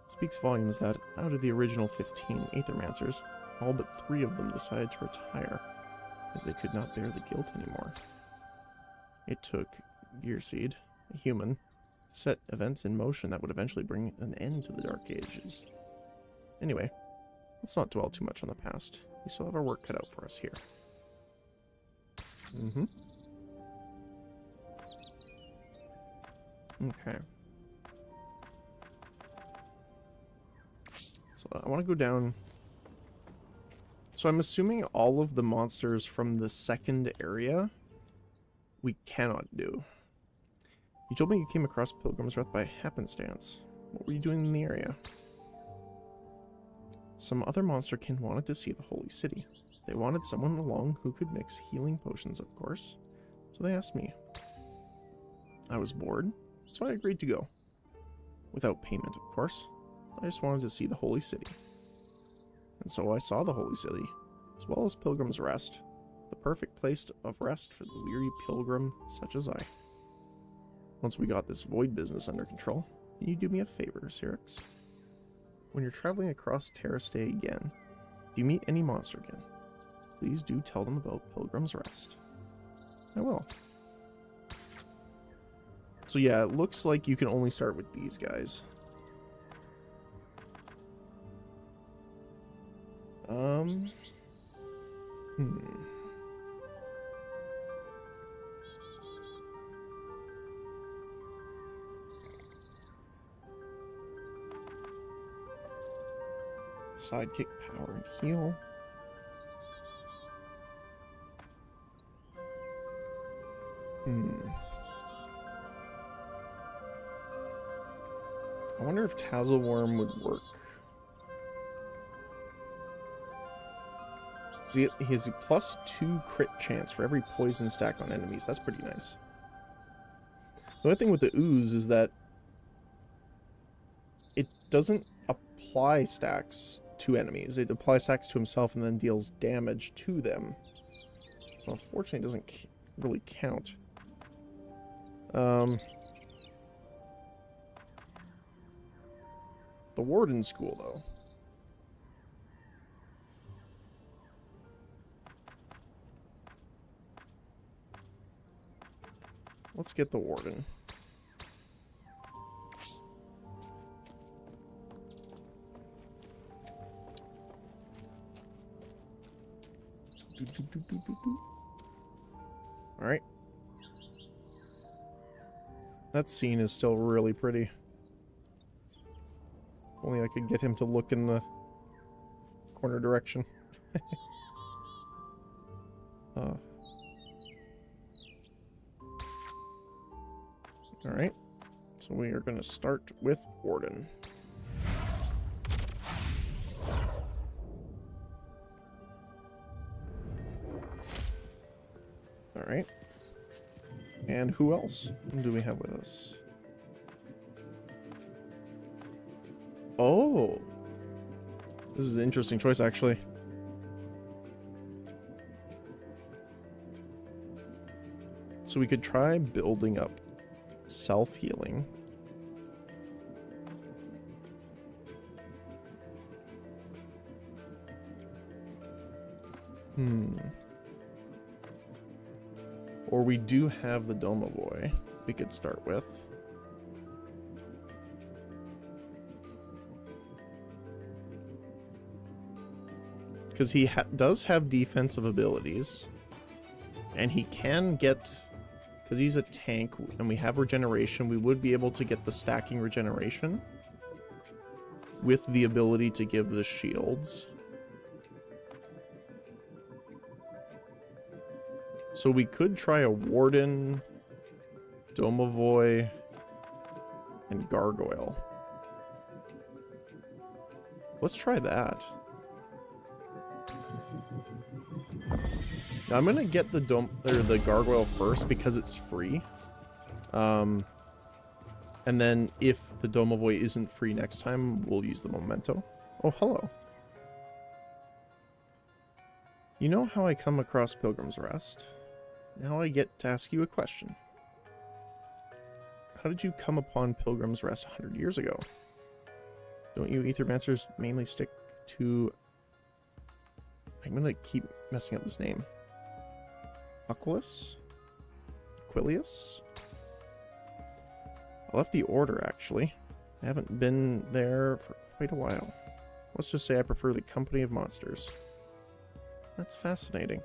it speaks volumes that, out of the original 15 Aethermancers, all but 3 of them decided to retire, as they could not bear the guilt anymore. It took Gearseed, a human, to set events in motion that would eventually bring an end to the Dark Ages. Anyway, let's not dwell too much on the past. We still have our work cut out for us here. Okay. So I want to go down. So I'm assuming all of the monsters from the second area we cannot do. You told me you came across Pilgrim's Wrath by happenstance. What were you doing in the area? Some other monsterkin wanted to see the Holy City. They wanted someone along who could mix healing potions, of course. So they asked me. I was bored, so I agreed to go. Without payment, of course. I just wanted to see the Holy City. And so I saw the Holy City. as well as Pilgrim's Rest, the perfect place of rest for the weary pilgrim such as I. Once we got this void business under control, can you do me a favor, Syrinx? When you're traveling across Terrastay again, if you meet any monster again, please do tell them about Pilgrim's Rest. I will. So yeah, it looks like you can only start with these guys. Sidekick, power, and heal. I wonder if Tazzleworm would work. He has a +2 crit chance for every poison stack on enemies. That's pretty nice. The only thing with the ooze is that it doesn't apply stacks to enemies. It applies stacks to himself and then deals damage to them. So unfortunately it doesn't really count. The Warden's cool though. Let's get the Warden. Alright. That scene is still really pretty. Only I could get him to look in the corner direction. Alright. So we are going to start with Warden. Alright. And who else do we have with us? Oh! This is an interesting choice, actually. So we could try building up self-healing. Or we do have the Domovoy we could start with. Because he does have defensive abilities. And he can get... Because he's a tank and we have regeneration, we would be able to get the stacking regeneration. With the ability to give the shields. So we could try a Warden, Domovoy, and Gargoyle. Let's try that. Now I'm gonna get the Gargoyle first because it's free. And then if the Domovoy isn't free next time, we'll use the Memento. Oh, hello. You know how I come across Pilgrim's Rest? Now I get to ask you a question. How did you come upon Pilgrim's Rest 100 years ago? Don't you Aethermancers mainly stick to... I'm gonna keep messing up this name. Aquilus? Aquilius? I left the Order, actually. I haven't been there for quite a while. Let's just say I prefer the company of monsters. That's fascinating.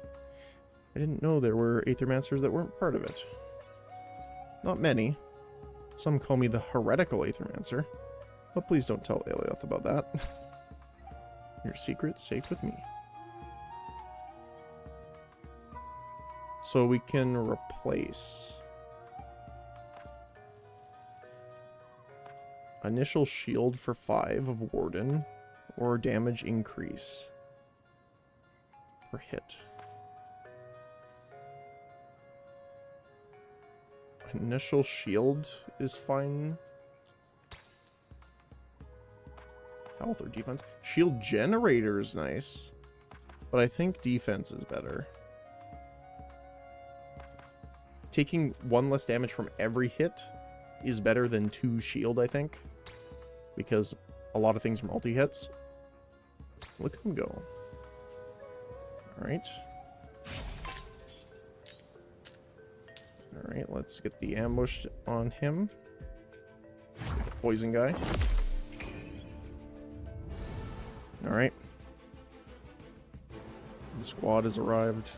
I didn't know there were Aethermancers that weren't part of it. Not many. Some call me the heretical Aethermancer. But please don't tell Aelioth about that. Your secret's safe with me. So we can replace... Initial shield for 5 of Warden, or damage increase per hit. Initial shield is fine. Health or defense. Shield generator is nice. but I think defense is better. Taking 1 less damage from every hit is better than 2 shield, I think. Because a lot of things are multi-hits. Look at him go. Alright. Alright, let's get the ambush on him. Poison guy. Alright. The squad has arrived.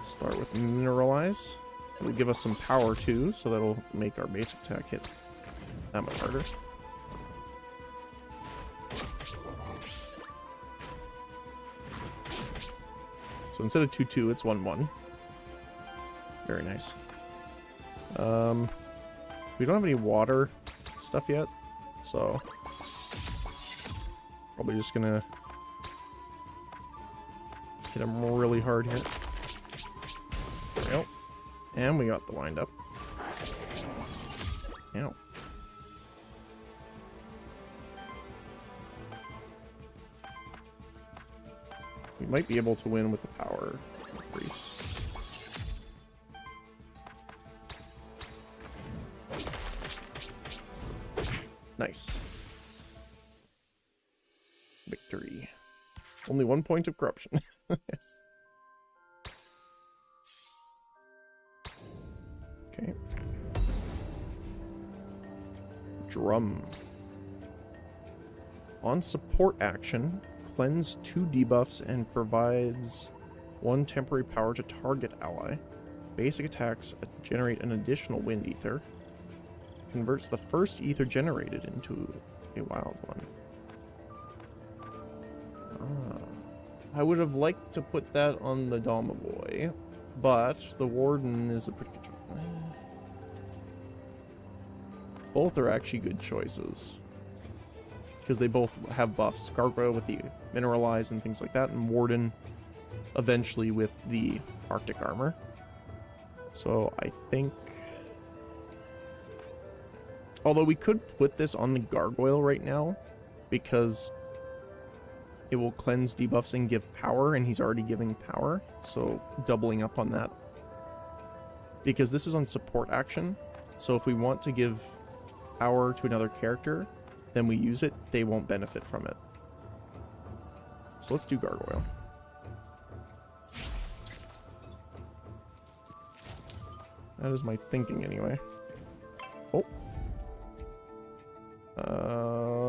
Start with Mineralize. It'll give us some power too, so that'll make our basic attack hit that much harder. So instead of 2-2, it's 1-1. Very nice. We don't have any water stuff yet, so probably just gonna hit him really hard here. There we go. And we got the wind up. Ow. We might be able to win with the power increase. Nice. Victory. Only 1 point of corruption. Okay. Drum. On support action, cleanse 2 debuffs and provides 1 temporary power to target ally. Basic attacks generate an additional wind ether. Converts the first ether generated into a wild one. I would have liked to put that on the Domovoy, but the Warden is a pretty good choice. Both are actually good choices, because they both have buffs. Gargoyle with the Mineralize and things like that, and Warden eventually with the Arctic Armor. So I think... Although we could put this on the Gargoyle right now, because it will cleanse debuffs and give power, and he's already giving power, so doubling up on that. Because this is on support action, so if we want to give power to another character, then we use it, they won't benefit from it. So let's do Gargoyle. That is my thinking anyway. Oh.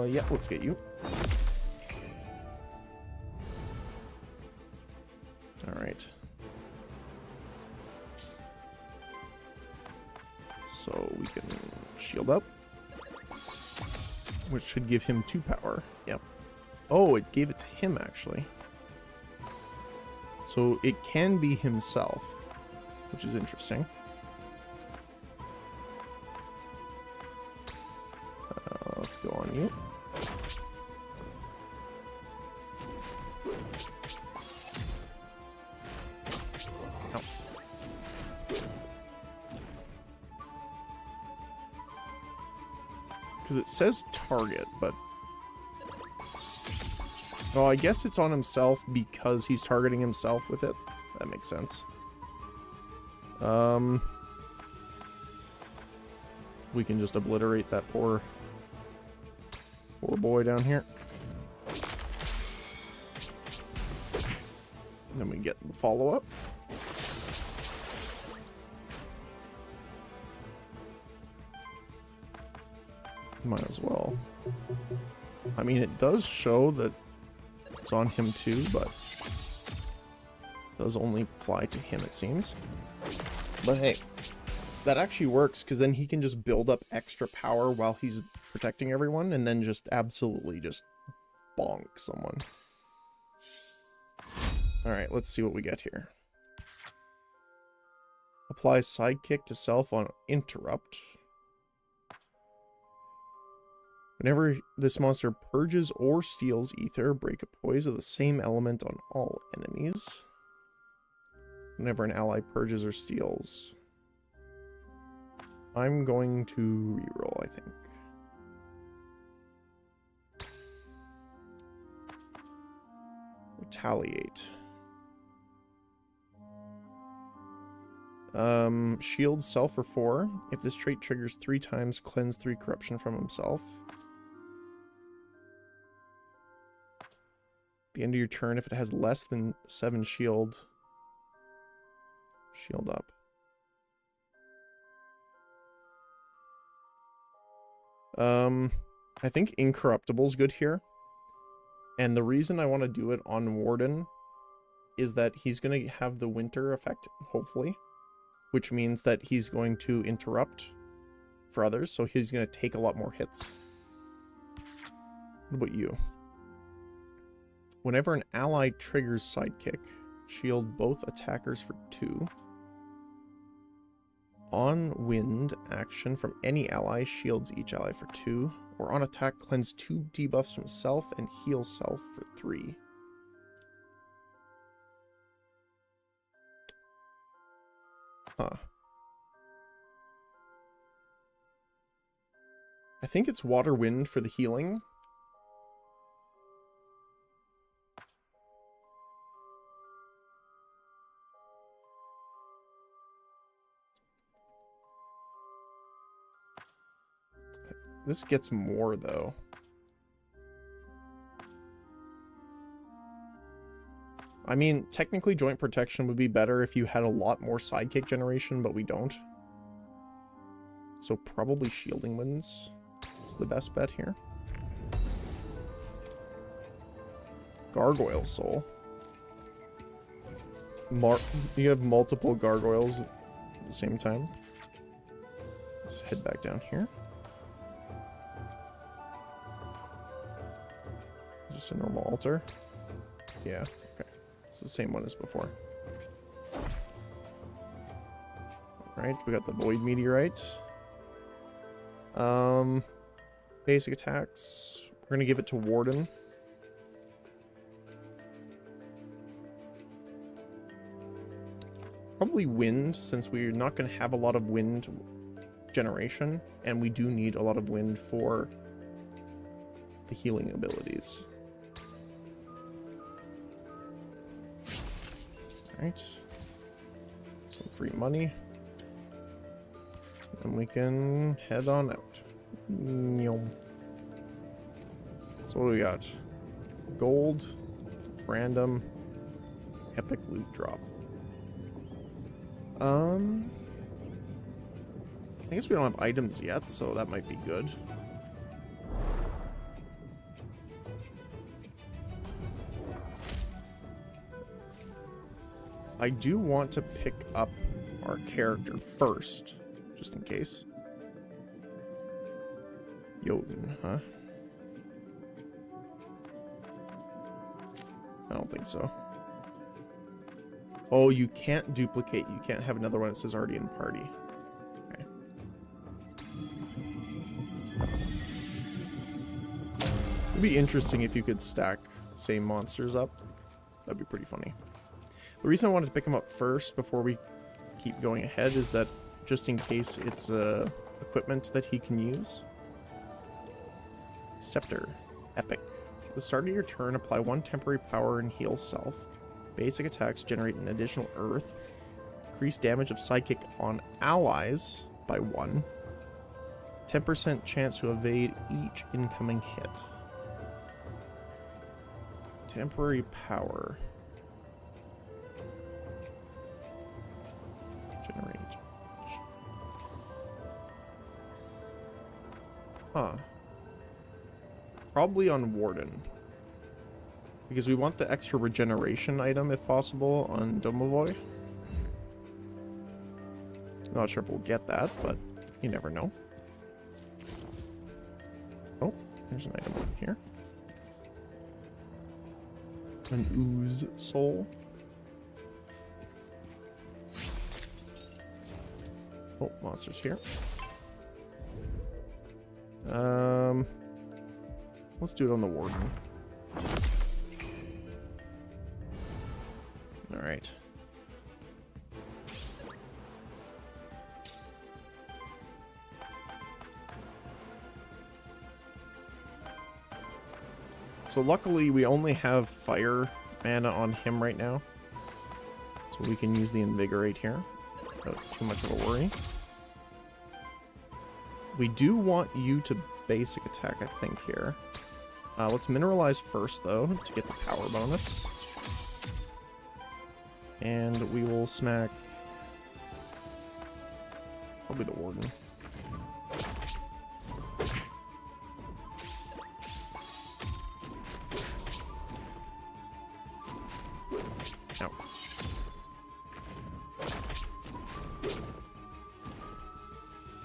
Yeah, let's get you. Alright. So we can shield up, which should give him 2 power. Yep. Oh, it gave it to him, actually. So it can be himself, which is interesting. Let's go on you. Ow. Because it says target, but... Oh, I guess it's on himself because he's targeting himself with it. That makes sense. We can just obliterate that poor boy down here. And then we get the follow-up. Might as well. I mean, it does show that it's on him too, but it does only apply to him, it seems. But hey, that actually works, because then he can just build up extra power while he's protecting everyone, and then just absolutely just bonk someone. Alright, let's see what we get here. Apply sidekick to self on interrupt. Whenever this monster purges or steals ether, break a poise of the same element on all enemies. Whenever an ally purges or steals. I'm going to reroll, I think. Retaliate. Shield self for 4. If this trait triggers 3 times, cleanse 3 corruption from himself. At the end of your turn, if it has less than 7 shield, shield up. I think Incorruptible's good here. And the reason I want to do it on Warden is that he's going to have the winter effect, hopefully. Which means that he's going to interrupt for others, so he's going to take a lot more hits. What about you? Whenever an ally triggers Sidekick, shield both attackers for 2. On wind, action from any ally shields each ally for 2. Or on attack, cleanse 2 debuffs from self and heal self for 3. Huh. I think it's water wind for the healing. This gets more though. I mean, technically joint protection would be better if you had a lot more sidekick generation, but we don't. So probably shielding winds is the best bet here. Gargoyle soul. You have multiple gargoyles at the same time. Let's head back down here. Just a normal altar. Yeah, okay. It's the same one as before. Alright, we got the Void Meteorite. Basic attacks. We're gonna give it to Warden. Probably wind, since we're not gonna have a lot of wind generation, and we do need a lot of wind for the healing abilities. Alright. Some free money. And we can head on out. So what do we got? Gold, random, epic loot drop. I guess we don't have items yet, so that might be good. I do want to pick up our character first, just in case. Jotun, huh? I don't think so. Oh, you can't duplicate. You can't have another one that says already in party. Okay. It'd be interesting if you could stack same monsters up. That'd be pretty funny. The reason I wanted to pick him up first before we keep going ahead is that just in case it's equipment that he can use. Scepter. Epic. At the start of your turn, apply 1 temporary power and heal self. Basic attacks generate an additional earth. Increase damage of psychic on allies by 1. 10% chance to evade each incoming hit. Temporary power. Generate. Huh. Probably on Warden. Because we want the extra regeneration item, if possible, on Domovoy. Not sure if we'll get that, but you never know. Oh, there's an item over here. An ooze soul. Oh, monsters here. Let's do it on the Warden. Alright. So luckily we only have fire mana on him right now. So we can use the invigorate here without too much of a worry. We do want you to basic attack, I think, here. Let's mineralize first, though, to get the power bonus. And we will smack... probably the Warden. Ow.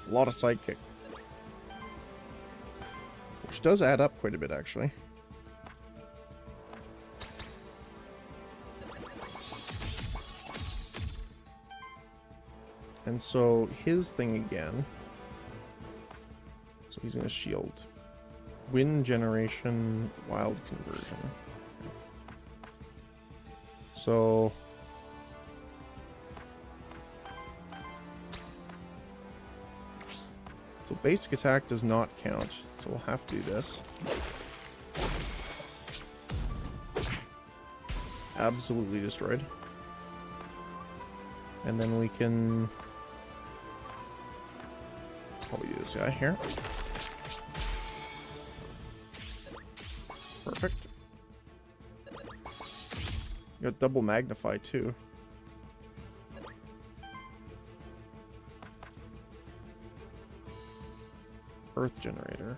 A lot of sidekick. Which does add up quite a bit, actually. And so his thing again. So he's going to shield. Wind generation, wild conversion. So... so basic attack does not count. So we'll have to do this. Absolutely destroyed. And then we can... probably do this guy here. Perfect. You got double magnify too. Earth generator.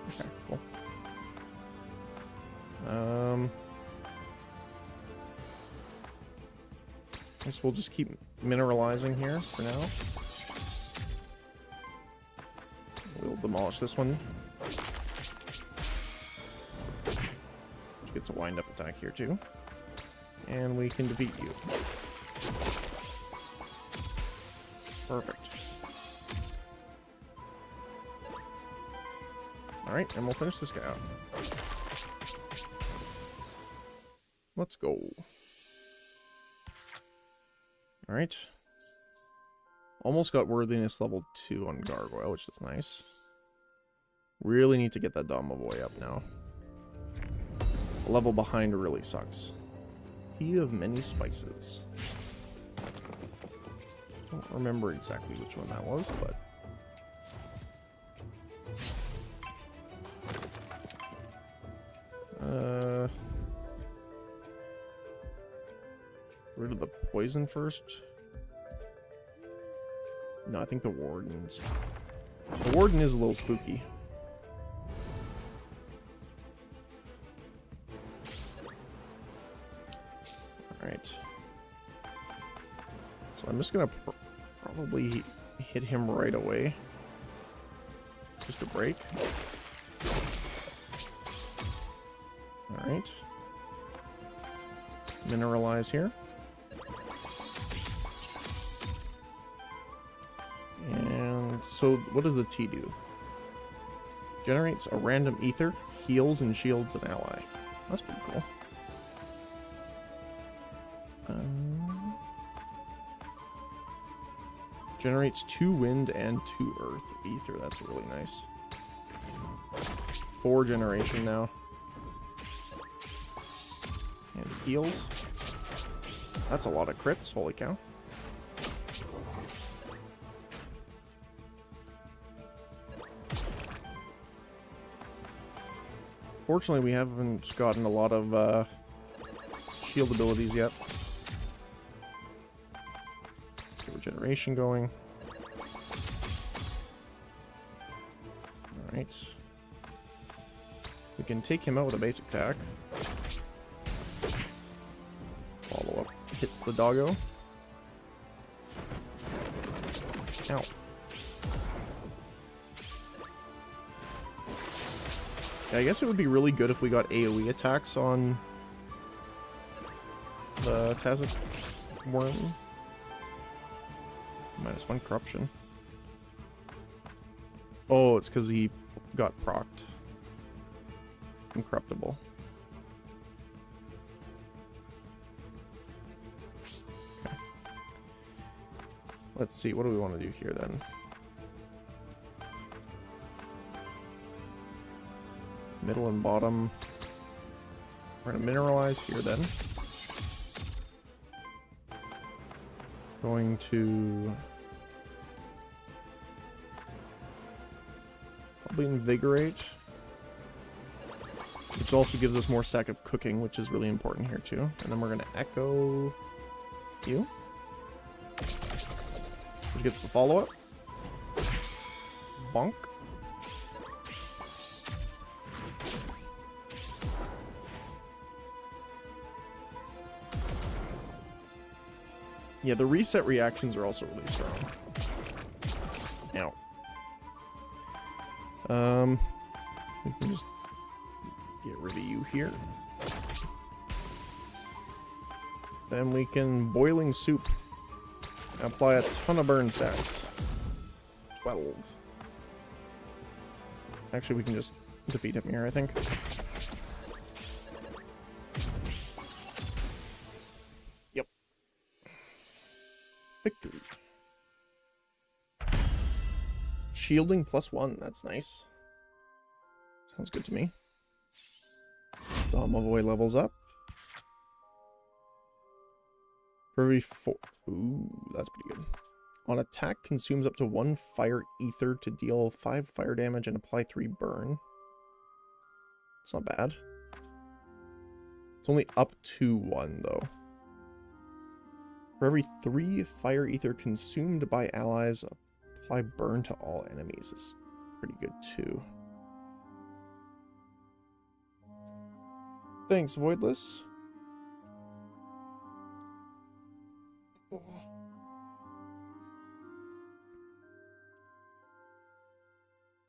Okay, cool. Guess we'll just keep mineralizing here for now. We'll demolish this one. Which gets a wind-up attack here too. And we can defeat you. Perfect. Alright, and we'll finish this guy off. Let's go. Alright. Almost got worthiness level 2 on Gargoyle, which is nice. Really need to get that Domovoy up now. A level behind really sucks. Tea of many spices. Don't remember exactly which one that was, but... rid of the poison first? No, I think the Warden's... the Warden is a little spooky. Alright. So I'm just gonna probably hit him right away. Just a break. Alright. Mineralize here. And so what does the T do? Generates a random ether, heals and shields an ally. That's pretty cool. Generates 2 wind and 2 earth ether. That's really nice. 4 generation now. And heals. That's a lot of crits. Holy cow. Fortunately, we haven't gotten a lot of shield abilities yet. Regeneration going. Alright. We can take him out with a basic attack. Follow up. Hits the doggo. Ow. Yeah, I guess it would be really good if we got AoE attacks on the Tazit worm. -1 corruption. Oh, it's because he got procced. Incorruptible. Okay. Let's see, what do we want to do here then? middle and bottom. We're gonna mineralize here then. Going to probably invigorate, which also gives us more stack of cooking, which is really important here too. And then we're gonna echo you, which gets the follow-up. Bonk. Yeah, the reset reactions are also really strong. Now, we can just get rid of you here. Then we can boiling soup. Apply a ton of burn stats. 12. Actually, we can just defeat him here, I think. Yep. Victory. Shielding +1. That's nice. Sounds good to me. Domavoy levels up. For every 4... Ooh, that's pretty good. On attack, consumes up to 1 fire ether to deal 5 fire damage and apply 3 burn. It's not bad. It's only up to 1, though. For every 3 fire ether consumed by allies, apply burn to all enemies. Is pretty good, too. Thanks, Voidless.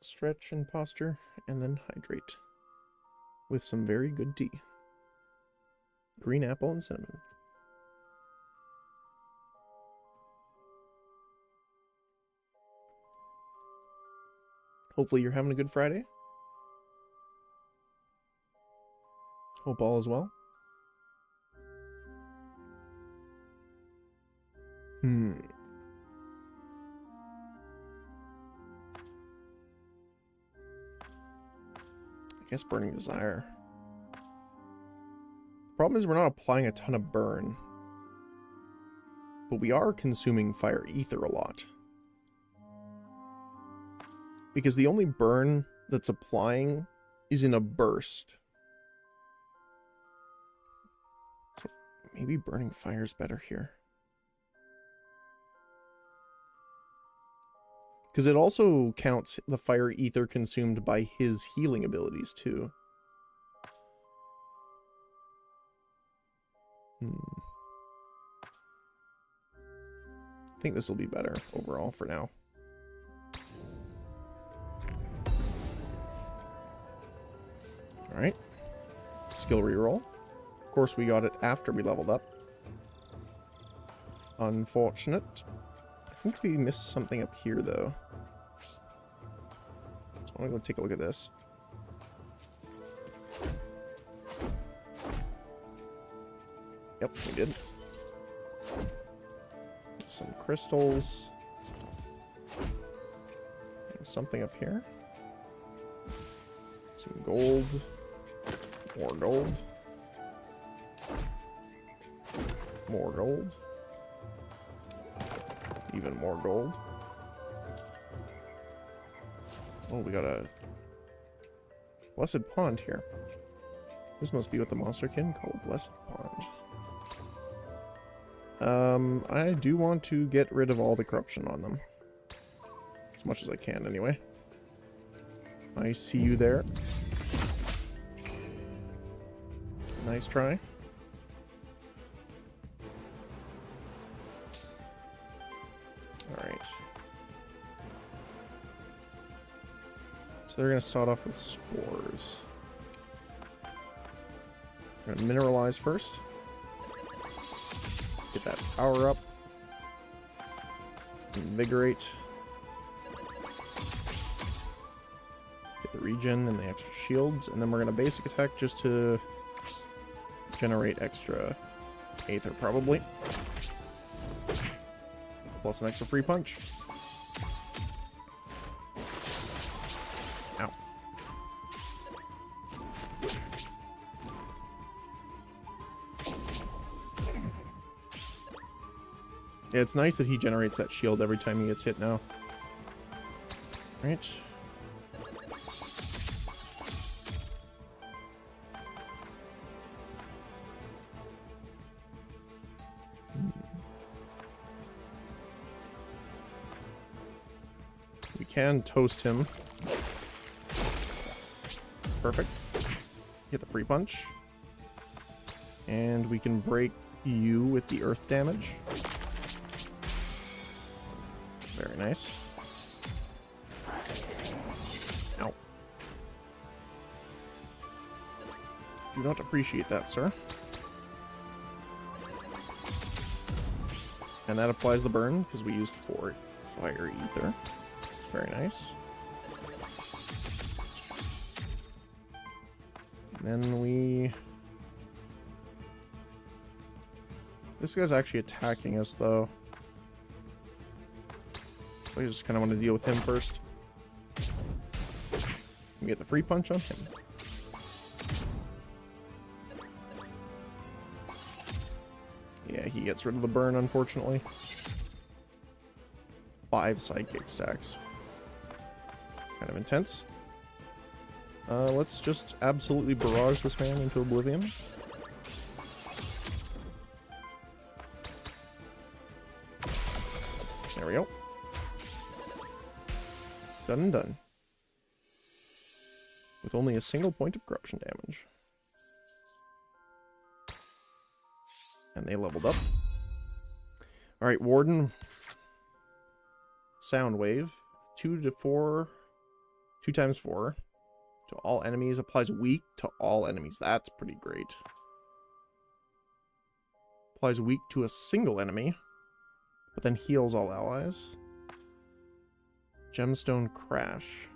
Stretch and posture, and then hydrate. With some very good tea. Green apple and cinnamon. Hopefully you're having a good Friday. Hope all is well. I guess Burning Desire. The problem is we're not applying a ton of burn. But we are consuming fire ether a lot. Because the only burn that's applying is in a burst. So maybe Burning Fire is better here. Because it also counts the fire ether consumed by his healing abilities, too. I think this will be better overall for now. Alright. Skill reroll. Of course, we got it after we leveled up. Unfortunate. I think we missed something up here, though. So I want to go take a look at this. Yep, we did. Some crystals. And something up here. Some gold. More gold. More gold. Even more gold. Oh, we got a Blessed Pond here. This must be what the monster can call a Blessed Pond. I do want to get rid of all the corruption on them. As much as I can, anyway. I see you there. Nice try. Alright. So they're going to start off with spores. We're going to mineralize first. Get that power up. Invigorate. Get the regen and the extra shields. And then we're going to basic attack just to generate extra Aether, probably. Plus an extra free punch. Ow. Yeah, it's nice that he generates that shield every time he gets hit now. Right. We can toast him. Perfect. Get the free punch. And we can break you with the earth damage. Very nice. Ow. Do not appreciate that, sir. And that applies the burn, because we used fire ether. Very nice. Then we... This guy's actually attacking us, though. We just kind of want to deal with him first. We get the free punch on him. Yeah, he gets rid of the burn, unfortunately. 5 sidekick stacks. Kind of intense. Let's just absolutely barrage this man into oblivion. There we go. Done and done. With only a single point of corruption damage. And they leveled up. Alright, Warden. Sound wave. 2 times 4. To all enemies. Applies weak to all enemies. That's pretty great. Applies weak to a single enemy. But then heals all allies. Gemstone Crash.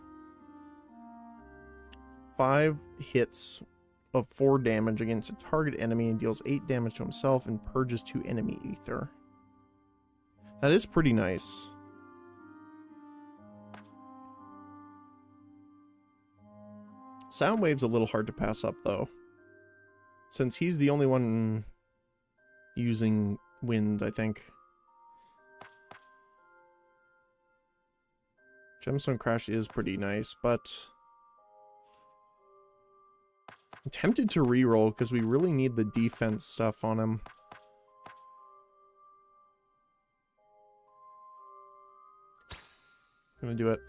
5 hits of 4 damage against a target enemy and deals 8 damage to himself and purges 2 enemy ether. That is pretty nice. Soundwave's a little hard to pass up, though. Since he's the only one using wind, I think. Gemstone Crash is pretty nice, but I'm tempted to reroll because we really need the defense stuff on him. Gonna do it.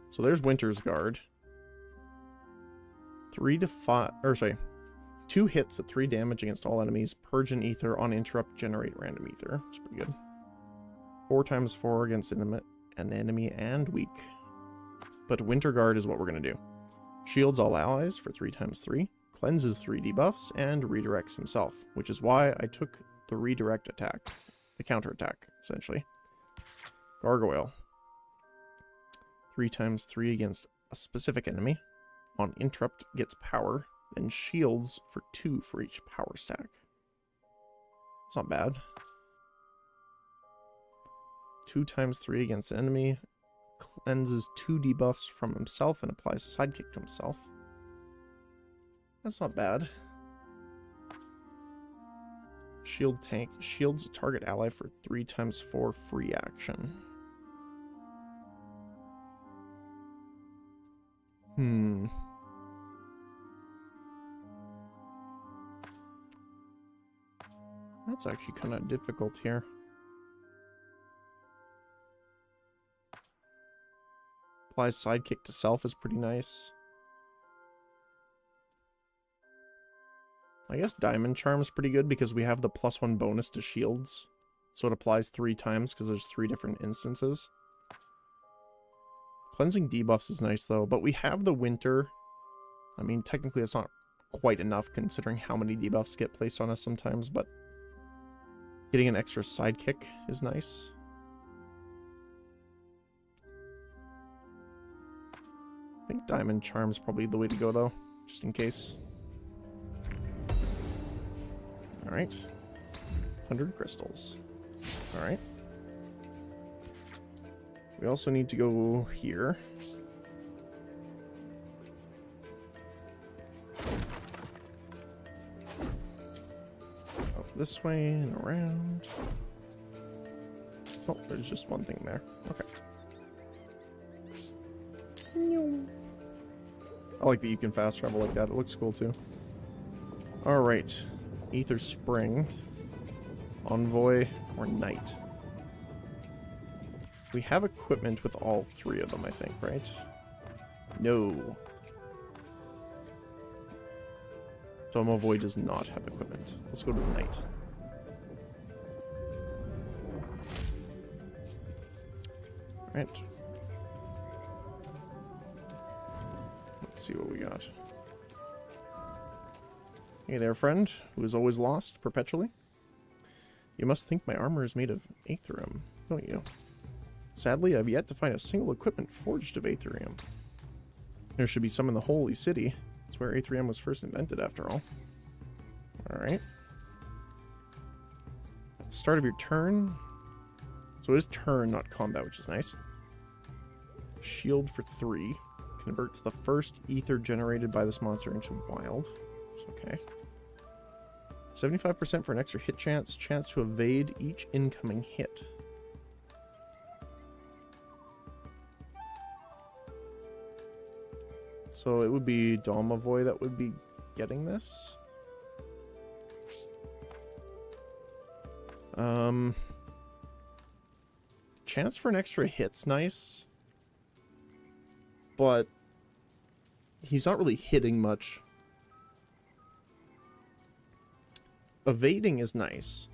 So there's Winter's Guard. 3 to 5, or sorry, 2 hits at 3 damage against all enemies. Purge an ether on interrupt, generate random ether. It's pretty good. 4 times 4 against an enemy and weak. But Winter Guard is what we're going to do. Shields all allies for 3 times 3. Cleanses 3 debuffs and redirects himself. Which is why I took the redirect attack. The counter attack, essentially. Gargoyle. 3 times 3 against a specific enemy. On interrupt gets power. Then shields for 2 for each power stack. It's not bad. 2 times 3 against an enemy, cleanses 2 debuffs from himself and applies sidekick to himself. That's not bad. Shield tank shields a target ally for 3 times 4 free action. That's actually kind of difficult here. Applies sidekick to self is pretty nice. I guess Diamond Charm is pretty good because we have the +1 bonus to shields. So it applies 3 times because there's 3 different instances. Cleansing debuffs is nice though, but we have the winter. I mean, technically that's not quite enough considering how many debuffs get placed on us sometimes, but getting an extra sidekick is nice. I think Diamond Charm is probably the way to go though, just in case. Alright. 100 crystals. Alright. We also need to go here. Up this way and around. Oh, there's just one thing there. Okay. I like that you can fast travel like that. It looks cool too. Alright. Aether Spring. Envoy or Knight. We have equipment with all three of them, I think, right? No. Envoy does not have equipment. Let's go to the Knight. Alright. Let's see what we got. Hey there, friend, who is always lost, perpetually. You must think my armor is made of Aetherium, don't you? Sadly, I've yet to find a single equipment forged of Aetherium. There should be some in the Holy City. It's where Aetherium was first invented, after all. Alright. At the start of your turn... So it is turn, not combat, which is nice. Shield for 3. Converts the first ether generated by this monster into wild. Okay. 75% for an extra hit chance. Chance to evade each incoming hit. So it would be Domavoy that would be getting this. Chance for an extra hit's nice. But he's not really hitting much. Evading is nice.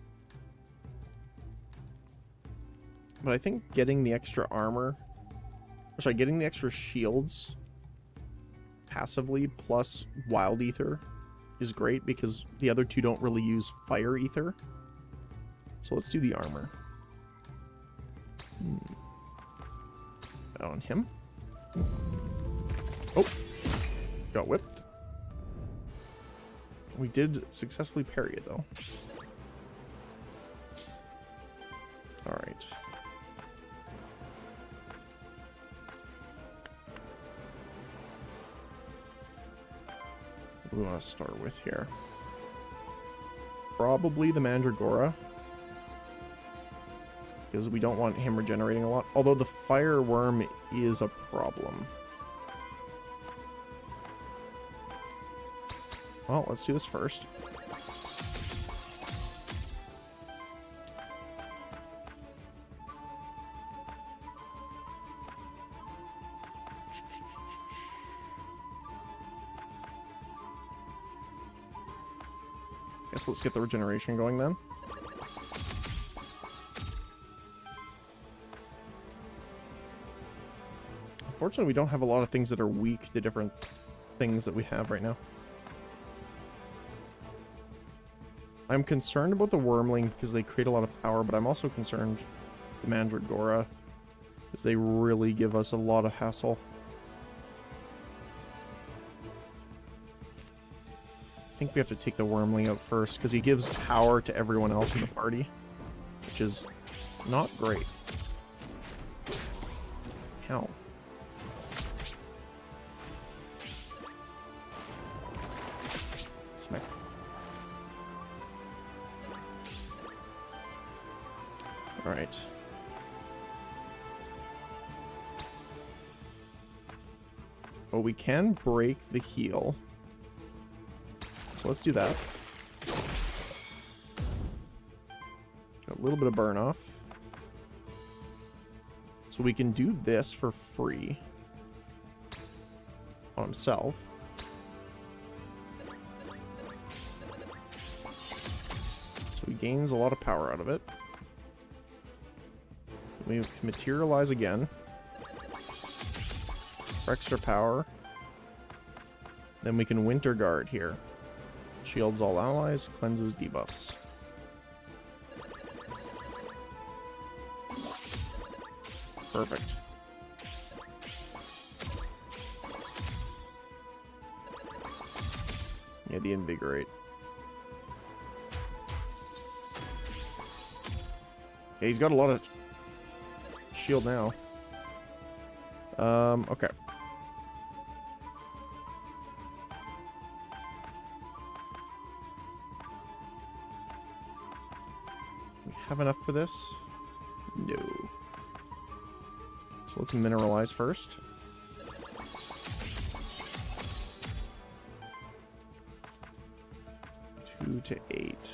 But I think getting the extra armor... Sorry, getting the extra shields passively plus wild ether is great because the other two don't really use fire ether. So let's do the armor. On him. Oh, got whipped. We did successfully parry it though. All right. What do we want to start with here? Probably the Mandragora. Because we don't want him regenerating a lot. Although the fire worm is a problem. Well, let's do this first. Guess let's get the regeneration going then. Unfortunately, we don't have a lot of things that are weak to different things that we have right now. I'm concerned about the Wormling because they create a lot of power, but I'm also concerned with the Mandragora because they really give us a lot of hassle. I think we have to take the Wormling out first because he gives power to everyone else in the party, which is not great. How? Smack. All right. Oh, we can break the heal. So let's do that. Got a little bit of burn off. So we can do this for free on himself. So he gains a lot of power out of it. We can materialize again for extra power. Then we can Winter Guard here. Shields all allies, cleanses debuffs. Perfect. Yeah, the Invigorate. Yeah, he's got a lot of shield now. Okay. We have enough for this? No. So let's mineralize first. Two to 8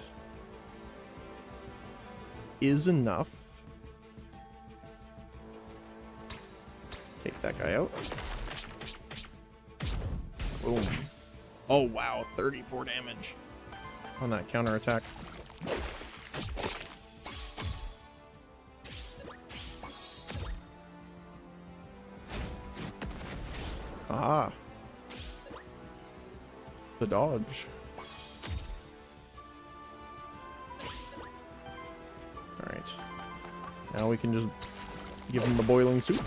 is enough. Take that guy out. Boom. Oh wow, 34 damage on that counterattack. Ah. The dodge. Alright. Now we can just give him the boiling soup.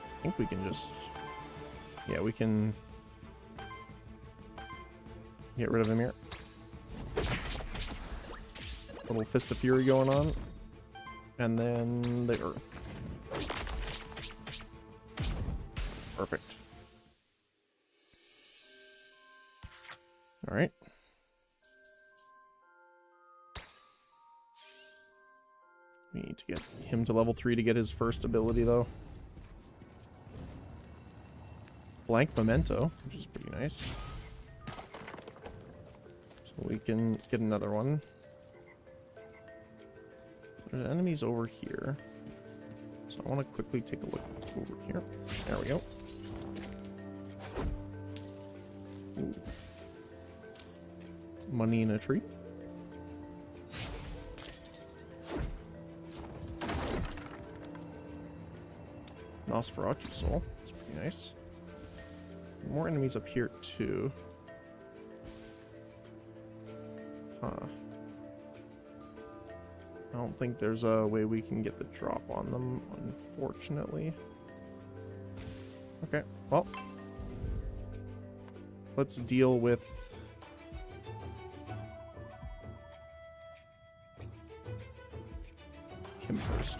I think we can just... Yeah, we can get rid of him here. Little Fist of Fury going on. And then the Earth. Perfect. Alright. We need to get him to level 3 to get his first ability, though. Blank Memento, which is pretty nice. So we can get another one. So there's enemies over here. So I want to quickly take a look over here. There we go. Ooh. Money in a tree. Nosferatu soul. That's pretty nice. More enemies up here too. Huh. I don't think there's a way we can get the drop on them, unfortunately. Okay, well. Let's deal with... him first.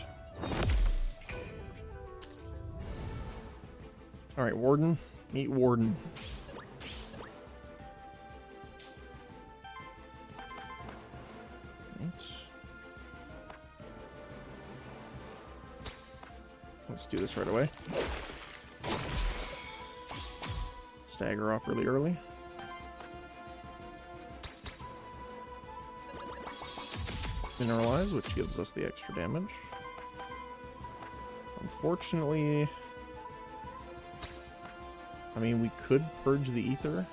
Alright, Warden. Meet Warden. Right. Let's do this right away. Stagger off really early. Mineralize, which gives us the extra damage. Unfortunately... I mean, we could purge the ether.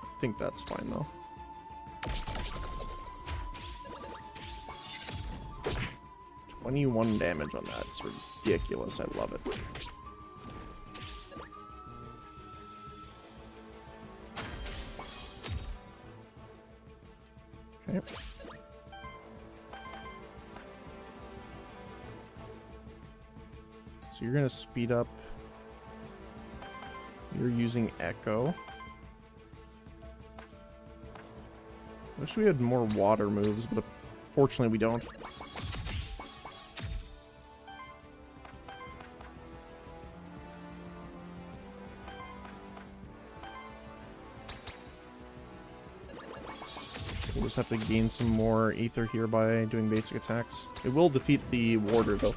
I think that's fine, though. $21 damage on that. It's ridiculous. I love it. Okay. So you're gonna speed up. You're using Echo. I wish we had more water moves, but fortunately we don't. We'll just have to gain some more ether here by doing basic attacks. It will defeat the warder though.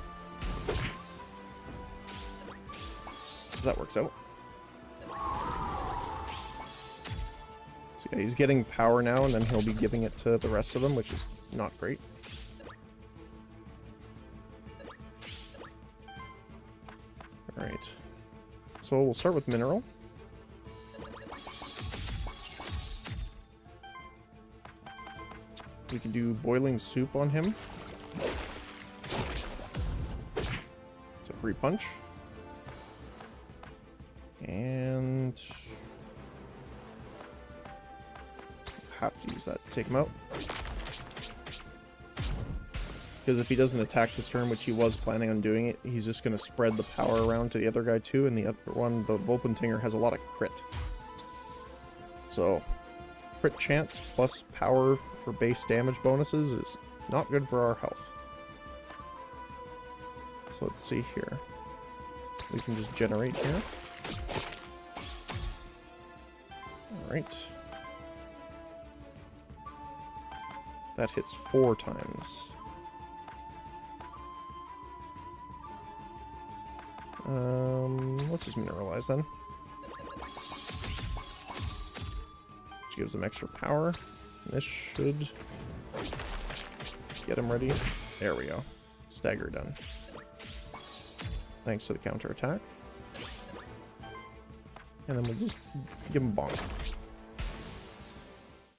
So that works out. So yeah, he's getting power now, and then he'll be giving it to the rest of them, which is not great. Alright. So we'll start with Mineral. We can do Boiling Soup on him. It's a free punch. And have to use that to take him out. Because if he doesn't attack this turn, which he was planning on doing it, he's just going to spread the power around to the other guy too, and the other one, the Volpentinger, has a lot of crit. So, crit chance plus power for base damage bonuses is not good for our health. So let's see here. We can just generate here. Alright. That hits 4 times. Let's just mineralize then. Which gives them extra power. This should get him ready. There we go. Stagger done. Thanks to the counter attack. And then we'll just give him bonk.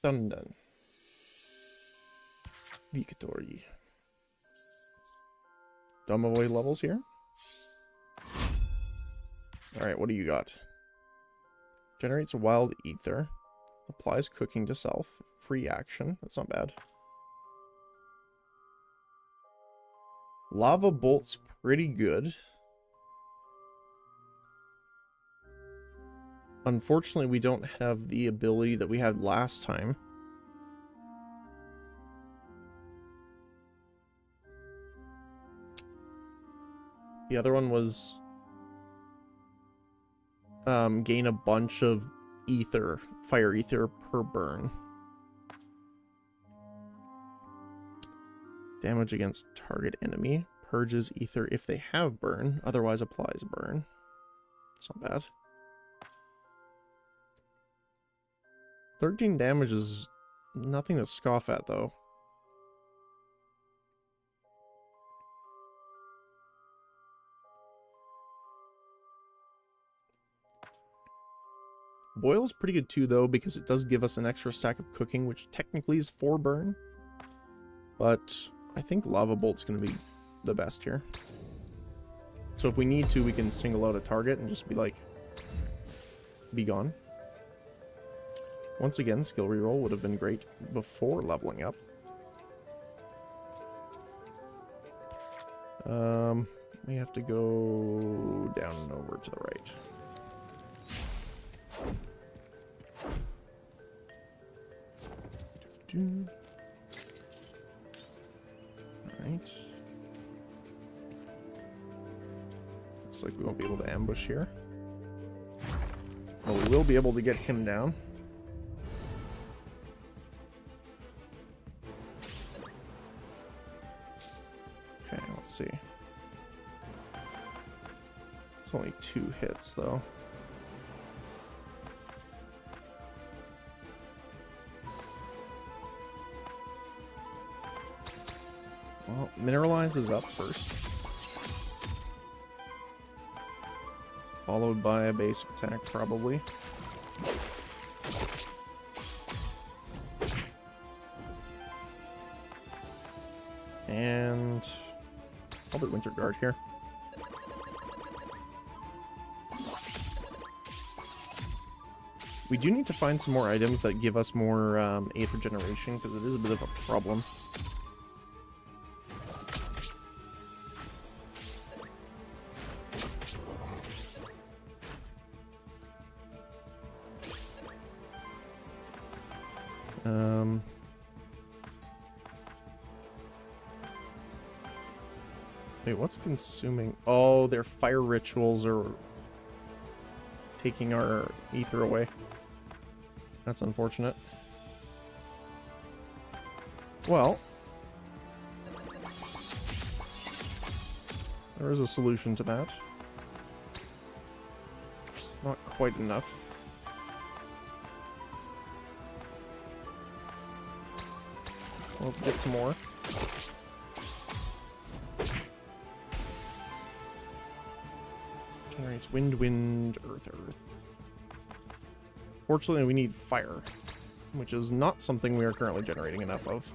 Done done. Victory. Domovoid levels here. Alright, what do you got? Generates a wild ether. Applies cooking to self. Free action. That's not bad. Lava bolt's pretty good. Unfortunately, we don't have the ability that we had last time. The other one was gain a bunch of ether, fire ether per burn. Damage against target enemy. Purges ether if they have burn, otherwise applies burn. It's not bad. 13 damage is nothing to scoff at, though. Boil's pretty good too, though, because it does give us an extra stack of cooking, which technically is 4 burn. But I think Lava Bolt's going to be the best here. So if we need to, we can single out a target and just be like, be gone. Once again, skill reroll would have been great before leveling up. We have to go down and over to the right. Alright. Looks like we won't be able to ambush here. Well, we will be able to get him down. Okay, let's see. It's only 2 hits, though. Well, Mineralize is up first. Followed by a basic attack, probably. And probably Winter Guard here. We do need to find some more items that give us more Aether generation, because it is a bit of a problem. Wait, what's consuming? Oh, their fire rituals are taking our ether away. That's unfortunate. Well, there is a solution to that. Not quite enough. Let's get some more. Generates wind, wind, earth, earth. Fortunately, we need fire, which is not something we are currently generating enough of.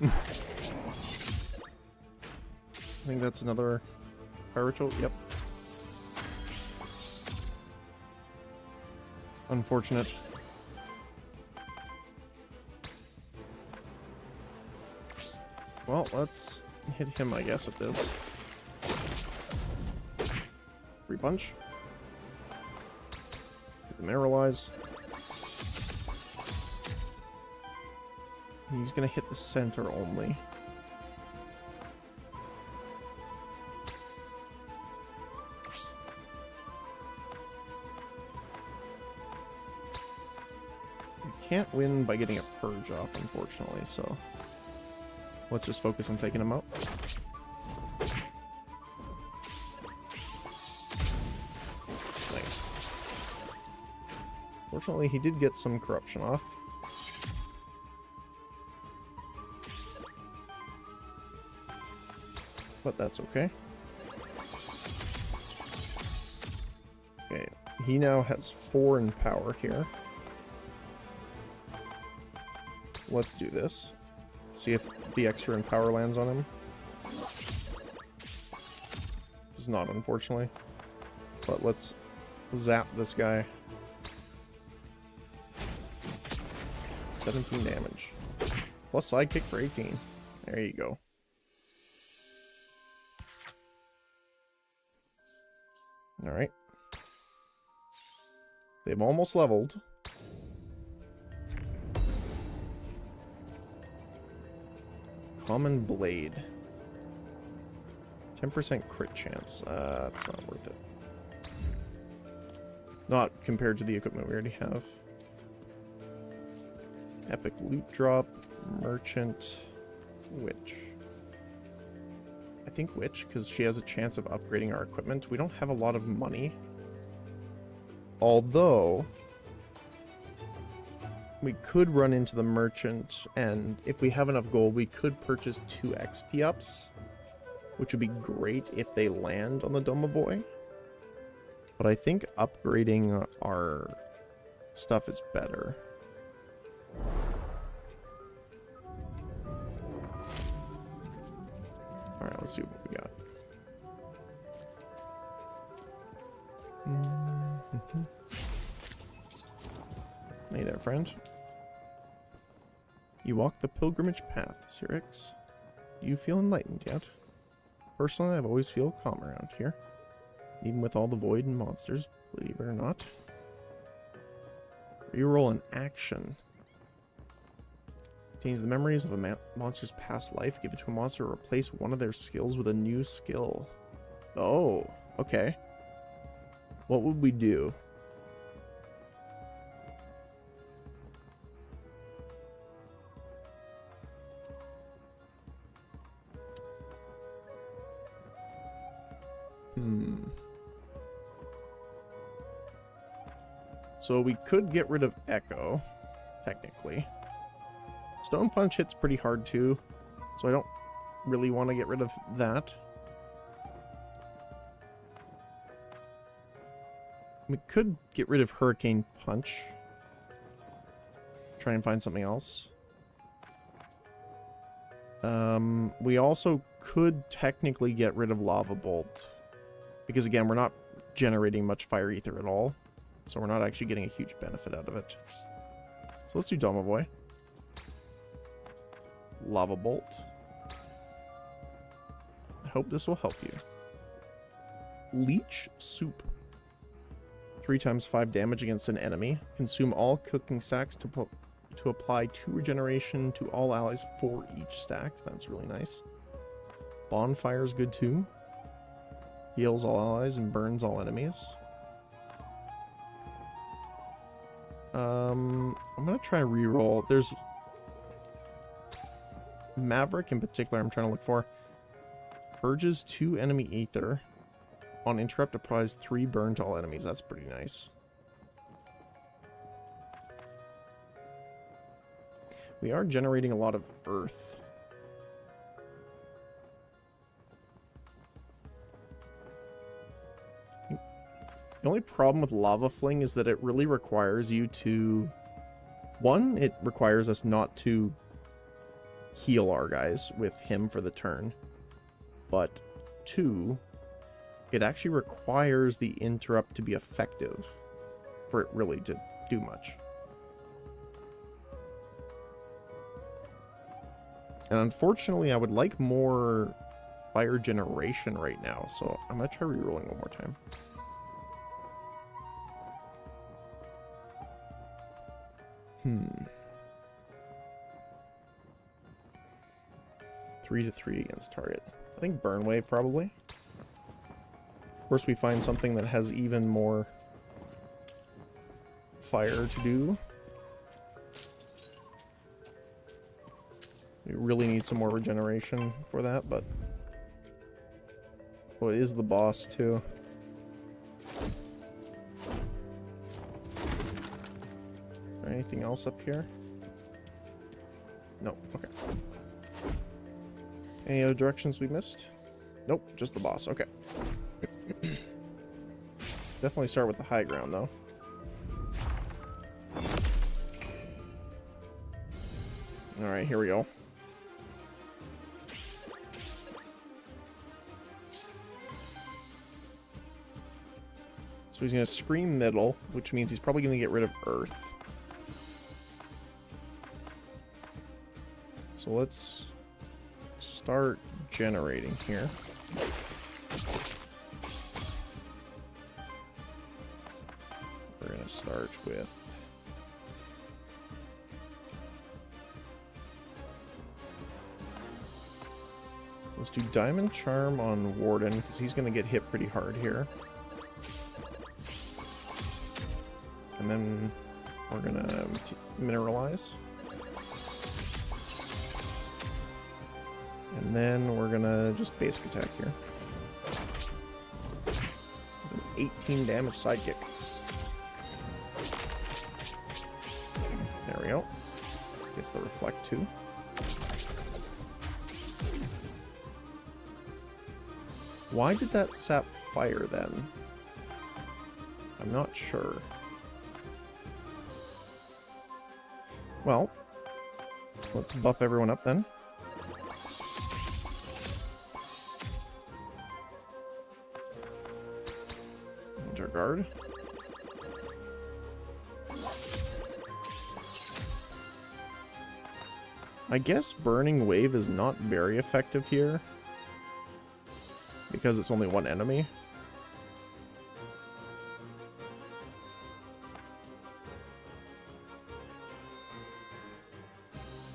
I think that's another fire ritual. Yep. Unfortunate. Well, let's hit him, I guess, with this. Free punch. Get the mineralize. He's gonna hit the center only. can't win by getting a purge off, unfortunately, so let's just focus on taking him out. Nice. Fortunately, he did get some corruption off. But that's okay. Okay, he now has 4 in power here. Let's do this. See if the extra in power lands on him. Does not, unfortunately. But let's zap this guy. 17 damage. Plus sidekick for 18. There you go. Alright. They've almost leveled. Common Blade. 10% crit chance. That's not worth it. Not compared to the equipment we already have. Epic Loot Drop. Merchant. Witch. I think Witch, because she has a chance of upgrading our equipment. We don't have a lot of money. Although, we could run into the Merchant, and if we have enough gold, we could purchase 2 XP ups, which would be great if they land on the Domovoy. But I think upgrading our stuff is better. Alright, let's see what we got. Hey there, friend. You walk the pilgrimage path, Cyrix. Do you feel enlightened yet? Personally, I've always feel calm around here. Even with all the void and monsters, believe it or not. Reroll an action. Contains the memories of a monster's past life. Give it to a monster or replace one of their skills with a new skill. Oh, okay. What would we do? So we could get rid of Echo, technically. Stone Punch hits pretty hard too, so I don't really want to get rid of that. We could get rid of Hurricane Punch. Try and find something else. We also could technically get rid of Lava Bolt. Because again, we're not generating much Fire Ether at all. So we're not actually getting a huge benefit out of it. So let's do Domovoy. Lava Bolt. I hope this will help you. Leech Soup. 3 times 5 damage against an enemy. Consume all cooking stacks to apply 2 regeneration to all allies for each stack. That's really nice. Bonfire is good too. Heals all allies and burns all enemies. I'm gonna try to reroll. There's Maverick in particular I'm trying to look for. Purges 2 enemy ether. On interrupt applies 3 burn to all enemies. That's pretty nice. We are generating a lot of earth. The only problem with Lava Fling is that it really requires you to... One, it requires us not to heal our guys with him for the turn. But 2, it actually requires the interrupt to be effective for it really to do much. And unfortunately, I would like more fire generation right now, so I'm going to try rerolling one more time. 3-3 against target. I think Burn Wave probably. Of course, we find something that has even more fire to do. really need some more regeneration for that, but... Oh, it is the boss, too. Is there anything else up here? No, okay. Any other directions we missed? Nope, just the boss, okay. Definitely start with the high ground, though. Alright, here we go. So he's going to scream middle, which means he's probably going to get rid of Earth. So let's start generating here. We're going to start with... Let's do Diamond Charm on Warden, because he's going to get hit pretty hard here. And then we're going to mineralize. And then we're going to just basic attack here. An 18 damage sidekick. There we go. Gets the reflect too. Why did that sap fire then? I'm not sure. Well, let's buff everyone up then. Ninja guard. I guess Burning Wave is not very effective here, because it's only one enemy.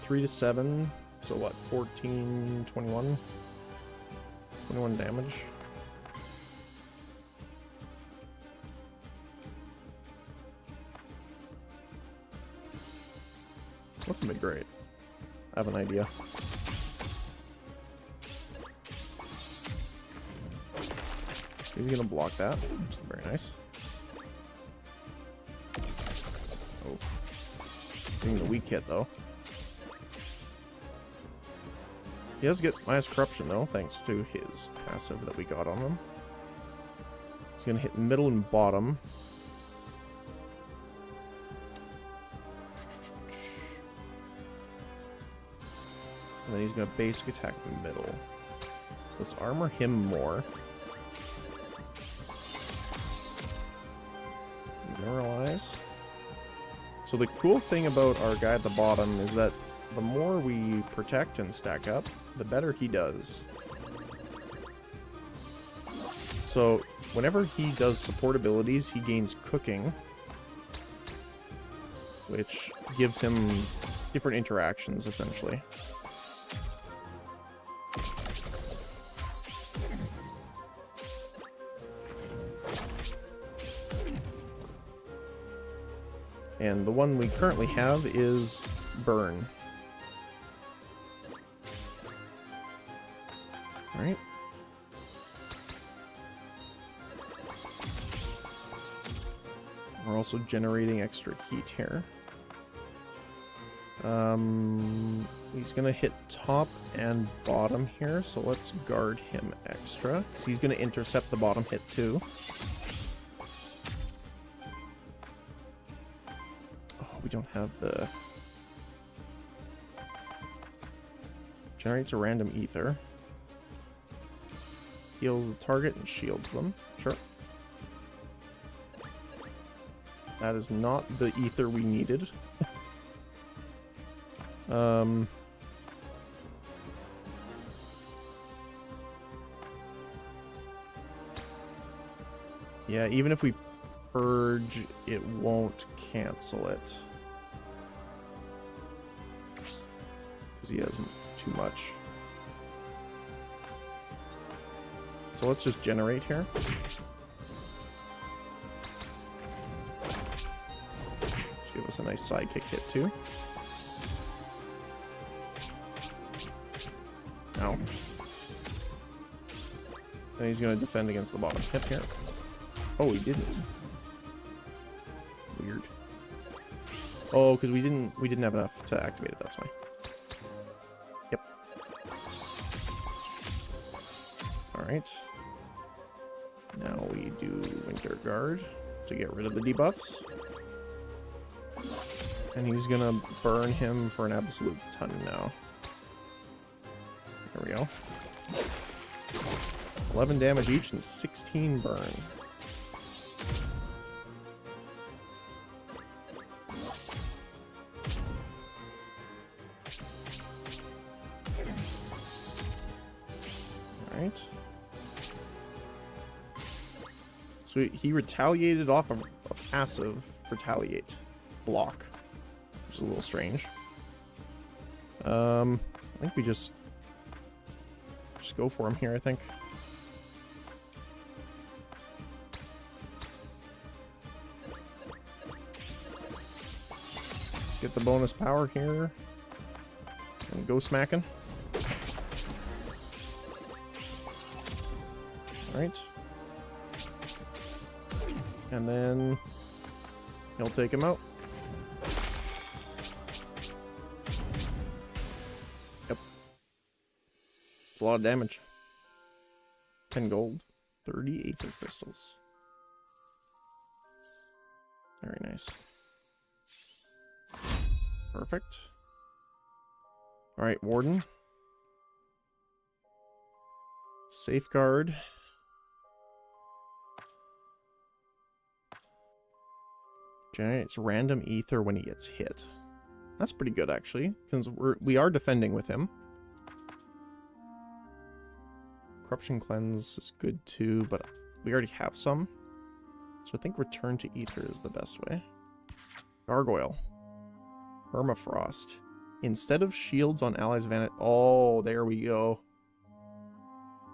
Three to 7, so what, 14, 21? 21 damage. What's a bit great? I have an idea. He's gonna block that, which is very nice. Oh. Getting the weak hit though. He does get minus corruption though, thanks to his passive that we got on him. He's gonna hit middle and bottom. And then he's gonna basic attack the middle. Let's armor him more. Mineralize. So the cool thing about our guy at the bottom is that the more we protect and stack up, the better he does. So whenever he does support abilities, he gains cooking, which gives him different interactions essentially. And the one we currently have is Burn. Right. We're also generating extra heat here. He's gonna hit top and bottom here, so let's guard him extra, because he's gonna intercept the bottom hit too. We don't have the... Generates a random ether. Heals the target and shields them. Sure. That is not the ether we needed. Yeah, even if we purge, it won't cancel it. Because he has too much. So let's just generate here. Just give us a nice sidekick hit too. Ow. And he's going to defend against the bottom. Yep, here. Oh, he didn't. Weird. Oh, because we didn't have enough to activate it, that's why. Yep. Alright. Now we do Winter Guard to get rid of the debuffs. And he's gonna burn him for an absolute ton now. There we go. 11 damage each and 16 burn. Alright. So he retaliated off of a passive retaliate block, which is a little strange. I think we just go for him here, I think. Get the bonus power here. And go smacking. Alright. And then he'll take him out. Yep. It's a lot of damage. 10 gold. 30 Aether crystals. Very nice. Perfect. Alright, Warden. Safeguard. Generates random ether when he gets hit. That's pretty good, actually, because we are defending with him. Corruption Cleanse is good too, but we already have some. So I think Return to Ether is the best way. Gargoyle. Permafrost. Instead of shields on allies vanity. Oh, there we go.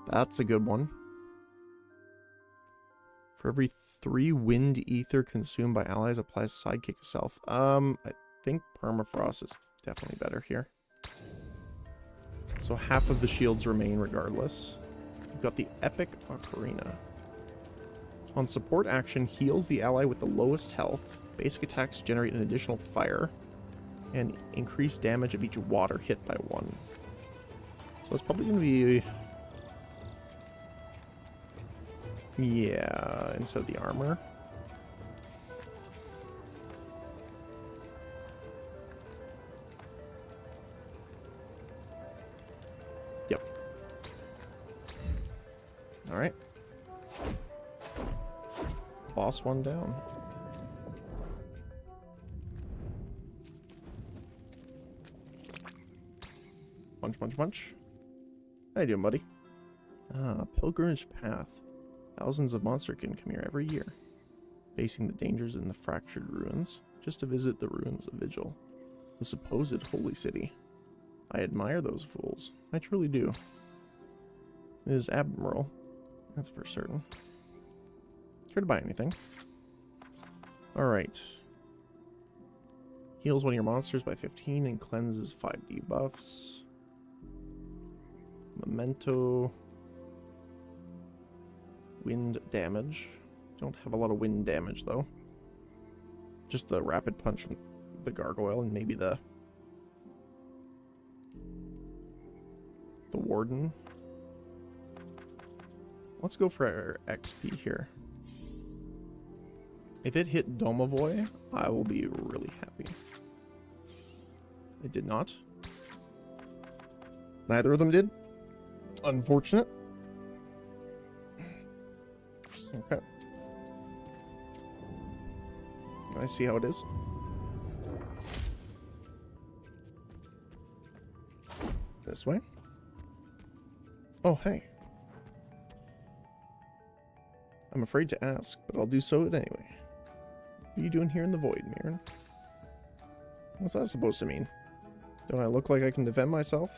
That's a good one. For every 3 wind ether consumed by allies applies sidekick to self. I think Permafrost is definitely better here. So half of the shields remain regardless. We've got the Epic Ocarina. On support action, heals the ally with the lowest health. Basic attacks generate an additional fire. And increase damage of each water hit by 1. So it's probably going to be... yeah, instead of the armor. Yep. Alright. Boss one down. Punch, punch, punch. How you doing, buddy? Ah, Pilgrimage Path. Thousands of monsterkin come here every year, facing the dangers in the fractured ruins, just to visit the ruins of Vigil, the supposed holy city. I admire those fools. I truly do. It is admirable. That's for certain. Care to buy anything? Alright. Heals one of your monsters by 15 and cleanses 5 debuffs. Memento. Wind damage. Don't have a lot of wind damage though. Just the rapid punch from the gargoyle and maybe the warden. Let's go for our XP here. If it hit Domovoy, I will be really happy. It did not. Neither of them did. Unfortunate. Okay. I see how it is. This way. Oh, hey. I'm afraid to ask, but I'll do so anyway. What are you doing here in the void, Mirren? What's that supposed to mean? Don't I look like I can defend myself?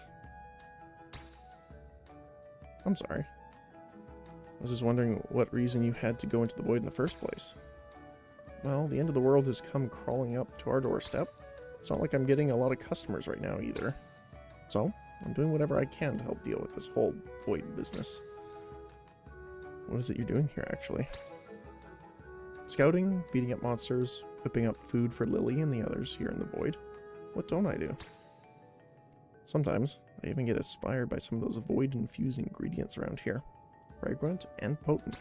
I'm sorry. I was just wondering what reason you had to go into the void in the first place. Well, the end of the world has come crawling up to our doorstep. It's not like I'm getting a lot of customers right now either. So, I'm doing whatever I can to help deal with this whole void business. What is it you're doing here, actually? Scouting, beating up monsters, whipping up food for Lily and the others here in the void. What don't I do? Sometimes, I even get inspired by some of those void-infused ingredients around here. Fragrant and potent.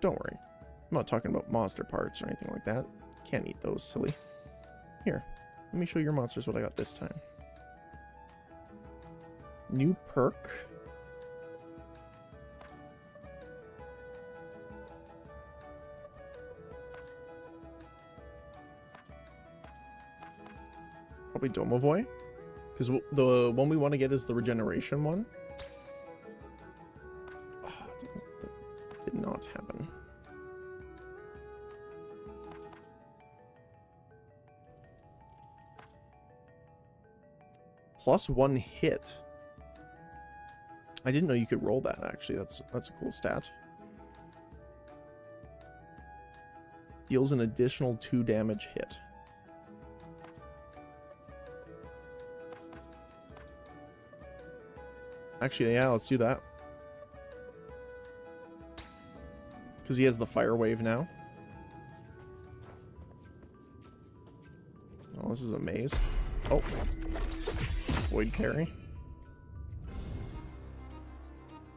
Don't worry, I'm not talking about monster parts or anything like that. Can't eat those, silly. Here, let me show your monsters what I got this time. New perk. Probably Domovoy. Because the one we want to get is the regeneration one. Oh, that did not happen. +1 hit. I didn't know you could roll that, actually. That's a cool stat. Deals an additional 2 damage hit. Actually, yeah, let's do that. Because he has the fire wave now. Oh, this is a maze. Oh. Void carry.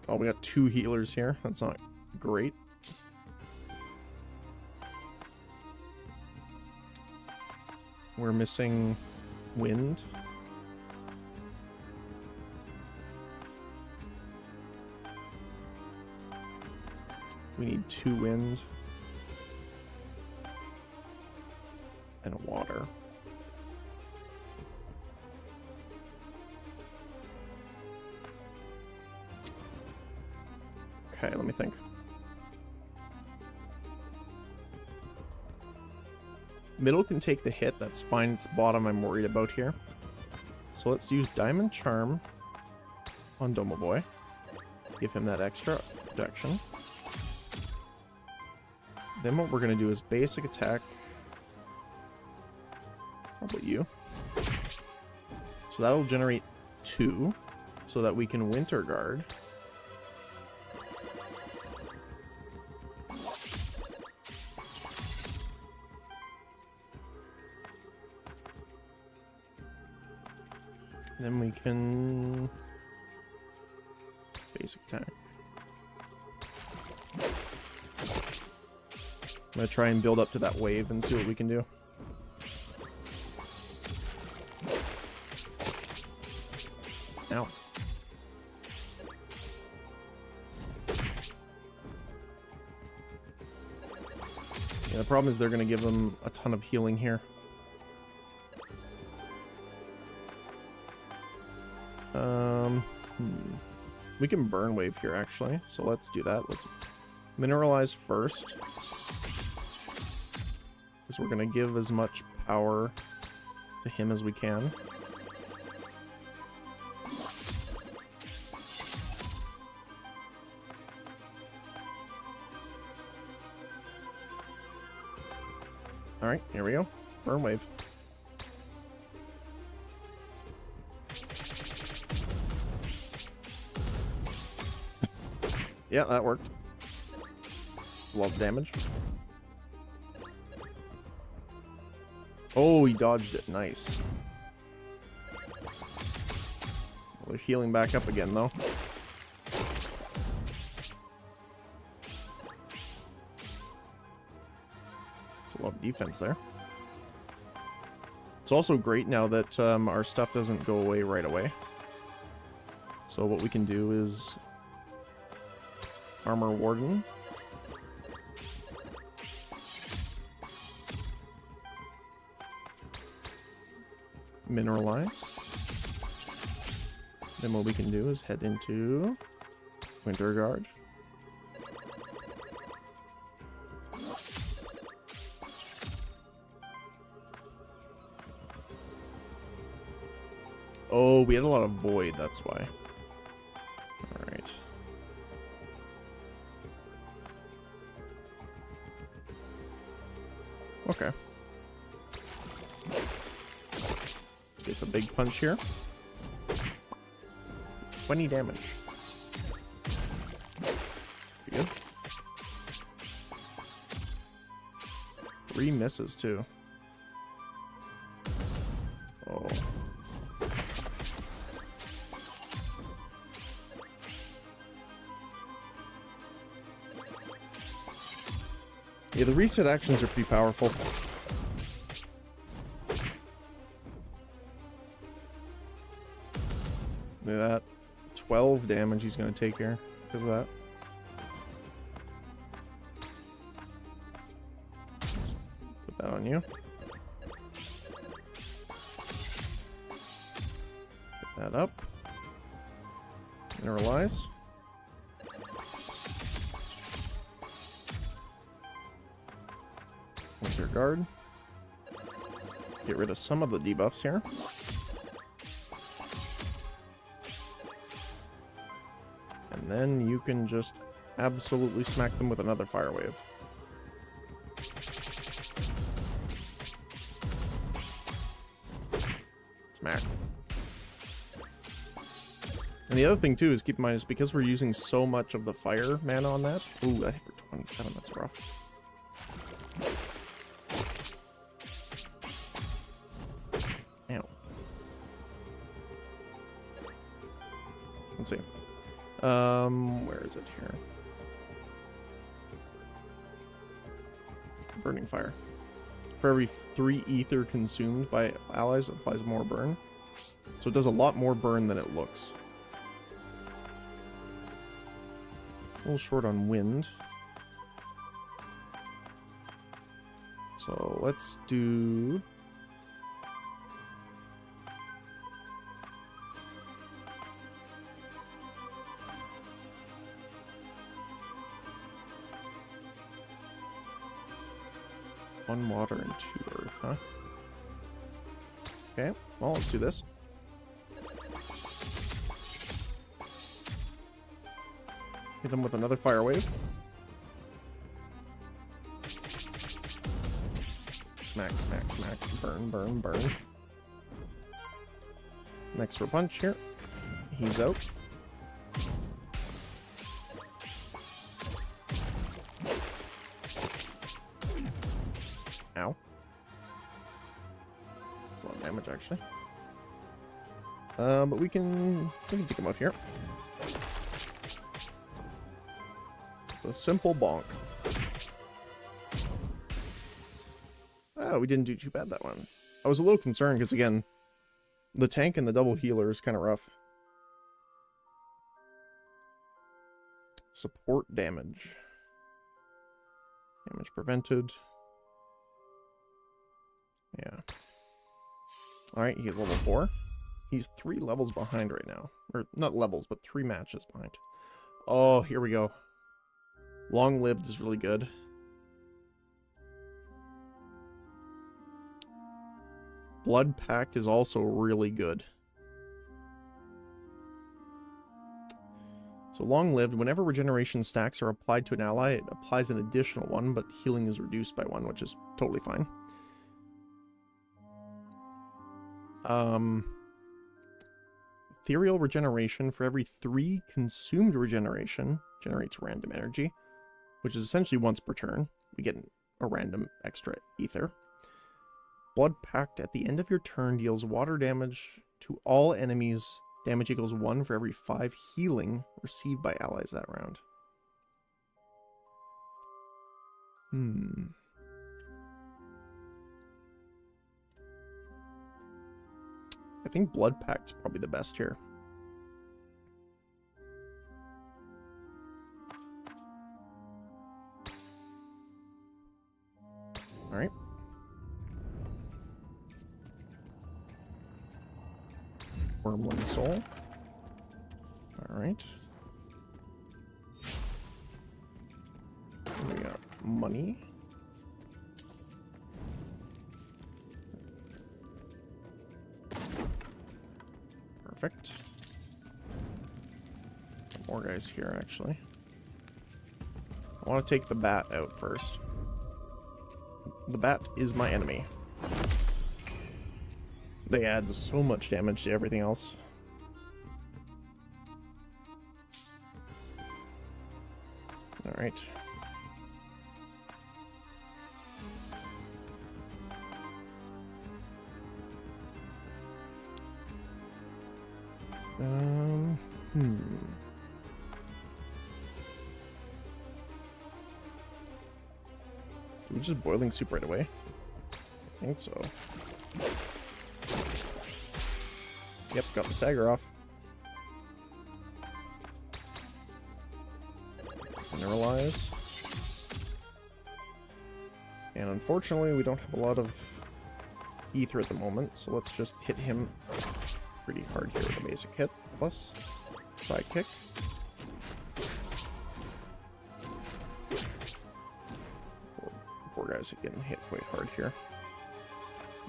Oh, we got 2 healers here. That's not great. We're missing wind. We need 2 wind. And a water. Okay, let me think. Middle can take the hit, that's fine. It's bottom I'm worried about here. So let's use Diamond Charm on Domovoy. Give him that extra protection. Then what we're going to do is basic attack. How about you? So that'll generate 2 so that we can Winter Guard. Then we can basic attack. I'm gonna try and build up to that wave and see what we can do. Ow. Yeah, the problem is they're gonna give them a ton of healing here. We can burn wave here actually, so let's do that. Let's mineralize first, because we're gonna give as much power to him as we can. All right, here we go. Burn wave. Yeah, that worked. Love damage. Oh, he dodged it. Nice. Well, they're healing back up again, though. It's a lot of defense there. It's also great now that our stuff doesn't go away right away. So what we can do is Armor Warden. Mineralize. Then what we can do is head into Winter Guard. Oh, we had a lot of void, that's why. Alright. Okay. It's a big punch here. 20 damage. Pretty good. 3 misses, too. Oh. Yeah, the reset actions are pretty powerful. Look at that. 12 damage he's going to take here because of that. Let's put that on you. Get that up. Mineralize. Winter Guard. Get rid of some of the debuffs here. And then you can just absolutely smack them with another fire wave. Smack. And the other thing too is keep in mind is because we're using so much of the fire mana on that. Ooh, I hit for 27, that's rough. Ow. Let's see. Where is it here? Burning fire. For every 3 ether consumed by allies, it applies more burn. So it does a lot more burn than it looks. A little short on wind. So let's do... One water and 2 earth, huh? Okay, well, let's do this. Hit him with another fire wave. Smack, smack, smack. Burn, burn, burn. Next for punch here. He's out. Ow. That's a lot of damage, actually. But we can take him out here. The simple bonk. Oh, we didn't do too bad that one. I was a little concerned because, again, the tank and the double healer is kind of rough. Support damage. Damage prevented. Yeah. Alright, he's level 4. He's 3 levels behind right now. Or, not levels, but 3 matches behind. Oh, here we go. Long-lived is really good. Blood Pact is also really good. So long-lived, whenever regeneration stacks are applied to an ally, it applies an additional one, but healing is reduced by 1, which is totally fine. Ethereal regeneration for every 3 consumed regeneration generates random energy, which is essentially once per turn. We get a random extra ether. Blood Pact at the end of your turn deals water damage to all enemies. Damage equals 1 for every 5 healing received by allies that round. I think Blood Pact's probably the best here. Alright. Wormling Soul. Alright. We got money. Perfect. More guys here, actually. I want to take the bat out first. The bat is my enemy. They add so much damage to everything else. Alright. Do we just boiling soup right away? I think so. Yep, got the stagger off. Mineralize. And unfortunately, we don't have a lot of ether at the moment, so let's just hit him pretty hard here with a basic hit, plus sidekick. Poor guy's getting hit quite hard here.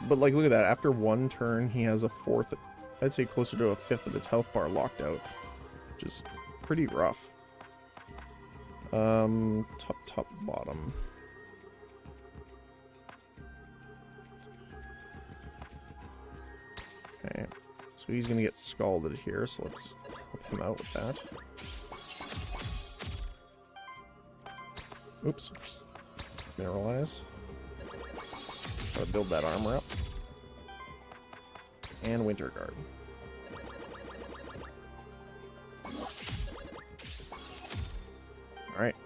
But like, look at that, after one turn, he has a fourth, I'd say closer to a fifth of his health bar locked out, which is pretty rough. Top, bottom. Okay, so he's gonna get scalded here, so let's help him out with that. Oops. Mineralize. Gotta build that armor up. And Winter Guard. Alright.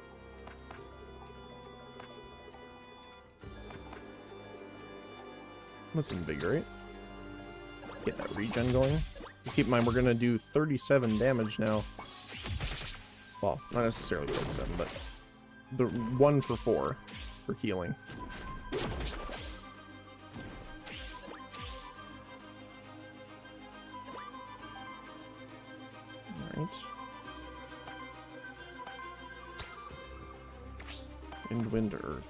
Let's invigorate. Get that regen going. Just keep in mind, we're going to do 37 damage now. Well, not necessarily 37, but the 1 for 4 for healing. Alright. Wind, earth.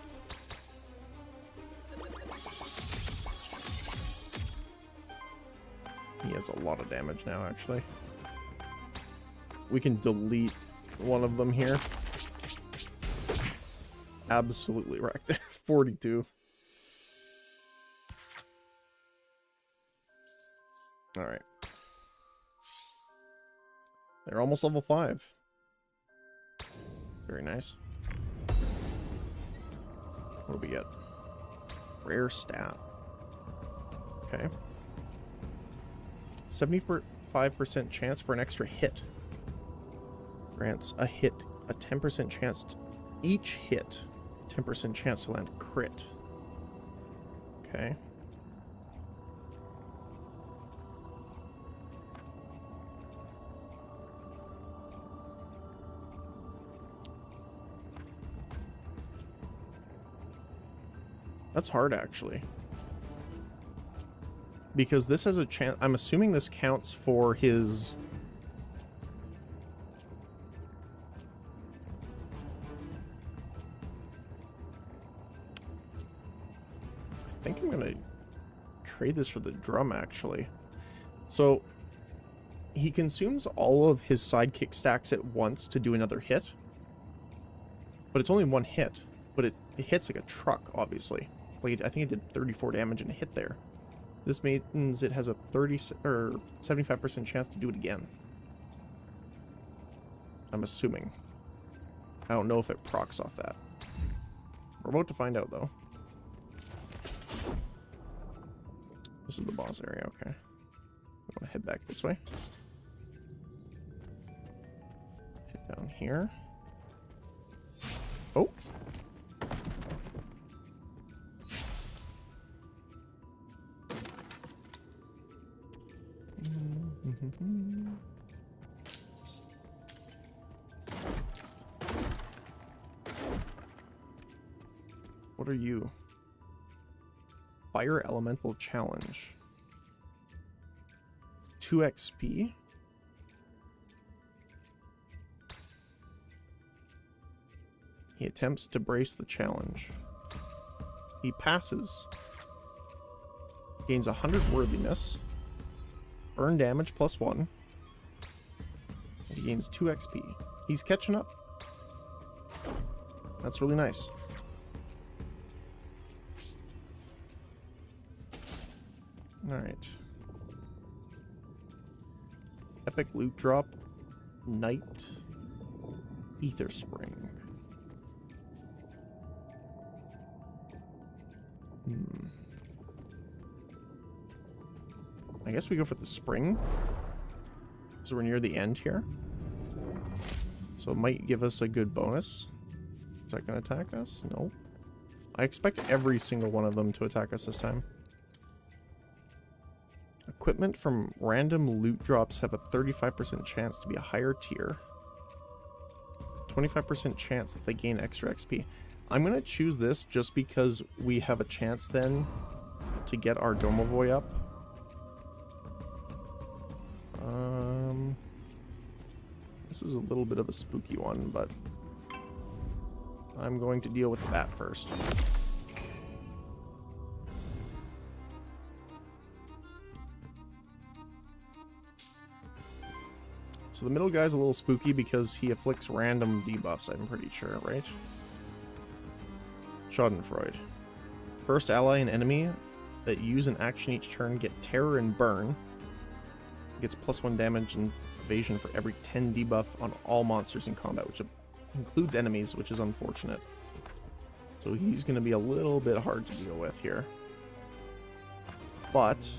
He has a lot of damage now, actually. We can delete one of them here. Absolutely wrecked. 42. Alright. They're almost level 5. Very nice. What do we get? Rare staff. Okay. 75% chance for an extra hit. Grants a hit a 10% chance to each hit. 10% chance to land crit. Okay. That's hard, actually. Because this has a chance... I'm assuming this counts for his... I think I'm going to trade this for the drum, actually. So, he consumes all of his sidekick stacks at once to do another hit. But it's only one hit. But it hits like a truck, obviously. Like, I think it did 34 damage in a hit there. This means it has a 75% chance to do it again. I'm assuming. I don't know if it procs off that. We're about to find out, though. This is the boss area, okay. I want to head back this way. Head down here. Oh! What are you? Fire Elemental Challenge. 2 XP. He attempts to brace the challenge. He passes. Gains 100 worthiness. Burn damage +1. And he gains 2 XP. He's catching up. That's really nice. Alright. Epic loot drop. Night. Ether Spring. I guess we go for the spring. So we're near the end here. So it might give us a good bonus. Is that going to attack us? No. I expect every single one of them to attack us this time. Equipment from random loot drops have a 35% chance to be a higher tier. 25% chance that they gain extra XP. I'm going to choose this just because we have a chance then to get our Domovoy up. This is a little bit of a spooky one, but I'm going to deal with that first. So the middle guy's a little spooky because he afflicts random debuffs, I'm pretty sure, right? Schadenfreude. First ally and enemy that use an action each turn get terror and burn. Gets +1 damage and evasion for every 10 debuff on all monsters in combat, which includes enemies, which is unfortunate. So he's going to be a little bit hard to deal with here. But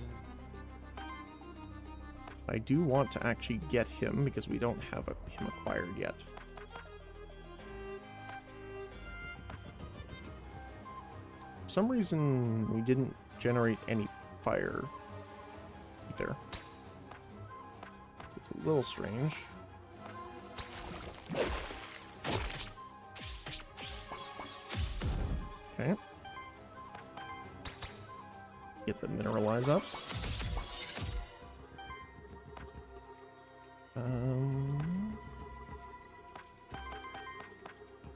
I do want to actually get him because we don't have him acquired yet. For some reason, we didn't generate any fire either. It's a little strange. Okay. Get the mineralize up.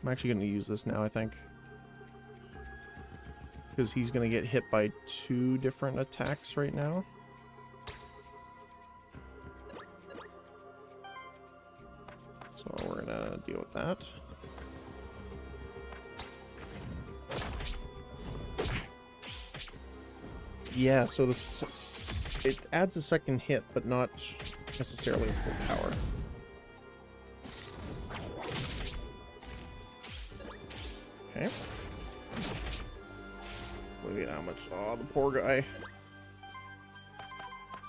I'm actually going to use this now, I think. Because he's going to get hit by 2 different attacks right now. So we're going to deal with that. Yeah, so this... it adds a second hit, but not necessarily full power. Okay. Look at how much... oh, the poor guy.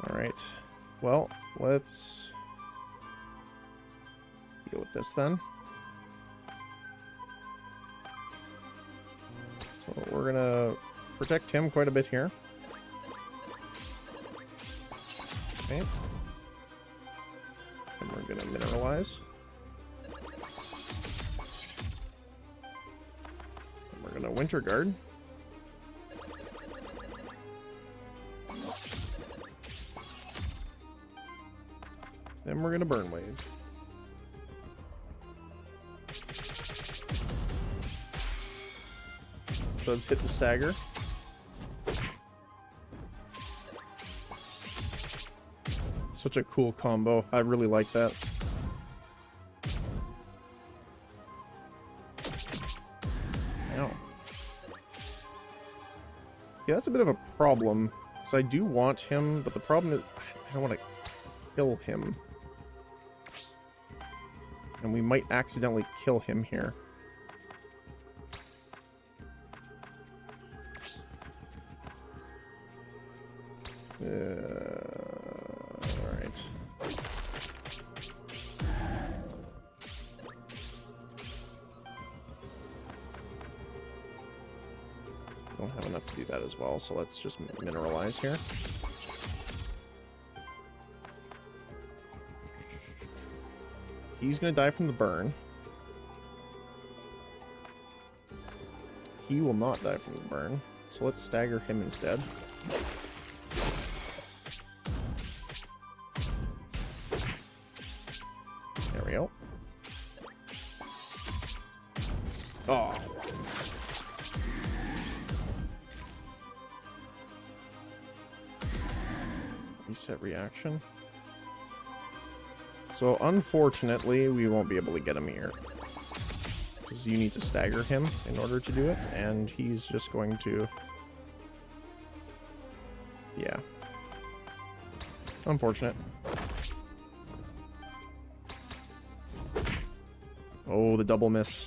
Alright. Well, let's deal with this then. So we're gonna protect him quite a bit here. Okay. And we're gonna mineralize. And we're gonna winter guard. Then we're gonna burn wave. So let's hit the stagger. Such a cool combo. I really like that. Ow. Yeah, that's a bit of a problem. So I do want him, but the problem is I don't want to kill him. And we might accidentally kill him here. Alright. Don't have enough to do that as well, so let's just mineralize here. He's gonna die from the burn. He will not die from the burn, so let's stagger him instead. There we go. Oh. Reset reaction. So unfortunately, we won't be able to get him here. Because you need to stagger him in order to do it, and he's just going to... yeah. Unfortunate. Oh, the double miss.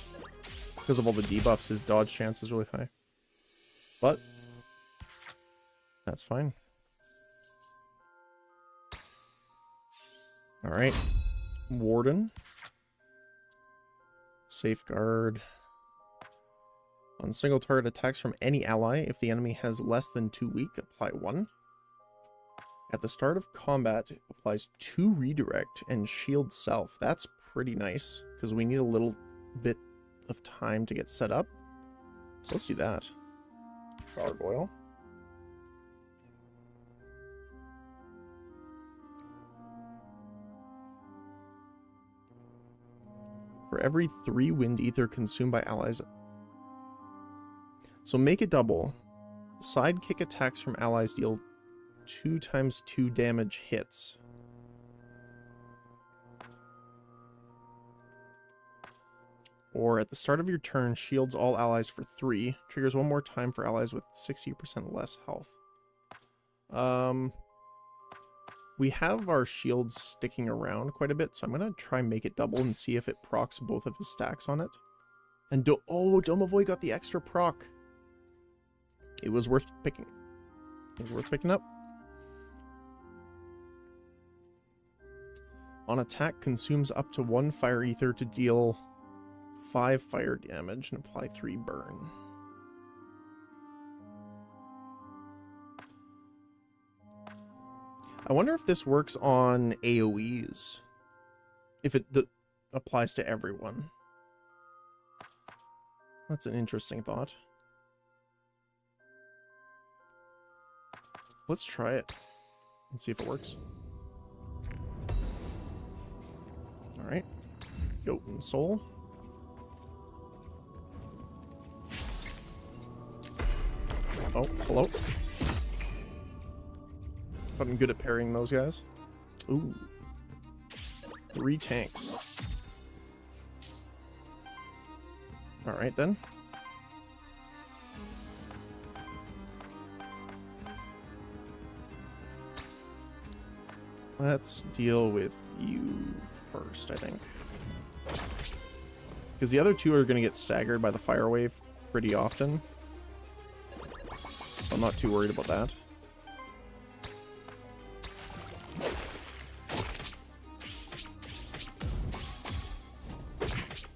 Because of all the debuffs, his dodge chance is really high. But, that's fine. Alright. Warden. Safeguard. On single target attacks from any ally, if the enemy has less than 2 weak, apply 1. At the start of combat, it applies 2 redirect and shield self. That's pretty nice, because we need a little bit of time to get set up. So let's do that. Gargoyle. For every 3 wind ether consumed by allies. So make it double. Sidekick attacks from allies deal 2 times 2 damage hits. Or at the start of your turn, shields all allies for 3. Triggers 1 more time for allies with 60% less health. We have our shields sticking around quite a bit, so I'm going to try and make it double and see if it procs both of his stacks on it. And oh, Domovoy got the extra proc. It was worth picking. It was worth picking up. On attack, consumes up to 1 fire ether to deal 5 fire damage and apply 3 burn. I wonder if this works on AoEs. If it applies to everyone. That's an interesting thought. Let's try it and see if it works. Alright. Jotun Soul. Oh, hello. But I'm good at parrying those guys. Ooh. 3 tanks. Alright then. Let's deal with you first, I think. Because the other 2 are going to get staggered by the fire wave pretty often. So I'm not too worried about that.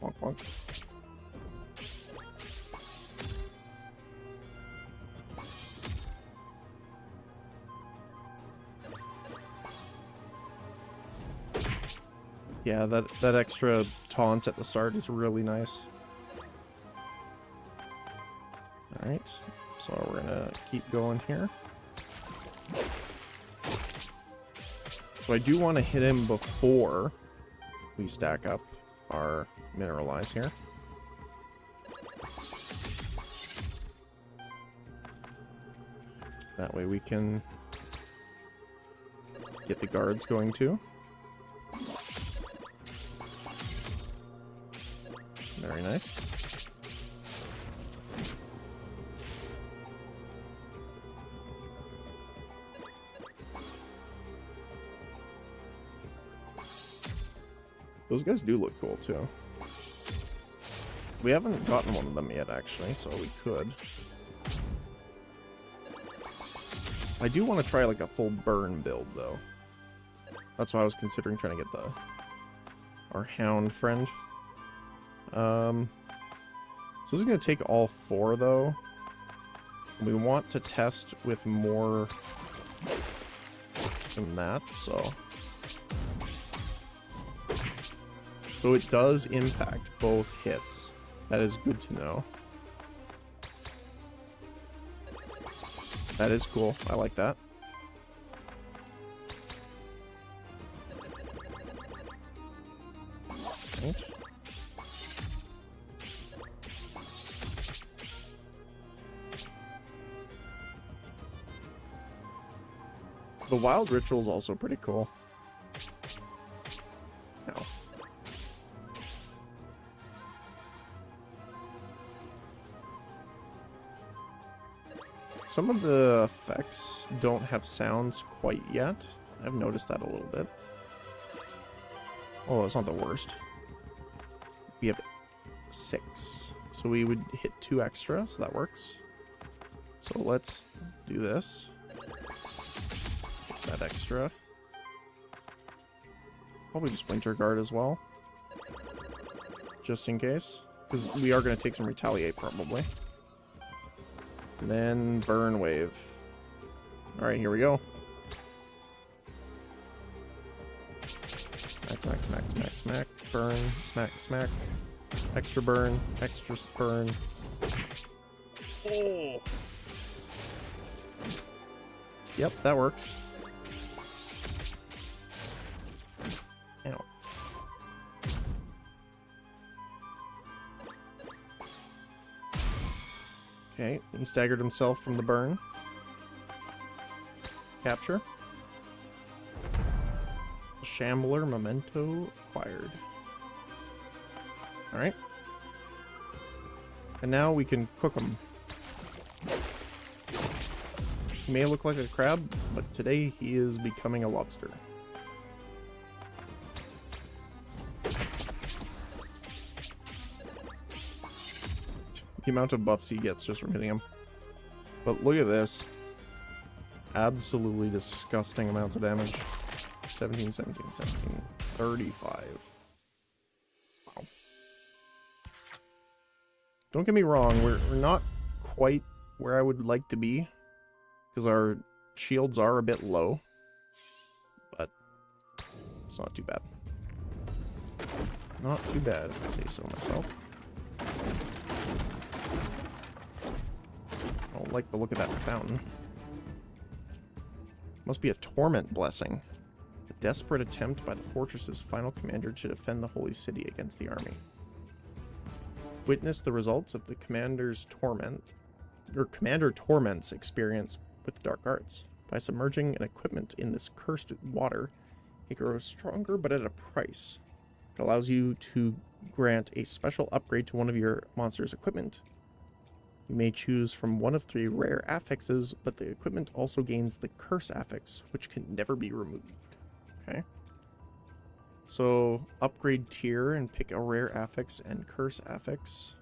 Bonk, bonk. Yeah, that extra taunt at the start is really nice. Alright, so we're gonna keep going here. So I do want to hit him before we stack up our mineralize here. That way we can get the guards going too. Very nice. Those guys do look cool too. We haven't gotten one of them yet actually, so we could. I do want to try like a full burn build though. That's why I was considering trying to get our hound friend. So this is going to take all 4 though. We want to test with more than that, so it does impact both hits. That is good to know. That is cool. I like that. Right. The wild ritual is also pretty cool. No. Some of the effects don't have sounds quite yet. I've noticed that a little bit. Oh, it's not the worst. We have 6. So we would hit 2 extra, so that works. So let's do this. That extra. Probably just Winter Guard as well. Just in case. Because we are going to take some Retaliate, probably. And then Burn Wave. Alright, here we go. Smack, smack, smack, smack, smack. Burn, smack, smack. Extra burn, extra burn. Oh! Yep, that works. Ow. Okay, he staggered himself from the burn. Capture. Shambler memento acquired. Alright. And now we can cook him. He may look like a crab, but today he is becoming a lobster. The amount of buffs he gets just from hitting him. But look at this. Absolutely disgusting amounts of damage. 17, 17, 17, 35. Wow. Don't get me wrong, we're not quite where I would like to be, because our shields are a bit low, but it's not too bad. Not too bad, if I say so myself. I don't like the look of that fountain. Must be a torment blessing. A desperate attempt by the fortress's final commander to defend the holy city against the army. Witness the results of the commander's torment, or Commander Torment's experience with dark arts. By submerging an equipment in this cursed water, it grows stronger but at a price. It allows you to grant a special upgrade to one of your monster's equipment. You may choose from one of 3 rare affixes, but the equipment also gains the curse affix, which can never be removed. Okay. So, upgrade tier and pick a rare affix and curse affix.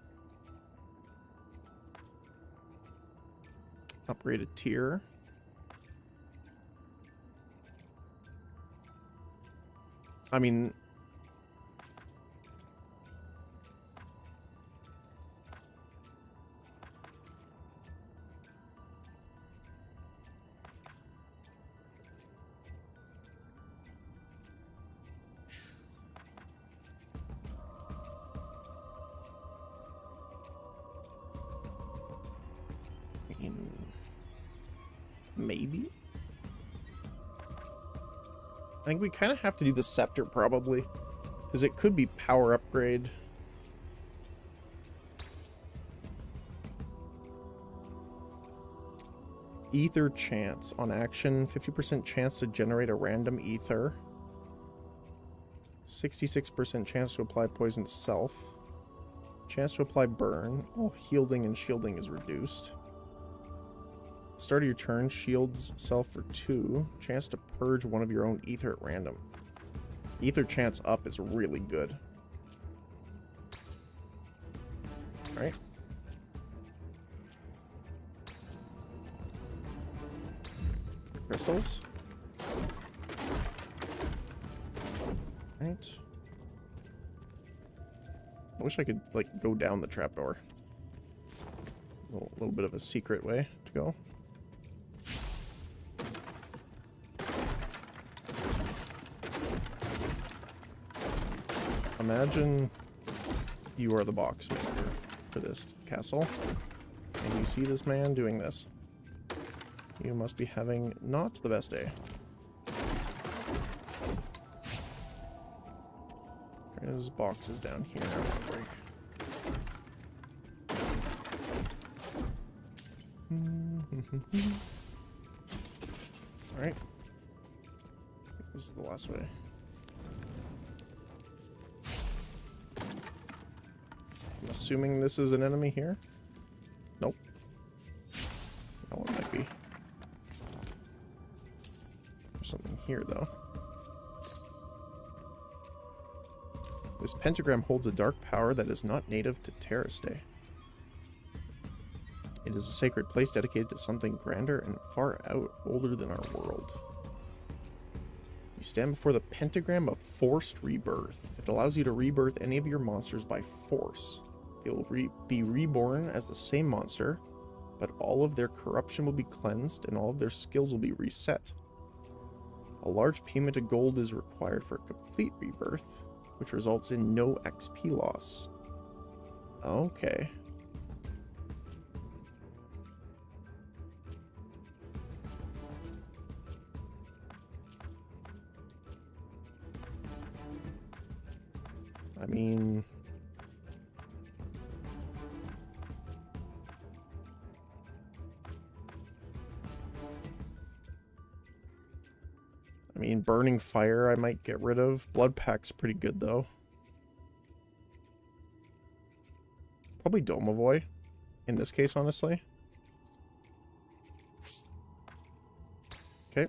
Upgraded tier. I mean... maybe? I think we kind of have to do the scepter probably, because it could be power upgrade. Ether chance on action, 50% chance to generate a random ether, 66% chance to apply poison to self, chance to apply burn. All healing and shielding is reduced. Start of your turn, shields self for 2. Chance to purge one of your own ether at random. Ether chance up is really good. Alright. Crystals. Alright. I wish I could, like, go down the trapdoor. A little bit of a secret way to go. Imagine you are the box maker for this castle, and you see this man doing this. You must be having not the best day. There's boxes down here I want to break. Alright. This is the last way. I'm assuming this is an enemy here. Nope. That one might be. There's something here, though. This pentagram holds a dark power that is not native to Terrastay. It is a sacred place dedicated to something grander and far out older than our world. You You stand before the pentagram of forced rebirth. It allows you to rebirth any of your monsters by force. They will be reborn as the same monster, but all of their corruption will be cleansed and all of their skills will be reset. A large payment of gold is required for a complete rebirth, which results in no XP loss. Okay. I mean... burning fire I might get rid of. Blood pack's pretty good though. Probably Domovoy in this case, honestly. Okay.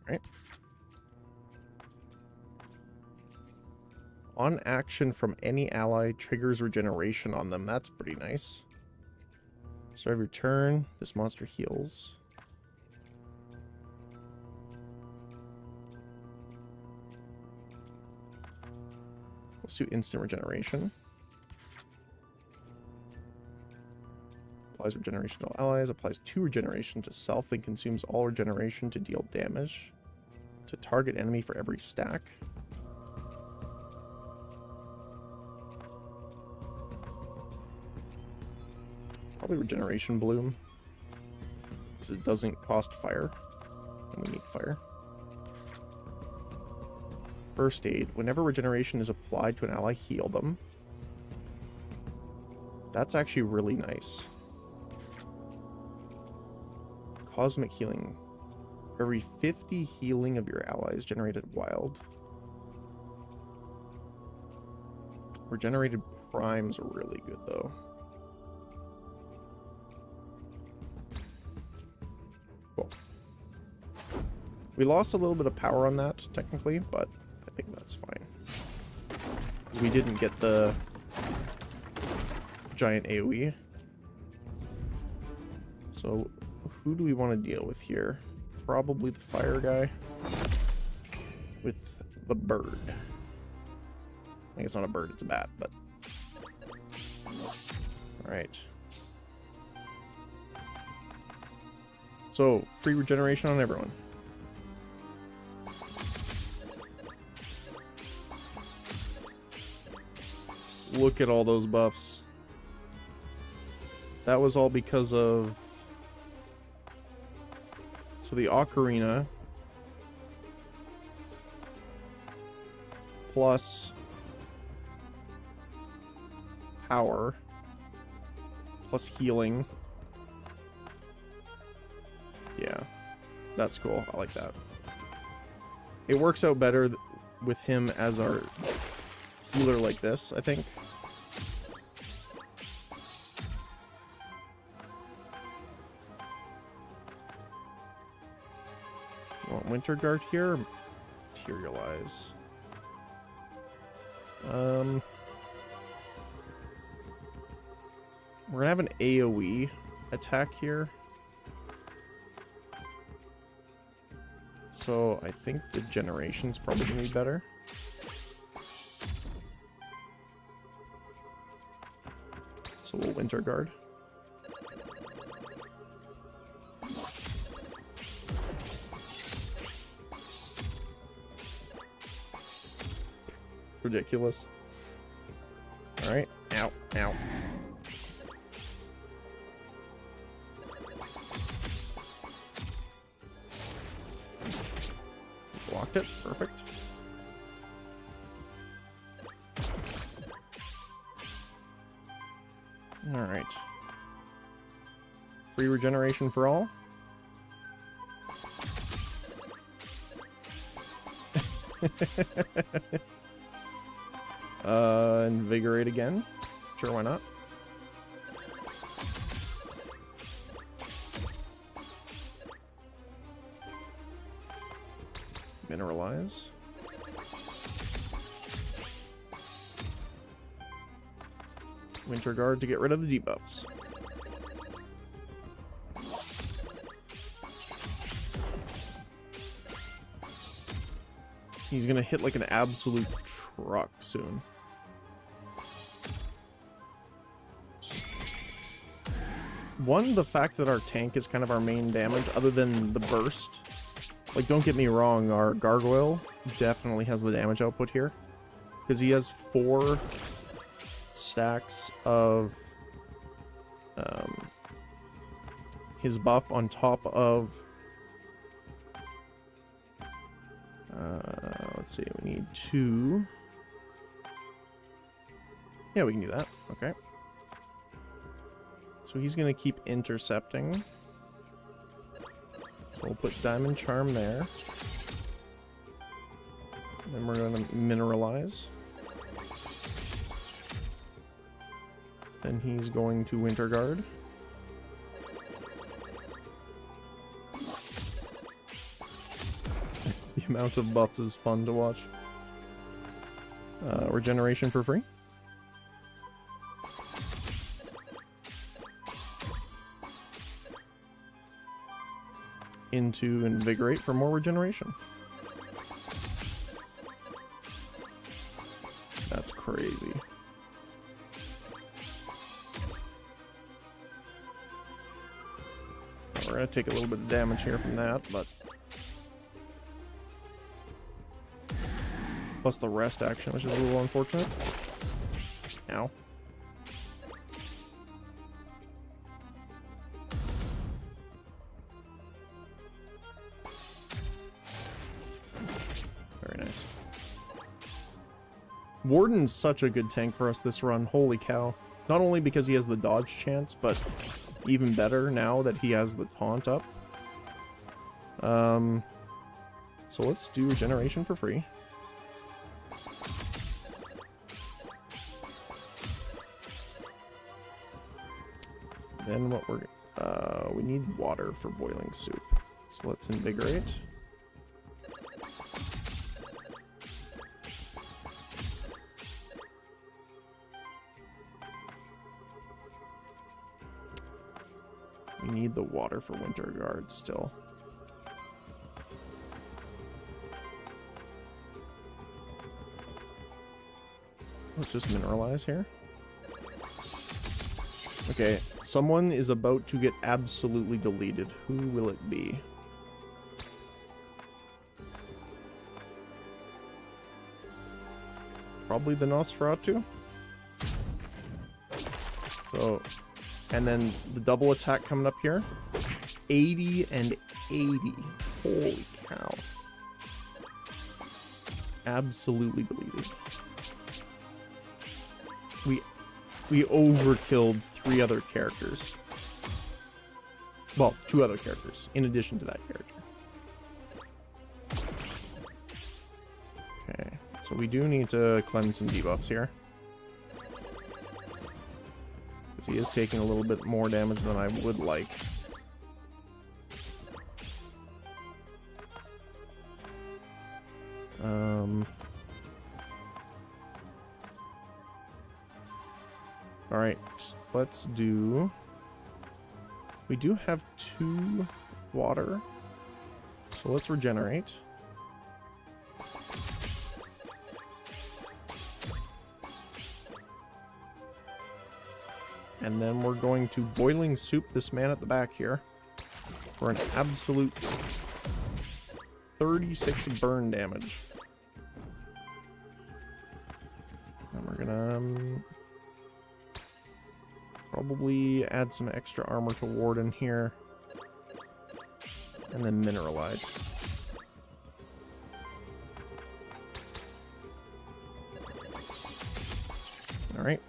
Alright. On action from any ally triggers regeneration on them. That's pretty nice. Start of your turn, this monster heals. Let's do instant regeneration. Applies regeneration to all allies. Applies 2 regeneration to self, then consumes all regeneration to deal damage to target enemy for every stack. Probably regeneration bloom, because it doesn't cost fire, and we need fire. First aid. Whenever regeneration is applied to an ally, heal them. That's actually really nice. Cosmic healing. For every 50 healing of your allies generated wild. Regenerated primes are really good though. Cool. We lost a little bit of power on that, technically, but I think that's fine. We didn't get the giant AoE. So, who do we want to deal with here? Probably the fire guy with the bird. I think it's not a bird, it's a bat, but... Alright. So, free regeneration on everyone. Look at all those buffs. That was all because of... So the Ocarina plus power plus healing. Yeah, that's cool. I like that. It works out better with him as our healer like this, I think. Want Winter Guard here? Materialize. We're gonna have an AoE attack here. So I think the generation's probably gonna be better. So we'll Winter Guard. Ridiculous. Alright. Ow. Ow. Blocked it. Perfect. Alright. Free regeneration for all. Invigorate again. Sure, why not? Mineralize. Winter Guard to get rid of the debuffs. He's gonna hit like an absolute truck soon. One, the fact that our tank is kind of our main damage, other than the burst. Like, don't get me wrong, our gargoyle definitely has the damage output here. Because he has 4 stacks of his buff on top of... let's see, we need 2. Yeah, we can do that. Okay. So he's going to keep intercepting. So we'll put Diamond Charm there. Then we're going to mineralize. Then he's going to Winter Guard. The amount of buffs is fun to watch. Regeneration for free. Into Invigorate for more regeneration. That's crazy. We're gonna take a little bit of damage here from that, but plus the rest action, which is a little unfortunate. Ow. Very nice. Warden's such a good tank for us this run. Holy cow. Not only because he has the dodge chance, but even better now that he has the taunt up. So let's do regeneration for free. Then what we need water for boiling soup. So let's invigorate. We need the water for Winter Guard still. Let's just mineralize here. Okay, someone is about to get absolutely deleted. Who will it be? Probably the Nosferatu. So, and then the double attack coming up here. 80 and 80. Holy cow. Absolutely deleted. We overkilled 3 other characters. Well, 2 other characters, in addition to that character. Okay, so we do need to cleanse some debuffs here. Because he is taking a little bit more damage than I would like. Alright, let's do... We do have 2 water. So let's regenerate. And then we're going to boiling soup this man at the back here for an absolute 36 burn damage. And we're gonna probably add some extra armor to Warden here. And then mineralize. Alright.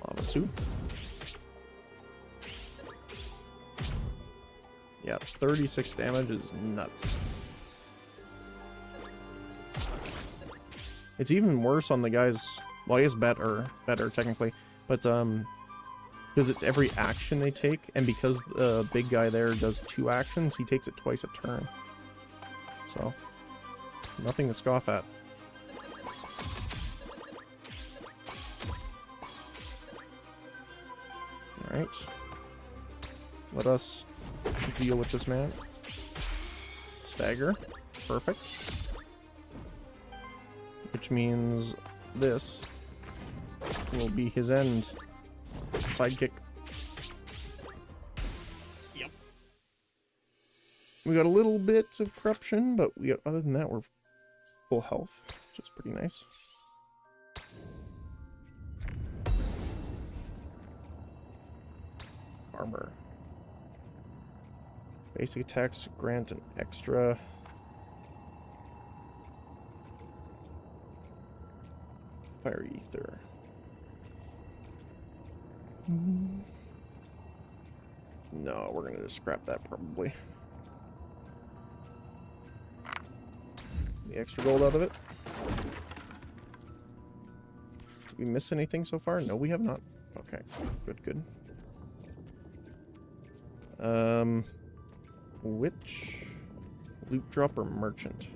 Lava soup. Yeah, 36 damage is nuts. It's even worse on the guys, well, I guess better technically, but because it's every action they take, and because the big guy there does 2 actions, he takes it twice a turn. So, nothing to scoff at. Alright. Let us deal with this man. Stagger. Perfect. Which means this will be his end. Sidekick. Yep. We got a little bit of corruption, but other than that, we're full health, which is pretty nice. Armor. Basic attacks grant an extra. Fire ether. No, we're gonna just scrap that probably. The extra gold out of it. Did we miss anything so far? No, we have not. Okay, good, good. Which loot drop or merchant?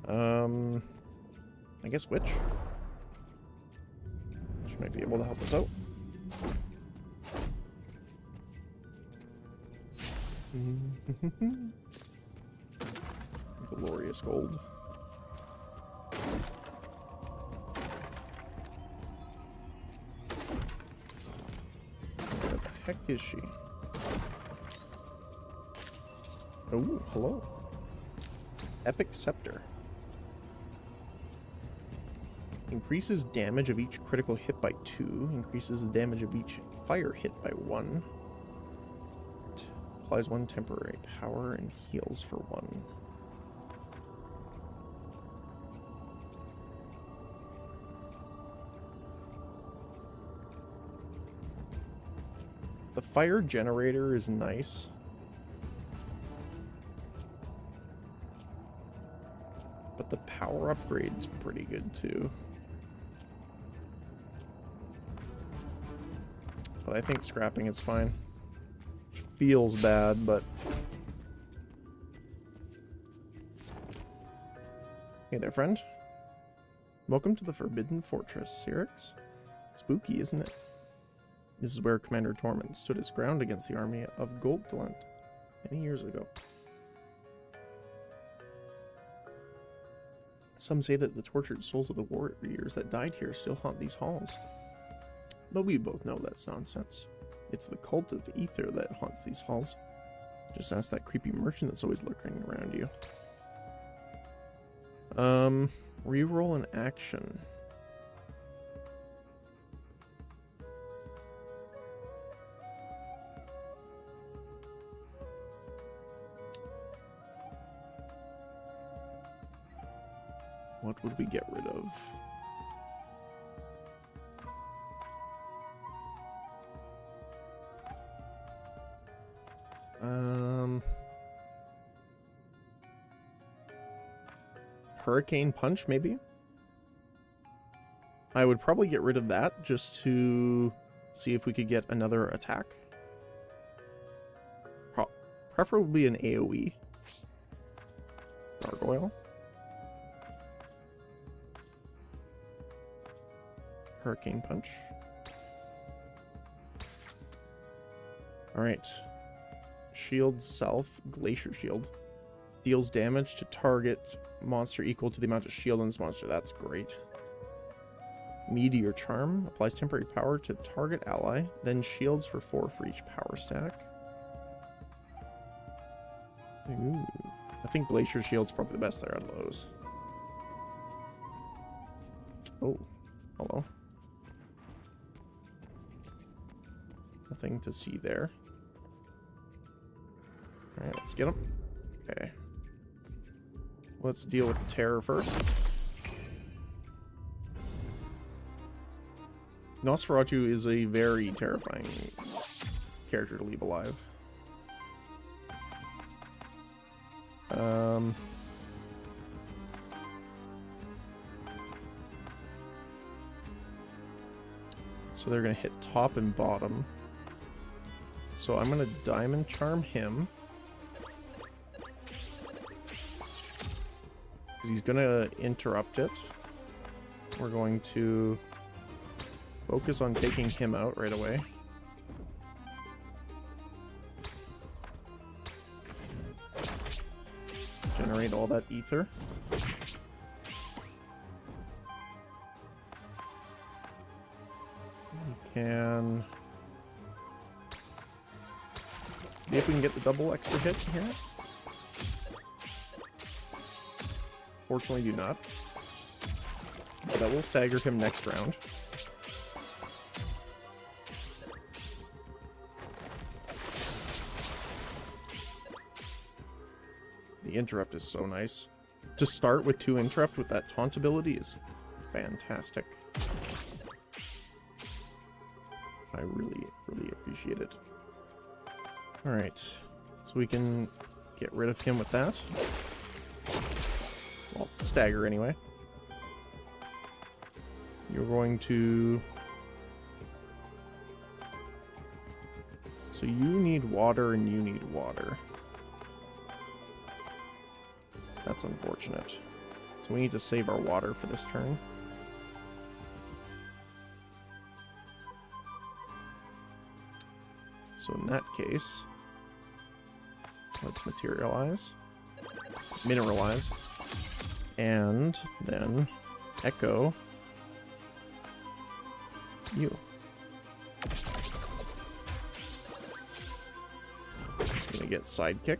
I guess which? Which might be able to help us out. Glorious gold. Where the heck is she? Oh, hello. Epic Scepter. Increases damage of each critical hit by 2. Increases the damage of each fire hit by 1. Applies 1 temporary power and heals for 1. The fire generator is nice. But the power upgrade's pretty good too. But I think scrapping is fine. Which feels bad, but... Hey there, friend. Welcome to the Forbidden Fortress, Syrinx. Spooky, isn't it? This is where Commander Tormund stood his ground against the army of Goldland many years ago. Some say that the tortured souls of the warriors that died here still haunt these halls. But we both know that's nonsense. It's the cult of Ether that haunts these halls. Just ask that creepy merchant that's always lurking around you. Reroll an action. What would we get rid of? Hurricane Punch, maybe? I would probably get rid of that just to see if we could get another attack. Preferably an AoE. Gargoyle. Hurricane Punch. Alright. Shield Self, Glacier Shield. Deals damage to target monster equal to the amount of shield on this monster. That's great. Meteor Charm. Applies temporary power to target ally. Then shields for 4 for each power stack. Ooh. I think Glacier Shield's probably the best there out of those. Oh. Hello. Nothing to see there. Alright, let's get him. Okay. Let's deal with the terror first. Nosferatu is a very terrifying character to leave alive. So they're going to hit top and bottom. So I'm going to Diamond Charm him. Because he's going to interrupt it. We're going to Focus on taking him out right away. Generate all that ether. We can see if we can get the double extra hit here. Fortunately, do not. But that will stagger him next round. The interrupt is so nice. To start with 2 interrupt with that taunt ability is fantastic. I really, really appreciate it. Alright. So we can get rid of him with that. Well, stagger anyway. You're going to... So you need water and you need water. That's unfortunate. So we need to save our water for this turn. So in that case, let's mineralize, and then echo you. Just gonna get sidekicked.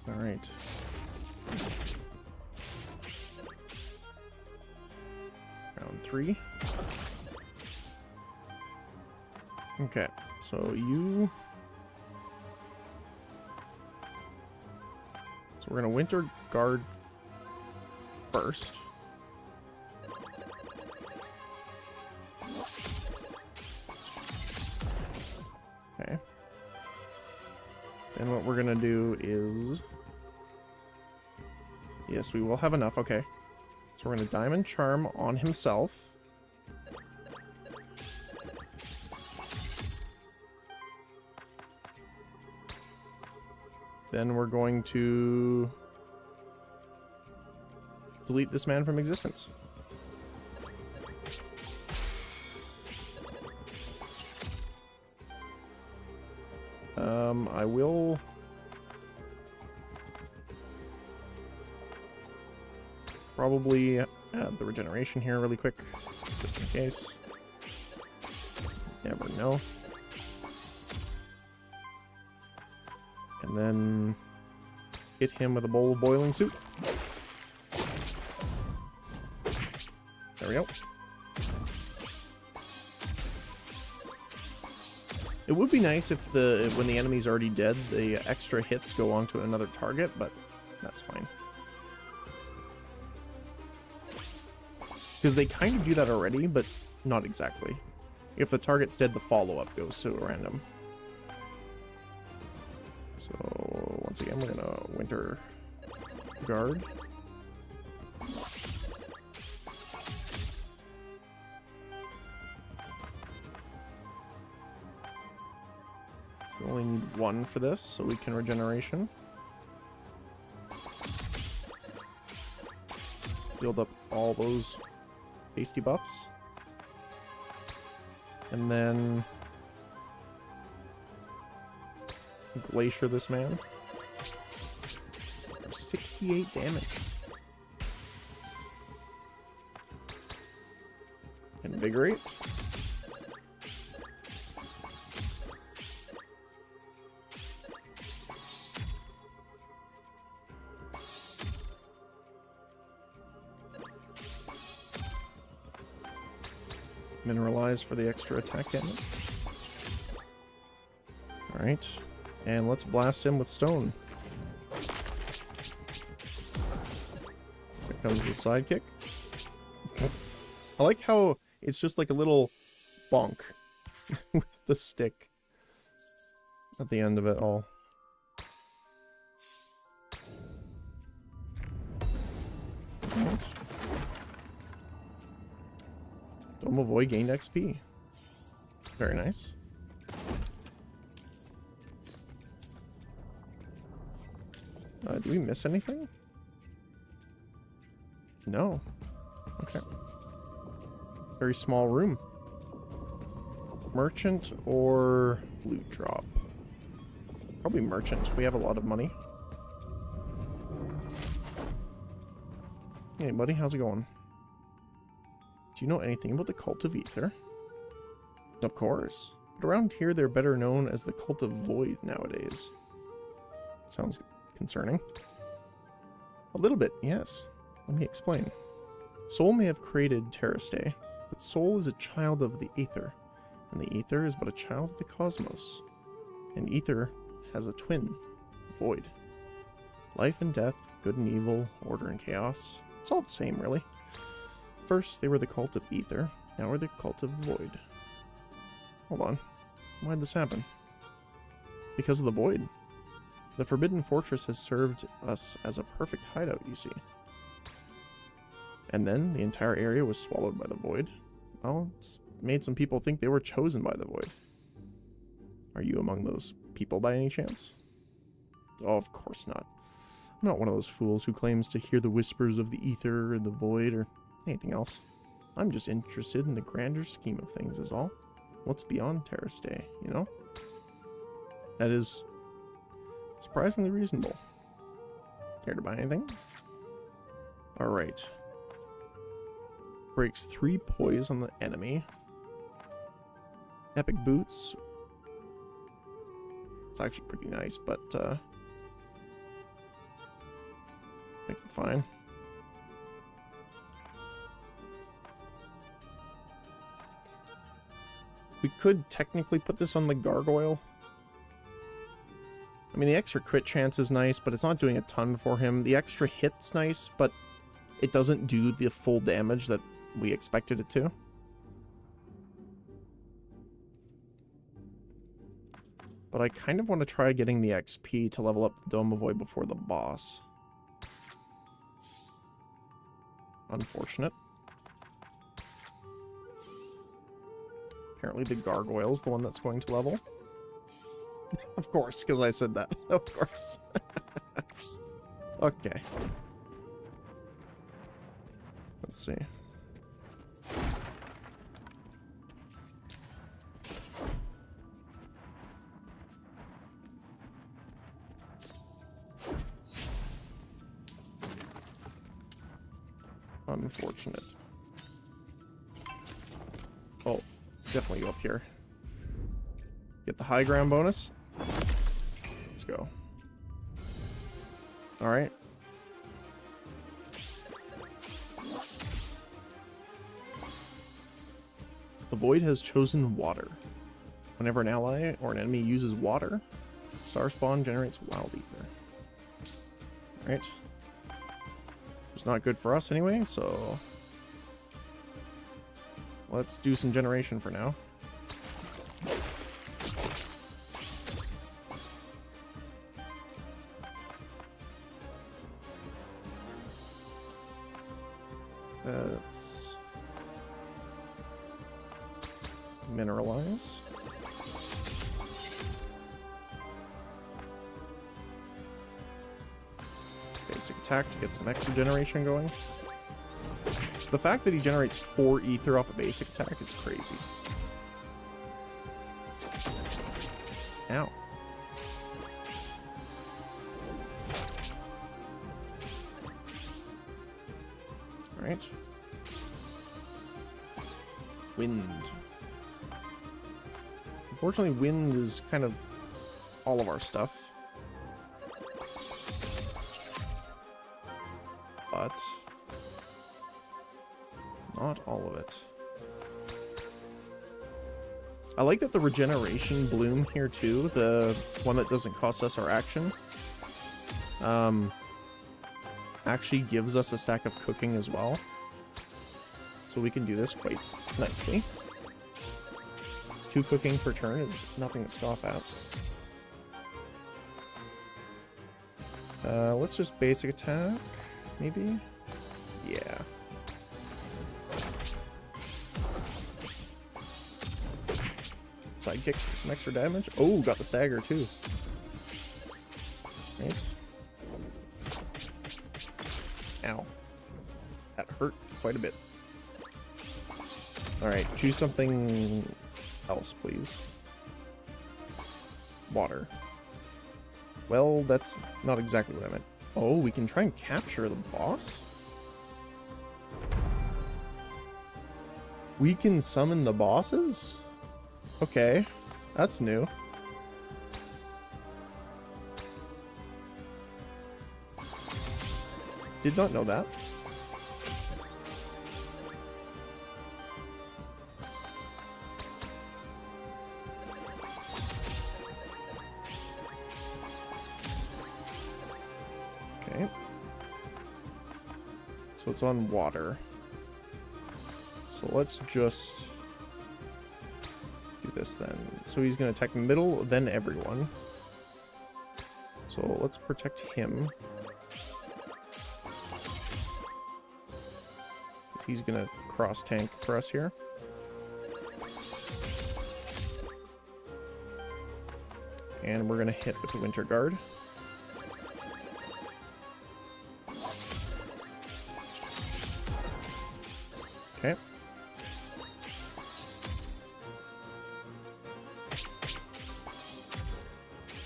Alright. Round 3. Okay, so you... So we're gonna Winter Guard first. Okay. Then what we're gonna do is... Yes, we will have enough, okay. So we're gonna Diamond Charm on himself. Then we're going to delete this man from existence. I will... Probably add the regeneration here really quick, just in case. Never know. And then hit him with a bowl of boiling soup. There we go. It would be nice if when the enemy's already dead, the extra hits go on to another target, but that's fine. Because they kind of do that already, but not exactly. If the target's dead, the follow-up goes to a random. So, once again, we're gonna Winter Guard. We only need 1 for this, so we can regeneration. Build up all those tasty buffs. And then Glacier this man. 68 damage. Invigorate. Mineralize for the extra attack damage. Alright. And let's blast him with stone. Here comes the sidekick. I like how it's just like a little bonk with the stick at the end of it all. Right. Dome of Void gained XP. Very nice. Do we miss anything? No. Okay. Very small room. Merchant or loot drop? Probably merchant. We have a lot of money. Hey buddy, how's it going? Do you know anything about the Cult of Aether? Of course. But around here they're better known as the Cult of Void nowadays. Sounds concerning. A little bit, yes. Let me explain. Sol may have created Terrastay, but Sol is a child of the Aether, and the Aether is but a child of the cosmos. And Aether has a twin, Void. Life and death, good and evil, order and chaos, it's all the same, really. First, they were the Cult of Aether, now we're the Cult of Void. Hold on. Why'd this happen? Because of the Void. The Forbidden Fortress has served us as a perfect hideout, you see. And then the entire area was swallowed by the Void. Well, it's made some people think they were chosen by the Void. Are you among those people by any chance? Oh, of course not. I'm not one of those fools who claims to hear the whispers of the Aether or the Void or anything else. I'm just interested in the grander scheme of things is all. What's beyond Terrastay, you know? That is surprisingly reasonable. Care to buy anything? Alright. Breaks 3 poise on the enemy. Epic boots. It's actually pretty nice, but I think we're fine. We could technically put this on the gargoyle. I mean, the extra crit chance is nice, but it's not doing a ton for him. The extra hit's nice, but it doesn't do the full damage that we expected it to. But I kind of want to try getting the XP to level up the Dome of Void before the boss. Unfortunate. Apparently the gargoyle's the one that's going to level. Of course, because I said that. Of course. Okay. Let's see. Unfortunate. Oh, definitely go up here. Get the high ground bonus. Let's go. Alright. The Void has chosen water. Whenever an ally or an enemy uses water, Star Spawn generates Wild Ether. Alright. It's not good for us anyway, so let's do some generation for now. Let's mineralize. Basic attack to get some extra generation going. The fact that he generates 4 ether off a basic attack is crazy. Ow. Alright. Wind. Unfortunately, wind is kind of all of our stuff. But not all of it. I like that the regeneration bloom here too, the one that doesn't cost us our action, actually gives us a stack of cooking as well. So we can do this quite nicely. 2 cooking per turn is nothing to scoff at. Let's just basic attack, maybe? Yeah. Sidekick for some extra damage. Oh, got the stagger too. Right. That hurt quite a bit. Alright, choose something else, please. Water. Well, that's not exactly what I meant. Oh, we can try and capture the boss? We can summon the bosses? Okay, that's new. Did not know that. Okay. So it's on water. So let's just do this then. So he's going to attack middle, then everyone. So let's protect him. He's going to cross tank for us here. And we're going to hit with the Winter Guard. Okay.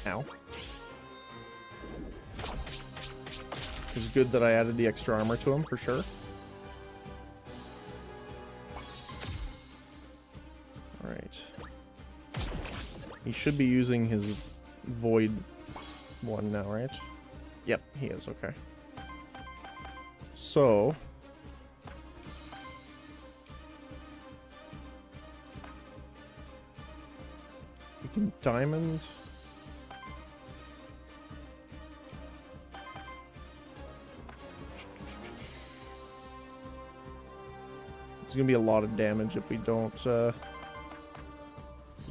Ow. It's good that I added the extra armor to him, for sure. Alright. He should be using his Void one now, right? Yep, he is, okay. So... we can diamond... It's gonna be a lot of damage if we don't,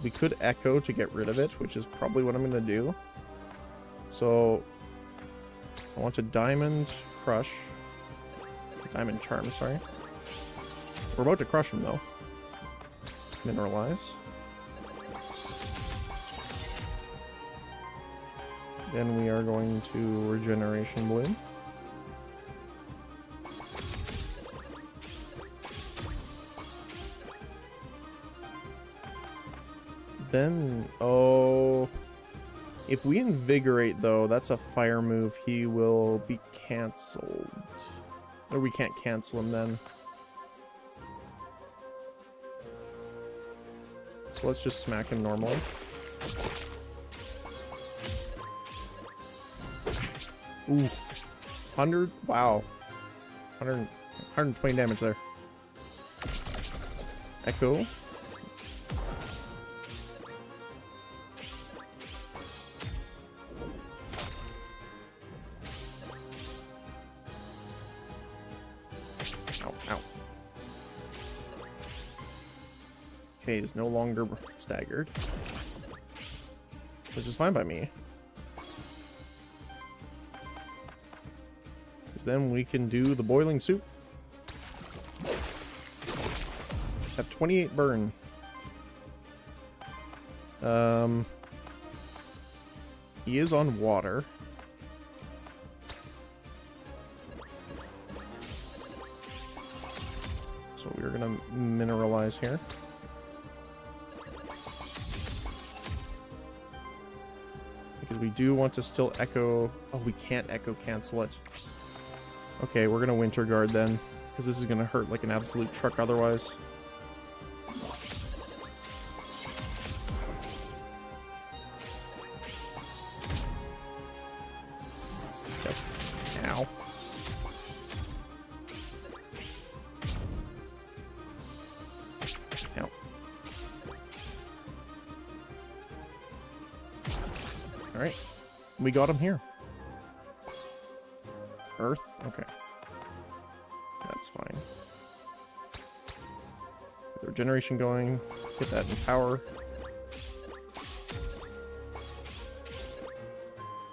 we could echo to get rid of it, which is probably what I'm gonna do. So, I want to diamond crush. Diamond charm, sorry. We're about to crush him, though. Mineralize. Then we are going to Regeneration Bloom. Then, oh, if we invigorate though, that's a fire move. He will be cancelled. Or we can't cancel him then. So let's just smack him normally. Ooh, 100, wow. 120 damage there. Echo. Okay, he's no longer staggered, which is fine by me. Because then we can do the boiling soup. Have 28 burn. He is on water. So we're gonna mineralize here. Because we do want to still echo... oh, we can't echo cancel it. Okay, we're gonna Winter Guard then. Because this is gonna hurt like an absolute truck otherwise. Yep. Ow. Ow. Alright. We got him here. Earth? Okay. That's fine. Get the regeneration going. Get that in power.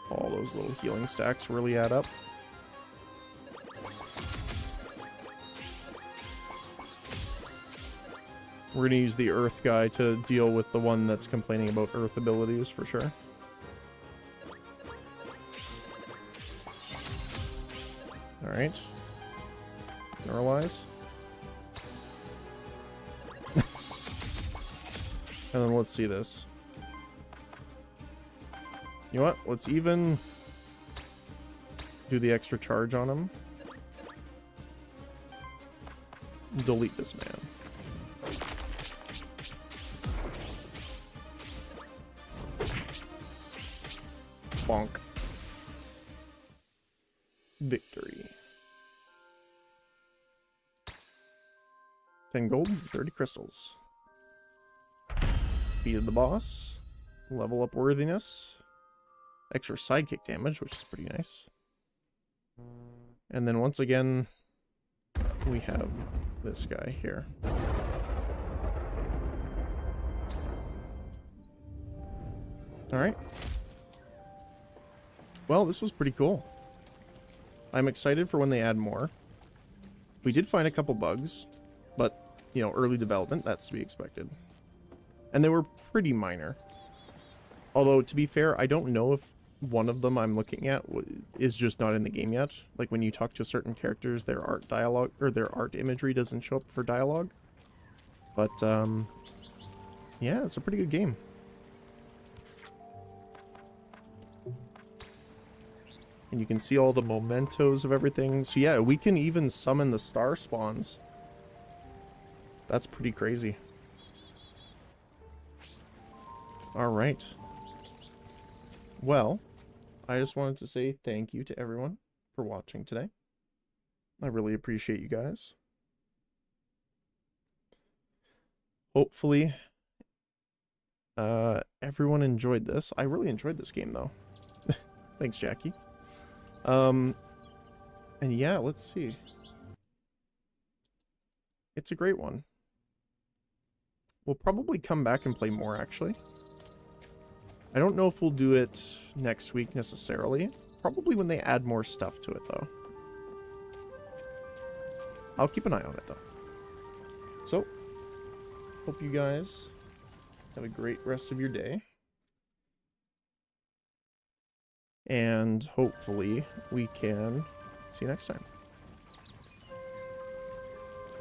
All those little healing stacks really add up. We're going to use the Earth guy to deal with the one that's complaining about Earth abilities for sure. Alright. Neuralize. And then let's see this. You know what? Let's even do the extra charge on him. Delete this man. Bonk. Victory. 10 gold, 30 crystals. Defeated the boss. Level up worthiness. Extra sidekick damage, which is pretty nice. And then once again, we have this guy here. Alright. Well, this was pretty cool. I'm excited for when they add more. We did find a couple bugs, but, you know, early development, that's to be expected. And they were pretty minor. Although, to be fair, I don't know if one of them I'm looking at is just not in the game yet. Like, when you talk to certain characters, their art dialogue, or their art imagery doesn't show up for dialogue. But, yeah, it's a pretty good game. And you can see all the mementos of everything. So yeah, we can even summon the star spawns. That's pretty crazy. Alright. Well, I just wanted to say thank you to everyone for watching today. I really appreciate you guys. Hopefully, everyone enjoyed this. I really enjoyed this game, though. Thanks, Jackie. And yeah, let's see. It's a great one. We'll probably come back and play more, actually. I don't know if we'll do it next week necessarily. Probably when they add more stuff to it, though. I'll keep an eye on it, though. So, hope you guys have a great rest of your day. And hopefully we can see you next time.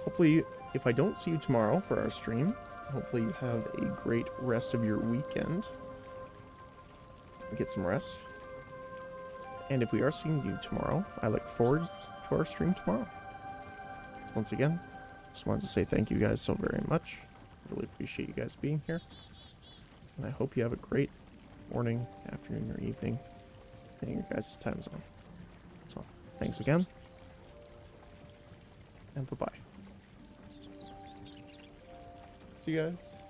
Hopefully, if I don't see you tomorrow for our stream, hopefully you have a great rest of your weekend. Get some rest. And if we are seeing you tomorrow, I look forward to our stream tomorrow. Once again, just wanted to say thank you guys so very much. Really appreciate you guys being here. And I hope you have a great morning, afternoon, or evening in your guys' time zone. So, thanks again. And bye-bye. See you guys.